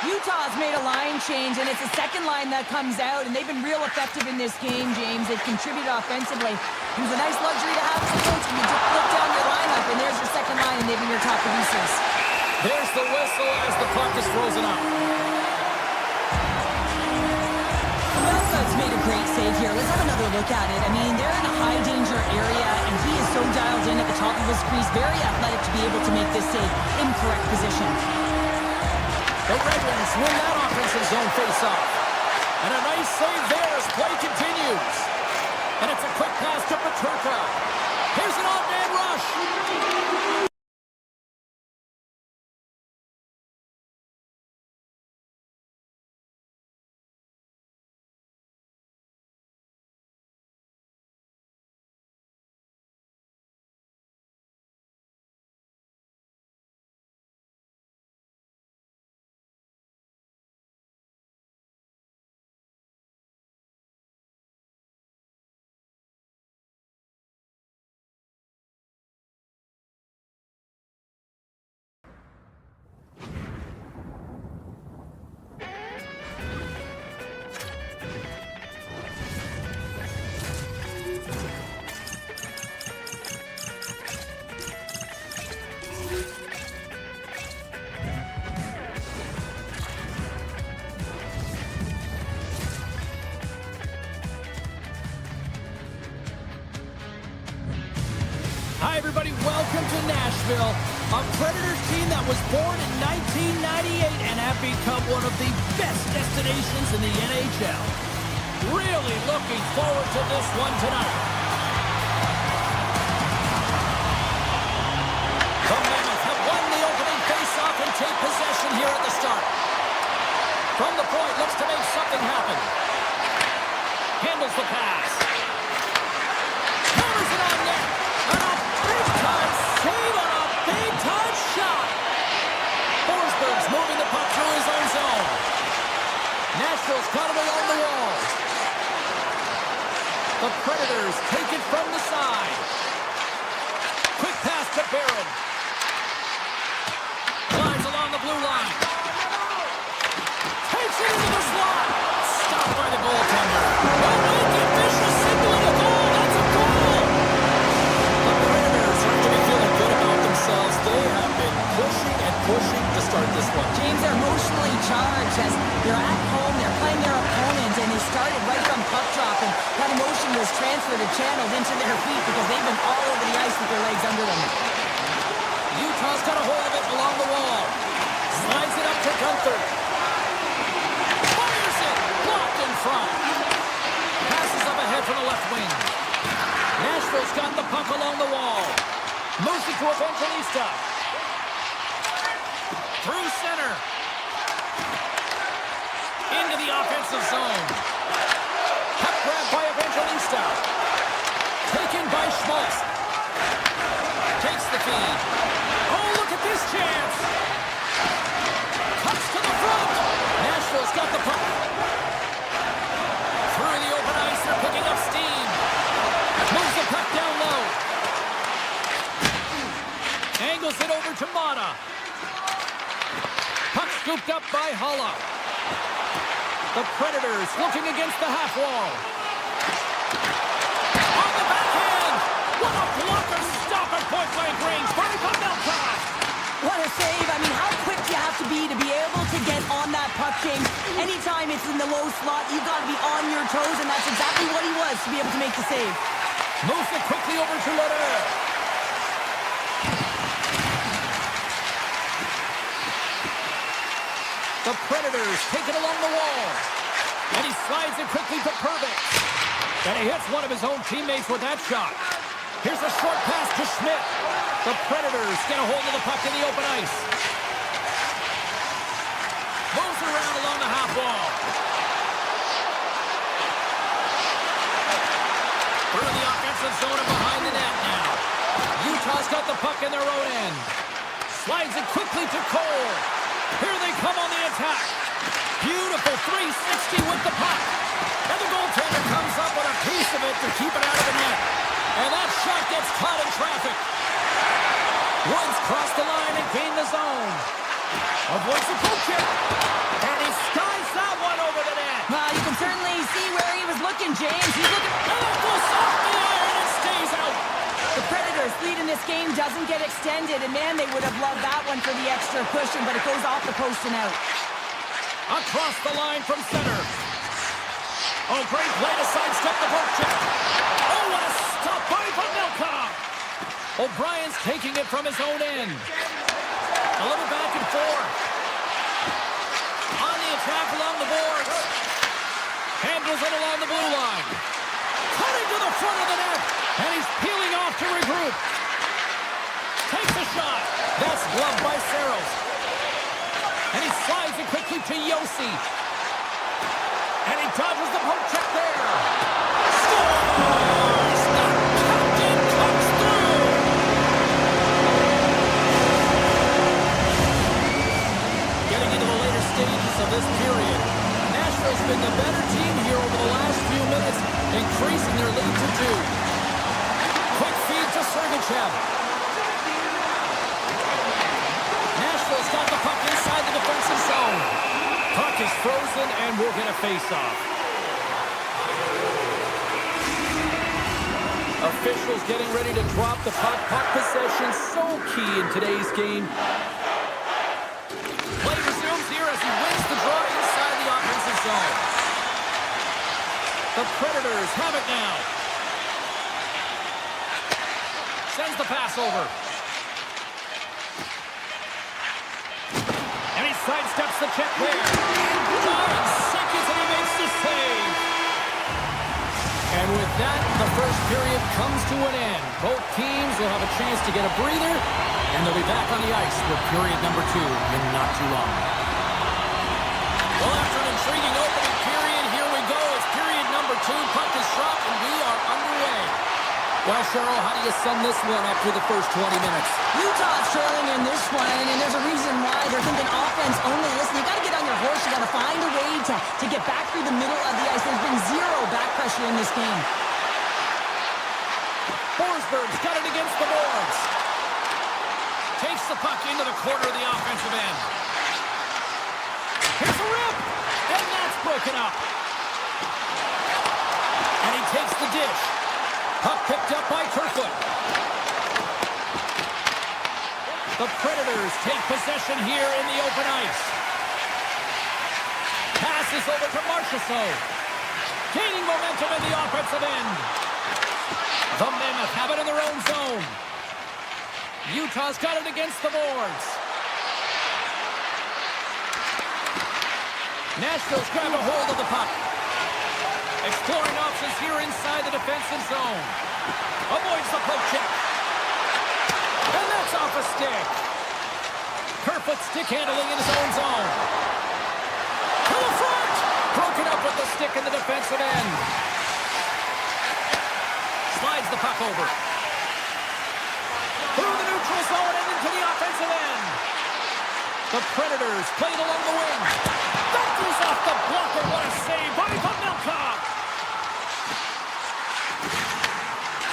Utah's made a line change, and it's a second line that comes out, and they've been real effective in this game, James. They've contributed offensively. It was a nice luxury to have as a coach when you just look down your lineup, and there's your second line, and they've been your top producers. There's the whistle as the puck is frozen up. Melga's made a great save here. Let's have another look at it. I mean, they're in a high-danger area, and he is so dialed in at the top of his crease, very athletic to be able to make this save in correct position. The Red Wings win that offensive zone face-off. And a nice save there as play continues. And it's a quick pass to Peterka. Here's an odd-man rush. Hi, everybody. Welcome to Nashville, a Predators team that was born in 1998 and have become one of the best destinations in the NHL. Really looking forward to this one tonight. The Mammoth have won the opening faceoff and take possession here at the start. From the point, looks to make something happen. Handles the pass. Counters it on net. Big-time save on a big-time shot. Forsberg's moving the puck through his own zone. Nashville's got him along the wall. The Predators take it from the side. Quick pass to Barron. Glides along the blue line. Takes it into the slot. Stopped by the goaltender. Oh, wicked vicious signaling a goal. That's a goal. The Predators have to be feeling good about themselves. They have been pushing and pushing to start this one. James, they're emotionally charged as they're at home, they're playing their opponent, and they started right from puck drop, and that emotion was transferred and channeled into their feet because they've been all over the ice with their legs under them. Utah's got a hold of it along the wall. Slides it up to Gunther. Fires it. Blocked in front. Passes up ahead from the left wing. Nashville's got the puck along the wall. Moves it to Evangelista. Through center. Into the offensive zone. Puck grab by Evangelista. Taken by Schmaltz. Takes the feed. Oh, look at this chance. Cuts to the front. Nashville's got the puck. Through the open ice, they're picking up steam. Moves the puck down low. Angles it over to Mata. Puck scooped up by Holla. The Predators looking against the half wall. On the backhand. What a blocker stop at point-blank range. By Pavelka. get on that puck, James. Anytime it's in the low slot, you've got to be on your toes, and that's exactly what he was to be able to make the save. Moves it quickly over to Leder. The Predators take it along the wall. And he slides it quickly to Pervix. And he hits one of his own teammates with that shot. Here's a short pass to Schmidt. The Predators get a hold of the puck in the open ice. Moves around along the half wall. Through the offensive zone and behind the net now. Utah's got the puck in their own end. Slides it quickly to Cole. Here they come on the attack. Beautiful 360 with the puck. And the goaltender comes up with a piece of it to keep it out of the net. And that shot gets caught in traffic. Woods crossed the line and gained the zone. Avoids the poke check. And he skies that one over the net. You can certainly see where he was looking, James. He's looking... And that goes off the iron and stays out. The Predators' lead in this game doesn't get extended, and man, they would have loved that one for the extra cushion, but it goes off the post and out. Across the line from center. Oh, great play to sidestep the poke check. Oh, what a stop by Pavelka. O'Brien's taking it from his own end. A little back and forth. On the attack along the boards. Handles it along the blue line. Cutting to the front of the net. And he's peeling off to regroup. Takes a shot. That's gloved by Saros. And he slides it quickly to Yossi. And he dodges the poke check there. Scores! The captain comes through! Getting into the later stages of this period, Nashville's been the better team here over the last few minutes, increasing their lead to 2. Quick feed to Sergachev. Nashville's got the puck inside the defensive zone. Puck is frozen and we'll get a face-off. Officials getting ready to drop the puck. Puck possession so key in today's game. Play resumes here as he wins the draw inside the offensive zone. The Predators have it now. Sends the pass over. And he sidesteps the check there. Giant seconds and he makes the save. And with that, the first period comes to an end. Both teams will have a chance to get a breather, and they'll be back on the ice for period number 2 in not too long. Well, after an intriguing opening period, here we go. It's period number 2. Puck is dropped, and we are underway. Well, Cheryl, how do you sum this one up through the first 20 minutes? Utah's trailing in this one, and there's a reason why. They're thinking offense only. Listen, you got to get on your horse. You got to find a way to get back through the middle of the ice. There's been zero back pressure in this game. Forsberg's got it against the boards. Takes the puck into the corner of the offensive end. Here's a rip, and that's broken up. And he takes the dish. Puck picked up by Kerfoot. The Predators take possession here in the open ice. Passes over to Marchessault. Gaining momentum in the offensive end. The Mammoth have it in their own zone. Utah's got it against the boards. Nashville's grabbed a hold of the puck. Exploring options here inside the defensive zone. Avoids the poke check. And that's off a stick. Kerfoot stick handling in his own zone. To the front. Broken up with the stick in the defensive end. Slides the puck over. Through the neutral zone and into the offensive end. The Predators played along the wing. That goes off the blocker. What a save by Pavelka.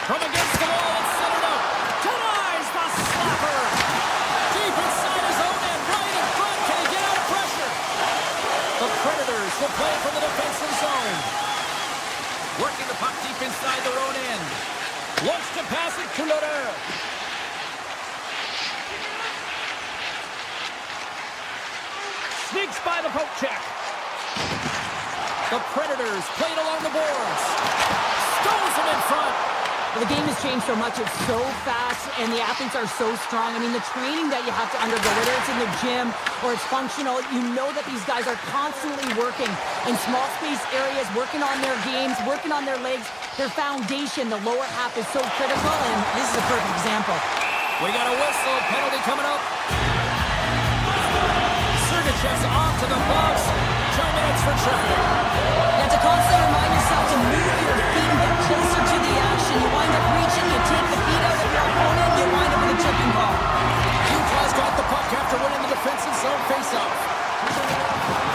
From against the wall, it's centered up. Denies the slapper. Deep inside his own end, right in front. Can he get out of pressure? The Predators will play from the defensive zone. Working the puck deep inside their own end. Looks to pass it to Leder. Sneaks by the poke check. The Predators played along the boards. Stones him in front. The game has changed so much. It's so fast, and the athletes are so strong. I mean, the training that you have to undergo, whether it's in the gym or it's functional, you know that these guys are constantly working in small space areas, working on their games, working on their legs. Their foundation, the lower half, is so critical, and this is a perfect example. We got a whistle. Penalty coming up. Sergachev's off to the box. 2 minutes for traffic. You have to constantly remind yourself to move your feet and get closer to the action. You wind up reaching, you take the feet out of your opponent, you wind up with a chipping ball. Utah's got the puck after winning the defensive zone faceoff.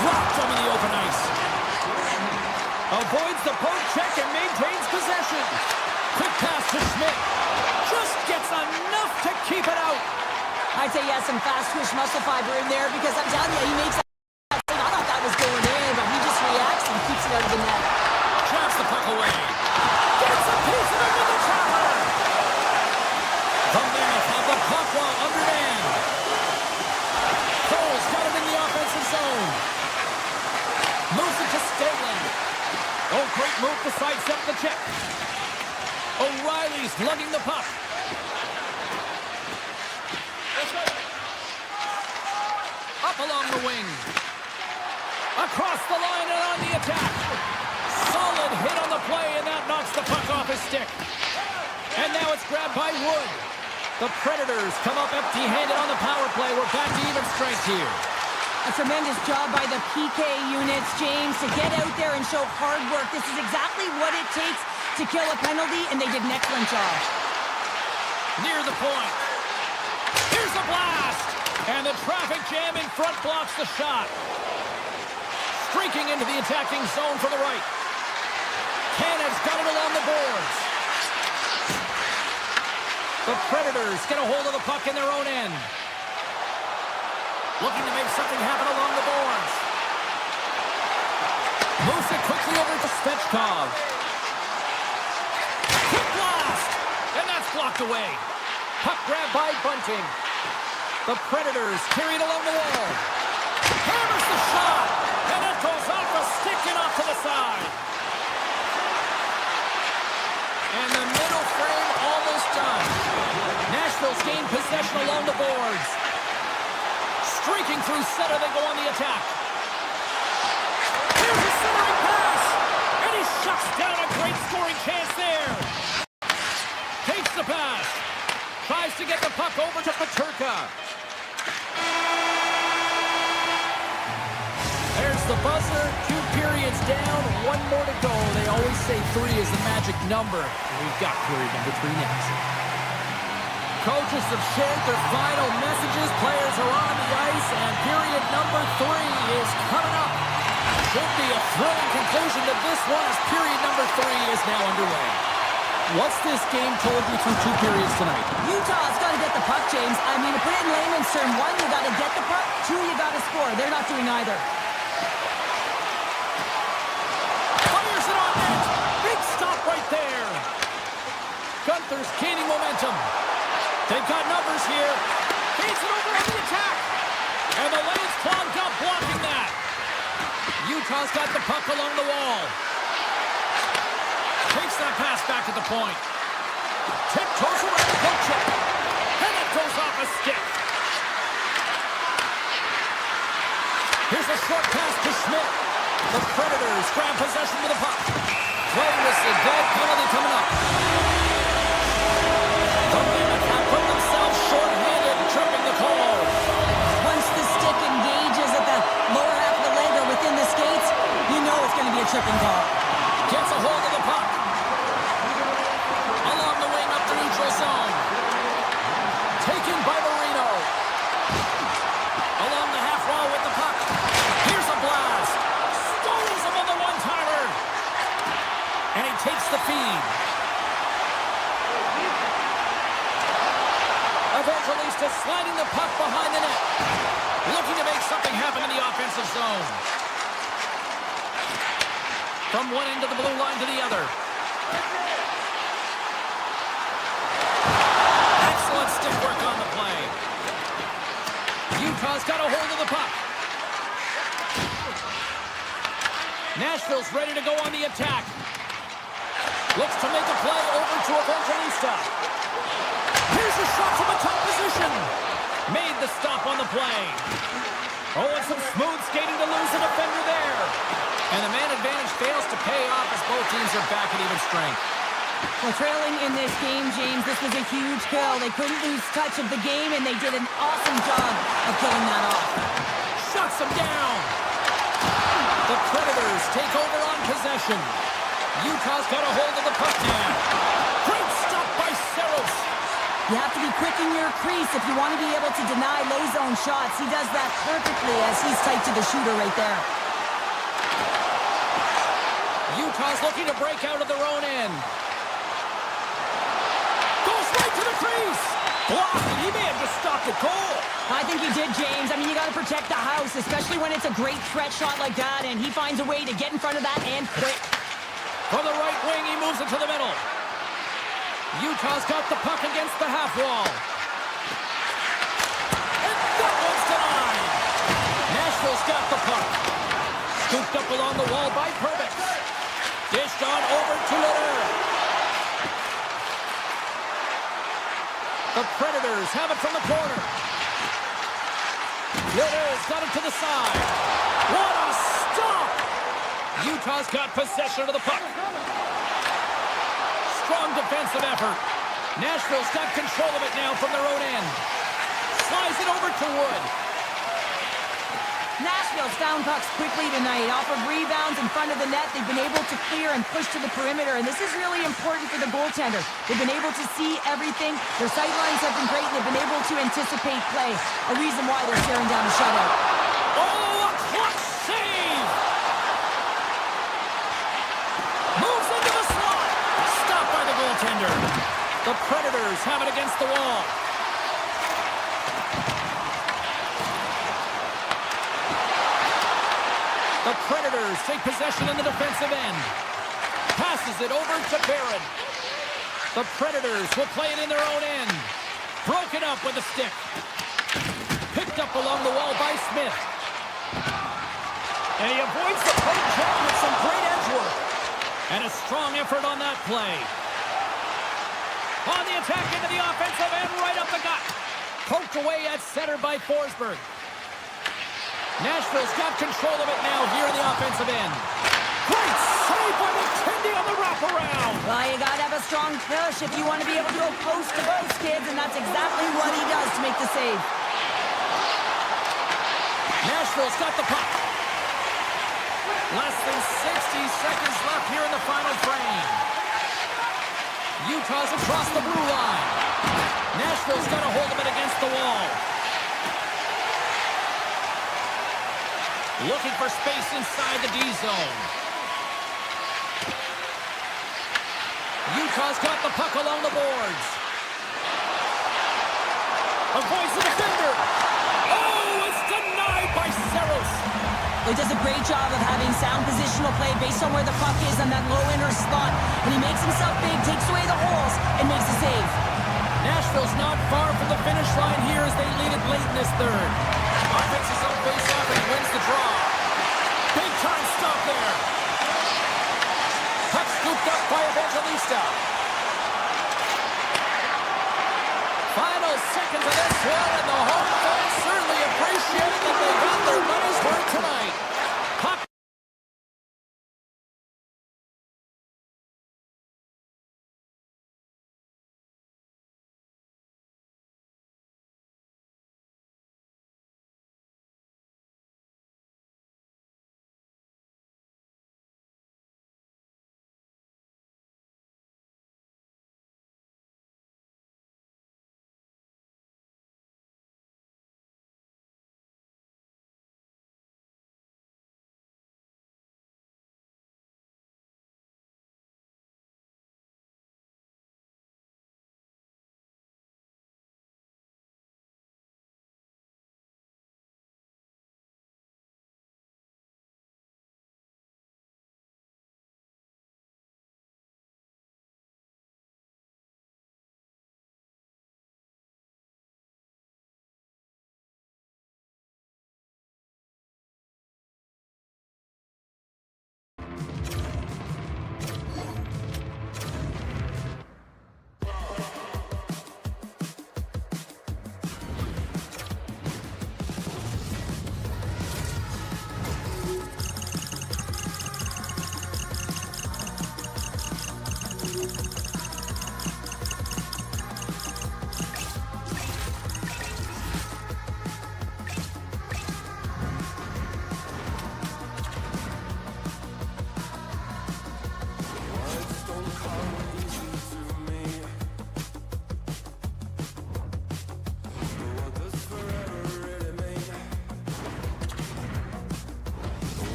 Dropped him in the open ice. Avoids the poke check and maintains possession. Quick pass to Schmidt. Just gets enough to keep it out. I'd say he has some fast twitch muscle fiber in there because I'm telling you, he makes that. I thought that was going in, but he just reacts and keeps it out of the net. Traps the puck away. Gets a piece of it with the chopper. The Mammoth have the puck while underhand. Cole's got it in the offensive zone. Moves it to Stanley. Oh, great move to sidestep the check. O'Reilly's lugging the puck. Up along the wing. Across the line and on the attack. Solid hit on the play, and that knocks the puck off his stick. And now it's grabbed by Wood. The Predators come up empty-handed on the power play. We're back to even strength here. A tremendous job by the PK units, James, to get out there and show hard work. This is exactly what it takes to kill a penalty, and they did an excellent job. Near the point. Here's a blast! And the traffic jam in front blocks the shot. Streaking into the attacking zone from the right. Canada's got it along the boards. The Predators get a hold of the puck in their own end. Looking to make something happen along the boards. Moves it quickly over to Svechkov. Quick blast! And that's blocked away. Puck grabbed by Bunting. The Predators carry it along the wall. Hammers the shot! And it goes off the stick and off to the side. And the middle frame almost done. Nashville's gained possession along the boards. Streaking through center, they go on the attack. Here's a centering pass! And he shuts down a great scoring chance there. Takes the pass. Tries to get the puck over to Peterka. There's the buzzer. 2 periods down. 1 more to go. They always say 3 is the magic number. We've got period number 3 next. Coaches have shared their final messages. Players are on the ice, and period number 3 is coming up. Should be a thrilling conclusion to this one as period number 3 is now underway. What's this game told you through 2 periods tonight? Utah's got to get the puck, James. I mean, to put it in layman's term, 1, you got to get the puck. 2, you got to score. They're not doing either. Fires it on net. Big stop right there. Gunther's gaining momentum. They've got numbers here. Feeds it over on the attack. And the lane's clogged up blocking that. Utah's got the puck along the wall. Takes that pass back at the point. Tiptoes around the poke check. And it goes off a stick. Here's a short pass to Schmidt. The Predators grab possession with the puck. Play whistle, goal penalty coming up. The Mammoth have put themselves short-handed, tripping the call. Once the stick engages at the lower half of the leg or within the skates, you know it's going to be a tripping call. Gets a hold of the puck. Along the wing up the neutral zone. Taken by Marino. Along the half wall with the puck. Here's a blast. Stones him on the one-timer. And he takes the feed. Evangelista sliding the puck behind the net. Looking to make something happen in the offensive zone. From one end of the blue line to the other. Excellent stick work on the play. Utah's got a hold of the puck. Nashville's ready to go on the attack. Looks to make a play over to Evangelista. Here's a shot from the top position. Made the stop on the play. Oh, and some smooth skating to lose a defender there. And the man advantage fails to pay off as both teams are back at even strength. Well, trailing in this game, James, this was a huge kill. They couldn't lose touch of the game, and they did an awesome job of killing that off. Shuts them down. The Predators take over on possession. Utah's got a hold of the puck now. Great stop by Saros. You have to be quick in your crease if you want to be able to deny low zone shots. He does that perfectly as he's tight to the shooter right there. Utah's looking to break out of their own end. Goes right to the crease. Blocked. He may have just stopped a goal. I think he did, James. I mean, you got to protect the house, especially when it's a great threat shot like that, and he finds a way to get in front of that and quick. From the right wing, he moves it to the middle. Utah's got the puck against the half wall. And that one's denied. Nashville's got the puck. Scooped up along the wall by Perbix. Dished on over to Letter. The Predators have it from the corner. Letter's got it to the side. What a stop! Utah's got possession of the puck. Strong defensive effort. Nashville's got control of it now from their own end. Slides it over to Wood. Nashville's found pucks quickly tonight. Off of rebounds in front of the net, they've been able to clear and push to the perimeter, and this is really important for the goaltender. They've been able to see everything. Their sight lines have been great, and they've been able to anticipate play. A reason why they're staring down the shutout. Oh, a clutch save! Moves into the slot. Stopped by the goaltender. The Predators have it against the wall. The Predators take possession in the defensive end. Passes it over to Barron. The Predators will play it in their own end. Broken up with a stick. Picked up along the wall by Smith. And he avoids the poke check with some great edge work. And a strong effort on that play. On the attack into the offensive end, right up the gut. Poked away at center by Forsberg. Nashville's got control of it now here in the offensive end. Great save by McKendy on the wraparound. Well, you got to have a strong push if you want to be able to go post to post, kids, and that's exactly what he does to make the save. Nashville's got the puck. Less than 60 seconds left here in the final frame. Utah's across the blue line. Nashville's got a hold of it against the wall. Looking for space inside the D zone. Utah's got the puck along the boards. Avoids the defender. Oh, it's denied by Saros. He does a great job of having sound positional play based on where the puck is on that low inner slot. And he makes himself big, takes away the holes, and makes a save. Nashville's not far from the finish line here as they lead it late in this third. Offense is on face-off and he wins the draw. Big time stop there. Puck scooped up by Evangelista. Final seconds of this one, and the home fans certainly appreciate that they got their money's worth tonight. Puck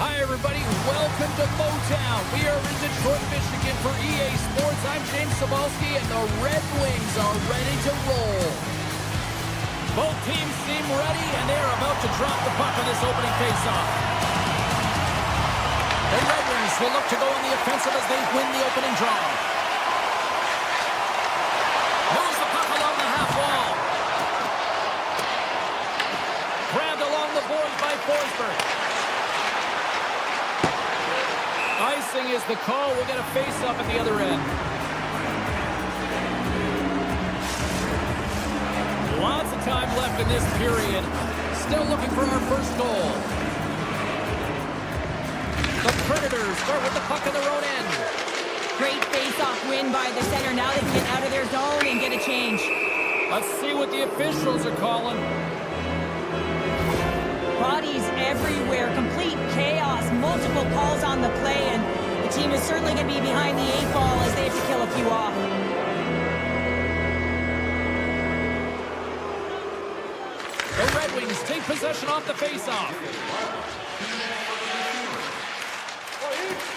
Hi, everybody. Welcome to Motown. We are in Detroit, Michigan for EA Sports. I'm James Cebulski, and the Red Wings are ready to roll. Both teams seem ready, and they're about to drop the puck on this opening faceoff. The Red Wings will look to go on the offensive as they win the opening draw. Moves the puck along the half wall. Grabbed along the boards by Forsberg. Icing is the call. We'll get a face-up at the other end. Lots of time left in this period. Still looking for our first goal. The Predators start with the puck in their own end. Great face-off win by the center. Now they can get out of their zone and get a change. Let's see what the officials are calling. Bodies everywhere, complete chaos, multiple calls on the play, and the team is certainly going to be behind the 8-ball as they have to kill a few off. The Red Wings take possession off the face-off.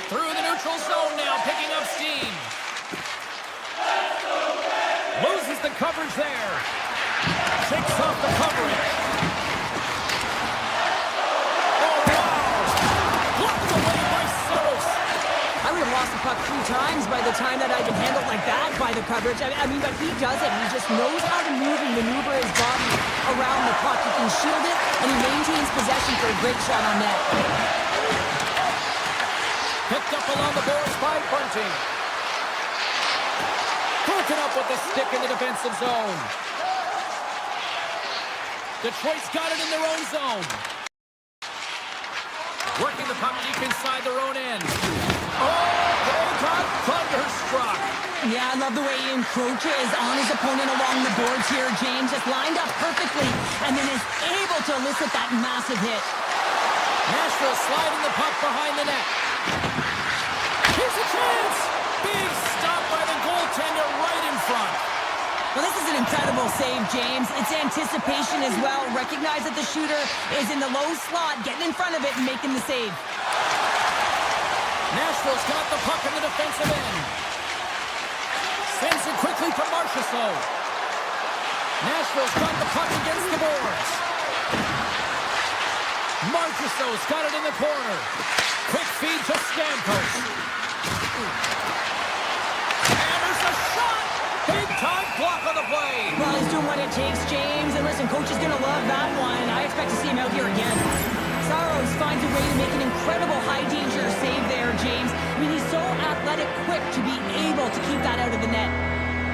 Through the neutral zone now, picking up steam. Loses the coverage there. Shakes off the coverage. I would have lost the puck 3 times by the time that I'd been handled like that by the coverage. I mean, but he does it. He just knows how to move and maneuver his body around the puck. He can shield it, and he maintains possession for a great shot on net. Picked up along the boards by Bunting. Broken up with the stick in the defensive zone. Detroit's got it in their own zone. Working the puck deep inside their own end. Oh, they got thunderstruck. Yeah, I love the way he encroaches on his opponent along the boards here, James. Just lined up perfectly and then is able to elicit that massive hit. Nashville sliding the puck behind the net. Here's a chance. Big stop by the goaltender right in front. Well, this is an incredible save, James. It's anticipation as well. Recognize that the shooter is in the low slot, getting in front of it and making the save. Nashville's got the puck in the defensive end. Sends it quickly to Marchessault. Nashville's got the puck against the boards. Marchessault's got it in the corner. Quick feed to Stamkos. And there's a shot! Big-time block on the play. Well, he's doing what it takes, James. And listen, coach is going to love that one. I expect to see him out here again. Saros finds a way to make an incredible high-danger save there, James. I mean, he's so athletic, quick to be able to keep that out of the net.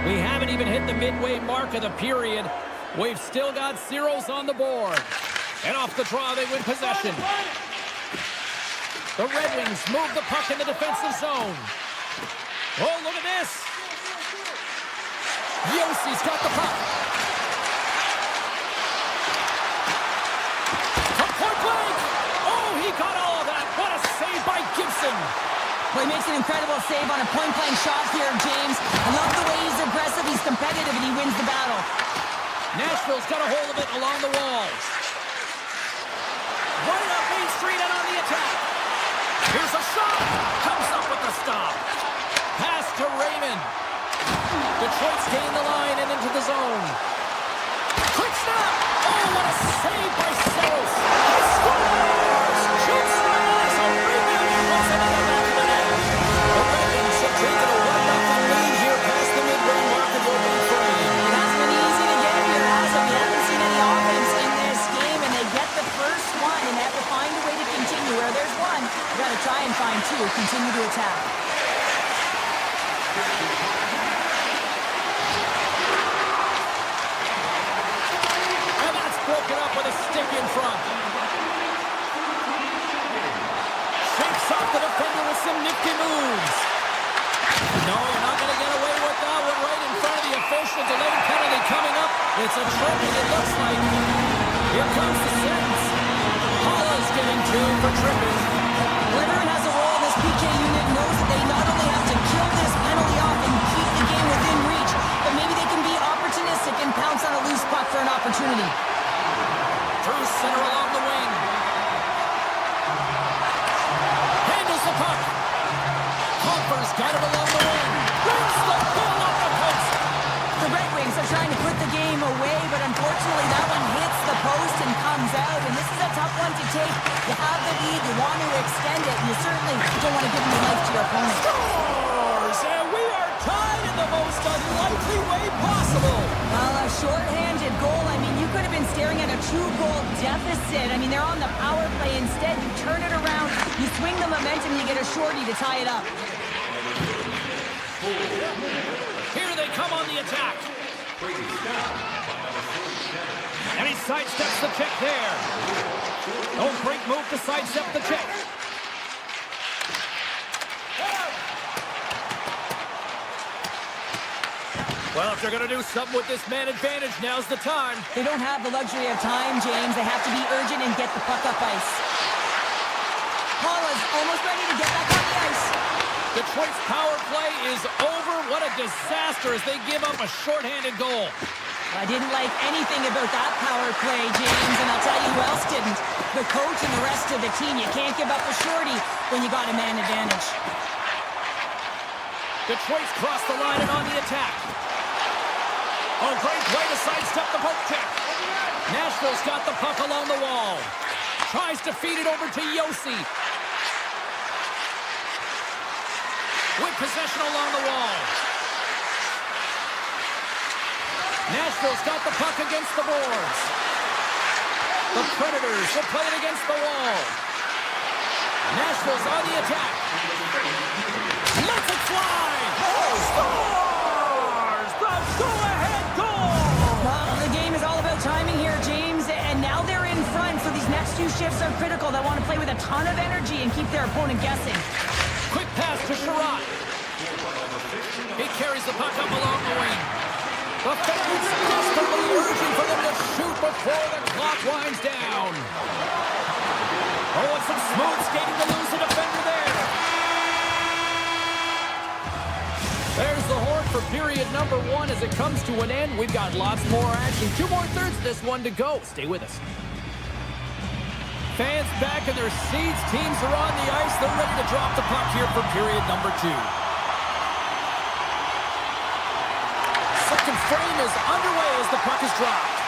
We haven't even hit the midway mark of the period. We've still got zeros on the board. And off the draw, they win possession. The Red Wings move the puck in the defensive zone. Oh, look at this. Yossi's got the puck. From point blank. Oh, he got all of that. What a save by Gibson. Well, he makes an incredible save on a point-blank shot here, James. I love the way he's aggressive, he's competitive, and he wins the battle. Nashville's got a hold of it along the walls. Running up Main Street and on the attack. Here's a shot. Comes up with the stop. Pass to Raymond. Detroit's gained the line and into the zone. Quick snap. Oh, what a save by Saros. He scores. Shoots. A rebound. He puts it in the back of the net. The Red Wings have taken a 1-0 lead here past the midway mark of the opening frame. It hasn't been easy to get here, has it? We haven't seen any offense in this game, and they get the first one, and they have to find a way to continue. Where there's one, you got to try and find 2. Continue to attack. Broken up with a stick in front. Shakes off the defender with some nifty moves. No, you're not going to get away with that one right in front of the official. Delayed penalty coming up. It's a tripping, it looks like. Here comes the sentence. Holla's getting 2 for tripping. Everyone has a role in this PK unit, knows that they not only have to kill this penalty off and keep the game within reach, but maybe they can be opportunistic and pounce on a loose puck for an opportunity. Through center along the wing. you certainly don't want to give your life to your opponent. Scores! And we are tied in the most unlikely way possible. Well, a shorthanded goal. I mean, you could have been staring at a 2-goal deficit. I mean, they're on the power play. Instead, you turn it around, you swing the momentum, you get a shorty to tie it up. Here they come on the attack. And he sidesteps the check there. Oh, great move to sidestep the check. Well, if they're going to do something with this man advantage, now's the time. They don't have the luxury of time, James. They have to be urgent and get the puck up ice. Paula's almost ready to get back on the ice. Detroit's power play is over. What a disaster as they give up a shorthanded goal. I didn't like anything about that power play, James, and I'll tell you who else didn't. The coach and the rest of the team. You can't give up a shorty when you got a man advantage. Detroit's crossed the line and on the attack. Oh, great way to sidestep the poke check. Nashville's got the puck along the wall. Tries to feed it over to Yossi. With possession along the wall. Nashville's got the puck against the boards. The Predators will play it against the wall. Nashville's on the attack. Lets it fly. Scores! The go-ahead goal! Well, the game is all about timing here, James, and now they're in front, so these next few shifts are critical. They want to play with a ton of energy and keep their opponent guessing. Quick pass to Sherratt. He carries the puck up along the wing. The fans desperately urging for them to shoot before the clock winds down. Oh, and some smooth skating to lose the defender there. There's the horn for period number 1 as it comes to an end. We've got lots more action. 2 more thirds of this one to go. Stay with us. Fans back in their seats. Teams are on the ice. They're ready to drop the puck here for period number 2. Second frame is underway as the puck is dropped.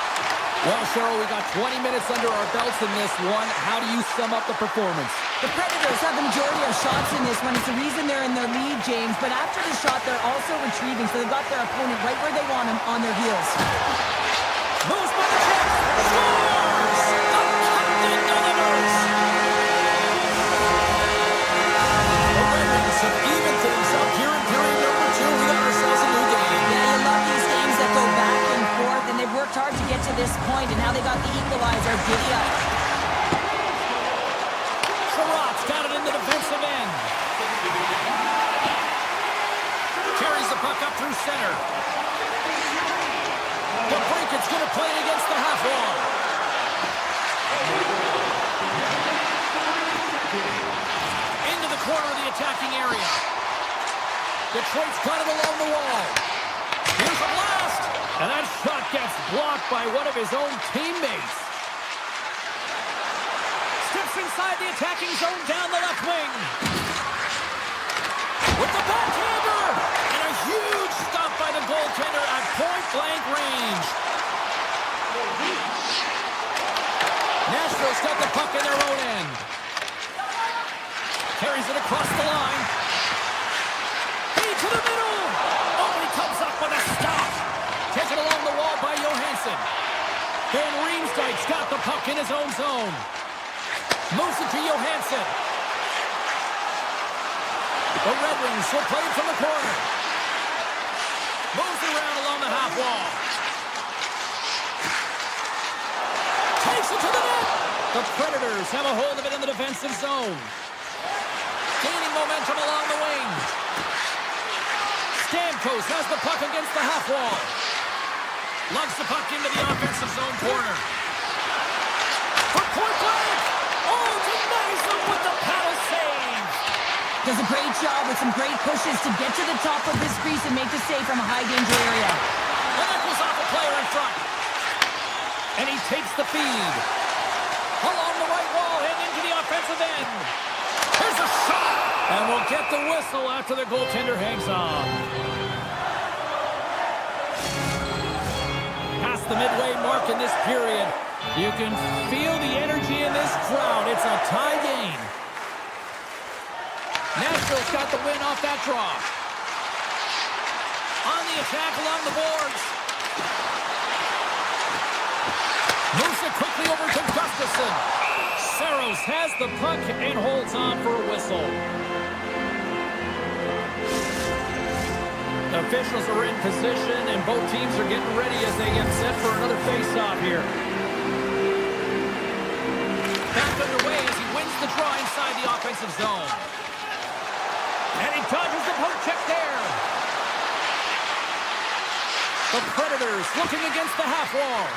Well, Cheryl, we got 20 minutes under our belts in this one. How do you sum up the performance? The Predators have the majority of shots in this one. It's the reason they're in their lead, James. But after the shot, they're also retrieving, so they've got their opponent right where they want him, on their heels. Moves by the check. Scores! The captain delivers! The Red Wings have evened things up here in period number 2. We got ourselves a new game. Yeah, you love these games that go back and forth, and they've worked hard to get to this point, and now they got the equalizer. Giddy up. Sherratt's got it in the defensive end. Carries the puck up through center. The break, it's going to play it against the half wall. Into the corner of the attacking area. Detroit's got it along the wall. Here's a blast. And that shot gets blocked by one of his own teammates. Steps inside the attacking zone down the left wing. With the backhander. And a huge stop by the goaltender at point-blank range. Nashville's got the puck in their own end. Carries it across the line. Feed to the middle. Oh, he comes up with a stop. Taken along the wall by Johansson. Van Riemsdyk's got the puck in his own zone. Moves it to Johansson. The Red Wings will play it from the corner. Moves around along the half wall. Takes it to the net. The Predators have a hold of it in the defensive zone. Gaining momentum along the wing. Stamkos has the puck against the half wall. Lugs the puck into the offensive zone corner. For point blank. Oh, denies him with the paddle save. Does a great job with some great pushes to get to the top of this crease and make the save from a high-danger area. And that was off a player in front. And he takes the feed. Along the right wall and into the offensive end. Here's a shot. And we'll get the whistle after the goaltender hangs on. Past the midway mark in this period. You can feel the energy in this crowd. It's a tie game. Nashville's got the win off that draw. On the attack along the boards. Moves it quickly over to Gustafsson. Saros has the puck and holds on for a whistle. Officials are in position, and both teams are getting ready as they get set for another face-off here. Back underway as he wins the draw inside the offensive zone. And he dodges the poke check there. The Predators looking against the half wall.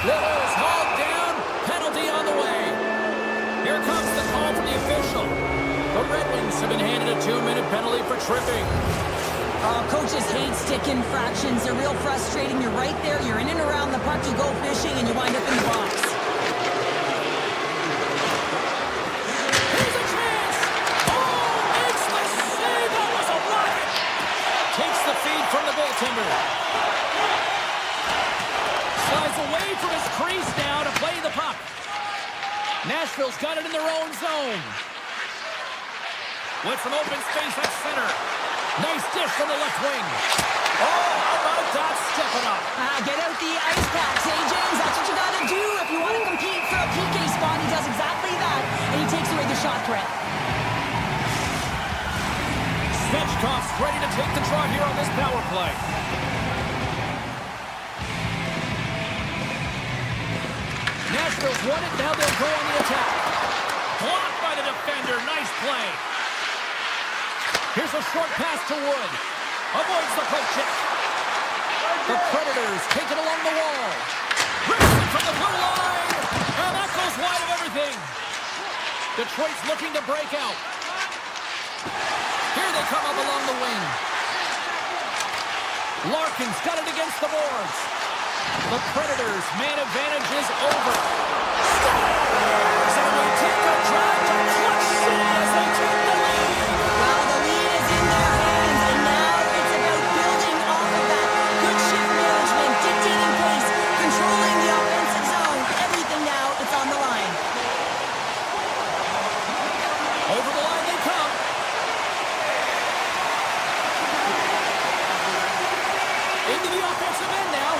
Little's hauled down. Penalty on the way. Here comes the call from the official. The Red Wings have been handed a 2-minute penalty for tripping. Coaches hate stick infractions. They're real frustrating. You're right there. You're in and around the puck. You go fishing, and you wind up in the box. Here's a chance. Oh, makes the save. That was a rocket. Takes the feed from the goaltender. Slides away from his crease now to play the puck. Nashville's got it in their own zone. With some open space at center. Nice dish from the left wing. Oh, how about that stepping up? Get out the ice packs, hey, James? That's what you got to do if you want to compete for a PK spot. He does exactly that, and he takes away the shot threat. Svechkov's ready to take the draw here on this power play. Nashville's won it. Now they'll go on the attack. Blocked by the defender. Nice play. Here's a short pass to Wood. Avoids the poke check. The Predators take it along the wall. Rips it from the blue line. And that goes wide of everything. Detroit's looking to break out. Here they come up along the wing. Larkin's got it against the boards. The Predators' man advantage is over. Scores! And they take a drive to clutch it as they take the lead. Well, the lead is in their hands, and now it's about building off of that. Good shift management, dictating pace, controlling the offensive zone. Everything now, it's on the line. Over the line they come. Into the offensive end now.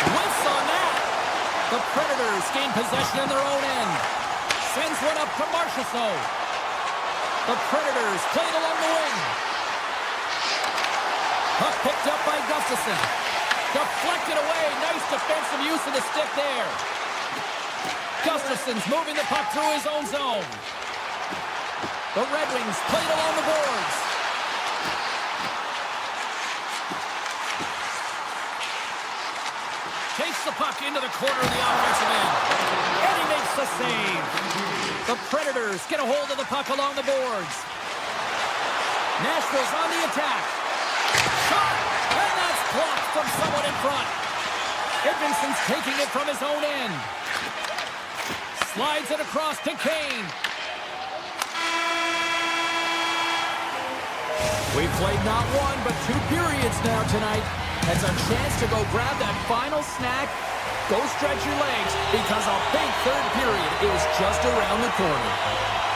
Whiffs on that. The Predators gain possession in their own end. Sends one up to Marchessault. The Predators played along the wing. Puck picked up by Gustafsson. Deflected away. Nice defensive use of the stick there. Gustafsson's moving the puck through his own zone. The Red Wings played along the boards. Takes the puck into the corner of the offensive end. And he makes the save. The Predators get a hold of the puck along the boards. Nashville's on the attack. Shot! And that's blocked from someone in front. Edmondson's taking it from his own end. Slides it across to Kane. We've played not one, but 2 periods now tonight. That's a chance to go grab that final snack. Go stretch your legs, because a big third period is just around the corner.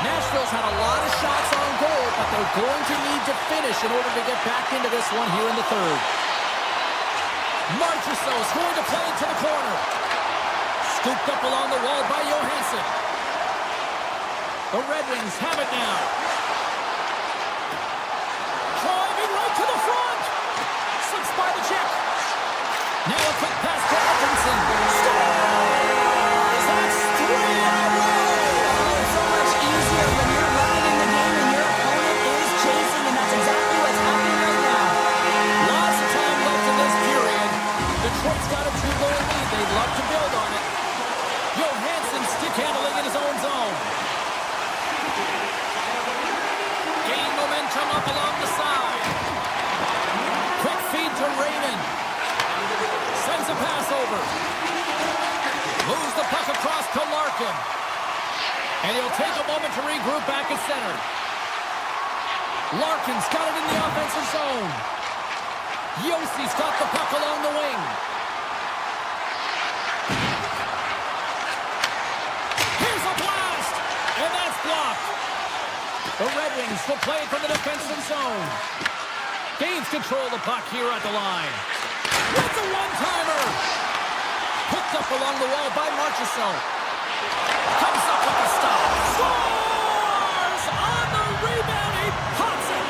Nashville's had a lot of shots on goal, but they're going to need to finish in order to get back into this one here in the third. Marchessault's going to play it to the corner. Scooped up along the wall by Johansson. The Red Wings have it now. Driving right to the front. Slips by the check. Now a quick pass to Edmondson. Scores! That's 3 in a row. It's so much easier when you're running in the game and your opponent is chasing, and that's exactly what's happening right now. Lots of time left in this period. Detroit's got a 2-goal lead. They'd love to build on it. Johansson stick handling in his own zone. Gain momentum up along the side. Quick feed to Raymond. Sends a pass over. Moves the puck across to Larkin. And he'll take a moment to regroup back at center. Larkin's got it in the offensive zone. Yossi's got the puck along the wing. Here's The Red Wings will play it from the defensive zone. Gains control of the puck here at the line. That's a one-timer. Picked up along the wall by Marchessault. Comes up with the stop. Scores! On the rebound, ePuckStorm.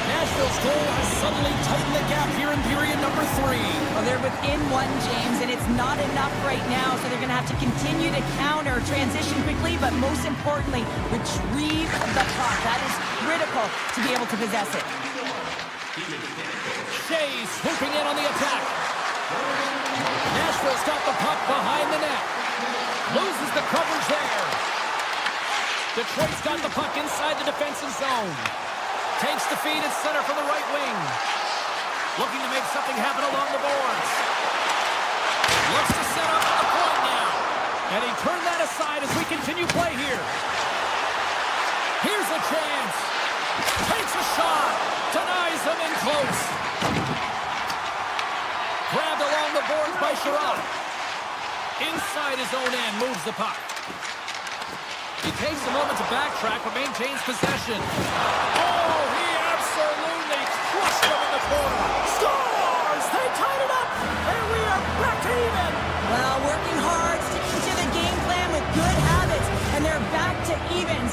Nashville's goal has suddenly tightened the gap here in period number 3. Well, they're within one, James, and it's not enough right now, so they're going to have to continue to counter, transition quickly, but most importantly, retrieve the puck. That is critical to be able to possess it. Shea swooping in on the attack. Nashville's got the puck behind the net. Loses the coverage there. Detroit's got the puck inside the defensive zone. Takes the feed at center from the right wing. Looking to make something happen along the boards. Looks to set up at the point now. And he turned that aside as we continue play here. Here's a chance. Takes a shot. Denies him in close. Grabbed along the boards by Sherrod. Inside his own end, moves the puck. He takes a moment to backtrack, but maintains possession. Oh, he absolutely crushed him in the corner. Scores! They tied it up, and we are back to even. Well, working hard, sticking to the game plan with good habits, and they're back to evens.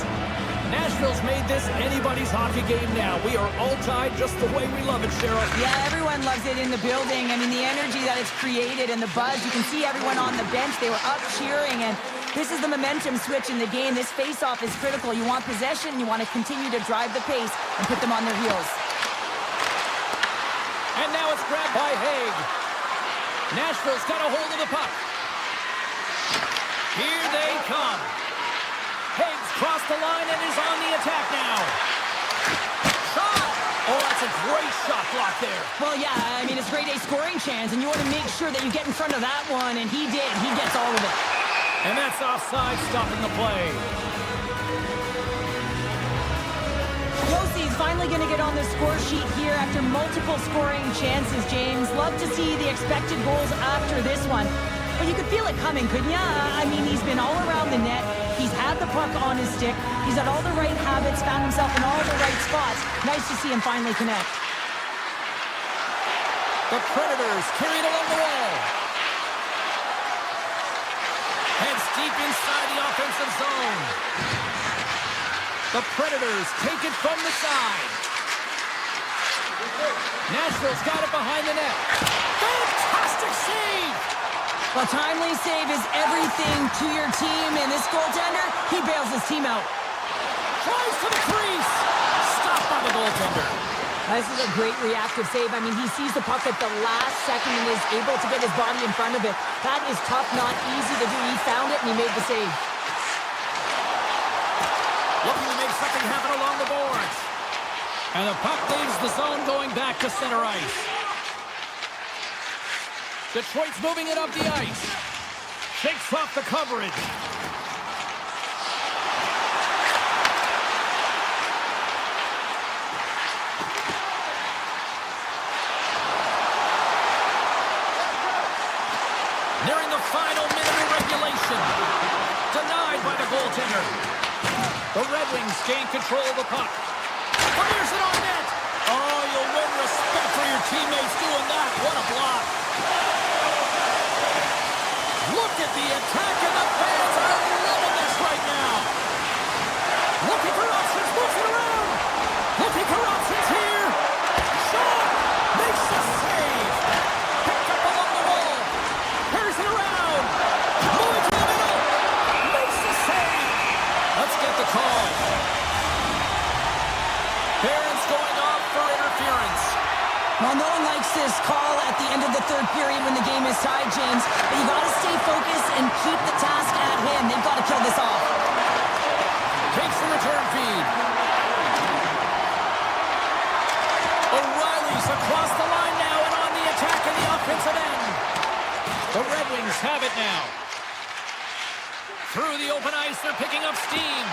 Nashville's made this anybody's hockey game now. We are all tied just the way we love it, Cheryl. Yeah, everyone loves it in the building. I mean, the energy that it's created and the buzz. You can see everyone on the bench. They were up cheering, and this is the momentum switch in the game. This face-off is critical. You want possession. You want to continue to drive the pace and put them on their heels. And now it's grabbed by Haig. Nashville's got a hold of the puck. Here they come. Haig's crossed the line and is on the attack now. Shot! Oh, that's a great shot block there. Well, yeah, I mean, it's grade A scoring chance, and you want to make sure that you get in front of that one, and he did. He gets all of it. And that's offside, stopping the play. Yossi's finally going to get on the score sheet here after multiple scoring chances, James. Love to see the expected goals after this one. But you could feel it coming, couldn't you? I mean, he's been all around the net. He's had the puck on his stick. He's had all the right habits, found himself in all the right spots. Nice to see him finally connect. The Predators carry it along the wall. Heads deep inside the offensive zone. The Predators take it from the side. Nashville's got it behind the net. Fantastic save! Well, timely save is everything to your team, and this goaltender, he bails his team out. Tries to the crease. Stopped by the goaltender. This is a great reactive save. I mean, he sees the puck at the last second and is able to get his body in front of it. That is tough, not easy to do. He found it, and he made the save. Looking to make something happen along the boards. And the puck leaves the zone going back to center ice. Detroit's moving it up the ice. Shakes off the coverage. Nearing the final minute of regulation. Denied by the goaltender. The Red Wings gain control of the puck. Fires it on net. Oh, you'll win respect for your teammates doing that. What a block. Look at the attack, and the fans are loving this right now. Looking for options, moves it around. Looking for options here. Shot. Makes the save. Picked up along the wall. Pairs it around. Moving to the middle. Makes the save. Let's get the call. Barron's going off for interference. Well, no one likes this call at the end of the third period when the game is tied, James. But you got to stay focused and keep the task at hand. They've got to kill this off. Takes the return feed. O'Reilly's across the line now and on the attack in the offensive end. The Red Wings have it now. Through the open ice, they're picking up steam.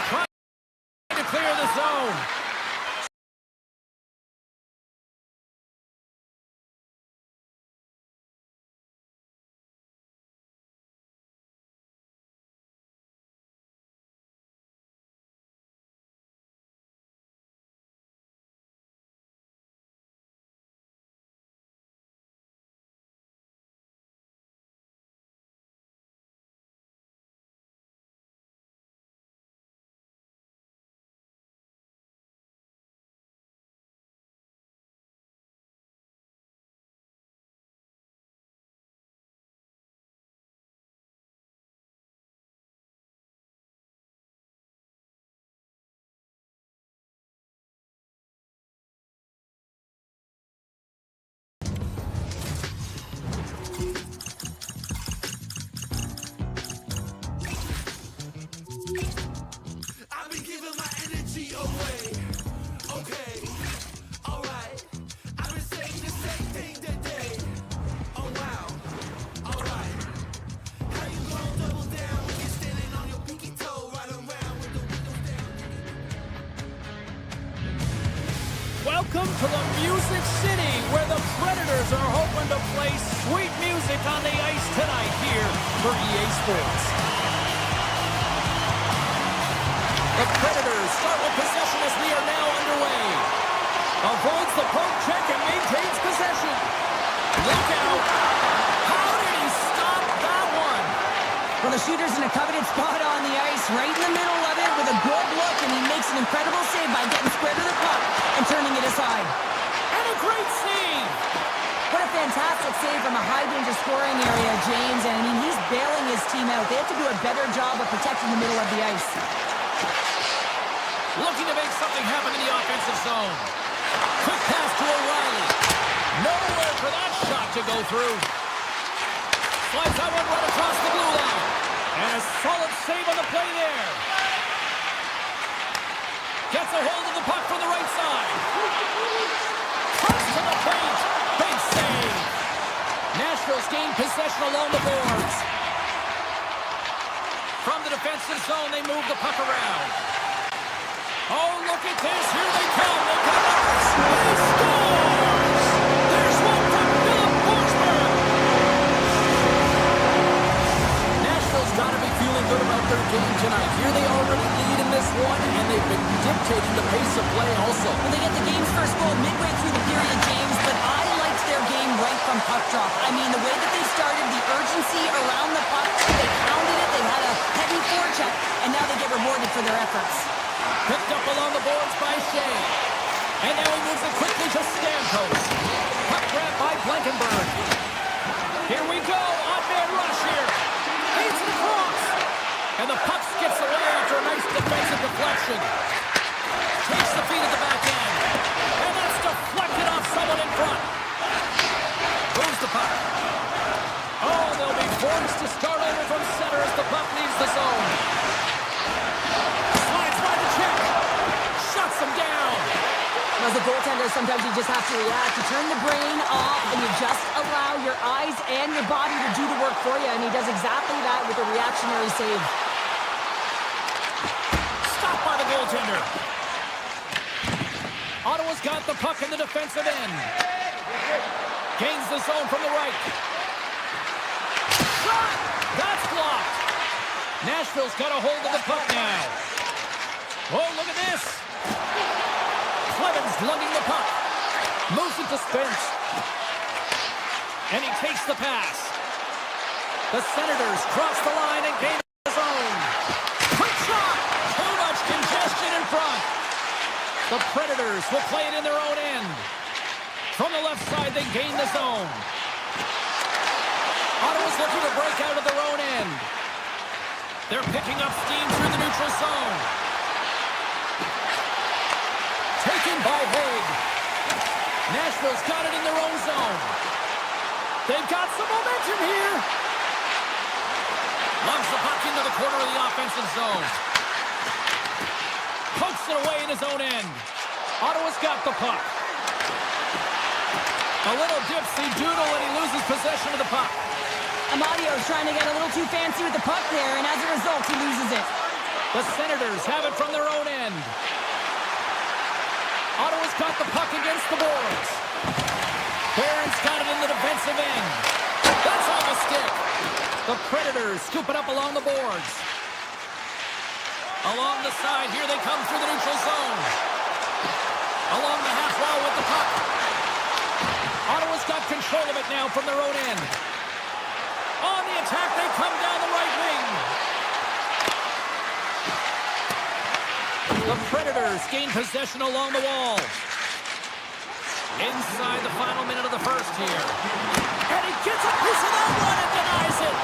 Trying to clear the zone. Welcome to the Music City, where the Predators are hoping to play sweet music on the ice tonight here for EA Sports. The Predators start with possession as we are now underway. Avoids the poke check and maintains possession. Look out! How did he stop that one? Well, the shooter's in a coveted spot on the ice, right in the middle of it with a good look, and he makes an incredible save by getting square to the puck and turning it aside. And a great save! What a fantastic save from a high-danger scoring area, James. And, I mean, he's bailing his team out. They have to do a better job of protecting the middle of the ice. Looking to make something happen in the offensive zone. Quick pass to O'Reilly. Nowhere for that shot to go through. Slides that one right across the blue line. And a solid save on the play there. Gets a hold of the puck from the right side. Cuts to the paint. Big save. Nashville's gained possession along the boards. From the defensive zone, they move the puck around. Oh, look at this. Here they come. They got numbers. He scores! There's one from Philip Forsberg. Nashville's got to be feeling good about their game tonight. Here they already lead in this one, and they've been dictating the pace of play also. Well, they get the game's first goal midway through the period, James, but I liked their game right from puck drop. I mean, the way that they started, the urgency around the puck, they pounded it, they had a heavy forecheck, and now they get rewarded for their efforts. Picked up along the boards by Shea. And now he moves it quickly to Stamkos. Puck grab by Blankenberg. Here we go. Odd man rush here. Feeds it across. And the puck skips away after a nice defensive deflection. Takes the feed at the back end. And that's deflected off someone in front. Moves the puck. Oh, they'll be forced to start over from center as the puck leaves the zone. Shuts him down. As a goaltender, sometimes you just have to react. You turn the brain off, and you just allow your eyes and your body to do the work for you, and he does exactly that with a reactionary save. Stopped by the goaltender. Ottawa's got the puck in the defensive end. Gains the zone from the right. Shot! That's blocked. Nashville's got a hold of the puck now. Oh, look at this. Clemens lugging the puck. Moves it to Spence. And he takes the pass. The Senators cross the line and gain the zone. Quick shot. Too much congestion in front. The Predators will play it in their own end. From the left side, they gain the zone. Ottawa's looking to break out of their own end. They're picking up steam through the neutral zone. Taken by Haig. Nashville's got it in their own zone. They've got some momentum here. Lungs the puck into the corner of the offensive zone. Pokes it away in his own end. Ottawa's got the puck. A little dipsy doodle and he loses possession of the puck. Amadio's trying to get a little too fancy with the puck there, and as a result, he loses it. The Senators have it from their own end. Ottawa's got the puck against the boards. Barron's got it in the defensive end. That's on the stick. The Predators scoop it up along the boards. Along the side, here they come through the neutral zone. Along the half wall with the puck. Ottawa's got control of it now from their own end. On the attack, they come down the right wing. The Predators gain possession along the wall. Inside the final minute of the first here. And he gets a piece of that one and denies it.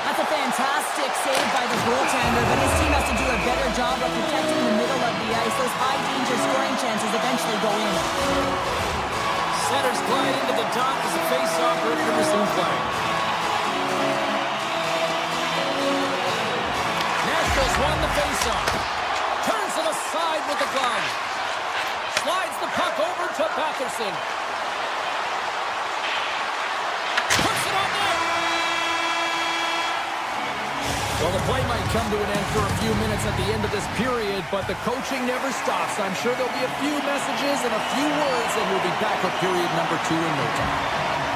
That's a fantastic save by the goaltender, but his team has to do a better job of protecting the middle of the ice. Those high-danger scoring chances eventually go in. Centers glide into the dot as a face-off ready to resume play. Nashville's won the face-off. Turns it aside with the glide. to Batherson. Puts it on there. Well, the play might come to an end for a few minutes at the end of this period, but the coaching never stops. I'm sure there'll be a few messages and a few words, and we'll be back with period number 2 in no time.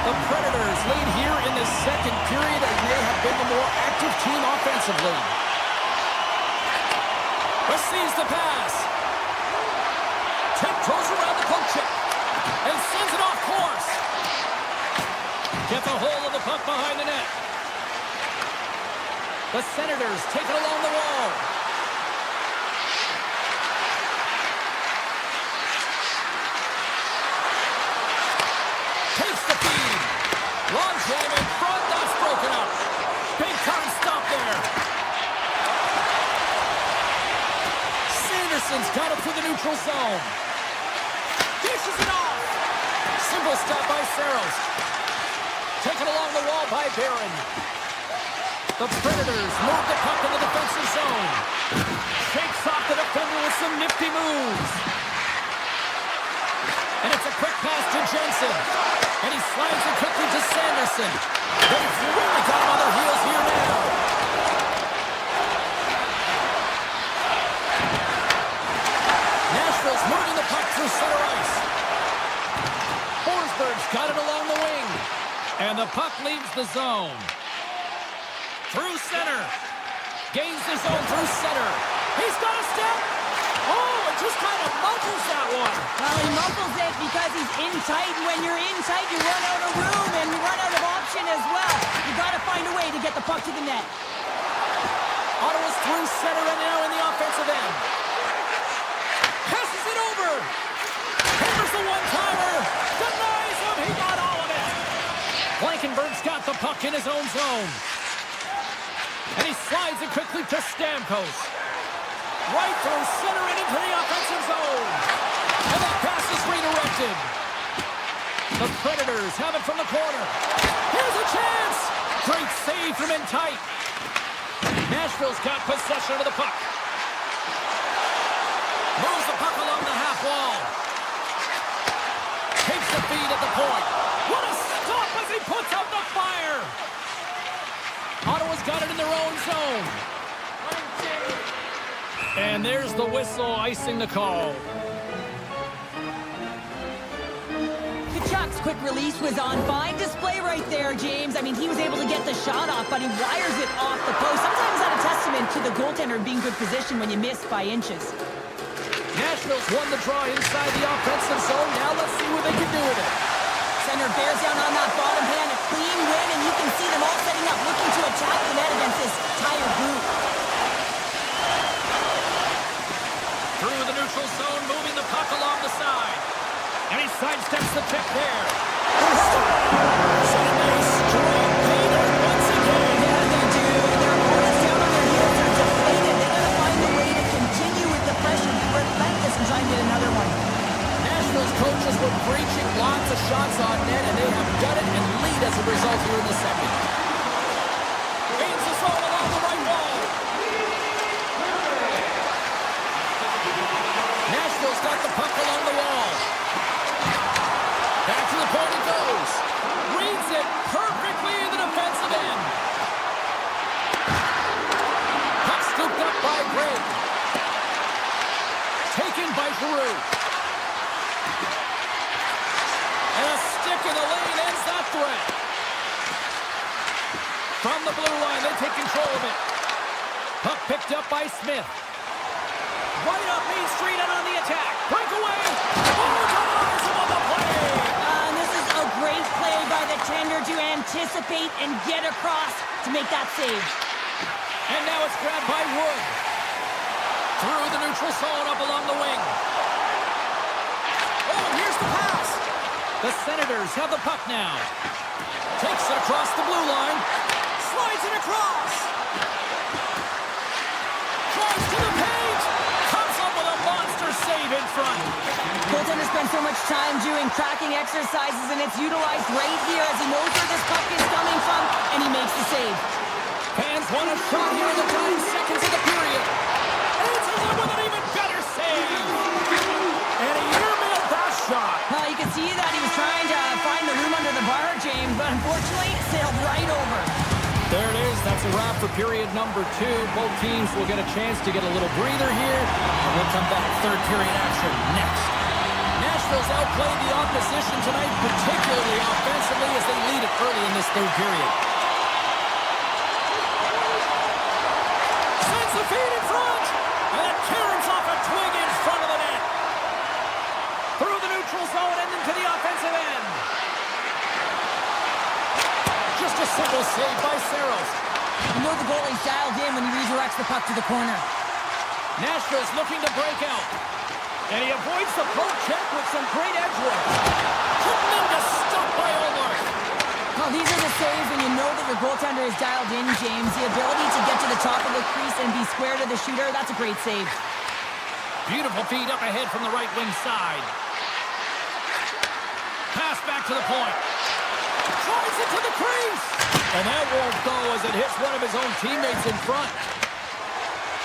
The Predators lead here in the second period and they have been the more active team offensively. Receives the pass. Tiptoes around the poke check and sends it off course. Gets a hold of the puck behind the net. The Senators take it along the wall. Takes the feed. Long jam in front. That's broken up. Big time stop there. Sanderson's got it through the neutral zone. Dishes it off. Simple stop by Saros. Taken along the wall by Barron. The Predators move the puck in the defensive zone. Shakes off the defender with some nifty moves. And it's a quick pass to Jensen. And he slides it quickly to Sanderson. They've really got him on their heels here now. Nashville's moving the puck through center ice. Forsberg's got it along the wing. And the puck leaves the zone. Through center. Gains the zone through center. He's got a step. Oh, it just kind of muffles that one. Well, he muffles it because he's in tight, and when you're in tight, you run out of room and you run out of option as well. You got to find a way to get the puck to the net. Ottawa's through center and now in the offensive end. Passes it over. Hammers the one-timer. Denies him. He got all of it. Blankenberg's got the puck in his own zone. And he slides it quickly to Stamkos. Right through center and into the offensive zone. And that pass is redirected. The Predators have it from the corner. Here's a chance. Great save from in tight. Nashville's got possession of the puck. Moves the puck along the half wall. Takes the feed at the point. What a stop as he puts out the fire. Ottawa's got it in their own zone. And there's the whistle icing the call. Kachuk's quick release was on fine display right there, James. I mean, he was able to get the shot off, but he wires it off the post. Sometimes that's a testament to the goaltender being good position when you miss by inches. Nashville's won the draw inside the offensive zone. Now let's see what they can do with it. Center bears down on that bottom hand. A clean win, and you can see them all setting up, looking to attack the net against this tired group. Through the neutral zone, moving the puck along the side. And he sidesteps the check there. And they strike Peter once again. Yeah, they do. Their opponents down on their heels are deflated. They got to find a way to continue with the pressure, be relentless, and try and get another one. Nashville's coaches were preaching lots of shots on net, and they have done it and lead as a result here in the second. Gains the zone along the right wall. Nashville's got the puck along the wall. Back to the point it goes. Reads it perfectly in the defensive end. Puck scooped up by Gray. Taken by Giroux. And a stick in the lane ends that threat. From the blue line, they take control of it. Puck picked up by Smith. Right up Main Street and on the attack. Breakaway. Oh, denies him on the play. And this is a great play by the tender to anticipate and get across to make that save. And now it's grabbed by Wood. Through the neutral zone up along the wing. Oh, and here's the pass. The Senators have the puck now. Takes it across the blue line. Slides it across. Drives to the page. Comes up with a monster save in front. Goaltender spends so much time doing tracking exercises, and it's utilized right here as he knows where this puck is coming from, and he makes the save. Fans want a shot here in the dying seconds of the period. Answers it with an even better save. And he airmailed that shot. but unfortunately, it sailed right over. There it is. That's a wrap for period number 2. Both teams will get a chance to get a little breather here, and we'll come back third period action next. Nashville's outplayed the opposition tonight, particularly offensively, as they lead it early in this third period. Sends the feed in front, and it turns off a twig in front of the net. Through the neutral zone and into the offensive end. Just a simple save by Saros. You know the goalie's dialed in when he redirects the puck to the corner. Nashville's looking to break out. And he avoids the poke check with some great edge work. Tremendous stop by Omar. Well, these are the saves when you know that your goaltender is dialed in, James. The ability to get to the top of the crease and be square to the shooter, that's a great save. Beautiful feed up ahead from the right wing side. Pass back to the point. Drives it to the crease. And that won't go as it hits one of his own teammates in front.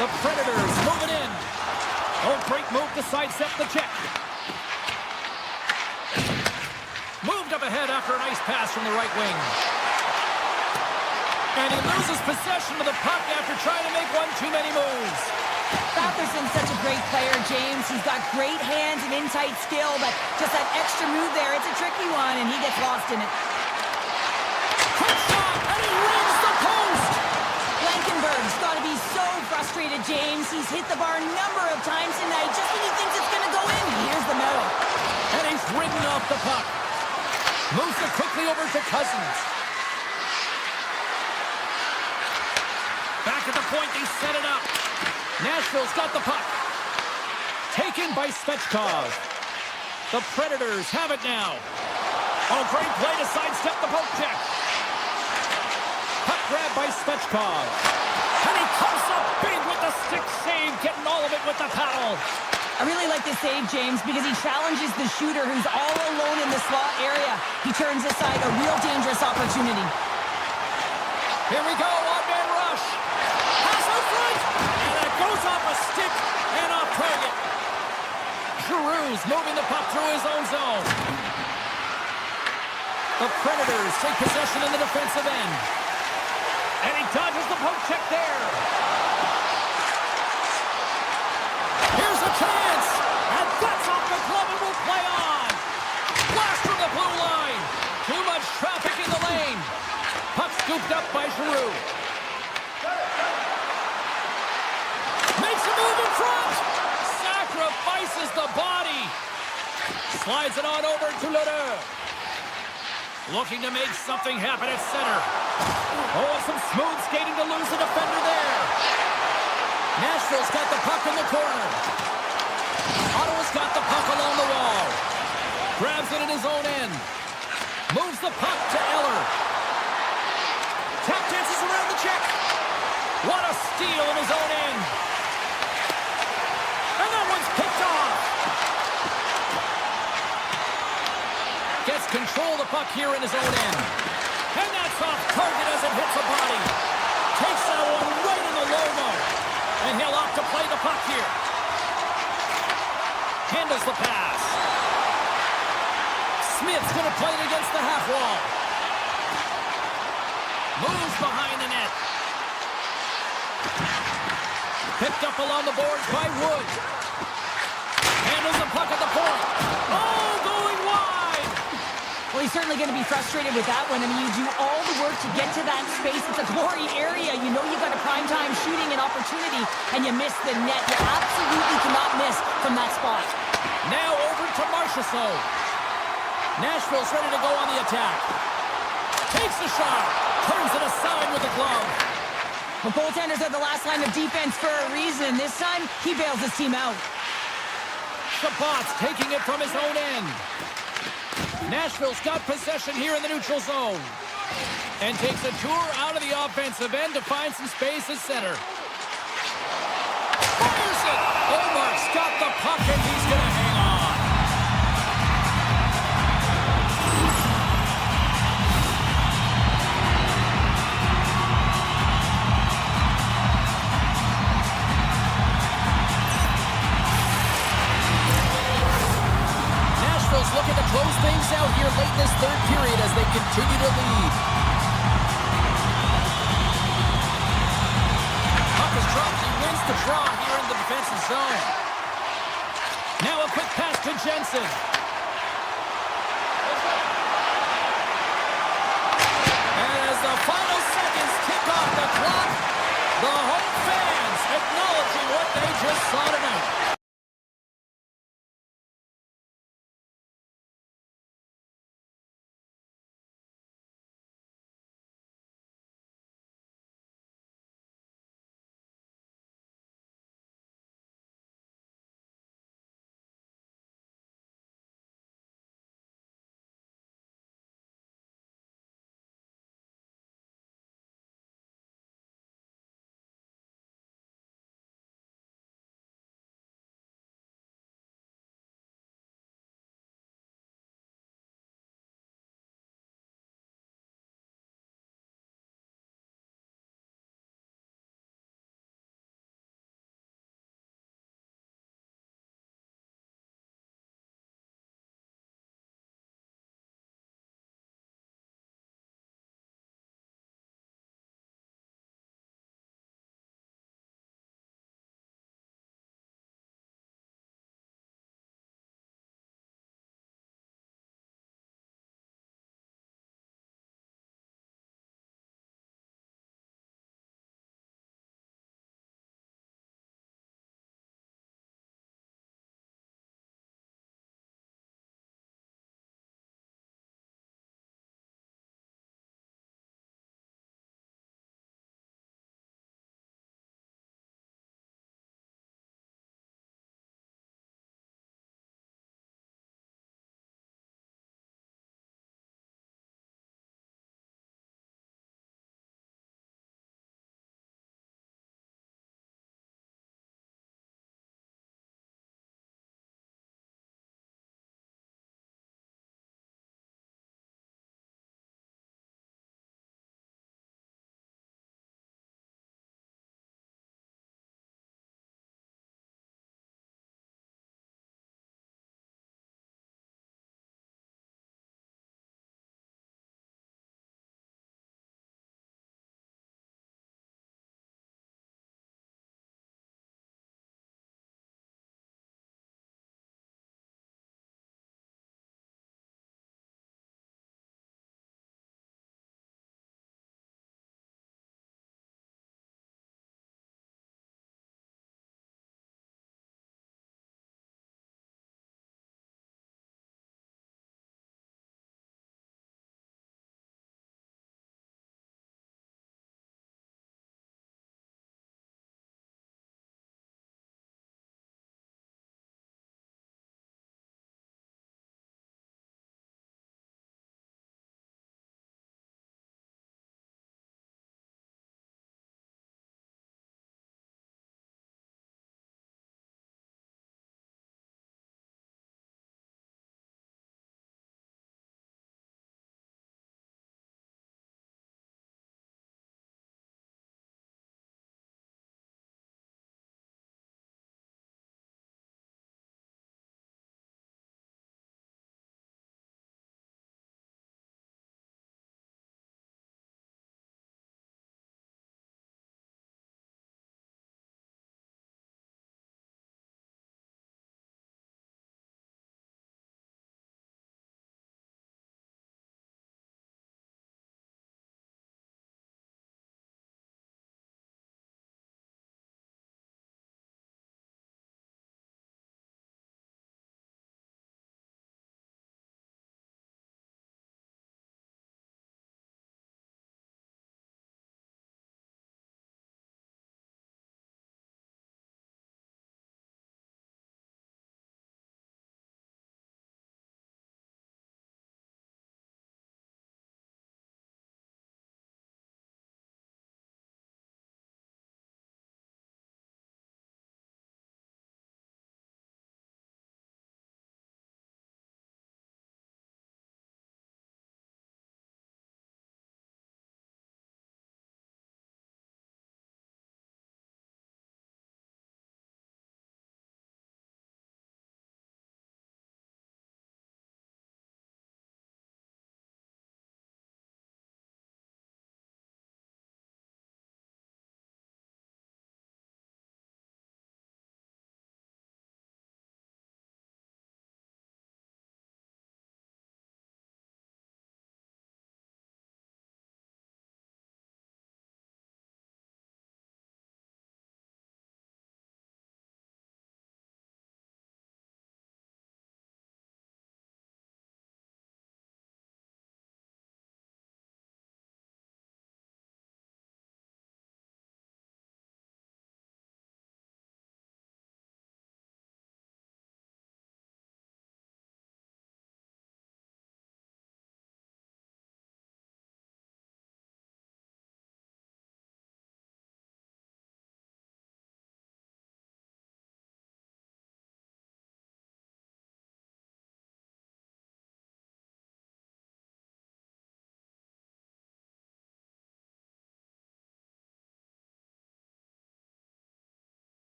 The Predators moving in. Oh, great move to sidestep the check. Moved up ahead after a nice pass from the right wing. And he loses possession of the puck after trying to make one too many moves. Batherson's such a great player, James. He's got great hands and in-tight skill, but just that extra move there, it's a tricky one, and he gets lost in it. Quick shot, and he rings the post! Blankenberg's got to be so frustrated, James. He's hit the bar a number of times tonight. Just when he thinks it's going to go in, here's the medal. And he's ridden off the puck. Moves it quickly over to Cousins. Back at the point, they set it up. Nashville's got the puck. Taken by Svechkov. The Predators have it now. Oh, great play to sidestep the poke check. Puck grab by Svechkov. And he comes up big with the stick save, getting all of it with the paddle. I really like this save, James, because he challenges the shooter who's all alone in the slot area. He turns aside a real dangerous opportunity. Here we go, one-man rush. Pass out front, and it goes off a stick and off target. Giroux's moving the puck through his own zone. The Predators take possession in the defensive end. And he dodges the poke check there. Here's a chance. And that's off the glove and will play on. Blast from the blue line. Too much traffic in the lane. Puck scooped up by Giroux. Makes a move in front. Sacrifices the body. Slides it on over to Ledoux. Looking to make something happen at center. Oh, some smooth skating to lose the defender there. Nashville's got the puck in the corner. Ottawa's got the puck along the wall. Grabs it in his own end. Moves the puck to Eller. Tap dances around the check. What a steal in his own end. And that one's picked off. Gets control of the puck here in his own end. And that's off target as it hits the body. Takes that one right in the logo. And he'll opt to play the puck here. Handles the pass. Smith's going to play it against the half wall. Moves behind the net. Picked up along the boards by Wood. Handles the puck at the point. Oh, going wide. Well, he's certainly going to be frustrated with that one. I mean, you do all the work to get to that space. It's a glory area. You know you've got a primetime shooting and opportunity, and you miss the net. You absolutely cannot miss from that spot. Now over to Marchessault. Nashville's ready to go on the attack. Takes the shot. Turns it aside with the glove. Well, goaltenders are the last line of defense for a reason. This time, he bails his team out. Sabat's taking it from his own end. Nashville's got possession here in the neutral zone. And takes a tour out of the offensive end to find some space at center. Fires it! Omar's got the puck and he's going to hang on. Nashville's looking to close things out here late in this third period as they continue continue to lead. Puck is dropped. He wins the draw here in the defensive zone. Now a quick pass to Jensen. And as the final seconds tick off the clock, the home fans acknowledging what they just saw tonight.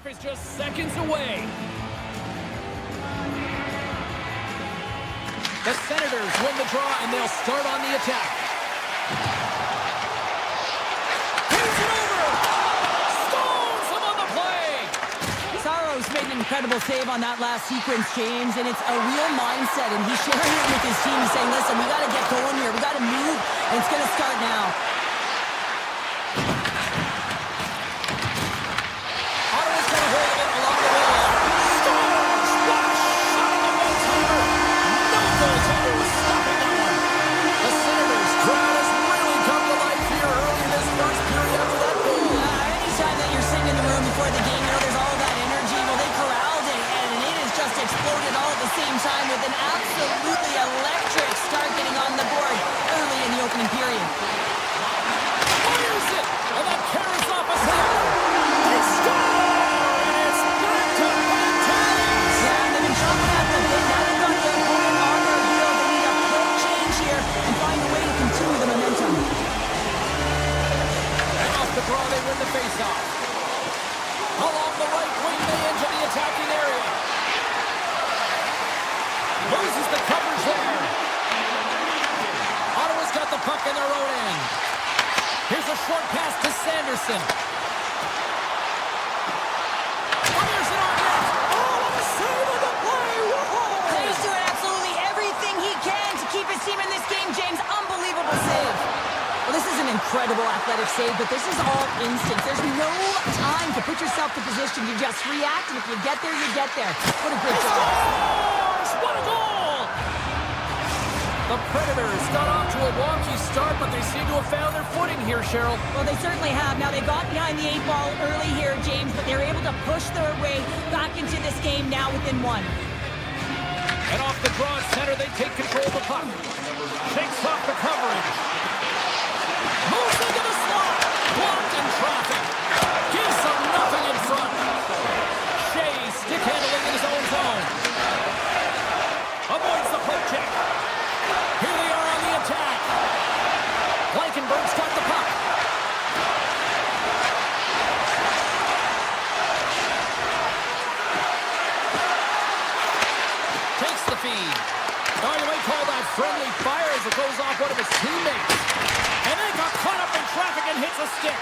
is just seconds away. The Senators win the draw, and they'll start on the attack. He's it over! Stones him on the play! Saros made an incredible save on that last sequence, James, and it's a real mindset, and he's sharing it with his team. He's saying, listen, we got to get going here. We got to move, and it's going to start now. Ottawa's got a hold of it along the wall. Scores! What a shot on the one-timer! No goaltender was stopping that one. The Senators crowd has really come to life here early in this first period after that goal. Anytime that you're sitting in the room before the game, you know there's all that energy. Well, they corralled it, and it has just exploded all at the same time with an absolutely electric start getting on the board early in the opening period. Fires it! And that carries off a stick. They score! And it's back-to-back ties! Yeah, they've been chopping at the bit. Now they've got their opponent on their heel. They need a quick change here and find a way to continue the momentum. And off the draw, they win the face-off. Along the right wing, they enter the attacking area. Loses the coverage there. Ottawa's got the puck in their own end. Here's a short pass to Sanderson. Fires it on net. Oh, what a save on the play! Whoa! He's doing absolutely everything he can to keep his team in this game, James. Unbelievable save. Well, this is an incredible athletic save, but this is all instinct. There's no time to put yourself in position to just react, and if you get there, you get there. What a great job. Scores! What a goal! The Predators got off to a wonky start, but they seem to have found their footing here, Cheryl. Well, they certainly have. Now, they got behind the 8-ball early here, James, but they were able to push their way back into this game now within one. And off the draw at center, they take control of the puck. Shakes off the coverage. Moves into the slot. Blocked in traffic. Gives them nothing in front. Shea stick handling in his own zone. Avoids the poke check. Here they are on the attack. Blankenberg's got the puck. Takes the feed. Oh, you might call that friendly fire as it goes off one of his teammates. And they got caught up in traffic and hits a stick.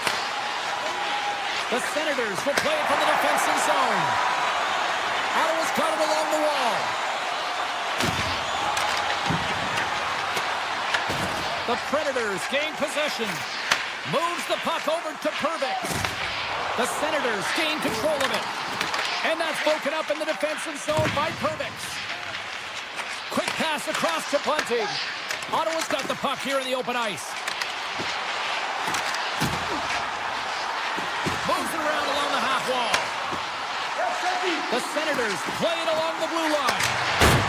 The Senators will play it from the defensive zone. Ottawa's got it along the wall. The Predators gain possession. Moves the puck over to Pervix. The Senators gain control of it. And that's broken up in the defensive zone by Pervix. Quick pass across to Bunting. Ottawa's got the puck here in the open ice. Moves it around along the half wall. The Senators play it along the blue line.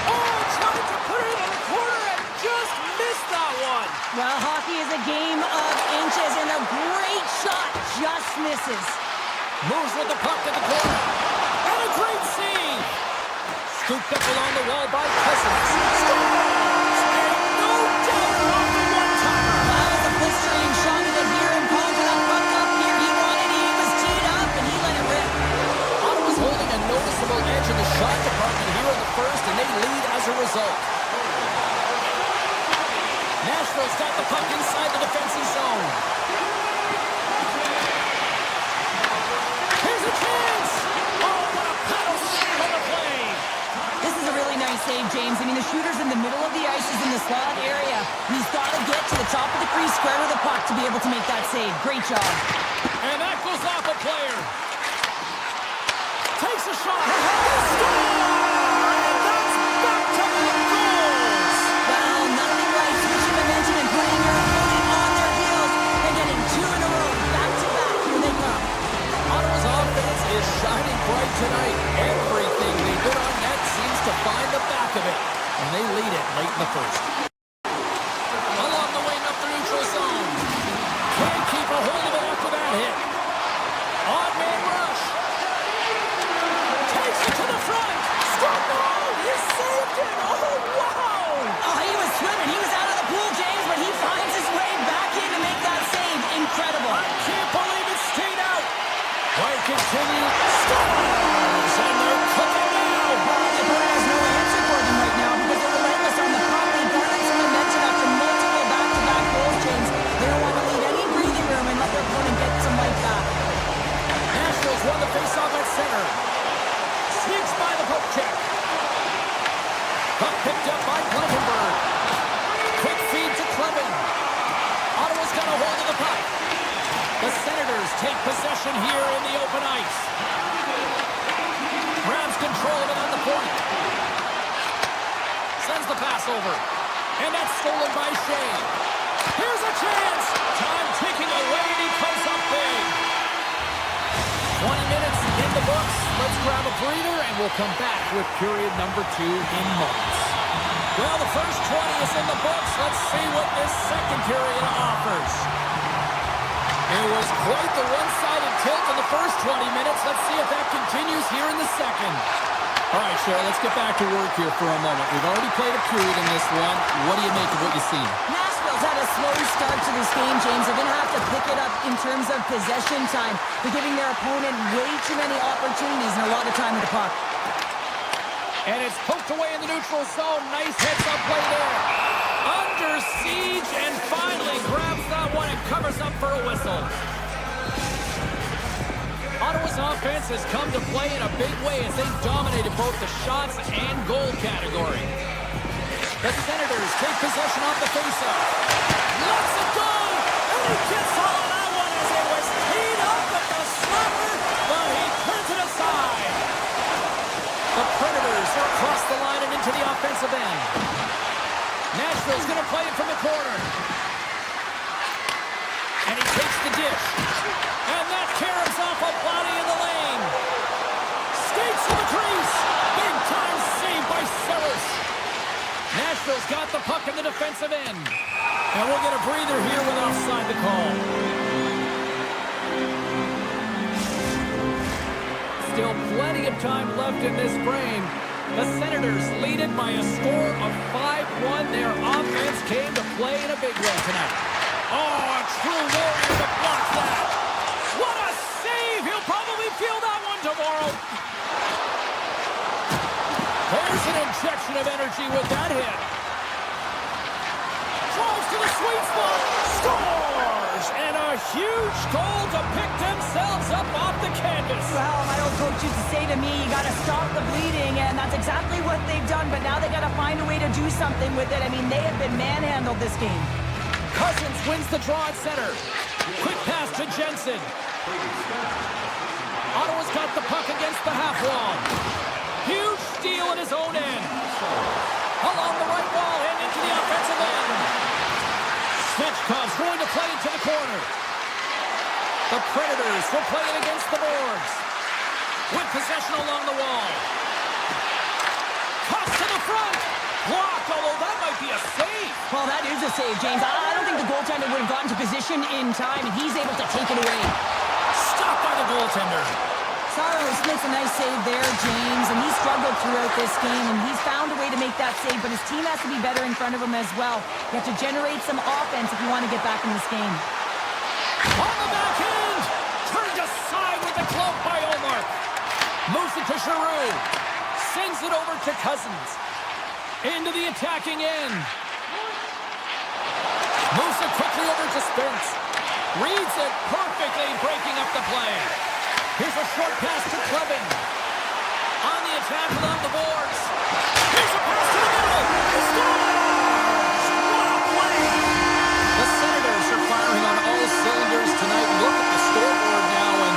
Oh, tried to put it in the corner and just missed that one. Well, hockey is a game of inches, and a great shot just misses. Moves with the puck to the corner. And a great save. Scooped up along the wall by Cousins. Scores! And no doubt off the one-timer. That was a blistering shot of the here and Paul for that puck up here. He wanted it, he was teed up, and he let it rip. Ottawa's holding a noticeable edge in the shot department here in the first, and they lead as a result. Nashville's got the puck inside the defensive zone. Here's a chance! Oh, what a paddle save on the play! This is a really nice save, James. I mean, the shooter's in the middle of the ice, is in the slot area. He's got to get to the top of the crease, square with the puck to be able to make that save. Great job. And that goes off a player. Takes a shot. Score! And that's back-to-back goals! Well, nothing like switching momentum and putting your opponent on their heels and getting two in a row, back-to-back. Here they come. Ottawa's offense is shining bright tonight. Everything they put on net seems to find the back of it. And they lead it late in the first. Along the wing up the neutral zone. Can't keep a hold of it after that hit. Odd man rush. Takes it to the front. Score! He saved it. Oh, wow! Oh, he was swimming. He was out of the pool, James, but he finds his way back in to make that save. Incredible. I can't believe it stayed out. White continues. Score! the pass over. And that's stolen by Shea. Here's a chance. Time ticking away, and he comes up big. 20 minutes in the books. Let's grab a breather, and we'll come back with period number 2 in moments. Well, the first 20 is in the books. Let's see what this second period offers. It was quite the one-sided tilt in the first 20 minutes. Let's see if that continues here in the second. All right, Cheryl, let's get back to work here for a moment. We've already played a period in this one. What do you make of what you've seen? Nashville's had a slow start to this game, James. They're going to have to pick it up in terms of possession time. They're giving their opponent way too many opportunities and a lot of time with the puck. And it's poked away in the neutral zone. Nice heads-up play there. Under siege and finally grabs that one and covers up for a whistle. Ottawa's offense has come to play in a big way as they've dominated both the shots and goal category. The Senators take possession off the faceoff. Lets it go! And he gets all of that one as it was teed up with the slapper, but he turns it aside. The Predators are across the line and into the offensive end. Nashville's going to play it from the corner. And he takes the dish. And that carries off a body in the lane. Skates to the crease. Big time save by Sellers. Nashville's got the puck in the defensive end. And we'll get a breather here with offside the call. Still plenty of time left in this frame. The Senators lead it by a score of 5-1. Their offense came to play in a big way tonight. Oh, a true warrior to block that. What a save! He'll probably feel that one tomorrow. There's an injection of energy with that hit. Drives to the sweet spot. Scores! And a huge goal to pick themselves up off the canvas. Well, my old coach used to say to me, you got to stop the bleeding, and that's exactly what they've done, but now they got to find a way to do something with it. I mean, they have been manhandled this game. Cousins wins the draw at center. Quick pass to Jensen. Ottawa's got the puck against the half wall. Huge steal in his own end. Along the right wall and into the offensive end. Svechkov's going to play it to the corner. The Predators will play it against the boards. With possession along the wall. Toss to the front. Blocked, although that might be a save. Well, that is a save, James. I don't think the goaltender would have gotten to position in time, and he's able to take it away. Stopped by the goaltender. Saros makes a nice save there, James, and he struggled throughout this game, and he's found a way to make that save, but his team has to be better in front of him as well. You have to generate some offense if you want to get back in this game. On the back end! Turned aside with the glove by Omar. Moves it to Giroux. Sends it over to Cousins. Into the attacking end. Moves it quickly over to Spence. Reads it perfectly, breaking up the play. Here's a short pass to Clevin. On the attack along the boards. Here's a pass to the middle. He scores! What a play! The Senators are firing on all cylinders tonight. Look at the scoreboard now, and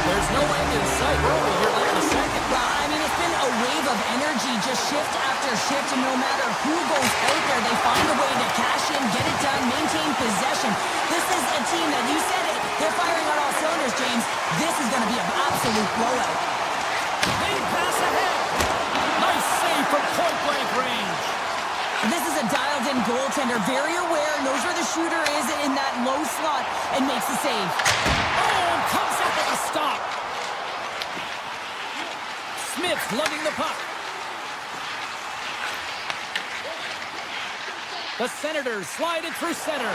there's no end in sight. We're over here late in the second. Well, I mean, it's been a wave of energy, just shift after shift, and no matter who goes out there, they find a way to cash in, get it done, maintain possession. This is a team that, you said it, they're firing on all cylinders, James. This is going to be an absolute blowout. They pass ahead. Nice save from point-blank range. This is a dialed-in goaltender, very aware, knows where the shooter is in that low slot, and makes the save. Oh, comes up with a stop. Smith lugging the puck. The Senators slide it through center.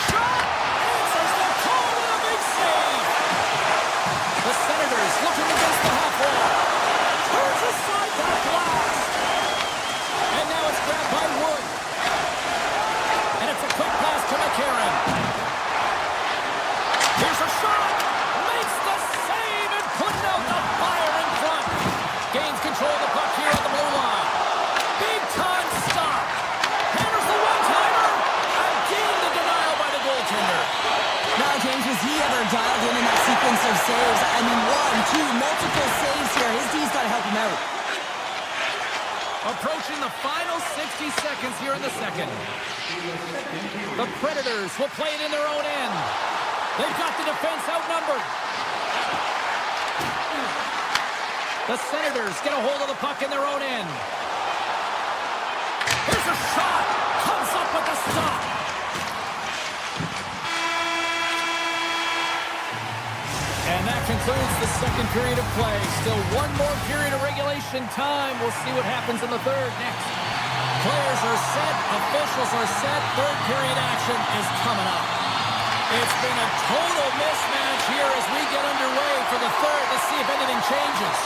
Shot! Answers the call with a big save. The Senators looking against the half wall. Turns aside that blast. And now it's grabbed by Wood. And it's a quick pass to McCarron. Here's a shot. Makes the save and putting out the fire in front. Gains control of the puck here at the blue line. Big time stop. Hammers the one-timer. Again the denial by the goaltender. Now, James, was he ever dialed in that sequence of saves? I mean, 1, 2, multiple saves here. His D's got to help him out. Approaching the final 60 seconds here in the second. The Predators will play it in their own end. They've got the defense outnumbered. The Senators get a hold of the puck in their own end. Here's a shot. Comes up with the stop. And that concludes the second period of play. Still one more period of regulation time. We'll see what happens in the third next. Players are set. Officials are set. Third period action is coming up. It's been a total mismatch here as we get underway for the third. Let's see if anything changes.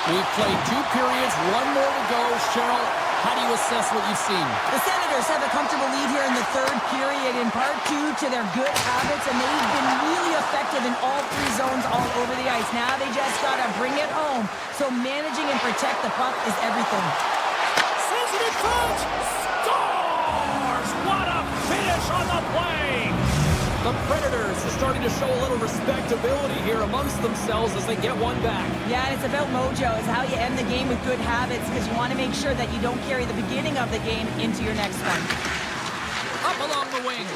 We've played 2 periods, 1 more to go. Cheryl, how do you assess what you've seen? The Senators have a comfortable lead here in the third period, in part due to their good habits, and they've been really effective in all 3 zones all over the ice. Now they just got to bring it home. So managing and protect the puck is everything. Sends it in front. Scores! What a finish on the play! The Predators are starting to show a little respectability here amongst themselves as they get one back. Yeah, and it's about mojo. It's how you end the game with good habits, because you want to make sure that you don't carry the beginning of the game into your next one. Up along the wing.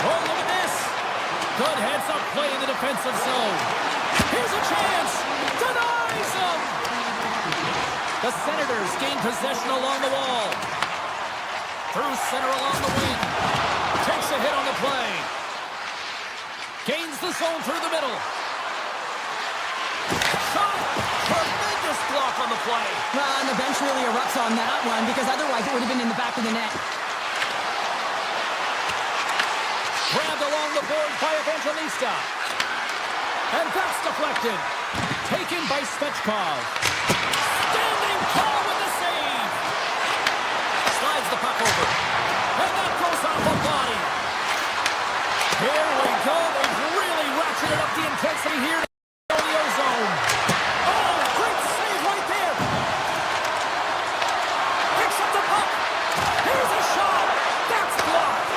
Oh, look at this. Good heads-up play in the defensive zone. Here's a chance. Denies him. The Senators gain possession along the wall. Through center along the wing. Takes a hit on the play. Gains the zone through the middle. Shot! Tremendous block on the play. Well, and the bench really erupts on that one, because otherwise it would have been in the back of the net. Grabbed along the board by Evangelista. And that's deflected. Taken by Svechkov. Standing tall with the save. Slides the puck over. And that goes off the body. Here we go. They've really ratcheted up the intensity here in the ozone. Oh, great save right there. Picks up the puck. Here's a shot. That's blocked.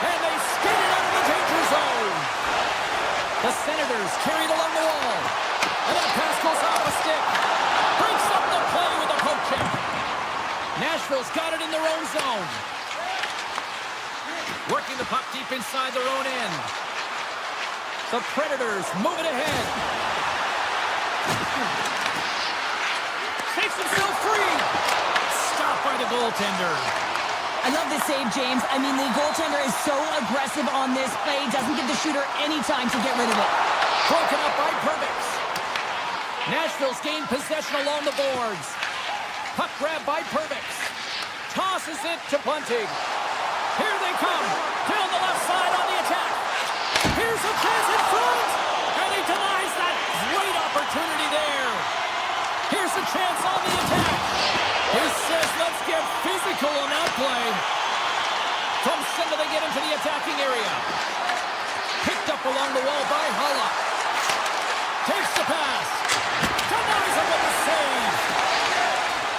And they skate it out of the danger zone. The Senators carried along the wall. And that pass goes off a stick. Breaks up the play with a poke check. Nashville's got it in their own zone. Working the puck deep inside their own end. The Predators move it ahead. Takes himself free. Stopped by the goaltender. I love this save, James. I mean, the goaltender is so aggressive on this play. Doesn't give the shooter any time to get rid of it. Broken up by Perbix. Nashville's gained possession along the boards. Puck grab by Perbix. Tosses it to Bunting. Here they come. Down the left side on the attack. Here's a chance in front. And he denies that great opportunity there. Here's a chance on the attack. He says, let's get physical on that play. From center they get into the attacking area. Picked up along the wall by Hulla. Takes the pass. Denies him with the save.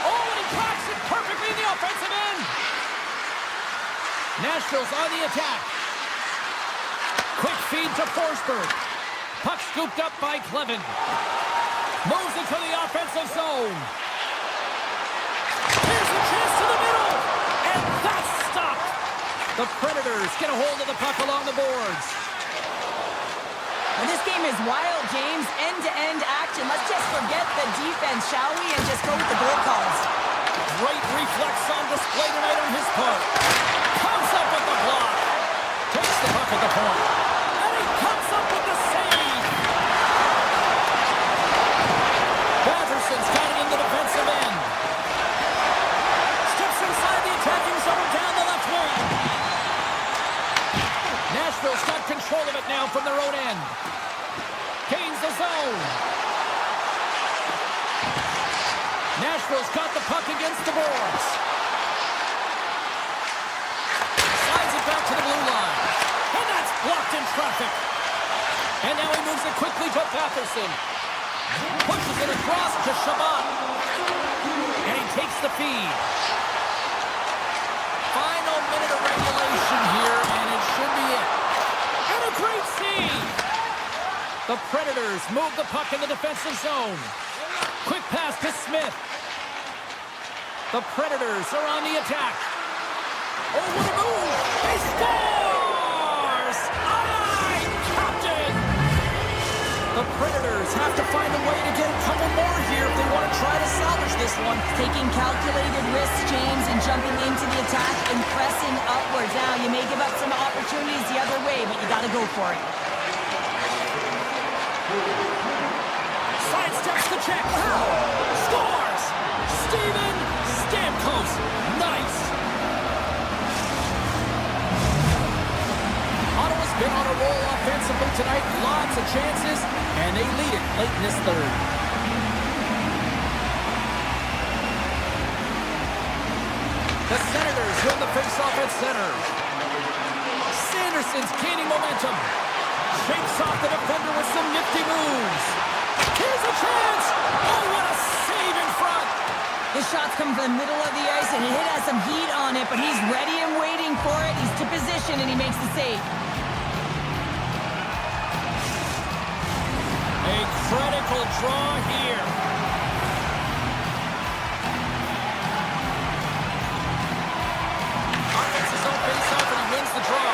Oh, and he cracks it perfectly in the offensive end. Nashville's on the attack. Quick feed to Forsberg. Puck scooped up by Clevin. Moves into the offensive zone. Here's a chance to the middle. And that's stopped. The Predators get a hold of the puck along the boards. And this game is wild, James. End-to-end action. Let's just forget the defense, shall we? And just go with the goal calls. Great reflex on display tonight on his part. Comes up with the block. Takes the puck at the point. And he comes up with the save. Batterson's got it in the defensive end. Steps inside the attacking zone down the left wing. Nashville's got control of it now from their own end. Gains the zone. Nashville's got the puck against the boards. Slides it back to the blue line. And that's blocked in traffic. And now he moves it quickly to Batherson. Pushes it across to Shabbat. And he takes the feed. Final minute of regulation here, and it should be it. And a great save. The Predators move the puck in the defensive zone. Quick pass to Smith. The Predators are on the attack. Oh, what a move! He scores! Aye, Captain! The Predators have to find a way to get a couple more here if they want to try to salvage this one. Taking calculated risks, James, and jumping into the attack and pressing upwards. Now, you may give up some opportunities the other way, but you got to go for it. Sidesteps the check. Scores! Steven Stamkos. Nice! Ottawa's been on a roll offensively tonight. Lots of chances, and they lead it late in this third. The Senators win the faceoff at center. Sanderson's gaining momentum. Shakes off the defender with some nifty moves. Here's a chance! Oh, what a save in front! The shot's come from the middle of the ice, and it has some heat on it, but he's ready and waiting for it. He's to position, and he makes the save. A critical draw here. Offense his own face-off, and he wins the draw.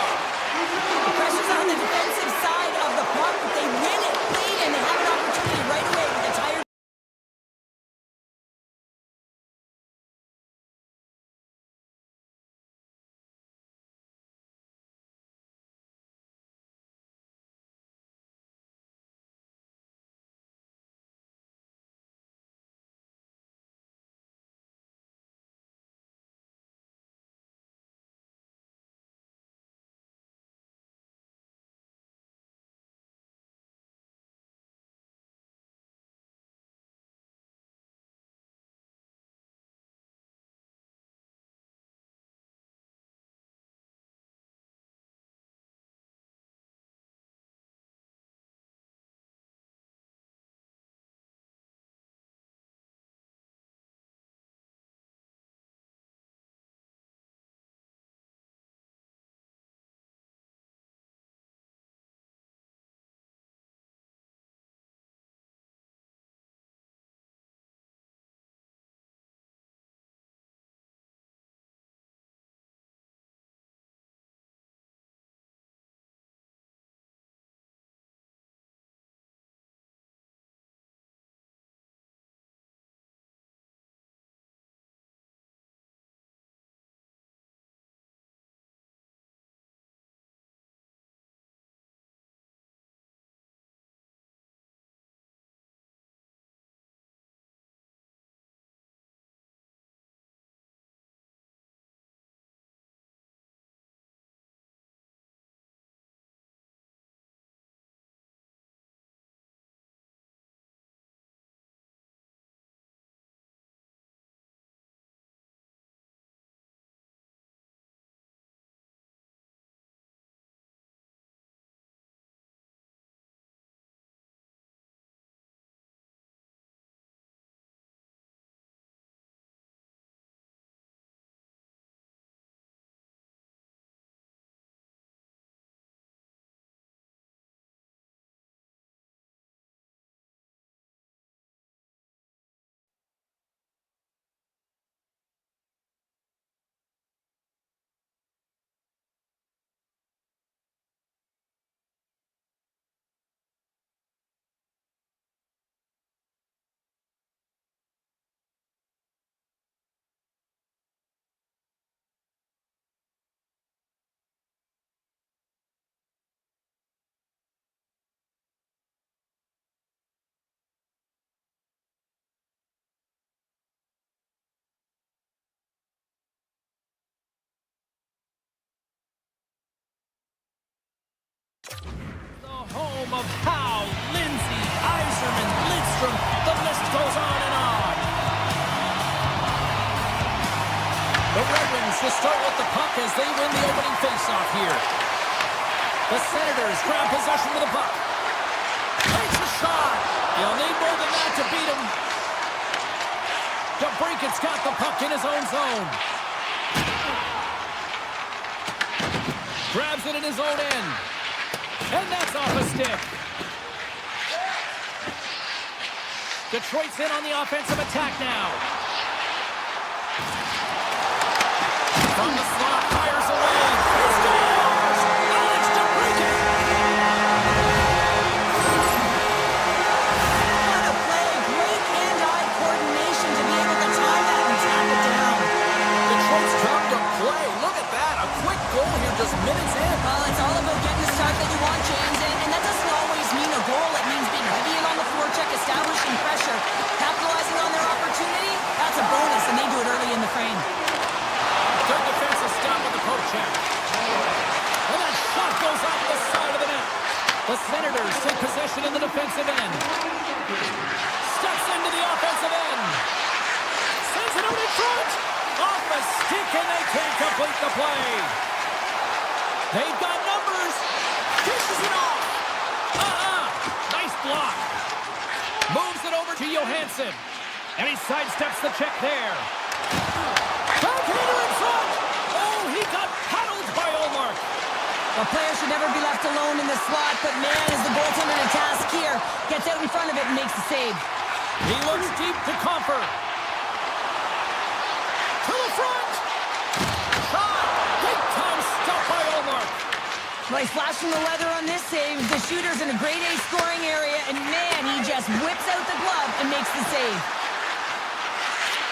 The pressure's on the defensive side of the puck, but they win it late, and they have an opportunity right away with a tired... Home of Howe, Lindsay, Yzerman, Lidstrom. The list goes on and on. The Red Wings will start with the puck as they win the opening faceoff here. The Senators grab possession with the puck. Takes a shot. You'll need more than that to beat him. DeBrincat's got the puck in his own zone. Grabs it in his own end. And that's off a stick. Detroit's in on the offensive attack now. From the slot, fires away. He scores! Alex DeBrincat! What a play. Great hand-eye coordination to be able to time that and tap it down. Detroit's come to play. Look at that. A quick goal here just minutes in. Well, it's all about getting the start that you want, James, and that doesn't always mean a goal. It means being heavy in on the forecheck, establishing pressure, capitalizing on their opportunity. That's a bonus, and they do it early in the frame. Good defensive stop with the poke check. And that shot goes off the side of the net. The Senators take possession in the defensive end. Steps into the offensive end. Sends it out in front. Off a stick, and they can't complete the play. They've got numbers. Dishes it off. Nice block. Moves it over to Johansson. And he sidesteps the check there. Backhander in front. Oh, he got paddled by Olmark. A player should never be left alone in the slot, but man, is the goaltender to task here. Gets out in front of it and makes the save. He looks deep to Comfer. To the front. Shot. Big time stop by Olmark. Well, he's flashing the leather on this save. The shooter's in a grade A scoring area, and man, he just whips out the glove and makes the save.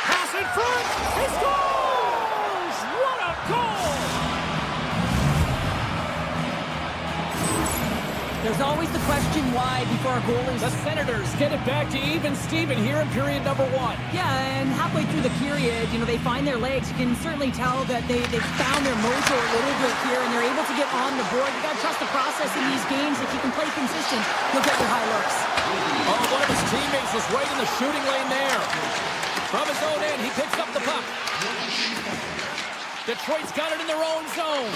Pass in front. He scores! What a goal! There's always the question why before a goal is... The Senators get it back to even Steven here in period number 1. Yeah, and halfway through the period, they find their legs. You can certainly tell that they found their mojo a little bit here, and they're able to get on the board. You got to trust the process in these games. If you can play consistent, you'll get your high looks. Oh, one of his teammates was right in the shooting lane there. From his own end, he picks up the puck. Detroit's got it in their own zone.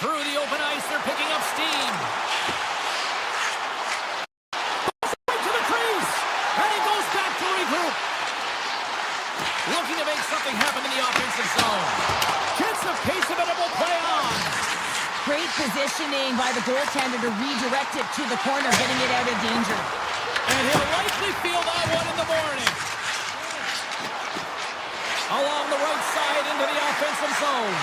Through the open ice, they're picking up steam. Right to the crease, and he goes back to regroup. Looking to make something happen in the offensive zone. Gets a piece of it and will play on. Great positioning by the goaltender to redirect it to the corner, getting it out of danger. And he'll likely feel that one in the morning. Along the right side into the offensive zone.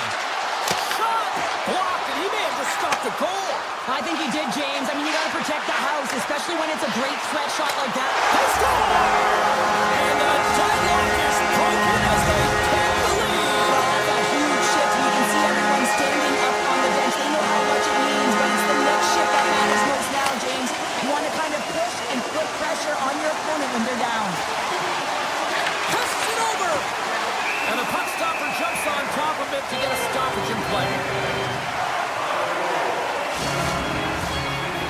Shot! Blocked, and he may have just stopped a goal. I think he did, James. I mean, you got to protect the house, especially when it's a great threat shot like that. They score! And the deadlock is broken as they take the lead. Well, that's a huge shift. You can see everyone standing up on the bench. They know how much it means, but it's the next shift that matters most now, James. You want to kind of push and put pressure on your opponent when they're down. Passes it over! And the puck stopper jumps on top of it to get a stoppage in play.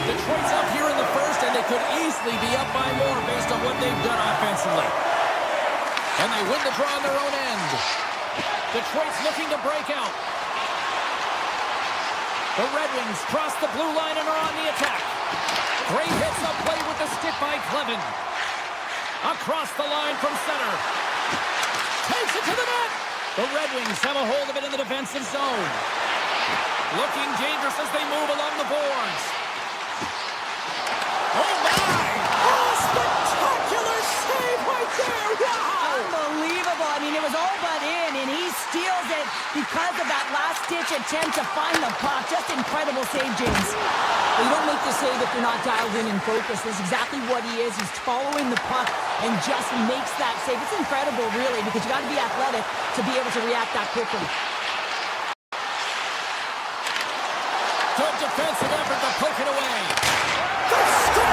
Detroit's up here in the first, and they could easily be up by more based on what they've done offensively. And they win the draw on their own end. Detroit's looking to break out. The Red Wings cross the blue line and are on the attack. Great hits up play with the stick by Clevin. Across the line from center. Takes it to the net. The Red Wings have a hold of it in the defensive zone. Looking dangerous as they move along the boards. Oh, my! Oh, spectacular save right there! Wow! Unbelievable. I mean, it was all but in, and he steals it because of that last-ditch attempt to find the puck. Just incredible save, James. Well, you don't make the save if you're not dialed in and focused. That's exactly what he is. He's following the puck and just makes that save. It's incredible, really, because you got to be athletic to be able to react that quickly. Good defensive effort to poke it away. The score!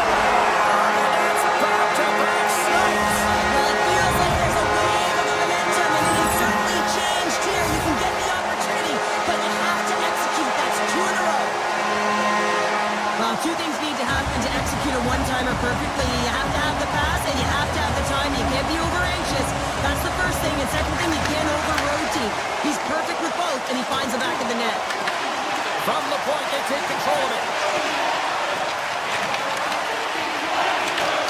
And it's back-to-back snipes. Well, it feels like there's a wave of momentum, and it has certainly changed here. You can get the opportunity, but you have to execute. That's 2 in a row. Well, 2 things need to happen to execute a one-timer perfectly. You have to have the pass, and you have to have the time. You can't be over-anxious. That's the first thing. And second thing, you can't over-rotate. He's perfect with both, and he finds the back of the net. From the point, they take control of it.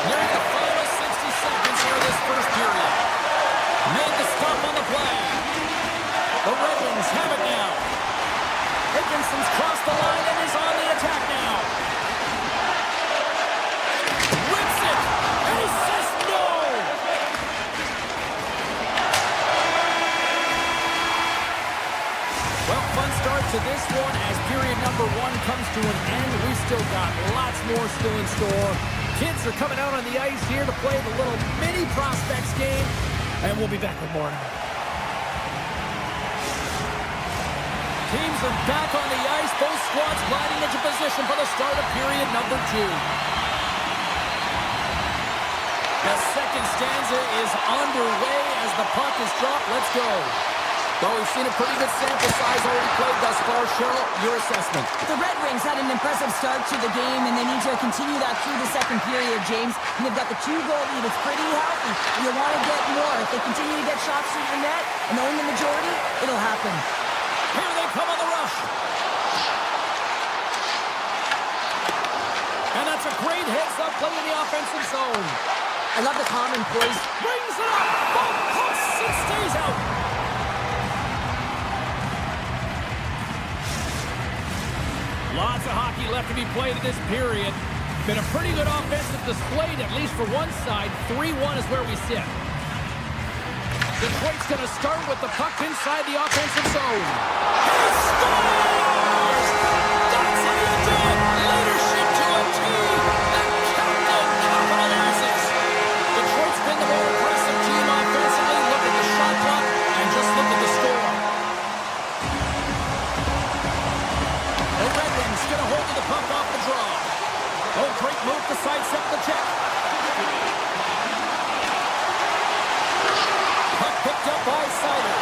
Nearing the final 60 seconds here of this first period. Made the stop on the play. The Red Wings have it now. Higginson's crossed the line and is on the attack now. Whips it, and he says no. to this one as period number 1 comes to an end. We've still got lots more still in store. Kids are coming out on the ice here to play the little mini prospects game, and we'll be back with more. Teams are back on the ice. Both squads gliding into position for the start of period number 2. The second stanza is underway as the puck is dropped. Let's go. Well, we've seen a pretty good sample size already played thus far. Cheryl, your assessment. The Red Wings had an impressive start to the game, and they need to continue that through the second period, James. And they've got the 2-goal lead. It's pretty healthy. You want to get more. If they continue to get shots through the net and own the majority, it'll happen. Here they come on the rush. And that's a great heads-up play in the offensive zone. I love the common poise. Brings it up. Both pucks. It stays out. Lots of hockey left to be played in this period. Been a pretty good offensive display, at least for one side. 3-1 is where we sit. Detroit's going to start with the puck inside the offensive zone. He scores! That's how you do it! Leadership to a team that captain capitalizes. Detroit's been the more aggressive team offensively. Look at the shot clock and just look at the score. The Red Wings get a hold of the puck off the draw. Oh, great move to sidestep the check. Puck picked up by Sauter.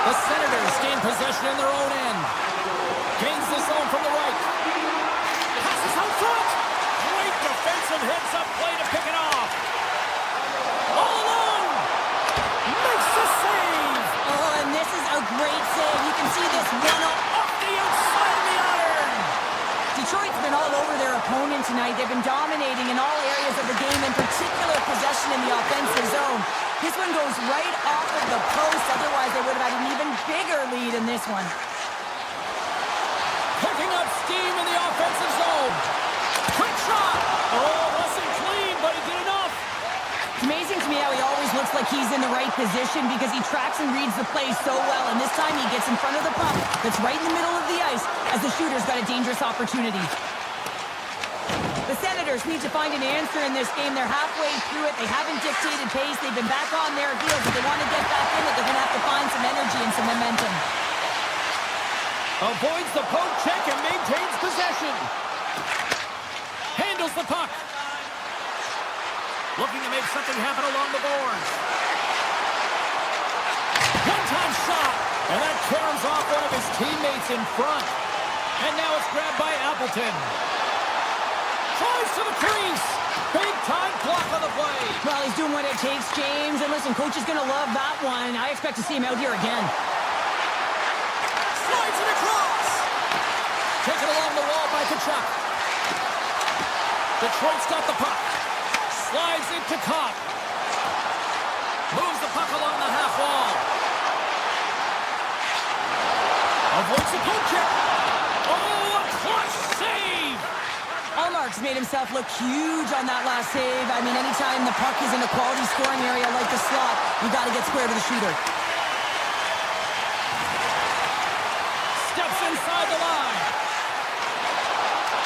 The Senators gain possession in their own end. Gains the zone from the right. Passes out front. Great defensive heads-up play to pick it off. All alone. Makes the save. Oh, and this is a great save. You can see this one Off the outside of the iron. Detroit's been all over their opponent tonight. They've been dominating in all areas of the game, in particular possession in the offensive zone. This one goes right off of the post. Otherwise, they would have had an even bigger lead in this one. Picking up steam in the offensive zone. Quick shot. Oh, wasn't clean, but he did enough. It's amazing to me how he always looks like he's in the right position because he tracks and reads the play so well. And this time he gets in front of the puck that's right in the middle of the ice as the shooter's got a dangerous opportunity. The Senators need to find an answer in this game. They're halfway through it. They haven't dictated pace. They've been back on their heels. If they want to get back in it, they're going to have to find some energy and some momentum. Avoids the poke check and maintains possession. Handles the puck. Looking to make something happen along the boards. One-time shot. And that turns off one of his teammates in front. And now it's grabbed by Appleton. Tries to the crease. Big-time block on the play. Well, he's doing what it takes, James. And listen, coach is going to love that one. I expect to see him out here again. Slides it across. Taken along the wall by Kachuk. Detroit's got the puck. Slides it to Kopp. Moves the puck along the half wall. Avoids the poke check. Oh, a clutch save. Allmark's made himself look huge on that last save. I mean, anytime the puck is in a quality scoring area like the slot, you got to get square to the shooter. Steps inside the line.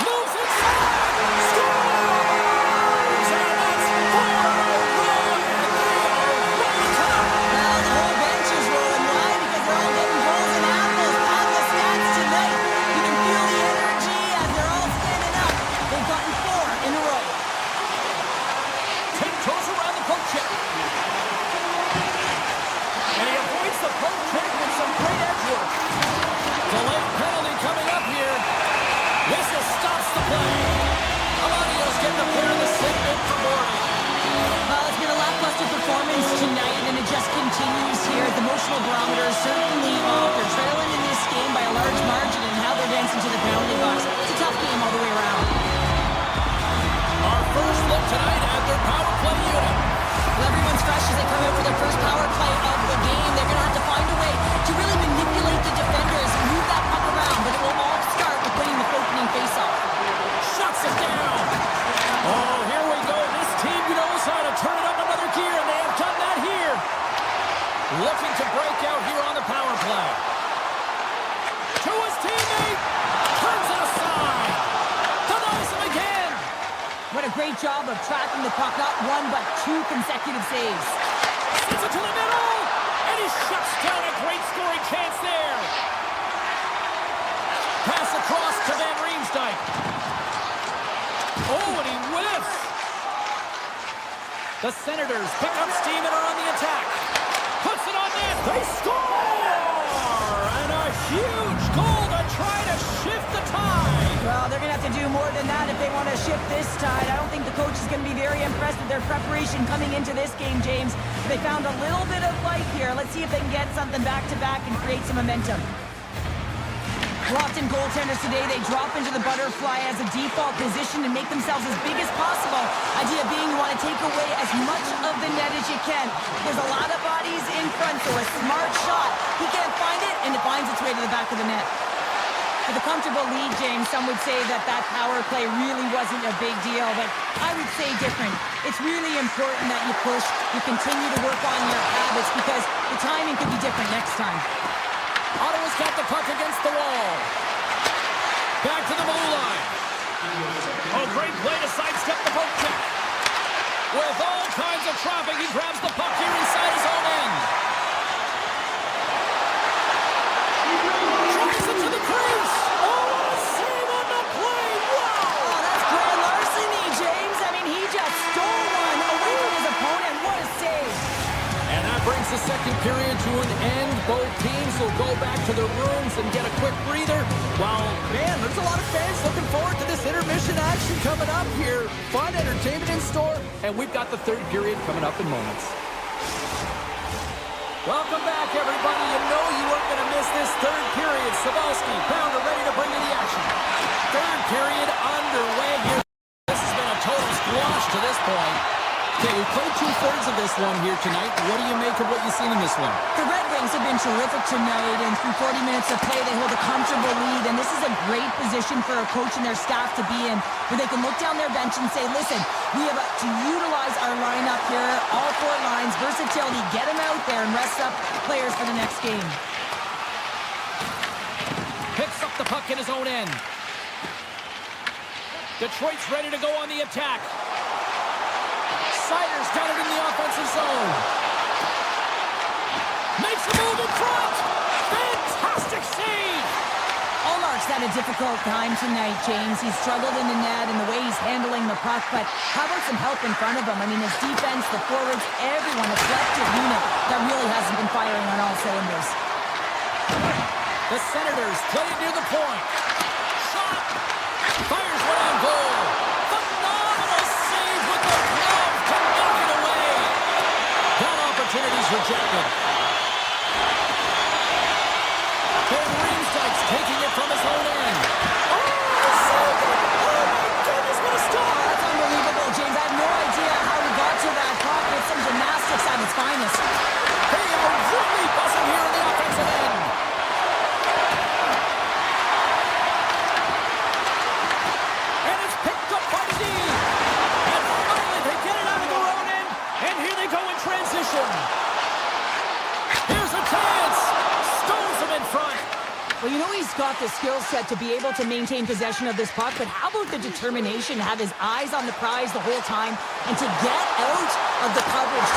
Moves inside. Scores! And that's 4-1. Well, the whole bench is rolling. Why? Because they're all getting goals and apples. On the stats tonight. You can feel the energy as they're all standing up. They've gotten 4 in a row. Tiptoes around the poke check. And he avoids the poke check with some great edge work. Delayed penalty coming up here. Whistle stops the play. Amadio's getting the player of the segment for Morty. Well, it's been a lackluster performance tonight, and it just continues here. The emotional barometer is certainly off. They're trailing in this game by a large margin, and how they're dancing to the penalty box. It's a tough game all the way around. Our first look tonight at their power play unit. Well, everyone's fresh as they come out for their first power play of the game. They're going to have to find a way to really manipulate the defenders and move that puck around, but it will all start with winning the opening faceoff. Shuts it down. Oh, here we go. This team knows how to turn it up another gear, and they have done that here. Looking to break out here on the power play. great job of tracking the puck. Not one, but two consecutive saves. Sends it to the middle, and he shuts down a great scoring chance there. Pass across to Van Riemsdyk. Oh, and he whiffs. The Senators pick up steam and are on the attack. Puts it on net. They score! And a huge goal to try to shift the tide. Well, they're going to have to do more than that if they want to shift this tide. I don't think the coach is going to be very impressed with their preparation coming into this game, James. They found a little bit of life here. Let's see if they can get something back-to-back and create some momentum. Often goaltenders today, they drop into the butterfly as a default position and make themselves as big as possible. Idea being you want to take away as much of the net as you can. There's a lot of bodies in front, so a smart shot. He can't find it, and it finds its way to the back of the net. With a comfortable lead, James, some would say that power play really wasn't a big deal, but I would say different. It's really important that you push, you continue to work on your habits, because the timing could be different next time. Ottawa's got the puck against the wall. Back to the blue line. Oh, great play to sidestep the poke check. With all kinds of traffic, he grabs the puck here inside his own end. Drives it to the crease. Oh, what a save on the play. Wow. Oh, that's grand larceny, James. I mean, he just stole one away from his opponent. What a save. And that brings the second period to an end. Both teams will go back to their rooms and get a quick breather. While, man, there's a lot of fans looking forward to this intermission action coming up here. Fun entertainment in store, and we've got the third period coming up in moments. Welcome back, everybody. You know you weren't going to miss this third period. Savalsky, Pounder ready to bring you the action. Third period underway here. This has been a total squash to this point. Okay, we played two-thirds of this one here tonight. What do you make of what you've seen in this one? The Red Wings have been terrific tonight, and through 40 minutes of play, they hold a comfortable lead, and this is a great position for a coach and their staff to be in, where they can look down their bench and say, listen, we have to utilize our lineup here, all four lines, versatility, get them out there and rest up players for the next game. Picks up the puck in his own end. Detroit's ready to go on the attack. Sider's got it in the offensive zone. Makes a move in front. Fantastic save. Allmark's had a difficult time tonight, James. He's struggled in the net and the way he's handling the puck, but how about some help in front of him? I mean, his defense, the forwards, everyone, a collective unit that really hasn't been firing on all cylinders. The Senators play it near the point. Shot. Fires one on goal. Phenomenal save with the glove to knock it away. That opportunity's rejected. Van Riemsdyk's taking it from his own end. Oh, saved it. Oh, my goodness, what a stop. That's unbelievable, James. I have no idea how he got to that puck. It's some gymnastics at its finest. They are really buzzing here in the offensive end. And it's picked up by D. And finally, they get it out of their own end. And here they go in transition. Here's a chance. Stones him in front. Well, you know he's got the skill set to be able to maintain possession of this puck, but how about the determination to have his eyes on the prize the whole time and to get out of the coverage?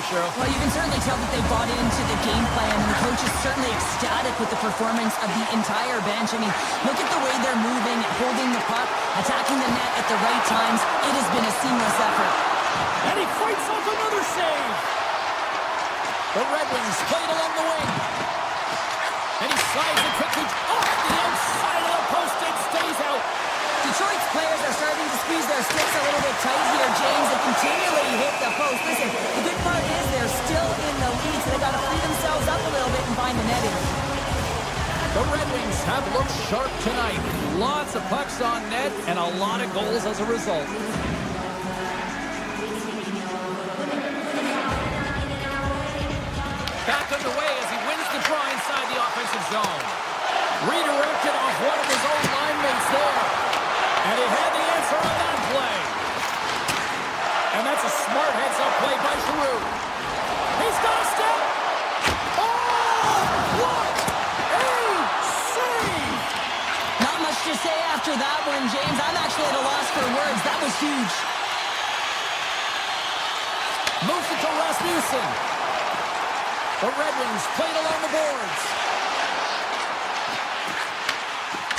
Well, you can certainly tell that they bought into the game plan, and the coach is certainly ecstatic with the performance of the entire bench. I mean, look at the way they're moving, holding the puck, attacking the net at the right times. It has been a seamless effort. And he fights off another save. The Red Wings played along the wing. And he slides it quickly off the outside of the post and stays out. Detroit's players are starting to squeeze their sticks a little bit tight here, James. They continually hit the post. Listen, the good part is they're still in the lead, so they've got to free themselves up a little bit and find the netting. The Red Wings have looked sharp tonight. Lots of pucks on net and a lot of goals as a result. Back underway as he wins the draw inside the offensive zone. Redirected off one of his own line mates there. And he had the answer on that play. And that's a smart heads-up play by Giroux. He's got a step. Oh, what a save! Not much to say after that one, James. I'm actually at a loss for words. That was huge. Moves it to Rasmussen. The Red Wings played along the boards.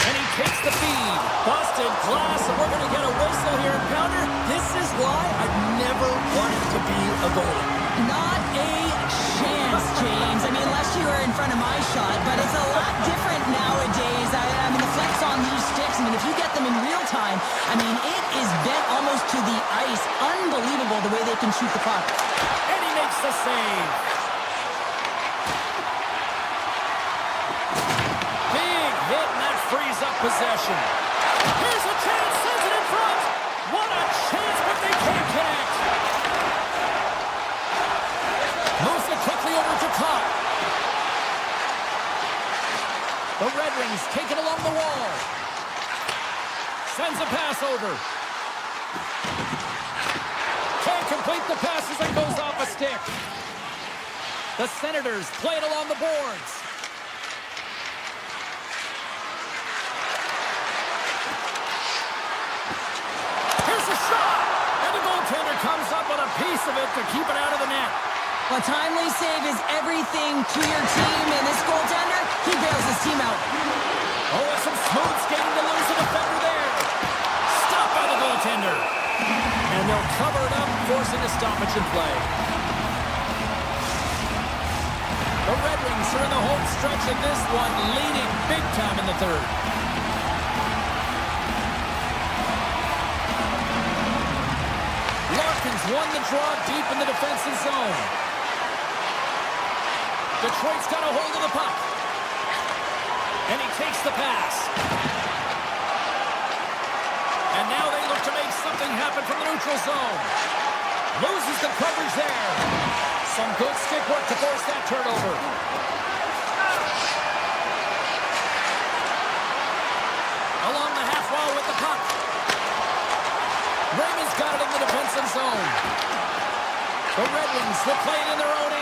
And he takes the feed. Busted glass, and we're going to get a whistle here. Pounder, this is why I've never wanted to be a goalie. Not a chance, James. I mean, unless you were in front of my shot, but it's a lot different nowadays. I mean, the flex on these sticks, I mean, if you get them in real time, I mean, it is bent almost to the ice. Unbelievable the way they can shoot the puck. And he makes the save. Big hit, and that frees up possession. Here's a chance, sends it in front. What a chance, but they can't connect. Moves it quickly over to Copp. The Red Wings take it along the wall. Sends a pass over. Can't complete the pass as it goes off a stick. The Senators play it along the boards. Here's a shot! And the goaltender comes up with a piece of it to keep it out of the net. A timely save is everything to your team, and this goaltender, he bails his team out. Oh, and some smooth skating to lose a defender there. Stopped by the goaltender. And they'll cover it up, forcing a stoppage in play. The Red Wings are in the home stretch of this one, leading big time in the third. Larkins won the draw deep in the defensive zone. Detroit's got a hold of the puck. And he takes the pass. And now they look to make something happen from the neutral zone. Loses the coverage there. Some good stick work to force that turnover. Along the half wall with the puck. Raymond's got it in the defensive zone. The Red Wings will play it in their own end.